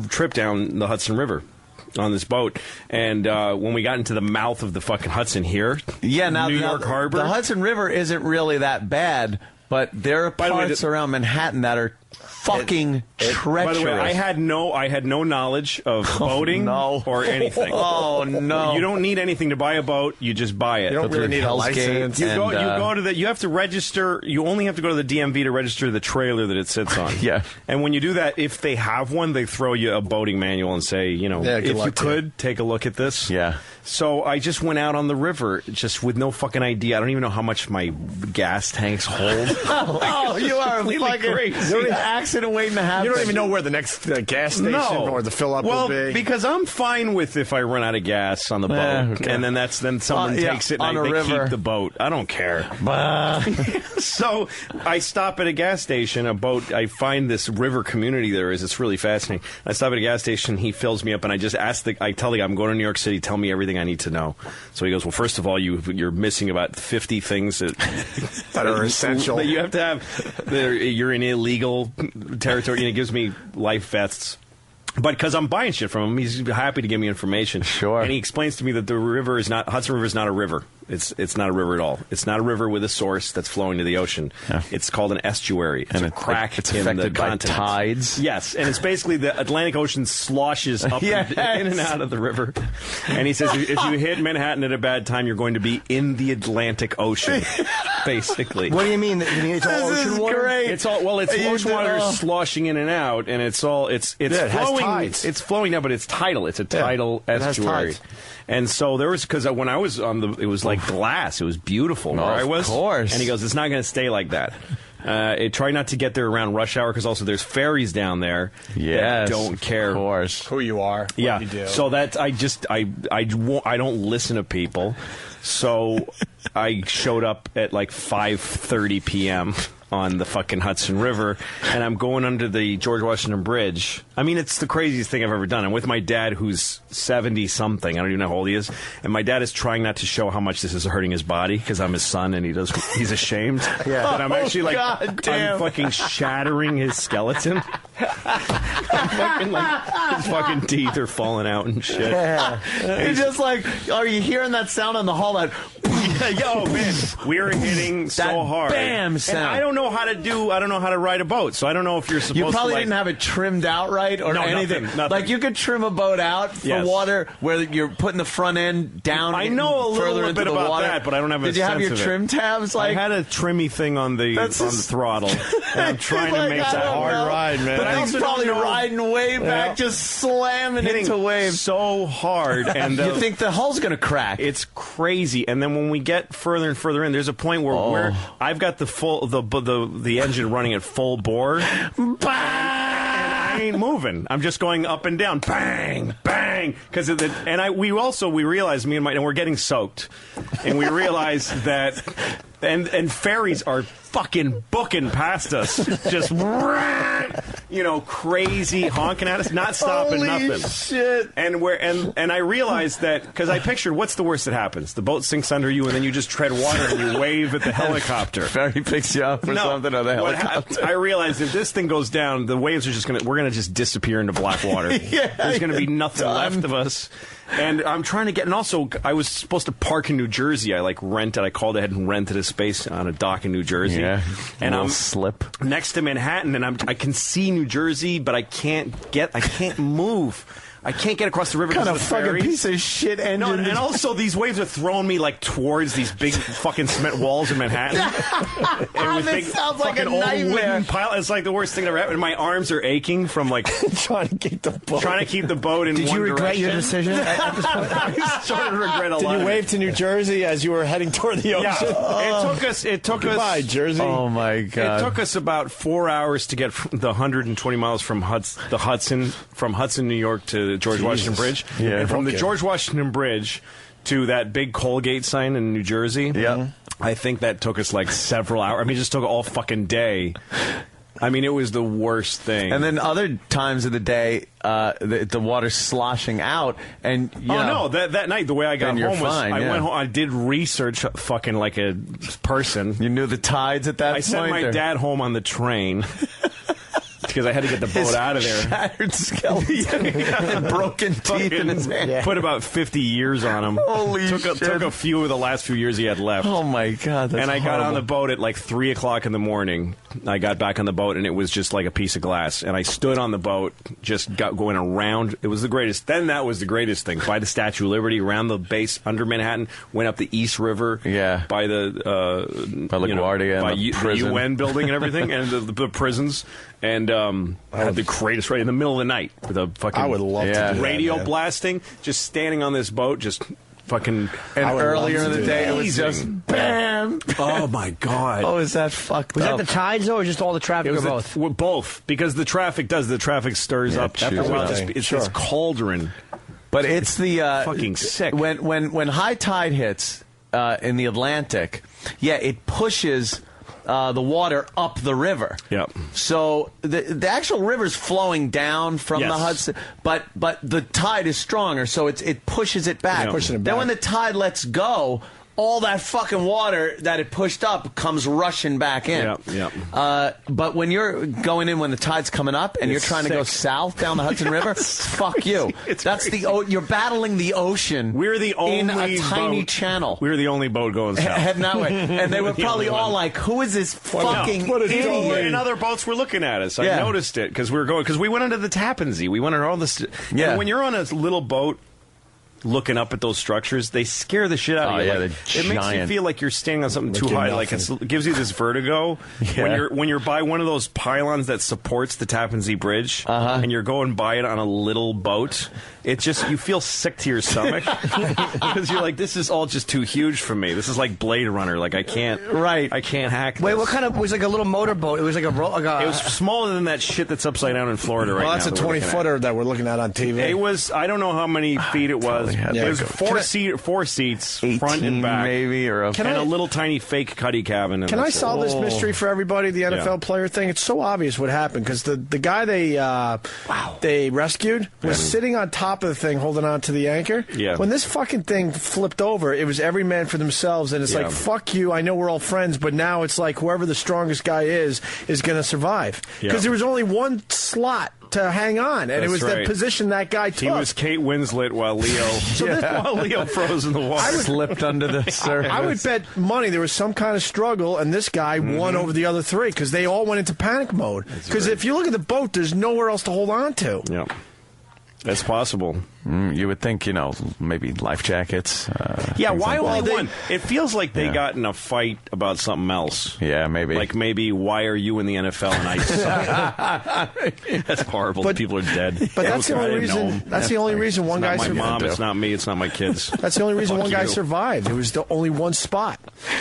trip down the Hudson River on this boat. And when we got into the mouth of the fucking Hudson here, New York Harbor, the Hudson River isn't really that bad, but there are parts around Manhattan that are fucking treacherous. By the way, I had no knowledge of boating or anything. Oh no! You don't need anything to buy a boat. You just buy it. You don't really need a license. You go to the. You have to register. You only have to go to the DMV to register the trailer that it sits on. Yeah. And when you do that, if they have one, they throw you a boating manual and say, if you could take a look at this. Yeah. So I just went out on the river, just with no fucking idea. I don't even know how much my gas tanks hold. You are fucking crazy. You're an accident waiting to happen. You don't even know where the next gas station or the fill up will be. Because I'm fine with if I run out of gas on the boat, and then someone takes it and they keep the boat. I don't care. So I stop at a gas station, I find this river community there is. It's really fascinating. I stop at a gas station, he fills me up, and I just I tell the guy, I'm going to New York City, tell me everything I need to know. So he goes, well, first of all, you're missing about 50 things that are essential. That you have to have. You're in illegal territory, and it gives me life vests. But because I'm buying shit from him, he's happy to give me information. Sure. And he explains to me that Hudson River is not a river. It's not a river at all. It's not a river with a source that's flowing to the ocean. Yeah. It's called an estuary. It's a crack it's in the affected by continent. tides. Yes, and it's basically the Atlantic Ocean sloshes up in and out of the river. And he says if you hit Manhattan at a bad time, you're going to be in the Atlantic Ocean, basically. What do you mean? You mean it's all ocean water? Great. It's ocean water sloshing in and out, and it's flowing. It's flowing now, but it's tidal. It's a tidal estuary. And so there was, because when I was it was like glass. It was beautiful where I was. Of course. And he goes, it's not going to stay like that. Try not to get there around rush hour, because also there's ferries down there that don't care. Of course. Who you are. Yeah. What you do. So that I don't listen to people. So I showed up at like 5:30 p.m. on the fucking Hudson River, and I'm going under the George Washington Bridge. I mean, it's the craziest thing I've ever done. I'm with my dad, who's 70-something. I don't even know how old he is. And my dad is trying not to show how much this is hurting his body, because I'm his son, and he's ashamed. But I'm actually like, I'm fucking shattering his skeleton. I'm fucking, like, his fucking teeth are falling out and shit. Yeah. It's just like, are you hearing that sound on the hall? That yo, man, we're hitting so hard. Bam sound. And I don't know how to ride a boat, so I don't know if you're supposed to. You probably like, didn't have it trimmed out right or anything. Nothing. Like you could trim a boat out for water where you're putting the front end down. I know a little bit about water. that, but I don't have. Did you have your trim tabs? Like I had a trimmy thing on the throttle, and I'm trying to make that hard ride, man. But I was probably riding way back, just slamming into waves so hard, and you think the hull's gonna crack? It's crazy. And then when we get further and further in, there's a point where I've got the engine running at full bore. I ain't moving. I'm just going up and down, bang, bang, because of we realized, me and we're getting soaked, and we realized that, and ferries are fucking booking past us, just crazy honking at us, not stopping. Holy nothing. Shit! And I realized that because I pictured what's the worst that happens? The boat sinks under you, and then you just tread water and you wave at the helicopter. Ferry picks you up or something, or the helicopter. I realized if this thing goes down, the waves are we're gonna just disappear into black water. There's gonna be nothing left of us. And I'm trying to get, and also I was supposed to park in New Jersey. I called ahead and rented a space on a dock in New Jersey. Yeah, and I'm slip next to Manhattan, and I can see New Jersey, but I can't move. I can't get across the river. What kind of fucking ferry. Piece of shit engine? No, and also these waves are throwing me like towards these big fucking cement walls in Manhattan. And this sounds like a old nightmare. Wooden pile. It's like the worst thing that ever happened. And my arms are aching from like trying to keep the boat in Did one you regret direction. your decision at this point? I started to regret a lot. Did you wave to New Jersey as you were heading toward the ocean? Yeah. It took us. Goodbye, Jersey. Oh my God! It took us about 4 hours to get the 120 miles from Hudson, New York to George Washington Bridge. Yeah, and from the George Washington Bridge to that big Colgate sign in New Jersey. Yeah. I think that took us like several hours. I mean, it just took all fucking day. I mean, it was the worst thing. And then other times of the day, the water's sloshing out, and that night the way I got home was fine, I went home. I did research fucking like a person. You knew the tides at that point. I sent my dad home on the train. Because I had to get the boat out of there. Shattered skeleton, broken teeth in his hand. Put about 50 years on him. Holy shit! Took a few of the last few years he had left. Oh my God! That's and I got horrible. on the boat at like 3 o'clock in the morning. I got back on the boat and it was just like a piece of glass. And I stood on the boat, just going around. It was the greatest. Then that was the greatest thing. By the Statue of Liberty, around the base under Manhattan, went up the East River. Yeah. By the by LaGuardia, by the the UN building and everything, and the prisons. And I had the greatest right in the middle of the night with a fucking I would love to do radio that, blasting, just standing on this boat, just fucking. And earlier in the day, it was just bam. Oh my God! Oh, is that fucked Was up? that the tides though, or just all the traffic, or both? Both, because the traffic stirs up. After a while, it's this cauldron. But it's the fucking sick. When high tide hits in the Atlantic, it pushes the water up the river. Yep. So the actual river's flowing down from the Hudson, but the tide is stronger, so it pushes it back. Yep. Pushing it back. Then when the tide lets go, all that fucking water that it pushed up comes rushing back in. But when you're going in when the tide's coming up and you're trying to go south down the Hudson River, fuck you. You're battling the ocean. We're the only in a tiny channel. We're the only boat going south. Heading that way, and they were probably all like, "Who is this fucking idiot?" And other boats were looking at us. I noticed it because we went under the Tappan Zee. We went under all this. Yeah. And when you're on a little boat looking up at those structures, they scare the shit out of you. Yeah, like, it makes you feel like you're standing on something too high. Like it gives you this vertigo when you're by one of those pylons that supports the Tappan Zee Bridge, and you're going by it on a little boat. It's just, you feel sick to your stomach because you're like, this is all just too huge for me. This is like Blade Runner. Like I can't hack this. Wait, what kind of, was it like a little motorboat? It was like a it was smaller than that shit that's upside down in Florida right now. Well, that's a 20-footer that we're looking at on TV. It was, I don't know how many feet it was, had There's four seats, front and back, maybe, or a little tiny fake cuddy cabin. Can I solve this mystery for everybody? The NFL player thing. It's so obvious what happened because the guy they rescued was sitting on top of the thing, holding on to the anchor. Yeah. When this fucking thing flipped over, it was every man for themselves, and it's like, fuck you. I know we're all friends, but now it's like whoever the strongest guy is going to survive because there was only one slot to hang on, and it was the position that guy took. He was Kate Winslet while Leo froze in the water. Slipped under the surface. I would bet money there was some kind of struggle, and this guy won over the other three because they all went into panic mode. Because if you look at the boat, there's nowhere else to hold on to. Yeah. That's possible. You would think, maybe life jackets. Why only one? It feels like they got in a fight about something else. Yeah, maybe. Like maybe, why are you in the NFL and I suck? That's horrible. People are dead. But that's the only reason. That's the only reason one guy survived. It's not my mom. It's not me. It's not my kids. That's the only reason one guy survived. It was the only one spot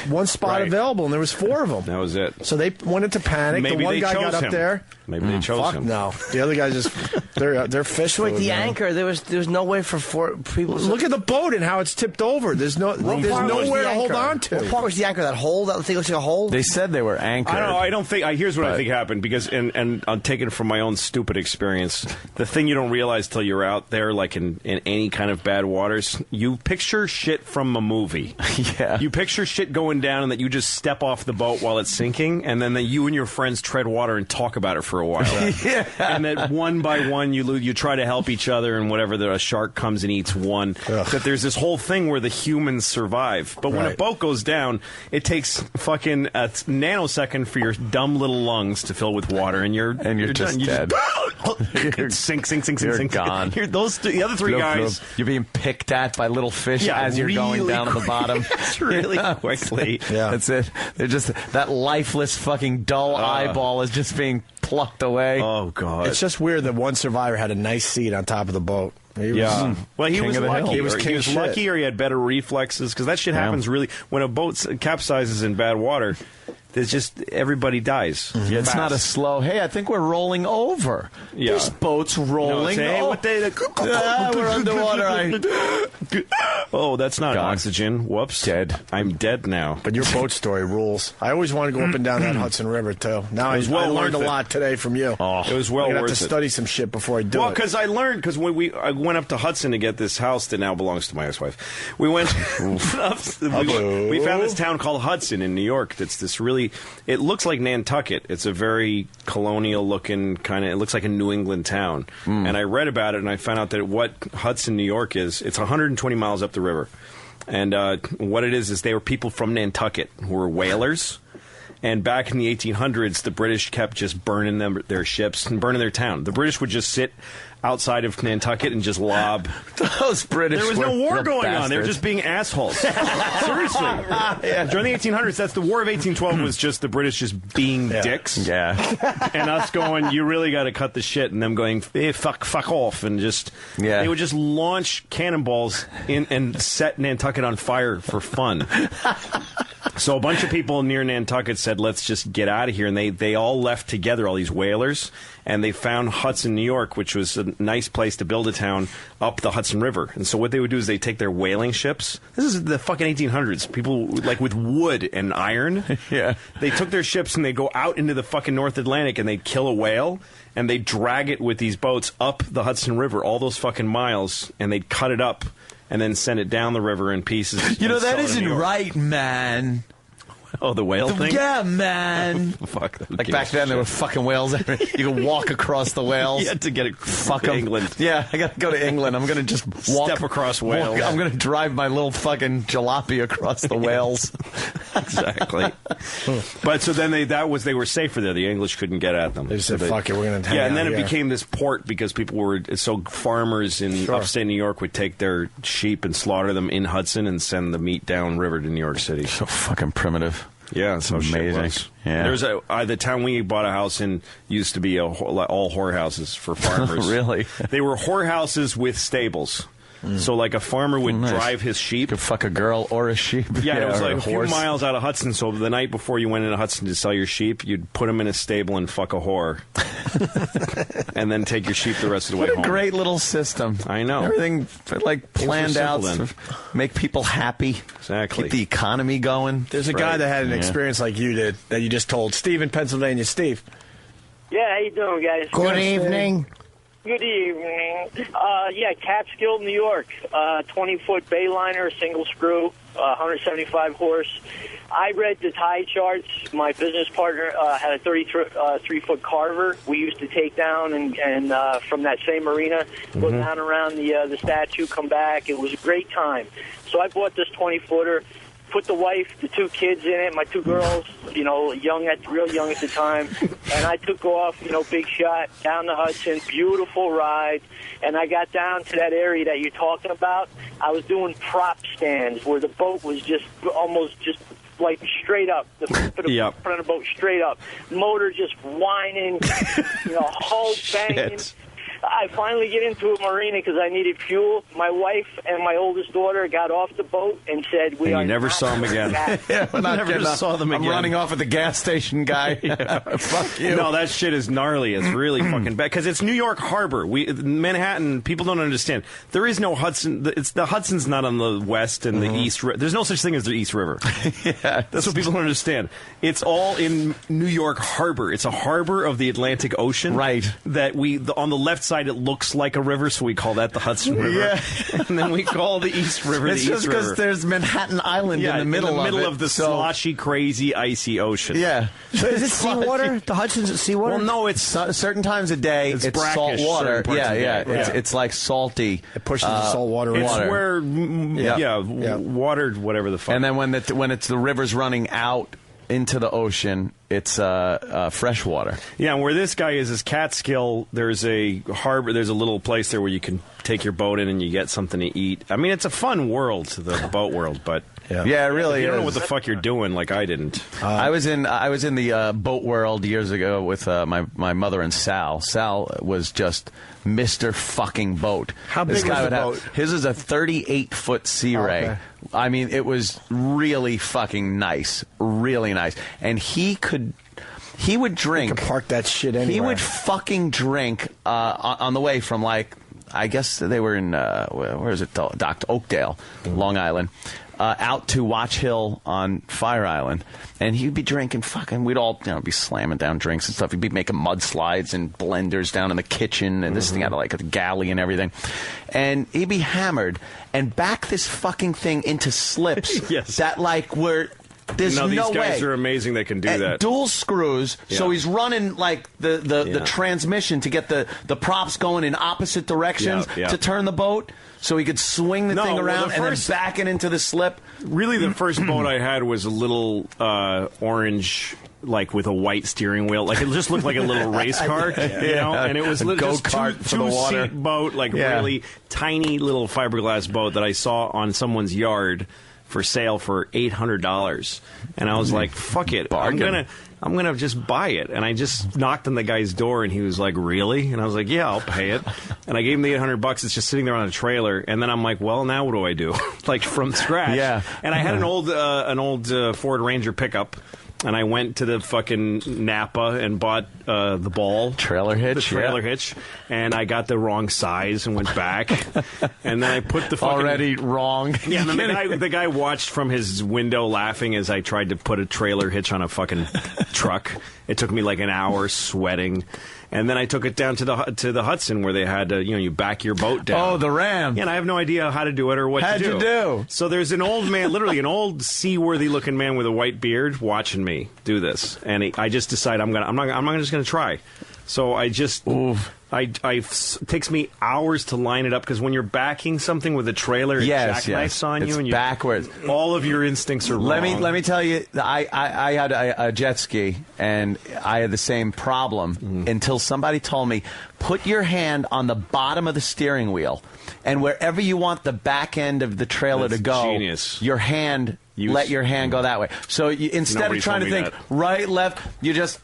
available, and there was four of them. That was it. So they went into panic. Maybe the one they guy chose got up him. there. Maybe they chose him. No, the other guys they're fish Wait, food, the man. anchor. There was no way for four people. Look at the boat and how it's tipped over. There's nowhere to hold on to. What part was the anchor? That hole? That thing looks like a hole? They said they were anchored. I don't think. Here's what I think happened because, and I'm taking it from my own stupid experience. The thing you don't realize till you're out there, like in any kind of bad waters, you picture shit from a movie. Yeah. You picture shit going down and that you just step off the boat while it's sinking, and then that you and your friends tread water and talk about it for a while. Yeah. And that one by one you try to help each other, and whatever a shark comes and eats one. That there's this whole thing where the humans survive. But when a boat goes down, it takes fucking a nanosecond for your dumb little lungs to fill with water, and you're just dead. Sink. You're gone. The other three guys. You're being picked at by little fish as you're going down to the bottom. It's really quickly. Yeah. That's it. They're just that lifeless fucking dull eyeball is just being plucked away. Oh God! It's just weird that one survivor had a nice seat on top of the boat. Well, he was lucky. He was lucky, or he had better reflexes because that shit happens really when a boat capsizes in bad water. There's just everybody dies. Yeah, it's not a slow. Hey, I think we're rolling over. Yeah. This boat's rolling. Hey, what day? We're underwater. Oh, that's not oxygen. Whoops. Dead. I'm dead now. But your boat story rules. I always wanted to go up and down that Hudson River too. Now I learned a lot today from you. Oh, it was well worth it. I have to study some shit before I do it. Well, because I learned when I went up to Hudson to get this house that now belongs to my ex-wife. We went. we found this town called Hudson in New York. That's this really. It looks like Nantucket. It's a very colonial-looking kind of. It looks like a New England town. And I read about it, and I found out that what Hudson, New York is. It's 120 miles up the river, and what it is they were people from Nantucket who were whalers. And back in the 1800s, the British kept just burning their ships and burning their town. The British would just sit outside of Nantucket and just lob. Those British. There was no war going bastards. on. They were just being assholes. Seriously. During the 1800s, that's the War of 1812 was just the British just being dicks. Yeah. And us going, you really got to cut the shit, and them going, fuck off, and just they would just launch cannonballs and set Nantucket on fire for fun. So a bunch of people near Nantucket said, let's just get out of here. And they all left together, all these whalers, and they found Hudson, New York, which was a nice place to build a town up the Hudson River. And so what they would do is they take their whaling ships. This is the fucking 1800s. People, like, with wood and iron. Yeah. They took their ships and they'd go out into the fucking North Atlantic and they'd kill a whale and they'd drag it with these boats up the Hudson River, all those fucking miles, and they'd cut it up and then send it down the river in pieces. You know, that isn't right, man. Oh, the whale thing? Yeah, man. Fuck. Like back then, there were fucking whales. You could walk across the whales. You had to get it. Fuck to 'em. England. Yeah, I got to go to England. I'm going to just Step across whales. I'm going to drive my little fucking jalopy across the whales. Exactly. But so then they were safer there. The English couldn't get at them. They just said, fuck it, we're going to hang Yeah, and out then it here. became this port because people were, so farmers in upstate New York would take their sheep and slaughter them in Hudson and send the meat down river to New York City. So fucking primitive. Yeah, it's amazing. Yeah. There's the town we bought a house in used to be all whorehouses for farmers. Really? They were whorehouses with stables. So like a farmer would drive his sheep. You could fuck a girl or a sheep. Yeah, it was or like a few horse. miles out of Hudson. So the night before you went into Hudson to sell your sheep, you'd put them in a stable and fuck a whore. and then take your sheep the rest of the way What a home. great little system. I know. Everything like planned out then. to make people happy. Exactly. Keep the economy going. There's a guy that had an experience like you did that you just told. Steve in Pennsylvania. Steve. Yeah, how you doing, guys? Good evening. Good evening. Yeah, Catskill, New York. 20-foot Bayliner, single screw, 175 horse. I read the tide charts. My business partner had a 33-foot Carver. We used to take down and from that same marina, go down around the statue, come back. It was a great time. So I bought this 20-footer. Put the wife, the 2 kids in it, my 2 girls, real young at the time, and I took off, big shot, down the Hudson, beautiful ride, and I got down to that area that you're talking about. I was doing prop stands where the boat was just almost just like straight up, the front of the boat straight up, motor just whining, hull banging. I finally get into a marina because I needed fuel. My wife and my oldest daughter got off the boat and said, "We and are you never not saw them again." Yeah, we're not never getting saw them again. I'm running off at the gas station guy. Fuck you. No, that shit is gnarly. It's really fucking bad because it's New York Harbor. Manhattan. People don't understand. There is no Hudson. The Hudson's not on the west and the east. There's no such thing as the East River. Yeah, that's what people don't understand. It's all in New York Harbor. It's a harbor of the Atlantic Ocean. Right. That on the left side it looks like a river, so we call that the Hudson River. Yeah. And then we call the East River It's the just East River. because there's Manhattan Island in the middle of the sloshy, crazy, icy ocean. Yeah. So is it seawater? The Hudson's seawater? Well, no, it's certain times a day. It's brackish salt water. certain parts Yeah, of the yeah. day. It's like salty. It pushes the salt water. It's water. where, watered, whatever the fuck. And then when it's the river's running out into the ocean, it's fresh water. Yeah, and where this guy is Catskill. There's a harbor. There's a little place there where you can take your boat in and you get something to eat. I mean, it's a fun world, the boat world, but yeah, it really you don't is. know what the fuck you're doing, like I didn't. I was in the boat world years ago with my mother and Sal. Sal was just Mr. fucking boat. How big this guy was the would boat? His is a 38-foot Sea Ray. Okay. I mean, it was really fucking nice, really nice. And he would drink. You could park that shit anywhere. He would fucking drink on the way from, like, I guess they were in where is it? Oakdale, Long Island. Out to Watch Hill on Fire Island, and he'd be drinking fucking. We'd all be slamming down drinks and stuff. He'd be making mudslides and blenders down in the kitchen, and this thing had like a galley and everything. And he'd be hammered and back this fucking thing into slips that like were. There's no these guys way. are amazing. They can do And that. Dual screws, so Yeah. he's running like the transmission to get the props going in opposite directions Yeah. to turn the boat, so he could swing the No, thing well, around the and then first- back it into the slip. Really, the first boat I had was a little orange, like with a white steering wheel. Like it just looked like a little race car, And it was A just go-kart for the water. two-seat boat, like Yeah. really tiny little fiberglass boat that I saw on someone's yard for sale for $800, and I was like, "Fuck it, Bargain. I'm gonna just buy it." And I just knocked on the guy's door, and he was like, "Really?" And I was like, "Yeah, I'll pay it." And I gave him the $800. It's just sitting there on a trailer, and then I'm like, "Well, now what do I do?" Like from scratch. Yeah. And I had an old Ford Ranger pickup. And I went to the fucking Napa and bought the ball. Trailer hitch, The trailer yeah. hitch. And I got the wrong size and went back. And then I put the fucking... Already wrong. Yeah, and then the guy watched from his window laughing as I tried to put a trailer hitch on a fucking truck. It took me like an hour sweating. And then I took it down to the Hudson where they had you back your boat down. Oh, the Ram. Yeah, and I have no idea how to do it or what How'd to do. you do? So there's an old man, literally an old seaworthy looking man with a white beard watching me do this, and I just decided I'm not just gonna try. So I just it takes me hours to line it up because when you're backing something with a trailer, it jackknifes on it's you, and backwards. All of your instincts are Let wrong. me tell you, I had a jet ski and I had the same problem until somebody told me, put your hand on the bottom of the steering wheel, and wherever you want the back end of the trailer That's to go, genius. your hand. Let your hand go that way. So instead Nobody of trying to told me think that. right, left,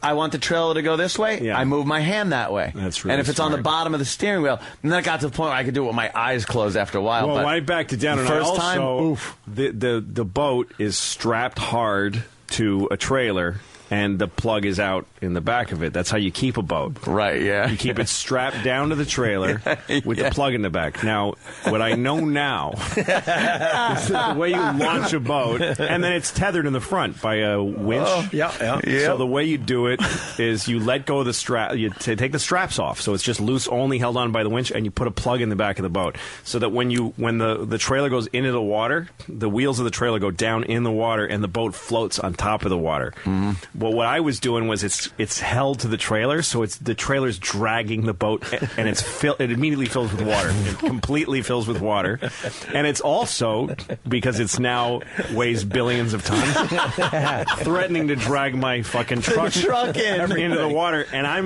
I want the trailer to go this way. Yeah. I move my hand that way. That's really and if it's on the smart. bottom of the steering wheel, and then I got to the point where I could do it with my eyes closed after a while. Well, but I backed it down, and first I also time, oof. the boat is strapped hard to a trailer. and the plug is out in the back of it. That's how you keep a boat. Right, yeah. You keep it strapped down to the trailer with the plug in the back. Now, what I know now is that the way you launch a boat, and then it's tethered in the front by a winch. Oh, yeah. So the way you do it is you let go of the strap, you take the straps off, so it's just loose, only held on by the winch, and you put a plug in the back of the boat, so that when the trailer goes into the water, the wheels of the trailer go down in the water, and the boat floats on top of the water. Mm-hmm. Well, what I was doing was it's held to the trailer, so the trailer's dragging the boat, and it immediately fills with water. It completely fills with water, and it's also, because it's now weighs billions of tons, threatening to drag my fucking truck into the water, and I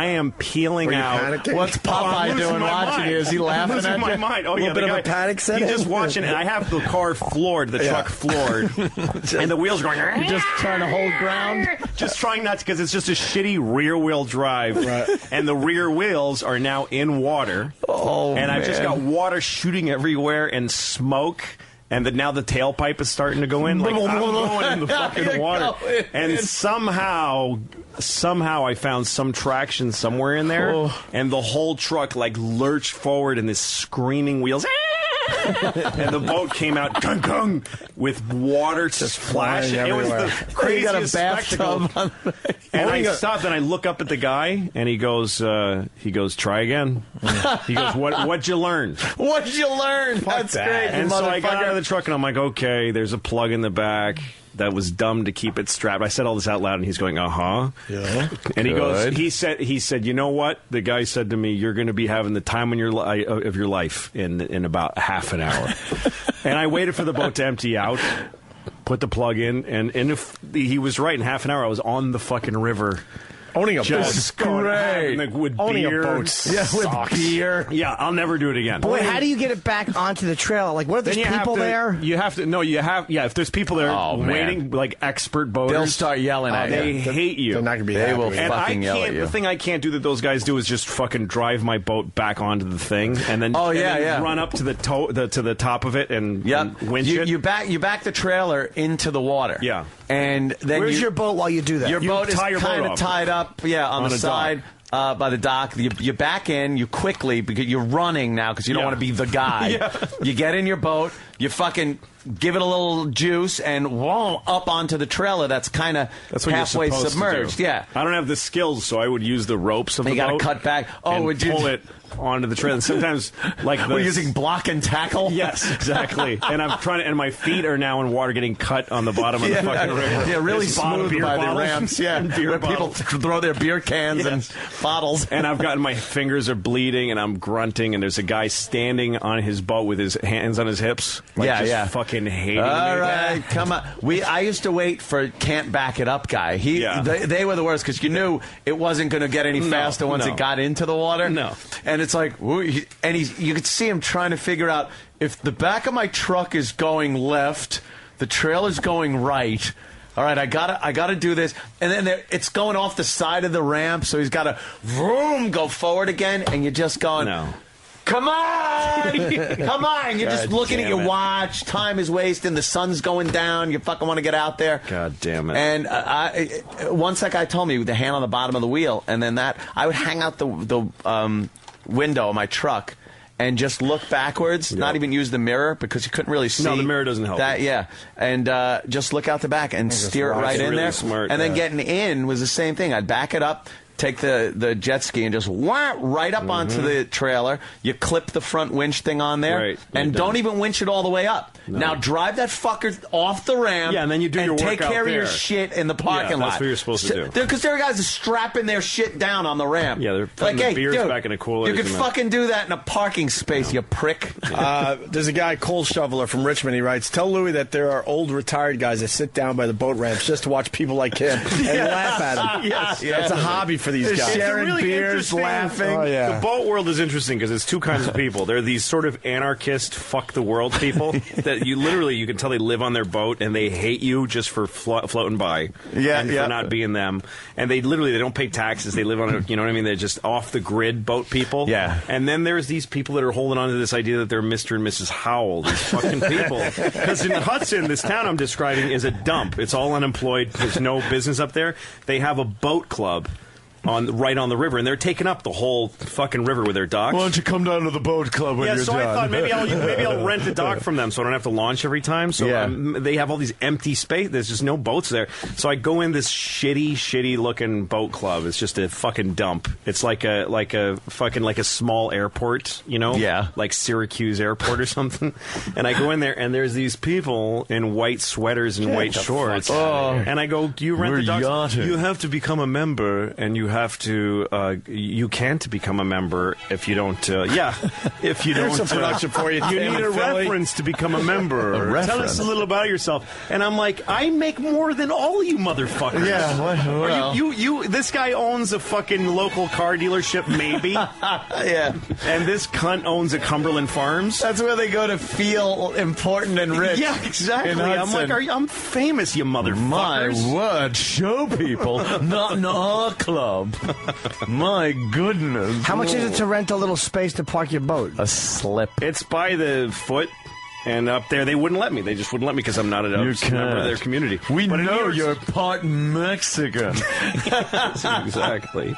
am peeling out. Panicking? What's Popeye doing watching you? Is he laughing at you? My mind. Oh, a bit of a panic set. He's just watching, and I have the car floored, the truck floored, and the wheels going. You're just trying to hold ground. Just trying not to, because it's just a shitty rear-wheel drive, and the rear wheels are now in water. Oh, and I've just got water shooting everywhere and smoke. And now the tailpipe is starting to go in. Like, I'm going in the fucking water. And somehow I found some traction somewhere in there. And the whole truck, like, lurched forward in this screaming wheels. And the boat came out gung, gung, with water just splashing. It was the craziest spectacle. And I stopped and I look up at the guy, and he goes, try again. He goes, what'd you learn? What'd you learn? That's great. And so I got out of the truck, and I'm like, okay, there's a plug in the back. That was dumb to keep it strapped. I said all this out loud, and he's going, yeah. And he said, you know what? The guy said to me, you're going to be having the time of your life in about half an hour. And I waited for the boat to empty out, put the plug in, and if he was right, in half an hour I was on the fucking river. Owning a boat is great. With Owning beer. a boat sucks. With beer. Yeah, I'll never do it again. Boy, how do you get it back onto the trailer? Like, what if there's people there? You have to. No, you have. Yeah, if there's people there waiting, like expert boaters, they'll start yelling at you. They hate you. They're not going to be They happy will with you. And fucking yell at you. The thing I can't do that those guys do is just fucking drive my boat back onto the thing and then run up to the to the top of it and winch it. You back the trailer into the water. Yeah. And then where's your boat while you do that? Your boat is kind of tied up, on the side by the dock. You back in, you quickly, because you're running now because you don't want to be the guy. You get in your boat, you fucking give it a little juice, and up onto the trailer that's kind of halfway submerged. Yeah. I don't have the skills, so I would use the ropes of the boat. You got to cut back. And pull it onto the trailer. And sometimes, like, we're using block and tackle. Yes, exactly. And I'm trying to, and my feet are now in water, getting cut on the bottom of the fucking river. Yeah, really smooth by the ramps. Yeah, where people throw their beer cans and bottles. And I've gotten, my fingers are bleeding, and I'm grunting, and there's a guy standing on his boat with his hands on his hips. Like, fucking hating me. All right, come on. I used to wait for can't back it up guy. They were the worst, because you knew it wasn't going to get any faster once it got into the water. No. And it's like, you could see him trying to figure out, if the back of my truck is going left, the trailer's going right. All right, I gotta do this, and then it's going off the side of the ramp, so he's got to go forward again, and you're just going, come on, come on! You're just looking at your watch. Time is wasting. The sun's going down. You fucking want to get out there. God damn it! And once that guy told me, with the hand on the bottom of the wheel, and then I would hang out the window of my truck and just look backwards, not even use the mirror, because you couldn't really see. No, the mirror doesn't help. And just look out the back and steer it right in there. Smart, and then getting in was the same thing. I'd back it up, take the jet ski, and just right up onto the trailer. You clip the front winch thing on there, and don't even winch it all the way up. No. Now drive that fucker off the ramp. Yeah, and then you do your work take care of your shit in the parking lot. That's what you're supposed to do. Because there are guys strapping their shit down on the ramp. Yeah, they're putting the beers back in a cooler. You could fucking do that in a parking space, you prick. There's a guy, Cole Shoveler from Richmond. He writes, "Tell Louis that there are old retired guys that sit down by the boat ramps just to watch people like him and laugh at him. Yes, that's a hobby for for these guys. Sharing really beers, laughing. Oh, yeah. The boat world is interesting because it's two kinds of people. There are these sort of anarchist, fuck the world people that you can tell they live on their boat and they hate you just for floating by. Yeah, and for not being them. And they don't pay taxes. They live on a, you know what I mean? They're just off the grid boat people. Yeah. And then there's these people that are holding on to this idea that they're Mr. and Mrs. Howell. These fucking people. Because in Hudson, this town I'm describing is a dump. It's all unemployed. There's no business up there. They have a boat club right on the river, and they're taking up the whole fucking river with their docks. Why don't you come down to the boat club when you're so done? I thought maybe I'll rent a dock from them so I don't have to launch every time. So they have all these empty space. There's just no boats there. So I go in this shitty looking boat club. It's just a fucking dump. It's like a small airport, you know? Yeah. Like Syracuse Airport or something. And I go in there, and there's these people in white sweaters and white shorts. And I go, do you rent the docks? You have to become a member, and you have to. You can't become a member if you don't. If you don't. Here's a production for you. You need a reference to become a member. Tell us a little about yourself. And I'm like, I make more than all you motherfuckers. Yeah. Well. You. This guy owns a fucking local car dealership, maybe. Yeah. And this cunt owns a Cumberland Farms. That's where they go to feel important and rich. Yeah, exactly. I'm like, I'm famous, you motherfuckers. My word, show people, not in our club. My goodness. How much is it to rent a little space to park your boat? A slip. It's by the foot. And up there, they wouldn't let me. They just wouldn't let me because I'm not a member of their community. We know you're part Mexican. Exactly.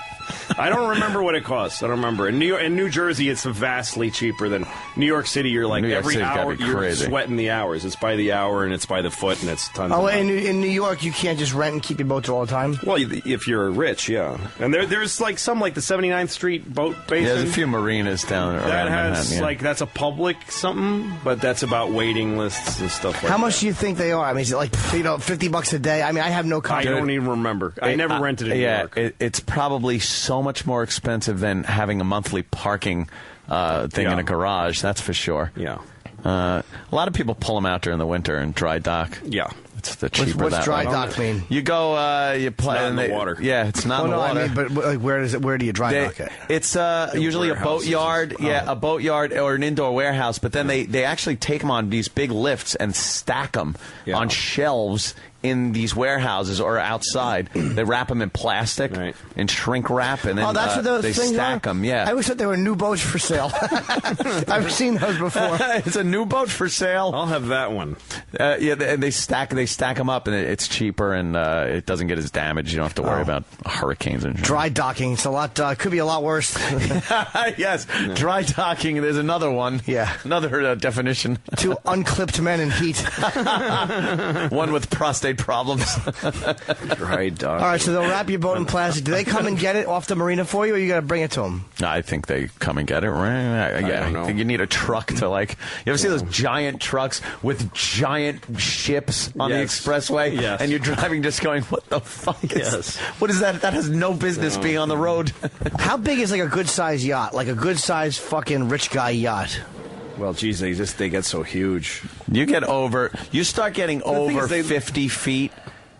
I don't remember what it costs. I don't remember. In New Jersey, it's vastly cheaper than New York City. You're like every hour you're sweating the hours. It's by the hour and it's by the foot and it's tons. Oh, in New York, you can't just rent and keep your boat there all the time. Well, if you're rich, yeah. And there's like the 79th Street boat basin. Yeah, there's a few marinas down there. That has that's a public something, but that's about waiting lists and stuff like that. How much do you think they are? I mean, is it like $50 a day? I mean, I have no concept. I don't even remember. I never rented in New York. It's probably so much more expensive than having a monthly parking thing in a garage. That's for sure. Yeah. A lot of people pull them out during the winter and dry dock. Yeah. It's the cheaper What's that dry way. dock mean? You go, you play in the water. Yeah, it's not in the water. I mean, but like, where do you dry dock it? It's usually a boatyard. A boatyard or an indoor warehouse. But then they actually take them on these big lifts and stack them on shelves in these warehouses or outside. They wrap them in plastic and shrink wrap, and then that's what those they things stack them. Yeah, I always thought they were new boats for sale. I've seen those before. It's a new boat for sale. I'll have that one. And they stack them up, and it's cheaper, and it doesn't get as damaged. You don't have to worry about hurricanes and dry docking. It's a lot. Could be a lot worse. Yes, dry docking. There's another one. Yeah, another definition. Two unclipped men in heat. One with prostate problems. Dry dock. All right, so they'll wrap your boat in plastic. Do they come and get it off the marina for you, or you got to bring it to them? I think they come and get it. Right? I think you need a truck to You ever see those giant trucks with giant ships on the expressway? Yes. And you're driving, just going, "What the fuck is? What is that? That has no business being on the road." How big is like a good size yacht? Like a good size fucking rich guy yacht? Well, geez, they get so huge. You start getting over 50 feet,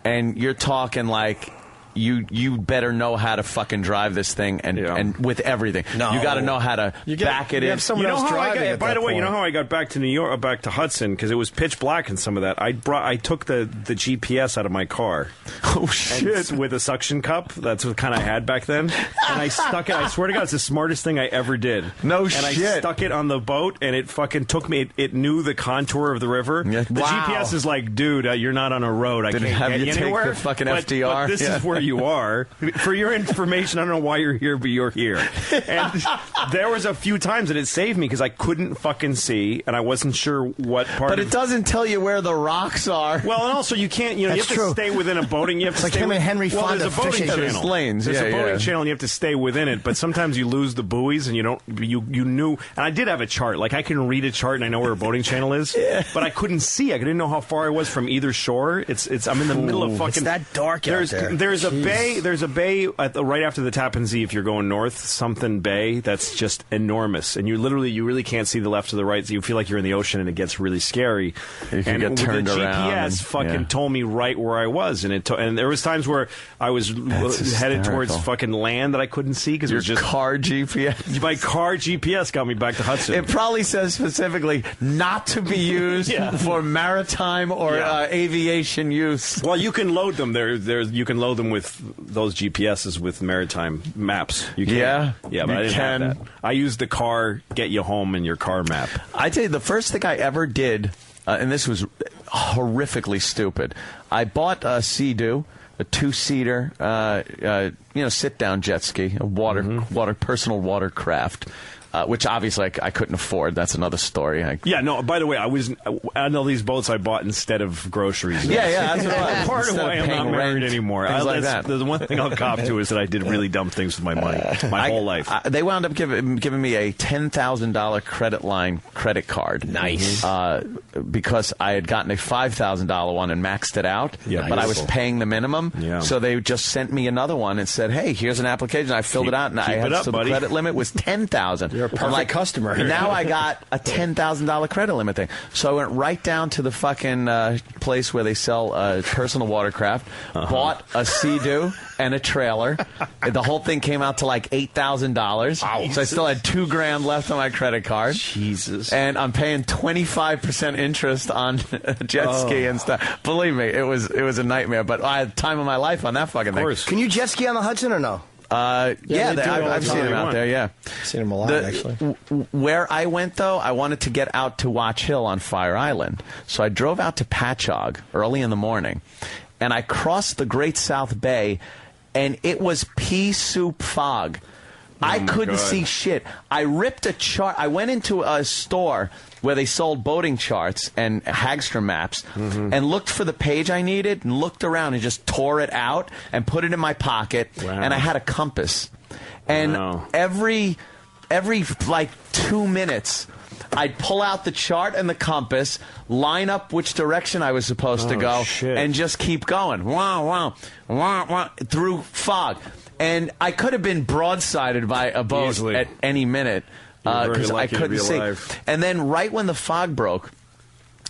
and you're talking like you better know how to fucking drive this thing and with everything. No. You got to know how to back it in. You know how by the way, you know how I got back to New York, back to Hudson, because it was pitch black in some of that. I took the GPS out of my car. Oh shit! With a suction cup. That's what kind of I had back then. And I stuck it. I swear to God, it's the smartest thing I ever did. No shit. And I stuck it on the boat, and it fucking took me. It knew the contour of the river. Yeah. The GPS is like, dude, you're not on a road. I can't get you anywhere. The fucking FDR. But this is where you are. For your information, I don't know why you're here, but you're here. And there was a few times that it saved me because I couldn't fucking see, and I wasn't sure what part. But it doesn't tell you where the rocks are. Well, and also you can't. You have to stay within a boating. You have to like stay him and Henry Fonda. There's a boating channel. There's lanes. There's a boating channel, and you have to stay within it. But sometimes you lose the buoys, and you don't. You knew, and I did have a chart. Like I can read a chart, and I know where a boating channel is. But I couldn't see. I didn't know how far I was from either shore. I'm in the middle of fucking. It's that dark out there. There's a bay. There's a bay right after the Tappan Zee. If you're going north, something bay that's just enormous, and you really can't see the left or the right. So you feel like you're in the ocean, and it gets really scary. You can get turned the around. GPS told me right where I was, and and there was times where I was headed towards fucking land that I couldn't see because it was just car GPS. My car GPS got me back to Hudson. It probably says specifically not to be used for maritime or aviation use. Well, you can load them. You can load them with those GPSs with maritime maps. You can. Yeah, but I didn't have that. I used the car get you home in your car map. I tell you, the first thing I ever did, and this was horrifically stupid. I bought a Sea-Doo, a 2-seater, sit-down jet ski, a personal watercraft. Which obviously I couldn't afford. That's another story. By the way, I know these boats I bought instead of groceries. That's part of why I'm not married anymore. The one thing I'll cop to is that I did really dumb things with my money my whole life. They wound up giving me a $10,000 credit card. Nice. Because I had gotten a $5,000 one and maxed it out, but I was paying the minimum. Yeah. So they just sent me another one and said, "Hey, here's an application." I filled it out, and the credit limit was $10,000. You're a perfect customer. Now I got a $10,000 credit limit thing. So I went right down to the fucking place where they sell personal watercraft, bought a Sea-Doo and a trailer. The whole thing came out to like $8,000. So I still had $2,000 left on my credit card. Jesus. And I'm paying 25% interest on a jet ski and stuff. Believe me, it was a nightmare. But I had the time of my life on that fucking thing. Can you jet ski on the Hudson or no? I've seen them out there, I've seen them a lot, actually. Where I went, though, I wanted to get out to Watch Hill on Fire Island. So I drove out to Patchogue early in the morning, and I crossed the Great South Bay, and it was pea soup fog. I couldn't see shit. I ripped a chart. I went into a store where they sold boating charts and Hagstrom maps and looked for the page I needed and looked around and just tore it out and put it in my pocket. And I had a compass. And every like 2 minutes, I'd pull out the chart and the compass, line up which direction I was supposed to go, and just keep going. Through fog. And I could have been broadsided by a boat at any minute because I couldn't see. And then right when the fog broke,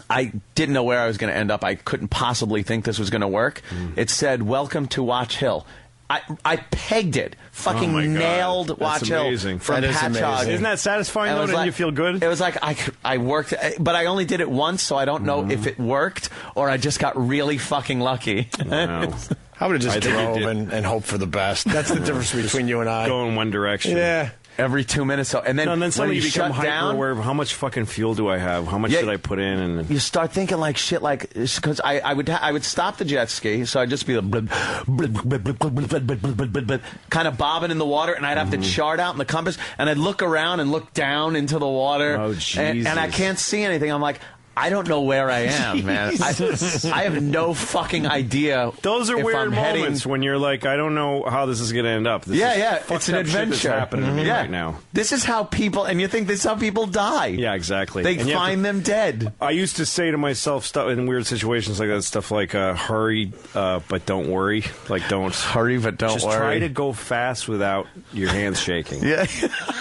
I didn't know where I was going to end up. I couldn't possibly think this was going to work. It said, "Welcome to Watch Hill." I pegged it. Fucking nailed Watch Hill from Patchogue. Isn't that satisfying, though? Didn't you feel good? It was like I worked, but I only did it once, so I don't know if it worked or I just got really fucking lucky. Wow. I would have just drove and hoped for the best. That's the difference between you and I. Go in one direction. Yeah. Every 2 minutes. So, and then suddenly you become hyper-aware of how much fucking fuel do I have? How much did I put in? And you start thinking like shit, like because I would stop the jet ski, so I'd just be kind of bobbing in the water, and I'd have to chart out in the compass, and I'd look around and look down into the water, and I can't see anything. I'm like, I don't know where I am, man. I have no fucking idea. Those are weird moments when you're like, I don't know how this is going to end up. It's an adventure that's happening to me right now. This is how people, and you think this is how people die. Yeah, exactly. They find them dead. I used to say to myself stuff in weird situations like that, stuff like, hurry, but don't worry. Like, don't. Hurry, but don't worry. Just try to go fast without your hands shaking. Yeah.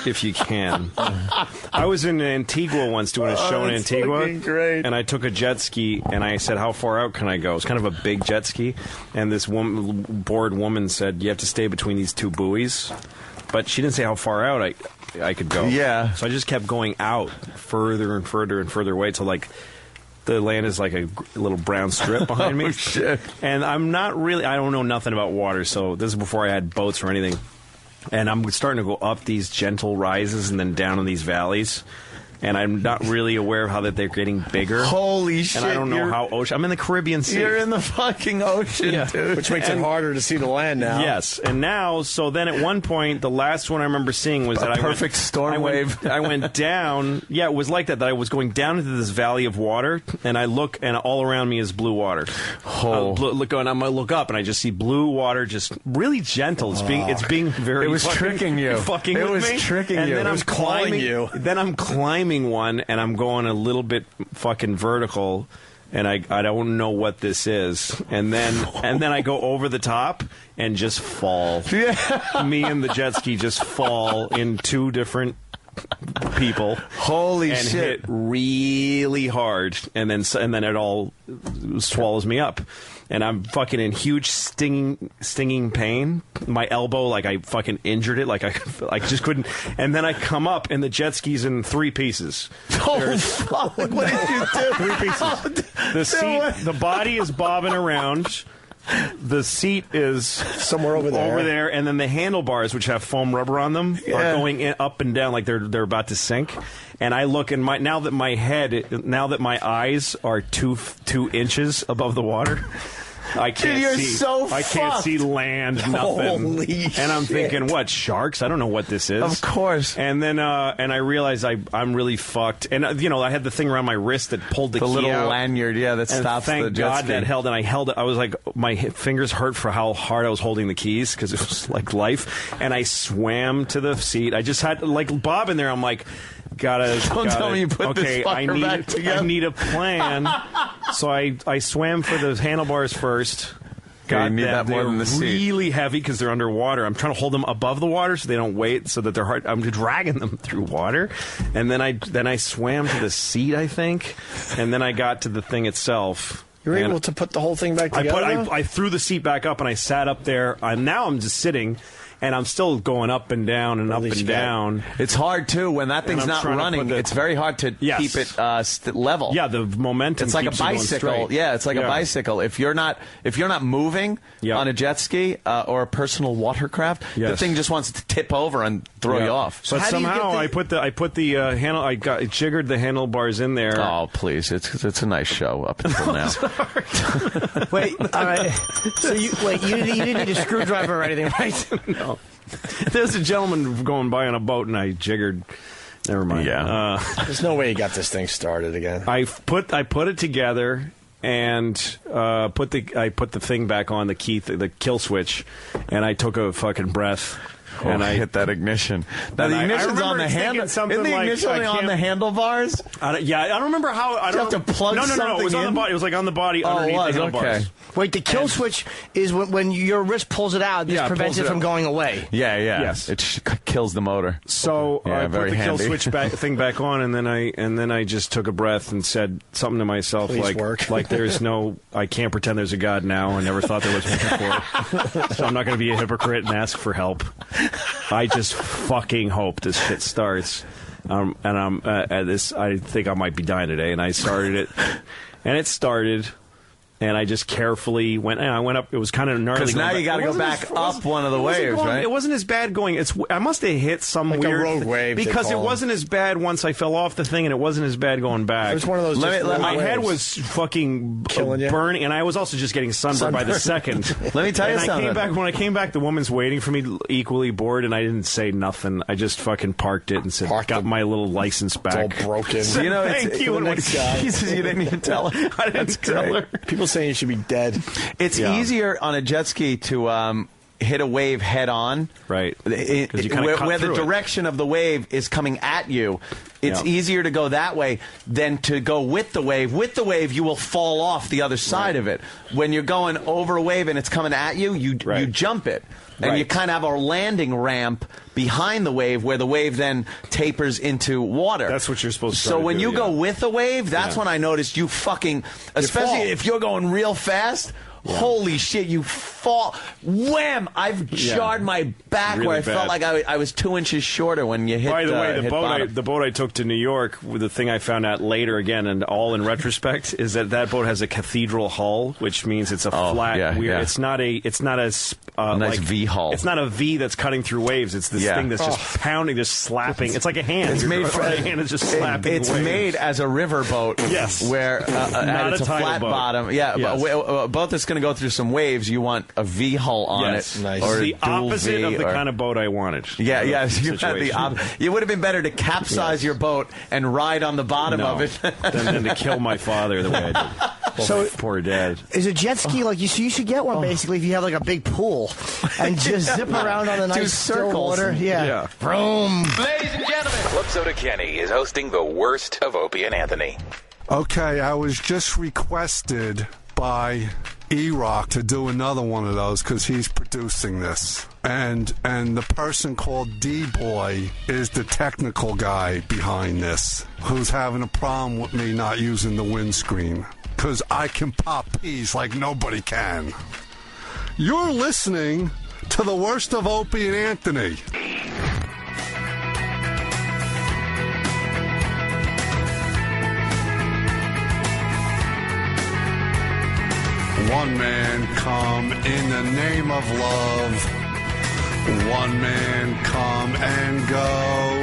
If you can. I was in Antigua once doing a show in Antigua. Great. And I took a jet ski, and I said, how far out can I go? It's kind of a big jet ski. And this bored woman said, you have to stay between these two buoys. But she didn't say how far out I could go. Yeah. So I just kept going out further and further and further away till, like, the land is like a little brown strip behind me. Shit. And I don't know nothing about water, so this is before I had boats or anything. And I'm starting to go up these gentle rises and then down in these valleys. And I'm not really aware of how that they're getting bigger. Holy shit. And I don't know how ocean. I'm in the Caribbean Sea. You're in the fucking ocean, dude. Which makes it harder to see the land now. Yes. And now, so then at one point, the last one I remember seeing was that perfect storm wave. I went down. Yeah, it was like that I was going down into this valley of water, and I look, and all around me is blue water. I'm going to look up, and I just see blue water, just really gentle. It's being very. It was tricking you. Fucking it with was me. tricking and you. Then it was calling you. Then I'm climbing one, and I'm going a little bit fucking vertical. and I don't know what this is, and then I go over the top and just fall. Yeah. Me and the jet ski just fall in two different people. Holy and shit! Hit really hard, and then it all swallows me up. And I'm fucking in huge stinging pain. My elbow, like I fucking injured it, like I just couldn't. And then I come up, and the jet ski's in 3 pieces. Oh fuck! What did you do? 3 pieces. The seat, the body is bobbing around. The seat is somewhere over there, and then the handlebars, which have foam rubber on them, are going up and down like they're about to sink. And I look, and now that my eyes are 2 inches above the water, I can't see. I can't see land, nothing. Holy shit. And I'm thinking, what, sharks? I don't know what this is. Of course. And then I realized I'm really fucked. And I had the thing around my wrist that pulled the key little out. lanyard, that stops the jet ski. Thank God that held, and I held it. I was like, my fingers hurt for how hard I was holding the keys because it was like life. And I swam to the seat. I just had like Bob in there. I'm like, Don't tell me you put this fucker back together. I need a plan. So I swam for the handlebars first. You need that more than the seat. They're really heavy because they're underwater. I'm trying to hold them above the water so they don't weight, so that they're hard. I'm dragging them through water, and then I swam to the seat, I think, and then I got to the thing itself. You were able to put the whole thing back together? I threw the seat back up, and I sat up there. Now I'm just sitting. And I'm still going up and down and up and down. It's hard, too. When that thing's not running, it's very hard to keep it level. Yeah, the momentum It's like a keeps you going bicycle. straight. Yeah, it's like a bicycle. If you're not moving on a jet ski or a personal watercraft, the thing just wants to tip over and throw you off. But somehow I put the handle. I jiggered the handlebars in there. Oh, please! It's a nice show up until now. Wait, all right. So you didn't need a screwdriver or anything, right? No. There's a gentleman going by on a boat, and I jiggered. Never mind. Yeah. There's no way you got this thing started again. I put it together and put the thing back on the key, the kill switch, and I took a fucking breath. And I hit that ignition. Now the ignition's on the handle. Isn't the ignition on the handlebars? I don't remember how. I don't have to plug No, something it was on the body. It was like on the body underneath the handlebars. Okay. Wait, the kill switch is when your wrist pulls it out. This prevents it from going away. Yeah. Yes. It kills the motor. So I put the kill switch thing back on, and then I just took a breath and said something to myself like there's no. I can't pretend there's a God now. I never thought there was one before. So I'm not going to be a hypocrite and ask for help. I just fucking hope this shit starts. And I'm at this. I think I might be dying today. And I started it, and it started. And I just carefully went. And I went up. It was kind of gnarly. Because now you got to go back up one of the waves, right? It wasn't as bad going. I must have hit some like weird a rogue wave because it wasn't as bad once I fell off the thing, and it wasn't as bad going back. It was one of those. My head was fucking burning, and I was also just getting sunburned by the second. Let me tell you something. When I came back, the woman's waiting for me, equally bored, and I didn't say nothing. I just fucking parked it and said, "Got my little license back." It's all broken. So, thank you. Jesus, you didn't even tell her. I didn't tell her. People saying you should be dead. It's easier on a jet ski to hit a wave head on. Right. Where the direction of the wave is coming at you. It's easier to go that way than to go with the wave. With the wave, you will fall off the other side of it. When you're going over a wave and it's coming at you, you jump it. And you kind of have a landing ramp behind the wave where the wave then tapers into water. That's what you're supposed to do. So when you go with the wave, that's when I noticed you fucking, especially if you're going real fast, holy shit, you fall. Wham! I've jarred my back really where I felt like I was 2 inches shorter when you hit. By the way, the boat I took to New York, the thing I found out later again, and all in retrospect, is that boat has a cathedral hull, which means it's a flat, weird. It's not a nice V hull. It's not a V that's cutting through waves. It's this thing that's just pounding, just slapping. It's like a hand. It's made for a hand is just slapping. It's waves. made as a river boat. Yes, where it's a flat boat. bottom. Yeah, yes. a boat that's going to go through some waves. You want a V hull on it. Nice. Or the opposite of the kind of boat I wanted. Yeah. You had it would have been better to capsize your boat and ride on the bottom of it than to kill my father the way I did. So poor dad. Is a jet ski like you? So you should get one basically if you have like a big pool and just zip around on the nice still water. Yeah. Vroom. Ladies and gentlemen, Club Soda Kenny is hosting the worst of Opie and Anthony. Okay, I was just requested by E-Rock to do another one of those because he's producing this. And the person called D-Boy is the technical guy behind this, who's having a problem with me not using the windscreen. Because I can pop peas like nobody can. You're listening to the worst of Opie and Anthony. One man come in the name of love. One man come and go.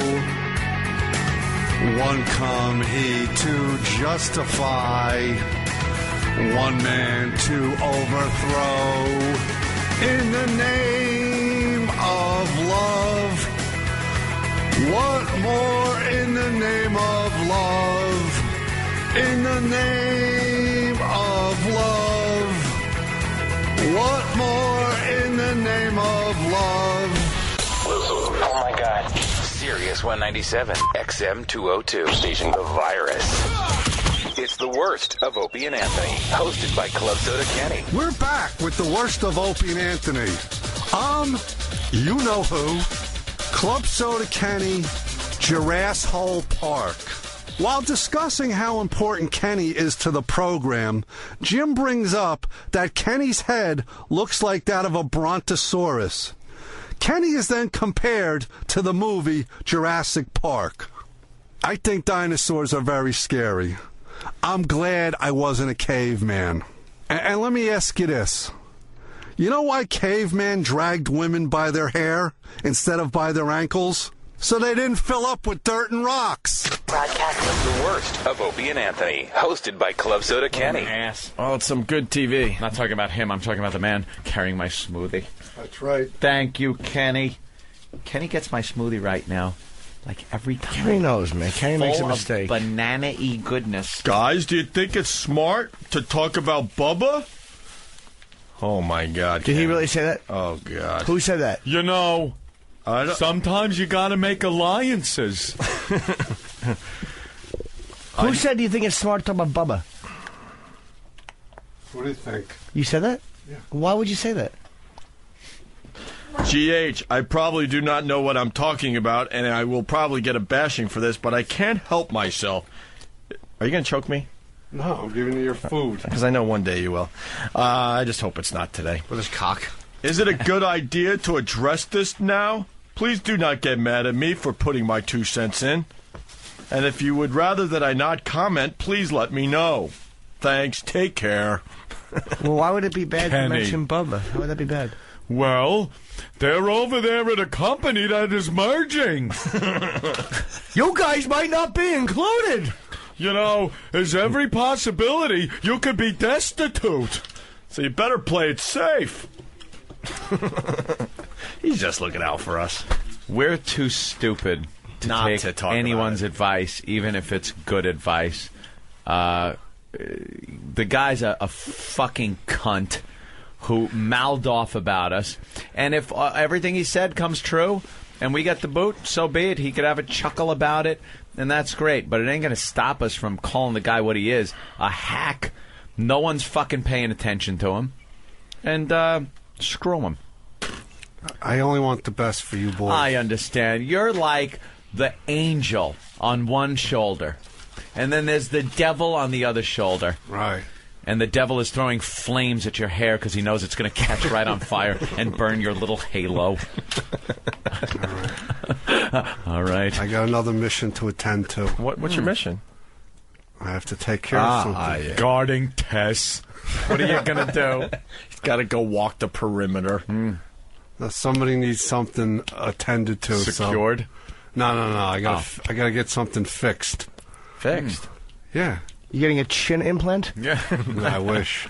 One come he to justify. One man to overthrow. In the name of love. What more in the name of love? In the name of love. What more in the name of love? Oh my God. Sirius 197, XM 202, station The Virus. It's the worst of Opie and Anthony, hosted by Club Soda Kenny. We're back with the worst of Opie and Anthony. You know who? Club Soda Kenny, Girasshole Park. While discussing how important Kenny is to the program, Jim brings up that Kenny's head looks like that of a brontosaurus. Kenny is then compared to the movie Jurassic Park. I think dinosaurs are very scary. I'm glad I wasn't a caveman. And let me ask you this. You know why cavemen dragged women by their hair instead of by their ankles? So they didn't fill up with dirt and rocks. Broadcasting the worst of Opie and Anthony, hosted by Club Soda Kenny. Ass. Oh, it's some good TV. I'm not talking about him. I'm talking about the man carrying my smoothie. That's right. Thank you, Kenny. Kenny gets my smoothie right now. Like every time. Kenny knows, man. Kenny makes a mistake. Banana-y goodness. Guys, do you think it's smart to talk about Bubba? Oh, my God. Did he really say that? Oh, God. Who said that? You know, sometimes you gotta make alliances. Who said do you think it's smart to talk about Bubba? What do you think? You said that? Yeah. Why would you say that? GH, I probably do not know what I'm talking about, and I will probably get a bashing for this, but I can't help myself. Are you going to choke me? No, I'm giving you your food. Because I know one day you will. I just hope it's not today. With his cock. Is it a good idea to address this now? Please do not get mad at me for putting my 2 cents in. And if you would rather that I not comment, please let me know. Thanks. Take care. Well, why would it be bad Kenny. to mention Bubba? How would that be bad? Well, they're over there at a company that is merging. You guys might not be included. You know, there's every possibility you could be destitute. So you better play it safe. He's just looking out for us. We're too stupid to Not take to talk anyone's about it. advice, even if it's good advice. The guy's a fucking cunt who mouthed off about us. And if everything he said comes true and we get the boot, so be it. He could have a chuckle about it, and that's great. But it ain't going to stop us from calling the guy what he is, a hack. No one's fucking paying attention to him. And screw him. I only want the best for you boys. I understand. You're like the angel on one shoulder, and then there's the devil on the other shoulder. Right. And the devil is throwing flames at your hair because he knows it's going to catch right on fire and burn your little halo. All right. I got another mission to attend to. What's your mission? I have to take care of something. Yeah. Guarding Tess. What are you going to do? He's got to go walk the perimeter. Now, somebody needs something attended to. Secured? No. I gotta get something fixed. Fixed? Yeah. You getting a chin implant? Yeah. I wish.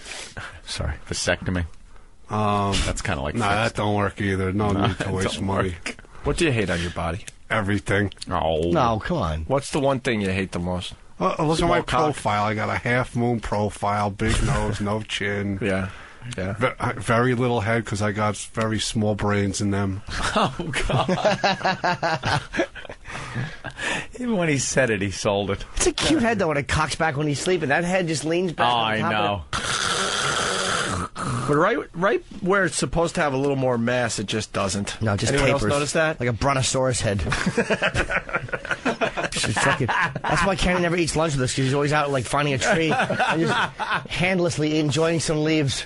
Sorry. Vasectomy. That's kind of like No, fixed. that don't work either. No need to waste money. What do you hate on your body? Everything. Oh. No, come on. What's the one thing you hate the most? Look at my Small cock. profile. I got a half moon profile, big nose, no chin. Yeah. Very little head because I got very small brains in them. Oh, God. Even when he said it, he sold it. It's a cute head, though, when it cocks back when he's sleeping. That head just leans back. Oh, on I top know. But right where it's supposed to have a little more mass, it just doesn't. No, it just Anyone tapers. else notice that? Like a brontosaurus head. That's why Kenny never eats lunch with us, because he's always out, like, finding a tree and just handlessly enjoying some leaves.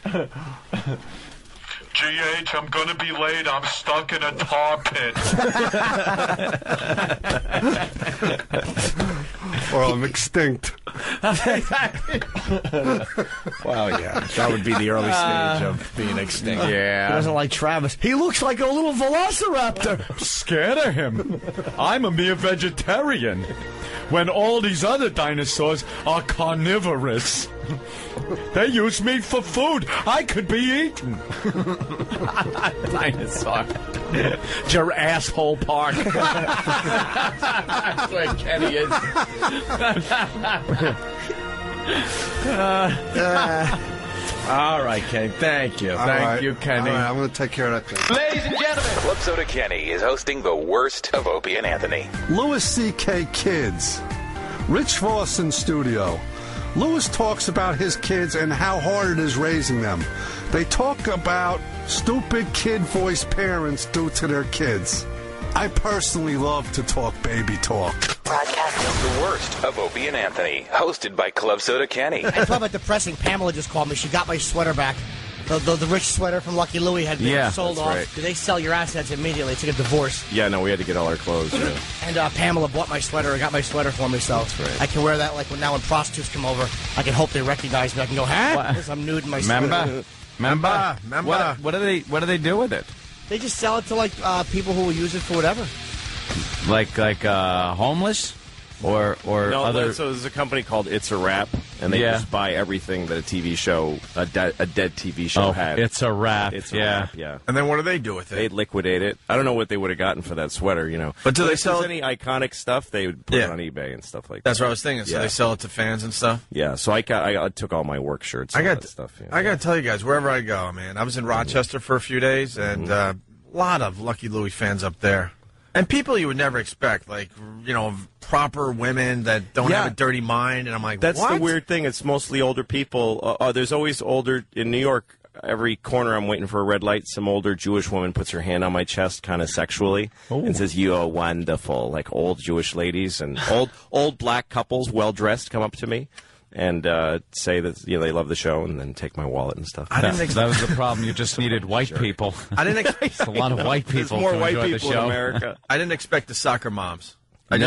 GH, I'm gonna be late. I'm stuck in a tar pit. Or I'm extinct. Well, yeah, that would be the early stage of being extinct. He doesn't like Travis. He looks like a little velociraptor. I'm scared of him. I'm a mere vegetarian. When all these other dinosaurs are carnivorous. They use meat for food. I could be eaten. Dinosaur. Your asshole park. That's where Kenny is. All right, Kenny. Thank you. Thank you, Kenny. All right, I'm going to take care of that thing. Ladies and gentlemen, Club Soda Kenny is hosting the worst of Opie and Anthony. Louis C.K. Kids. Rich Voss in studio. Louis talks about his kids and how hard it is raising them. They talk about stupid kid voice parents do to their kids. I personally love to talk baby talk. Broadcasting the worst of Opie and Anthony, hosted by Club Soda Kenny. I talk about depressing. Pamela just called me. She got my sweater back. The rich sweater from Lucky Louie had been sold off. Right. They sell your assets immediately. It's like a divorce. Yeah, no, we had to get all our clothes. Yeah. And Pamela bought my sweater and got my sweater for me, so right. I can wear that like when prostitutes come over. I can hope they recognize me. I can go, huh? Because I'm nude in my sweater. Remember? What do they do with it? They just sell it to like people who will use it for whatever. Like homeless? Or no, other... So there's a company called It's a Wrap, and they just buy everything that a TV show, a dead TV show had. It's a Wrap. It's a Wrap, yeah. And then what do they do with it? They'd liquidate it. I don't know what they would have gotten for that sweater, you know. But do they if sell there's any iconic stuff? They would put it on eBay and stuff like that. That's what I was thinking. So they sell it to fans and stuff? Yeah, so I took all my work shirts and all that stuff. Yeah. I got to tell you guys, wherever I go, man, I was in Rochester for a few days, and a lot of Lucky Louie fans up there. And people you would never expect, like, you know, proper women that don't have a dirty mind. And I'm like, that's what? the weird thing. It's mostly older people. There's always older in New York. Every corner I'm waiting for a red light, some older Jewish woman puts her hand on my chest kind of sexually and says, "You are wonderful." Like old Jewish ladies and old black couples, well-dressed, come up to me and say that they love the show and then take my wallet and stuff. That was the problem. You just needed white people. I didn't expect a lot of white people. There's more to white enjoy people the show. in America. I didn't expect the soccer moms. I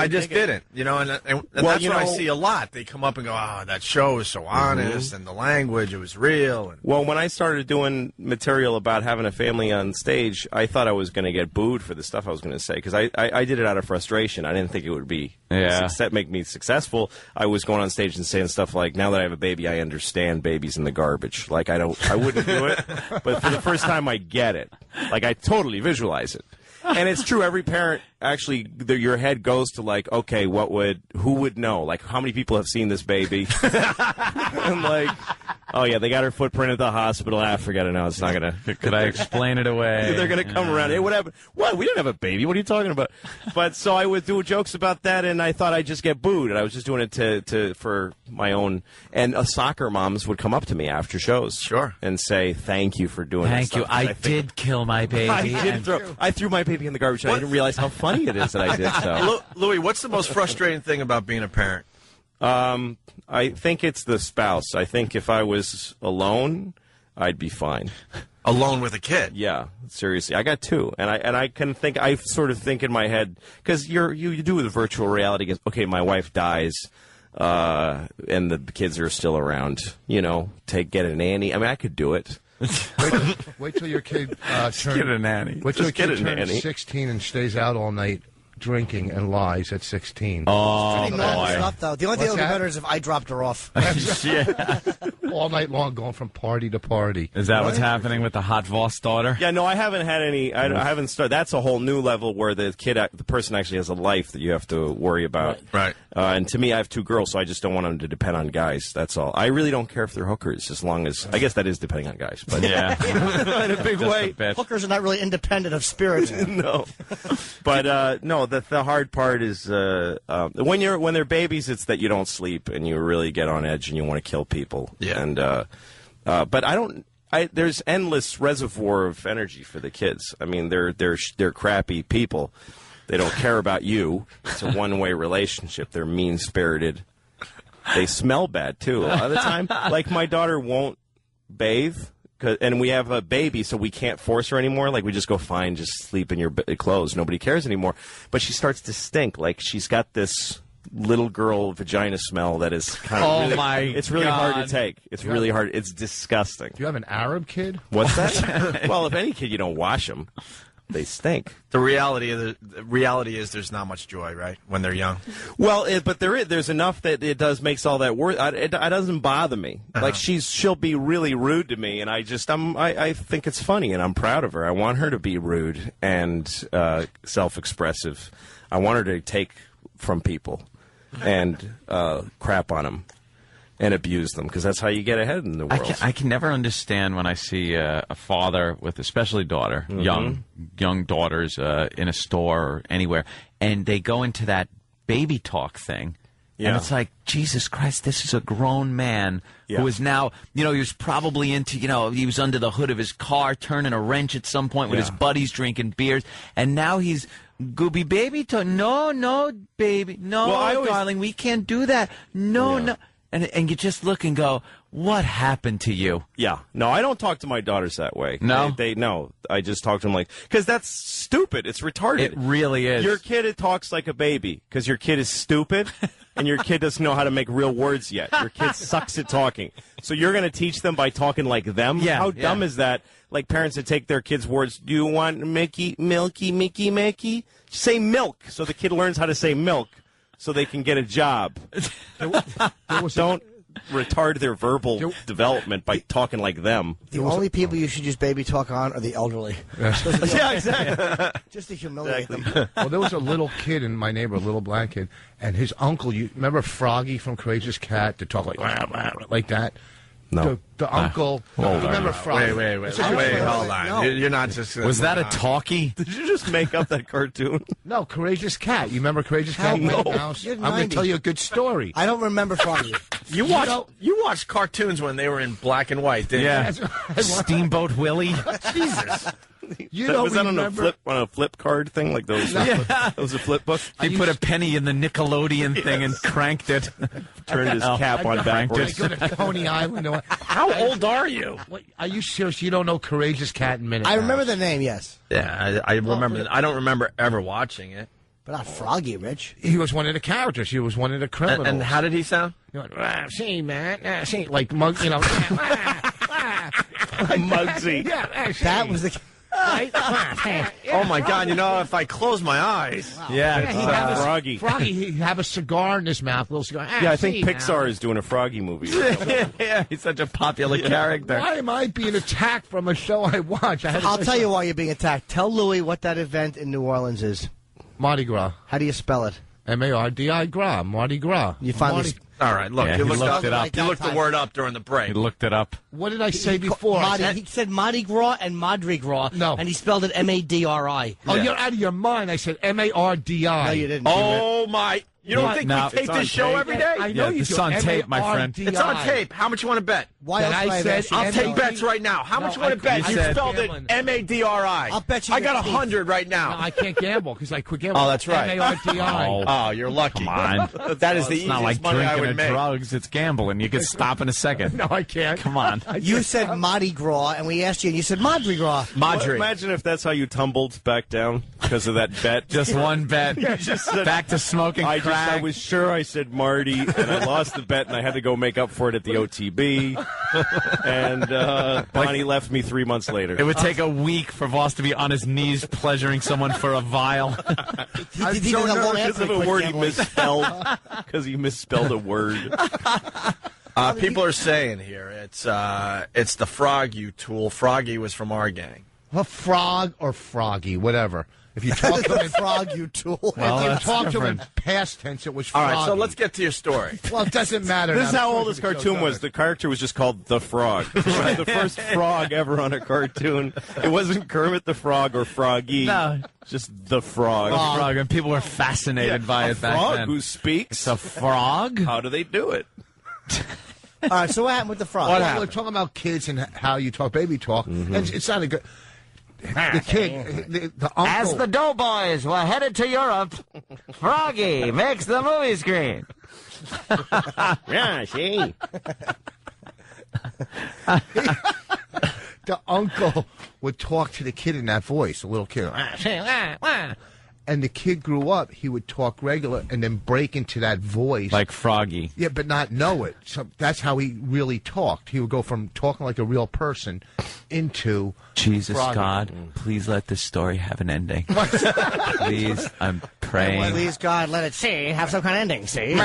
just didn't. You know, and that's what I see a lot. They come up and go, "Oh, that show is so honest, and the language, it was real." And well, when I started doing material about having a family on stage, I thought I was going to get booed for the stuff I was going to say because I did it out of frustration. I didn't think it would be make me successful. I was going on stage and saying stuff like, "Now that I have a baby, I understand babies in the garbage." Like I wouldn't do it, but for the first time, I get it. Like I totally visualize it. And it's true. Every parent, actually, your head goes to like, okay, who would know? Like, how many people have seen this baby? And like, oh yeah, they got her footprint at the hospital. Forget it now. It's not gonna. Could I explain it away? They're gonna come around. Hey, what happened? What? We didn't have a baby. What are you talking about? But so I would do jokes about that, and I thought I'd just get booed, and I was just doing it for my own. And soccer moms would come up to me after shows, and say, "Thank you for doing that stuff." I did kill my baby. I threw my baby in the garbage. I didn't realize how funny it is that I did so. Louis, what's the most frustrating thing about being a parent? I think it's the spouse. I think if I was alone, I'd be fine. Alone with a kid? Yeah, seriously. I got two, and I can think. I sort of think in my head because you do with virtual reality. Okay, my wife dies, and the kids are still around. You know, get a nanny. I mean, I could do it. Wait till your kid turns get a nanny. Wait till your kid turns 16 and stays out all night drinking and lies at 16. Oh, Pretty normal stuff, though. The only thing that would be better is if I dropped her off. Yeah. all night long, going from party to party. Is that what's happening with the hot Voss daughter? Yeah, no, I haven't had any. I haven't started. That's a whole new level where the person actually has a life that you have to worry about. Right. And to me, I have 2 girls, so I just don't want them to depend on guys. That's all. I really don't care if they're hookers, as long as I guess that is depending on guys. But yeah, in a big way. Hookers are not really independent of spirits. No, but no. The hard part is when they're babies. It's that you don't sleep and you really get on edge and you want to kill people. Yeah. And but I don't. There's endless reservoir of energy for the kids. I mean, they're crappy people. They don't care about you. It's a one-way relationship. They're mean-spirited. They smell bad, too, a lot of the time. Like, my daughter won't bathe, and we have a baby, so we can't force her anymore. Like, we just go, fine, just sleep in your clothes. Nobody cares anymore. But she starts to stink. Like, she's got this little girl vagina smell that is kind of it's really hard to take. It's really hard. It's disgusting. Do you have an Arab kid? What's that? Well, if any kid, you don't wash them. They stink. The reality is there's not much joy, right, when they're young. Well, but there's enough that it makes all that worth. It doesn't bother me. Like she'll be really rude to me, and I think it's funny, and I'm proud of her. I want her to be rude and self-expressive. I want her to take from people and crap on them and abuse them, because that's how you get ahead in the world. I can never understand when I see a father with especially daughter, young daughters in a store or anywhere, and they go into that baby talk thing. Yeah. And it's like, Jesus Christ, this is a grown man who is now, he was probably into, he was under the hood of his car turning a wrench at some point with his buddies drinking beers, and now he's Gooby baby talk. No, baby. No, darling, we can't do that. No. And you just look and go, what happened to you? Yeah. No, I don't talk to my daughters that way. No? No. I just talk to them because that's stupid. It's retarded. It really is. Your kid talks like a baby because your kid is stupid and your kid doesn't know how to make real words yet. Your kid sucks at talking. So you're going to teach them by talking like them? Yeah. How dumb is that? Like parents that take their kids' words, do you want Mickey, Mickey? Say milk so the kid learns how to say milk. So they can get a job. Don't retard their verbal development by talking like them. The only people you should use baby talk on are the elderly. Yeah, exactly. Just to humiliate them. Well, there was a little kid in my neighborhood, a little black kid, and his uncle, you remember Froggy from Courageous Cat, to talk like that? No. The uncle. Remember Froggy? Wait, hold on. No. You're not just. Was that a talkie? Did you just make up that cartoon? No, Courageous Cat. You remember Courageous Cat? No. I'm going to tell you a good story. I don't remember Froggy. You watched cartoons when they were in black and white, didn't you? Steamboat Willie. Jesus. Was that on a flip card thing like those? That was a flip book. He put a penny in the Nickelodeon thing and cranked it. Turned his cap on backwards. I go to Coney Island. How old are you? Are you serious? You don't know Courageous Cat in Minute? I remember the name, yes. Yeah, I remember. I don't remember ever watching it. But not Froggy, Rich. He was one of the characters. He was one of the criminals. And how did he sound? He went, see, man, see, like Mug, Mugsy. Yeah, that was the. Oh my God! If I close my eyes, Froggy. Froggy, he'd have a cigar in his mouth, little cigar. I think Pixar is doing a Froggy movie. Yeah, he's such a popular character. Why am I being attacked from a show I watch? I'll tell you why you're being attacked. Tell Louis what that event in New Orleans is. Mardi Gras. How do you spell it? M-A-R-D-I Gras. Mardi Gras. You finally. All right, look, you looked it up. You looked the word up during the break. He looked it up. What did I say before? He said Mardi Gras and Madri Gras. No. And he spelled it M-A-D-R-I. Oh, you're out of your mind. I said M-A-R-D-I. No, you didn't. Oh, my. You don't think we tape this show every day? I know you do. It's on tape, my friend. It's on tape. How much you want to bet? Why else I said I'll take bets right now. How much you want to bet? You spelled it M-A-D-R-I. I'll bet you. I got 100 right now. No, I can't gamble because I quit gambling. Oh, that's right. M-A-R-D-I. Oh, you're lucky. Come on. That is the It's not like easiest money I drinking would or make. drugs. It's gambling. You can stop in a second. No, I can't. Come on. You said Mardi Gras, and we asked you, and you said Madri Gras. Madri. Imagine if that's how you tumbled back down because of that bet. Just one bet. Just said, back to smoking crack. I was sure I said Marty, and I lost the bet, and I had to go make up for it at the OTB. And Bonnie left me 3 months later. It would take a week for Voss to be on his knees pleasuring someone for a vial. I'm so nervous because of a word he misspelled. Because he misspelled a word. People are saying here it's the Frog You tool. Froggy was from our gang. A frog or froggy, whatever. If you talk to him, Frog You tool. Well, if you talk to him in past tense, it was All froggy. right, so let's get to your story. Well, it doesn't matter. This is now. how old this cartoon was. The character was just called the Frog. The first frog ever on a cartoon. It wasn't Kermit the Frog or Froggy. No. Just the Frog. The Frog, and people were fascinated by it back frog then. who speaks. It's a frog? How do they do it? All right, so what happened with the frog? We're talking about kids and how you talk, baby talk. And it's not a good... The kid, the uncle... As the Doughboys were headed to Europe, Froggy makes the movie screen. Yeah, see? The uncle would talk to the kid in that voice, a little kid. And the kid grew up, he would talk regular and then break into that voice. Like Froggy. Yeah, but not know it. So that's how he really talked. He would go from talking like a real person into Jesus, Froggy. God, please let this story have an ending. Please, I'm praying. Please, God, let it have some kind of ending, see?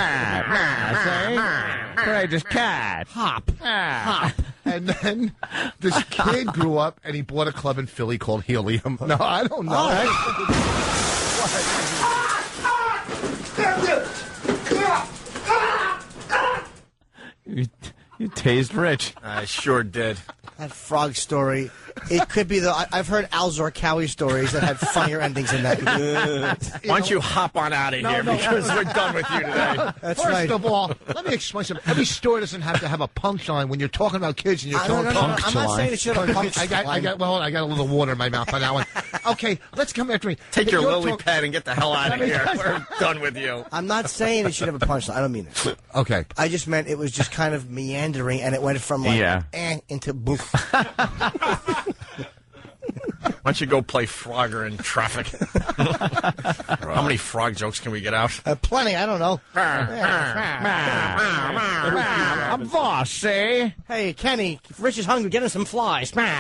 Courageous cat. Hop. Hop. And then this kid grew up and he bought a club in Philly called Helium. No, I don't know. All right. You tased Rich. I sure did. That frog story. It could be I've heard Al Zarqawi stories that had funnier endings in that. Why don't you hop on out of here because we're done with you today. That's First right. of all, let me explain something. Every story doesn't have to have a punchline when you're talking about kids and you're telling no, I'm not saying it should have a punchline. I got a little water in my mouth on that one. Okay, let's come after me. Take your You're lily pad and get the hell out of here. We're done with you. I'm not saying it should have a punchline. I don't mean it. Okay. I just meant it was just kind of meandering, and it went from into boof. Why don't you go play Frogger in traffic? How many frog jokes can we get out? Plenty. I don't know. A boss, see? Hey, Kenny, if Rich is hungry, get him some flies. Frog.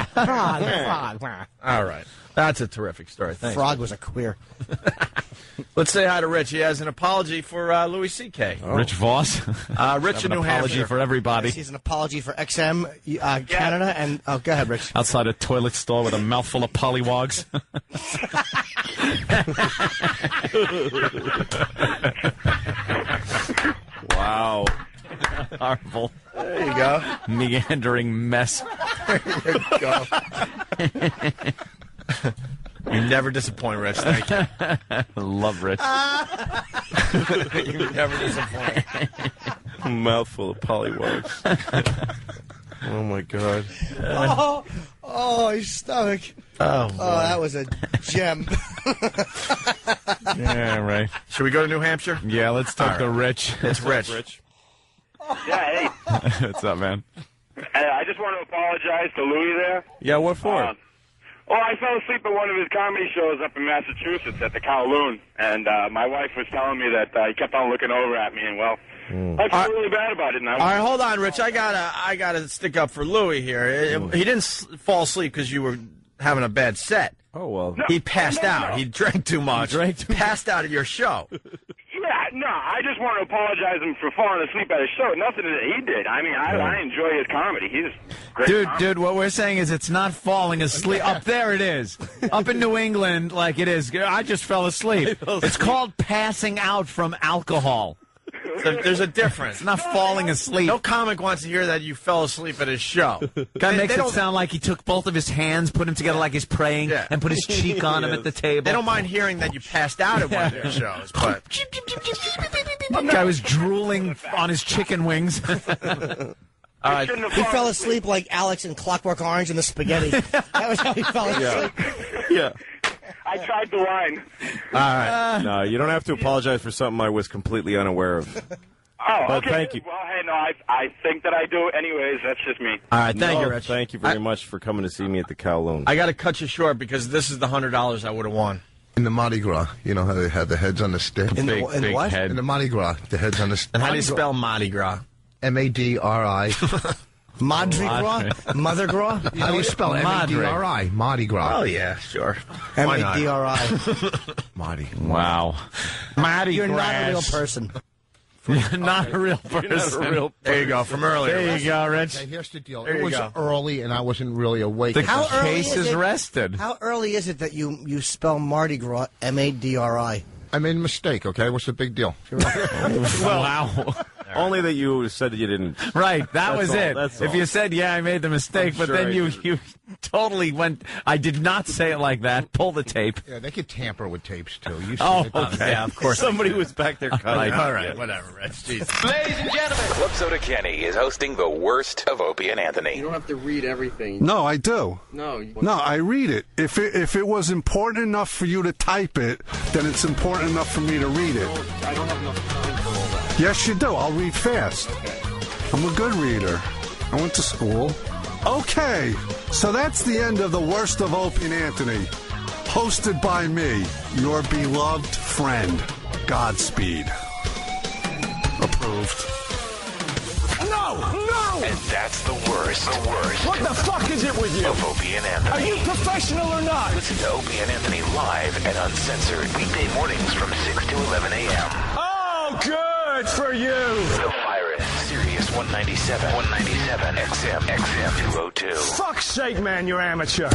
All right. That's a terrific story. Thanks. Frog was a queer. Let's say hi to Rich. He has an apology for Louis C.K. Rich Voss. Rich in New apology Hampshire. for everybody. He's an apology for XM Canada. And go ahead, Rich. Outside a toilet store with a mouthful of pollywogs. Wow. Horrible. There you go. Meandering mess. There you go. You never disappoint, Rich. Thank you. Love Rich. You never disappoint. Mouthful of pollywogs. Oh, my God. Oh, his stomach. Oh, that was a gem. Yeah, right. Should we go to New Hampshire? Yeah, let's talk to Rich. It's Rich. Yeah, hey. What's up, man? I just want to apologize to Louis there. Yeah, what for? I fell asleep at one of his comedy shows up in Massachusetts at the Kowloon, and my wife was telling me that he kept on looking over at me, and I feel really bad about it. And All right, hold on, Rich. I gotta stick up for Louis here. He didn't fall asleep because you were having a bad set. Oh, well. No, He passed out. He drank too much. Passed out at your show. Yeah, no, I just want to apologize him for falling asleep at his show. Nothing that he did. I mean, I enjoy his comedy. He's great. Dude, what we're saying is it's not falling asleep. Up there it is. Up in New England, like it is. I just fell asleep. It's called passing out from alcohol. There's a difference. It's not falling asleep. No comic wants to hear that you fell asleep at his show. Guy makes it sound like he took both of his hands, put them together like he's praying, and put his cheek on him at the table. They don't mind hearing that you passed out at one of their shows, but guy was drooling on his chicken wings. He fell asleep like Alex in Clockwork Orange in the spaghetti. That was how he fell asleep. Yeah. I tried the line. All right. No, you don't have to apologize for something I was completely unaware of. Oh, But okay. thank you. Well, hey, no, I think that I do. Anyways, that's just me. All right, thank you, Rich. Thank you very much for coming to see me at the Kowloon. I got to cut you short because this is the $100 I would have won. In the Mardi Gras, you know how they have the heads on the stick? In what? In the Mardi Gras, the heads on the stick. And how do you spell Mardi Gras? M-A-D-R-I. Mardi Gras? Mother Gras? How do you spell it? M-A-D-R-I. Mardi Gras. Oh, yeah, sure. M-A-D-R-I. Mardi. Wow. You're not a real person. Not a real person. There you go, from earlier. There you go, Rich. Okay, here's the deal. There It you was go. early, and I wasn't really awake. The How early case is is it? rested. How early is it that you spell Mardi Gras M-A-D-R-I? I made a mistake, okay? What's the big deal? Wow. Only that you said that you didn't. Right, that That's was all, it. that's If all. you said, yeah, I made the mistake, I'm but sure then I you totally went, I did not say it like that. Pull the tape. Yeah, they could tamper with tapes, too. You Oh, see it. okay. Yeah, of course. Somebody was back there cutting. All right, whatever, Rich. Jesus. Ladies and gentlemen, Club Soda Kenny is hosting the worst of Opie and Anthony. You don't have to read everything. No, I do. No. No, I read it. If it was important enough for you to type it, then it's important enough for me to read it. I don't have enough time for all that. Yes, you do. I'll read fast. I'm a good reader. I went to school. Okay, so that's the end of the worst of Opie and Anthony. Hosted by me, your beloved friend. Godspeed. Approved. No! And that's the worst. The worst. What the fuck is it with you? Of Opie and Anthony. Are you professional or not? Listen to Opie and Anthony live and uncensored weekday mornings from 6 to 11 a.m. Oh, good for you! The Virus, Sirius 197, 197, XM 202. Fuck's sake, man, you're amateur.